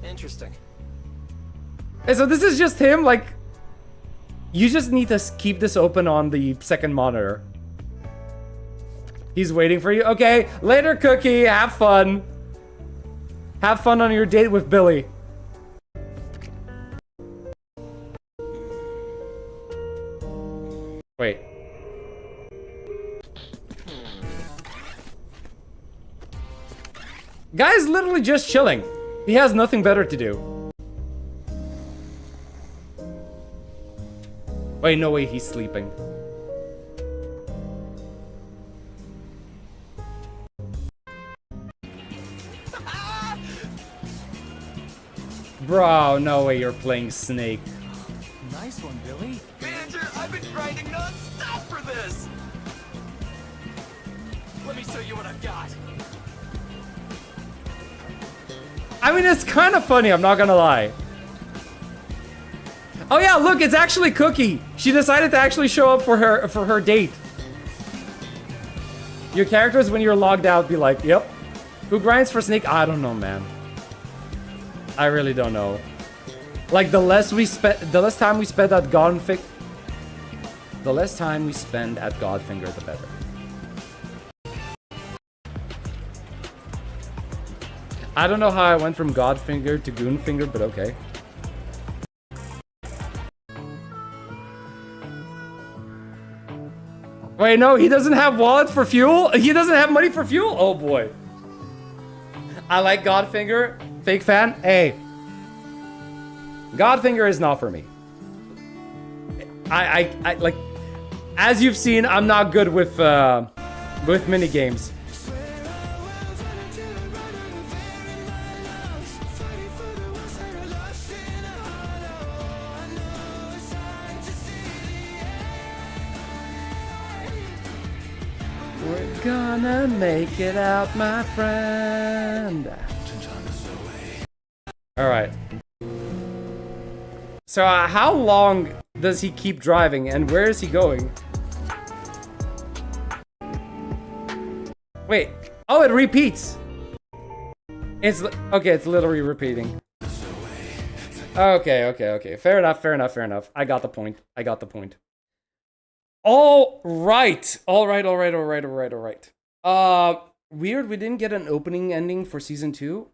Interesting. Hey, so this is just him, like... You just need to keep this open on the second monitor. He's waiting for you. Okay, later, Cookie. Have fun. Have fun on your date with Billy. Wait. Guy's literally just chilling. He has nothing better to do. Wait, no way, he's sleeping. Bro, no way you're playing Snake. Nice one, Billy. Manager, I've been grinding non-stop for this. Let me show you what I've got. I mean, it's kind of funny, I'm not gonna lie. Oh yeah, look, it's actually Cookie. She decided to actually show up for her date. Your characters, when you're logged out, be like, yep. Who grinds for Snake? I don't know, man. I really don't know. Like, the less time we spend at Godfinger, the better. I don't know how I went from Godfinger to Goonfinger, but okay. Wait, no, he doesn't have wallet for fuel? He doesn't have money for fuel? Oh boy. I like Godfinger. Fake fan? Hey. Godfinger is not for me. I like, as you've seen, I'm not good with mini games. We're gonna make it out, my friend. All right. So how long does he keep driving and where is he going? Wait. Oh, it repeats. It's okay, it's literally repeating. Okay. Fair enough. I got the point. All right. Weird, we didn't get an opening ending for season 2.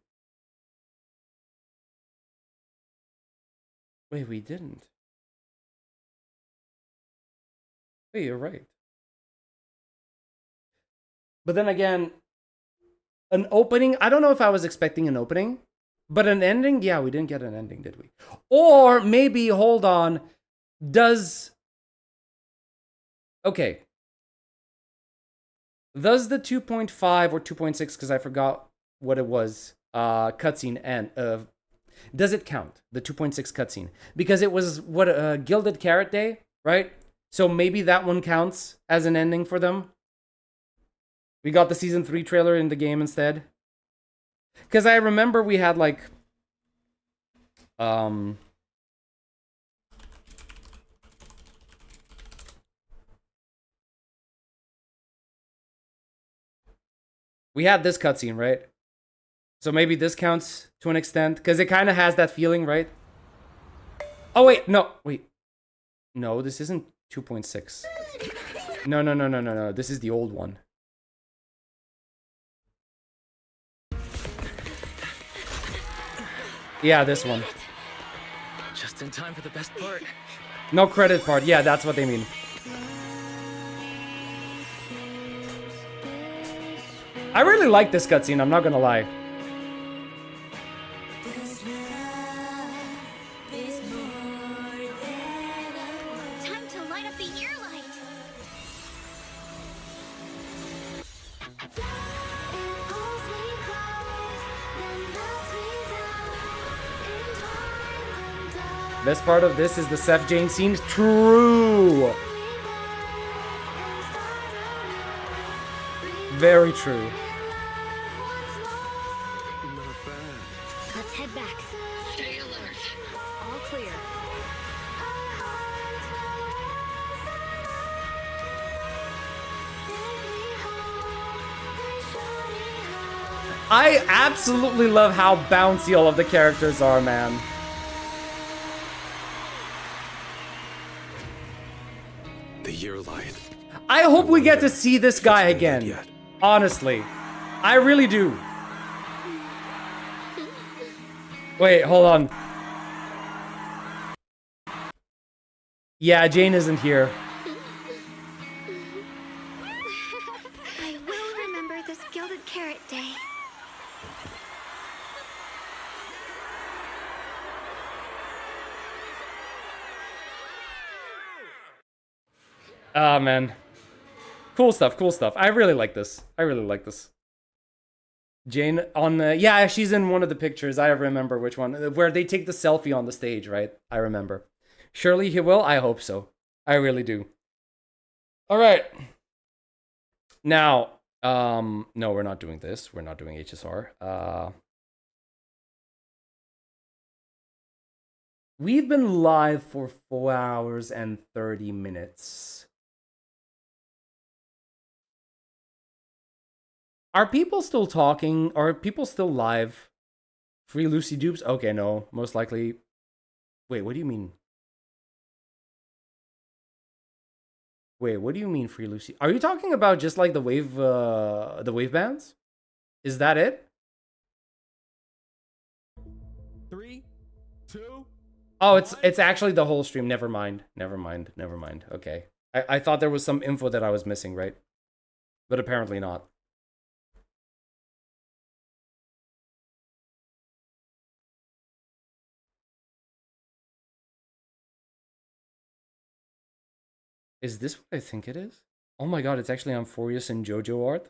Wait, we didn't. Wait, you're right. But then again, an opening, I don't know if I was expecting an opening, but an ending, yeah, we didn't get an ending, did we? Or maybe, hold on, okay. Does the 2.5 or 2.6, because I forgot what it was, cutscene end, Does it count, the 2.6 cutscene? Because it was, what, Gilded Carrot Day, right? So maybe that one counts as an ending for them. We got the Season 3 trailer in the game instead. Because I remember we had, like... we had this cutscene, right? So maybe this counts to an extent, because it kind of has that feeling, right? Oh, wait, no, wait. No, this isn't 2.6. No. This is the old one. Yeah, this one. Just in time for the best part. No credit part. Yeah, that's what they mean. I really like this cutscene, I'm not gonna lie. Time to light up the ear light. Best part of this is the Seth Jane scene. True. Very true. Let's head back. Stay alert. All clear. I absolutely love how bouncy all of the characters are, man. The year light. I hope we get to see this guy again. Honestly. I really do. Wait, hold on. Yeah, Jane isn't here. I will remember this Gilded Carrot Day. Ah, man. Cool stuff, cool stuff. I really like this. I really like this. Jane on the... Yeah, she's in one of the pictures. I remember which one. Where they take the selfie on the stage, right? I remember. Surely he will? I hope so. I really do. Alright. Now, no, we're not doing this. We're not doing HSR. We've been live for 4 hours and 30 minutes. Are people still talking? Are people still live? Free Lucy dupes? Okay, no. Most likely. Wait, what do you mean? Wait, what do you mean free Lucy? Are you talking about just like the wave bands? Is that it? 3, 2. Oh, it's actually the whole stream. Never mind. Okay. I thought there was some info that I was missing, right? But apparently not. Is this what I think it is? Oh my god, it's actually Amphorius and JoJo art.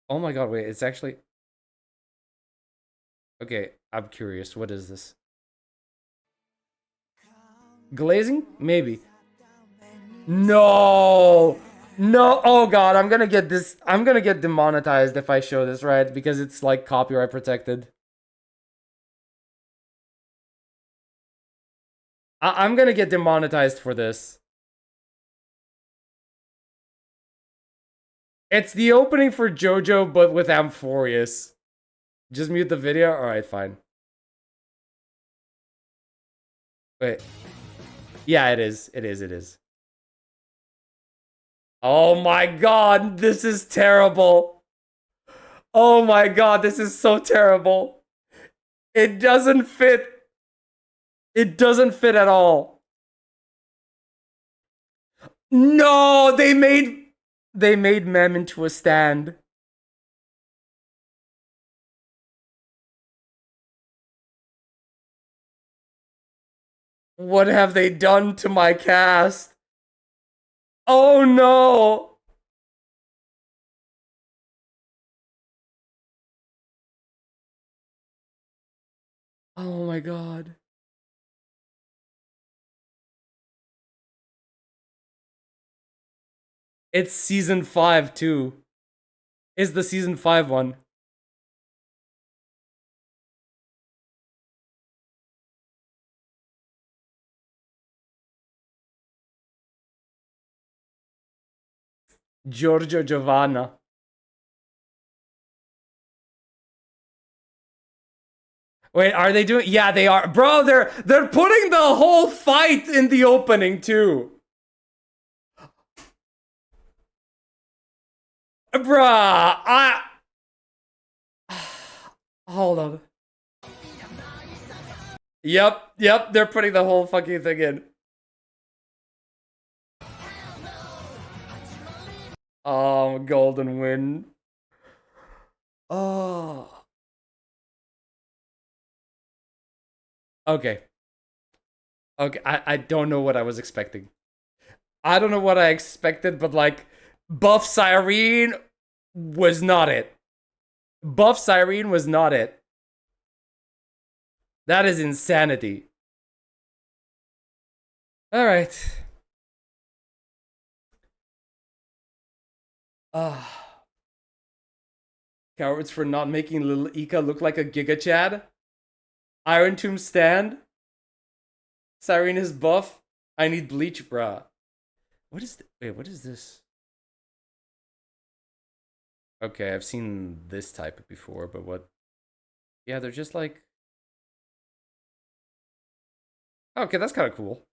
Oh my god, wait, it's actually... Okay, I'm curious. What is this? Glazing? Maybe. No! No! Oh god, I'm gonna get this... I'm gonna get demonetized if I show this, right? Because it's like copyright protected. I'm gonna get demonetized for this. It's the opening for JoJo, but with Amphorius. Just mute the video? Alright, fine. Wait. Yeah, it is. It is. Oh my god, this is terrible. Oh my god, this is so terrible. It doesn't fit. It doesn't fit at all. No, they made Mem into a stand. What have they done to my cast? Oh no. my god. It's season 5 too. It's the season 5 one. Giorgio Giovanna. Wait, are they doing? Yeah, they are. Bro, they're putting the whole fight in the opening too. Bruh, hold on. Yep, they're putting the whole fucking thing in. Oh, golden wind. Oh. Okay. Okay, I don't know what I was expecting. I don't know what I expected, but like, Buff Cyrene was not it. Buff Cyrene was not it. That is insanity. Alright. Cowards for not making little Ika look like a Giga Chad. Iron Tomb stand. Cyrene is buff. I need bleach, bruh. What is wait, what is this? Okay, I've seen this type before, but what? Yeah, they're just like... Okay, that's kind of cool.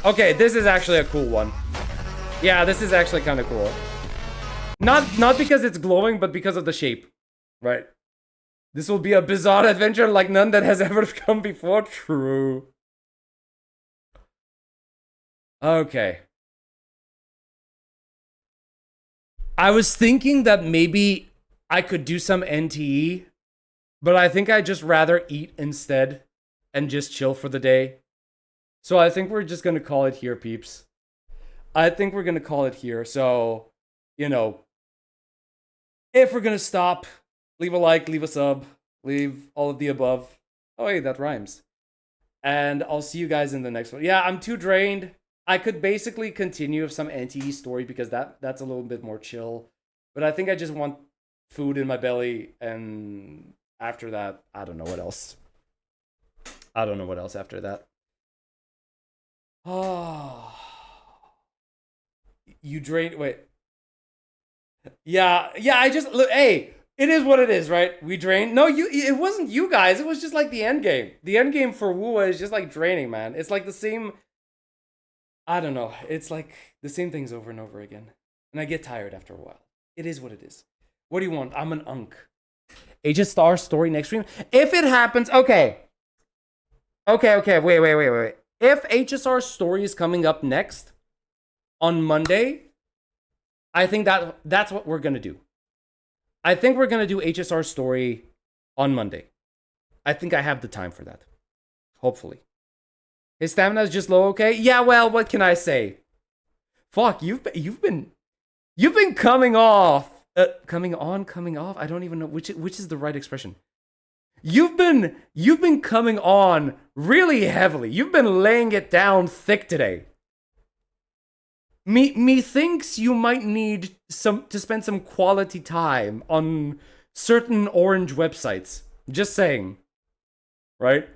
Okay, this is actually a cool one. Yeah, this is actually kind of cool. Not because it's glowing, but because of the shape. Right. This will be a bizarre adventure like none that has ever come before. True. Okay. I was thinking that maybe I could do some NTE, but I think I'd just rather eat instead and just chill for the day. So I think we're just going to call it here, peeps. I think we're going to call it here. So, you know, if we're going to stop, leave a like, leave a sub, leave all of the above. Oh, hey, that rhymes. And I'll see you guys in the next one. Yeah, I'm too drained. I could basically continue with some NTE story because that's a little bit more chill. But I think I just want food in my belly. And after that, I don't know what else. I don't know what else after that. Oh. You drained... Wait. Yeah, I just... Look, hey, it is what it is, right? We drained... No, it wasn't you guys. It was just like the end game. The end game for WuWa is just like draining, man. It's like the same... I don't know. It's like the same things over and over again. And I get tired after a while. It is what it is. What do you want? I'm an unk. HSR story next stream? If it happens... Okay. Okay. Wait. If HSR story is coming up next on Monday, I think that's what we're going to do. I think we're going to do HSR story on Monday. I think I have the time for that. Hopefully. His stamina is just low, okay? Yeah, well, what can I say? Fuck, you've been coming off. Coming off? I don't even know which is the right expression. You've been coming on really heavily. You've been laying it down thick today. Me thinks you might need to spend some quality time on certain orange websites. Just saying. Right?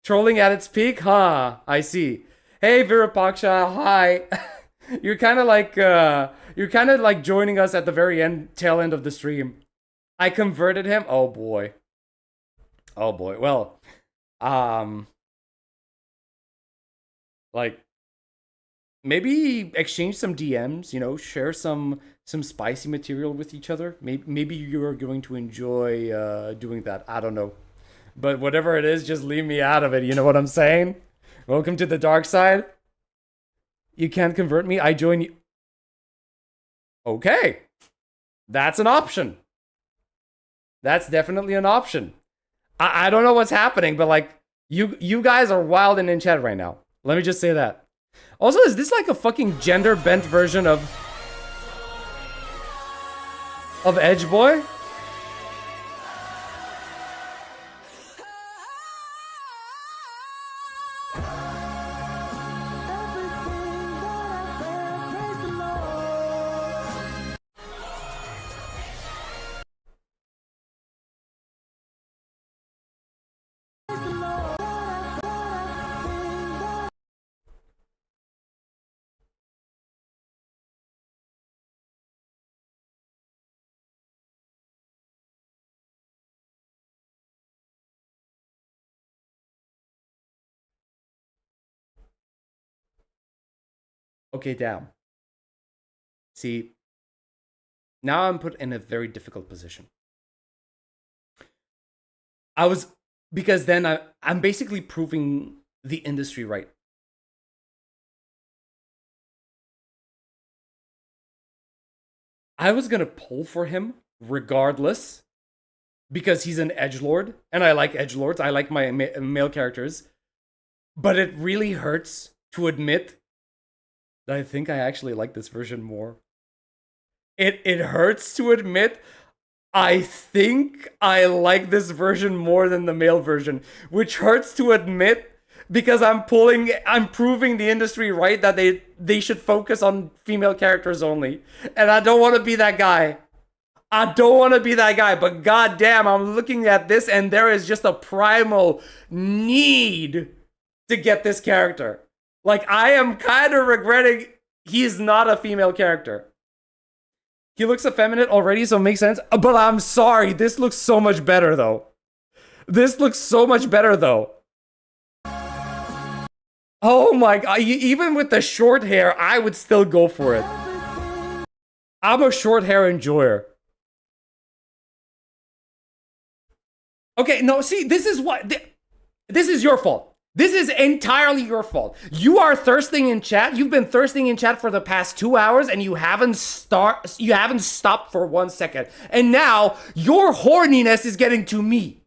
Trolling at its peak? Huh, I see. Hey Virapaksha, hi. You're kind of like joining us at the very tail end of the stream. I converted him. Oh boy. Well, like maybe exchange some DMs, you know, share some spicy material with each other. Maybe you're going to enjoy doing that. I don't know. But whatever it is, just leave me out of it. You know what I'm saying? Welcome to the dark side. You can't convert me. I join you. Okay. That's an option. That's definitely an option. I don't know what's happening, but like You guys are wilding in chat right now. Let me just say that. Also, is this like a fucking gender bent version of Edge Boy? Okay, damn. See, now I'm put in a very difficult position. Because then I'm basically proving the industry right. I was gonna pull for him regardless because he's an edgelord and I like edgelords. I like my male characters, but it really hurts to admit that I think I actually like this version more. It hurts to admit I think I like this version more than the male version, which hurts to admit because I'm proving the industry right that they should focus on female characters only. And I don't want to be that guy. I don't want to be that guy, but goddamn, I'm looking at this and there is just a primal need to get this character. Like, I am kind of regretting he's not a female character. He looks effeminate already, so it makes sense. But I'm sorry, this looks so much better, though. This looks so much better, though. Oh my god, even with the short hair, I would still go for it. I'm a short hair enjoyer. Okay, no, see, this is what... This is your fault. This is entirely your fault. You are thirsting in chat. You've been thirsting in chat for the past 2 hours and you haven't stopped for 1 second. And now your horniness is getting to me.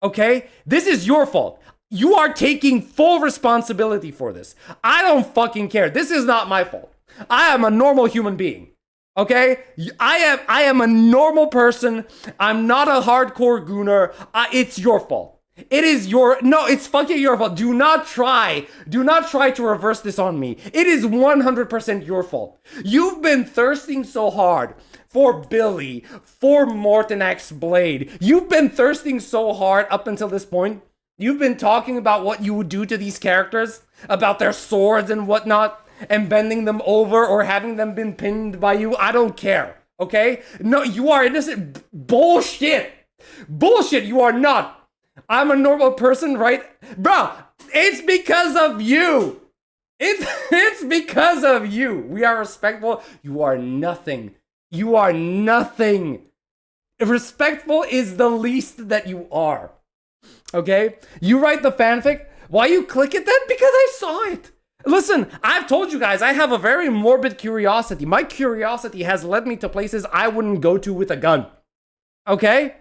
Okay? This is your fault. You are taking full responsibility for this. I don't fucking care. This is not my fault. I am a normal human being. Okay? I am a normal person. I'm not a hardcore gooner. It's your fault. It is it's fucking your fault. Do not try to reverse this on me. It is 100% your fault. You've been thirsting so hard for Billy, for Morton X Blade. You've been thirsting so hard up until this point. You've been talking about what you would do to these characters, about their swords and whatnot, and bending them over or having them been pinned by you. I don't care, okay? No, you are innocent. Bullshit. Bullshit, you are not. I'm a normal person, right? Bro, it's because of you. It's because of you. We are respectful. You are nothing. You are nothing. Respectful is the least that you are. Okay? You write the fanfic. Why you click it then? Because I saw it. Listen, I've told you guys, I have a very morbid curiosity. My curiosity has led me to places I wouldn't go to with a gun. Okay?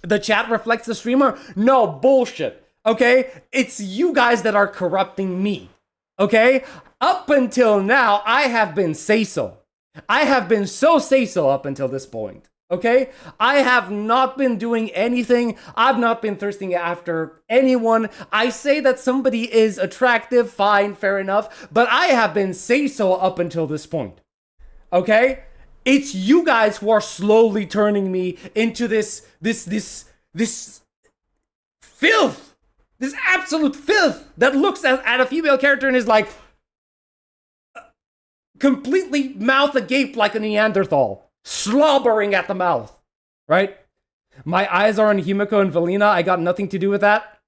The chat reflects the streamer? No, bullshit. Okay? It's you guys that are corrupting me. Okay? Up until now, I have been say-so. I have been so say-so up until this point. Okay? I have not been doing anything. I've not been thirsting after anyone. I say that somebody is attractive, fine, fair enough. But I have been say-so up until this point. Okay? It's you guys who are slowly turning me into this filth, this absolute filth that looks at a female character and is like completely mouth agape like a Neanderthal, slobbering at the mouth, right? My eyes are on Himiko and Valina. I got nothing to do with that.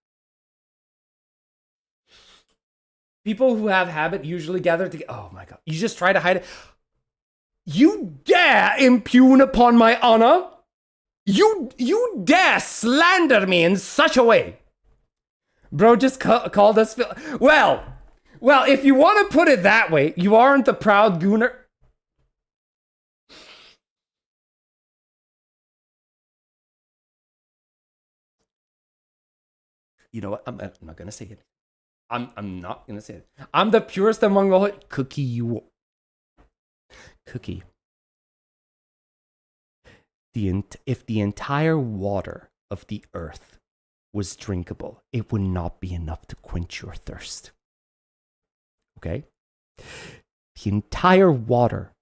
People who have habit usually gather together. Oh my god, you just try to hide it. You dare impugn upon my honor? You dare slander me in such a way? Bro just called us... Well, if you want to put it that way, you aren't the proud gooner. You know what? I'm not gonna say it. I'm not gonna say it. I'm the purest among all. Cookie, you. Cookie. If the entire water of the earth was drinkable, it would not be enough to quench your thirst. Okay? The entire water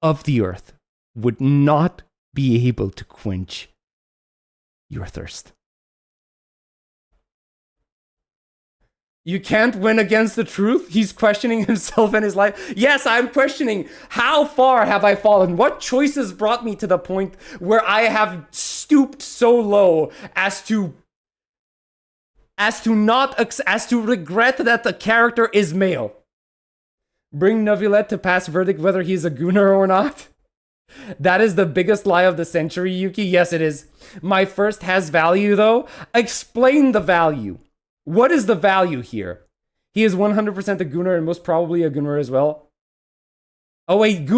of the earth would not be able to quench your thirst. You can't win against the truth? He's questioning himself and his life. Yes, I'm questioning. How far have I fallen? What choices brought me to the point where I have stooped so low as to regret that the character is male? Bring Neuvillette to pass verdict whether he's a gooner or not? That is the biggest lie of the century, Yuki. Yes, it is. My first has value, though. Explain the value. What is the value here? He is 100% a gooner and most probably a gooner as well. Oh, wait.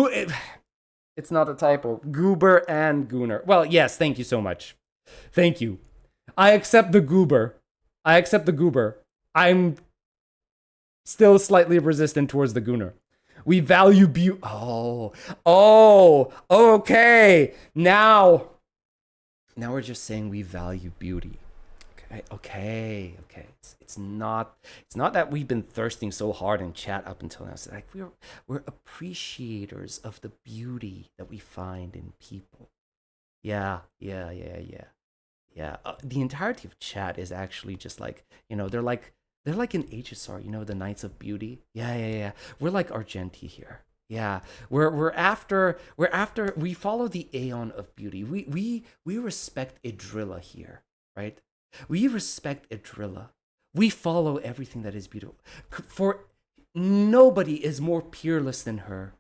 It's not a typo. Goober and gooner. Well, yes. Thank you so much. Thank you. I accept the goober. I accept the goober. I'm still slightly resistant towards the gooner. We value beauty. Oh, okay. Now we're just saying we value beauty. Okay. It's not that we've been thirsting so hard in chat up until now. It's like we're appreciators of the beauty that we find in people. Yeah. The entirety of chat is actually just like, you know, they're like in HSR, you know, the Knights of Beauty. Yeah. We're like Argenti here. Yeah, we're after we follow the Aeon of Beauty. We respect Idrilla here, right? We respect Idrilla. We follow everything that is beautiful. For nobody is more peerless than her.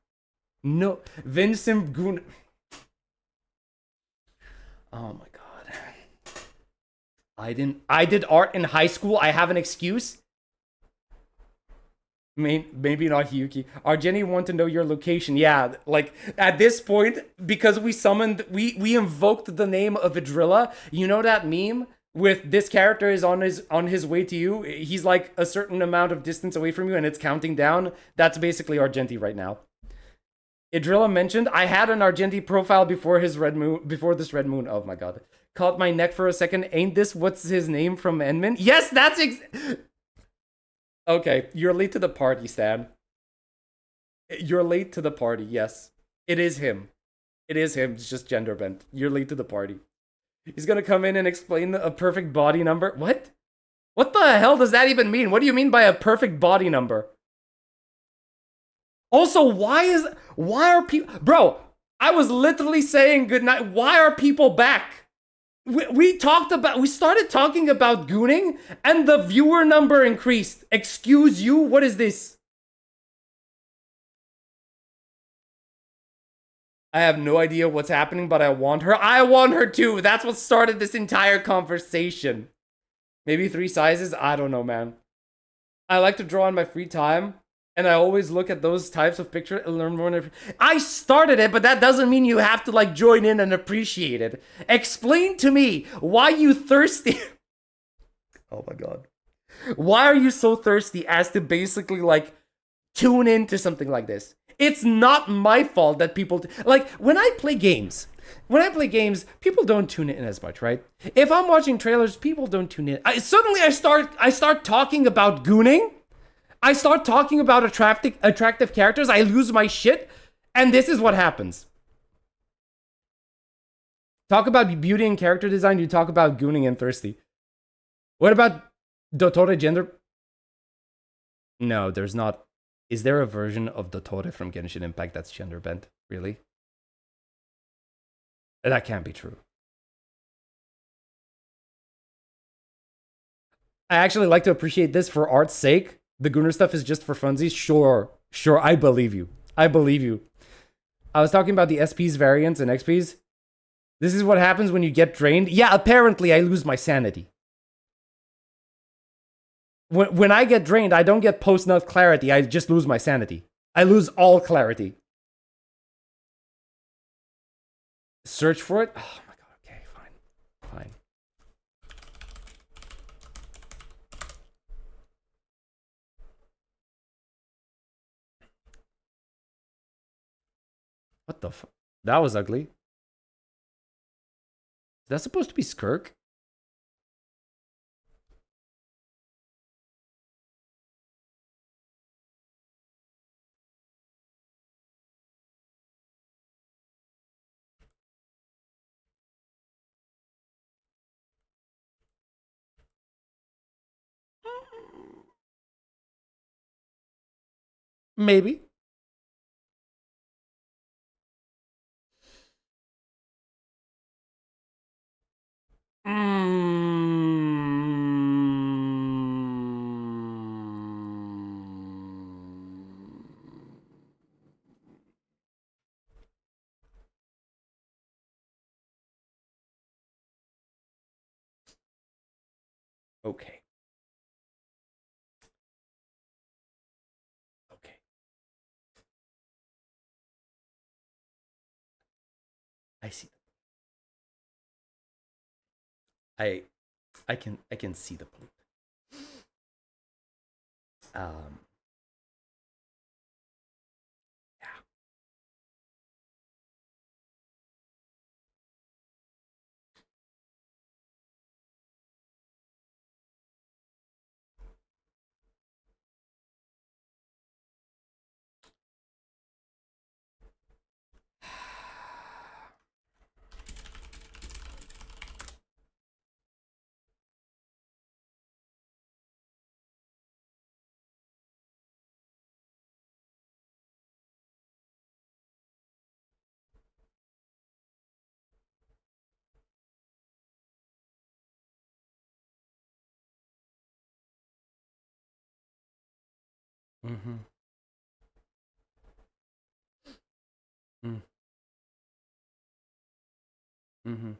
No, Vincent Goon. Oh my god. I did art in high school. I have an excuse. Maybe not Hyuki. Argeni want to know your location. Yeah, like at this point, because we invoked the name of Idrilla. You know that meme with this character is on his way to you. He's like a certain amount of distance away from you, and it's counting down. That's basically Argenti right now. Idrilla mentioned I had an Argenti profile before this red moon. Oh my god, caught my neck for a second. Ain't this what's his name from Enman? Yes, that's okay, you're late to the party, Stan. You're late to the party, yes. It is him. It's just gender bent. You're late to the party. He's gonna come in and explain a perfect body number. What? What the hell does that even mean? What do you mean by a perfect body number? Also, why are people... Bro, I was literally saying goodnight. Why are people back? We started talking about gooning and the viewer number increased. Excuse you? What is this? I have no idea what's happening, but I want her. I want her too. That's what started this entire conversation. Maybe 3 sizes? I don't know, man. I like to draw in my free time, and I always look at those types of pictures and learn more. I started it, but that doesn't mean you have to like join in and appreciate it. Explain to me why you thirsty. Oh my god. Why are you so thirsty as to basically like tune into something like this? It's not my fault that people like when I play games, people don't tune in as much, right? If I'm watching trailers, people don't tune in. Suddenly I start talking about gooning. I start talking about attractive characters. I lose my shit, and this is what happens. Talk about beauty and character design. You talk about gooning and thirsty. What about Dottore gender? No, there's not. Is there a version of Dottore from Genshin Impact that's gender bent? Really? That can't be true. I actually like to appreciate this for art's sake. The Gooner stuff is just for funsies. Sure, I believe you. I was talking about the SPs, variants, and XPs. This is what happens when you get drained. Yeah, apparently I lose my sanity. When I get drained, I don't get post-nut clarity. I just lose my sanity. I lose all clarity. Search for it? Oh my god, okay, fine. What the fuck? That was ugly. Is that supposed to be Skirk? Maybe. Okay. Okay. I see. I can see the poop. Yeah. Mm-hmm. Mm. Mm-hmm.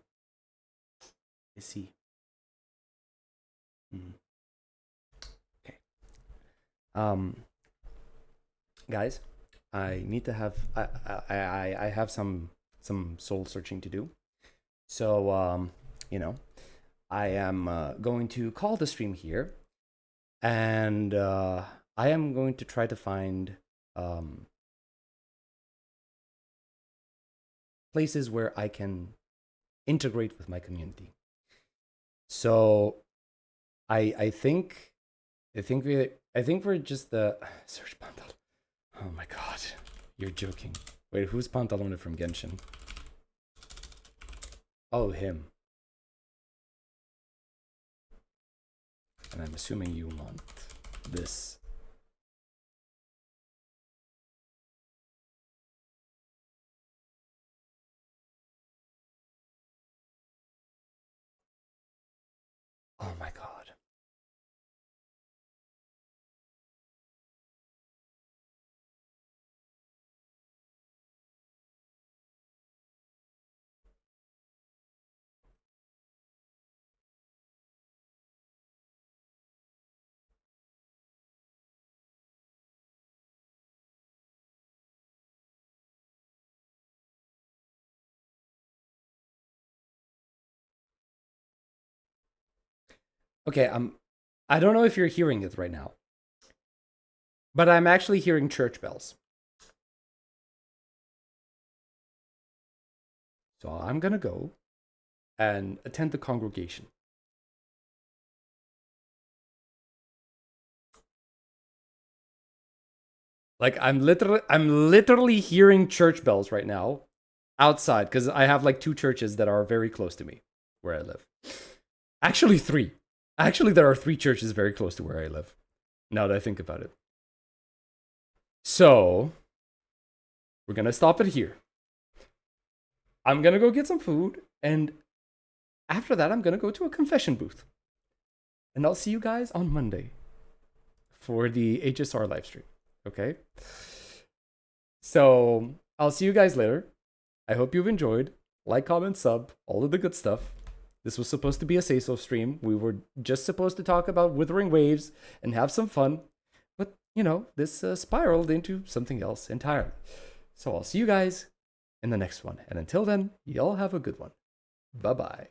I see. Mm. Okay. Guys, I need to have I have some soul searching to do. So you know, I am going to call the stream here, and I am going to try to find places where I can integrate with my community. So I think we're just the search pantalon. Oh my god, you're joking. Wait, who's Pantalone from Genshin? Oh, him. And I'm assuming you want this. Oh my god. Okay, I don't know if you're hearing it right now, but I'm actually hearing church bells. So I'm gonna go and attend the congregation. Like I'm literally hearing church bells right now outside, because I have like 2 churches that are very close to me where I live. Actually 3. Actually, there are 3 churches very close to where I live, now that I think about it. So we're gonna stop it here. I'm gonna go get some food, and after that I'm gonna go to a confession booth. And I'll see you guys on Monday for the HSR live stream. Okay? So I'll see you guys later. I hope you've enjoyed. Like, comment, sub, all of the good stuff. This was supposed to be a say-so stream. We were just supposed to talk about Wuthering Waves and have some fun. But, you know, this spiraled into something else entirely. So I'll see you guys in the next one. And until then, y'all have a good one. Bye-bye.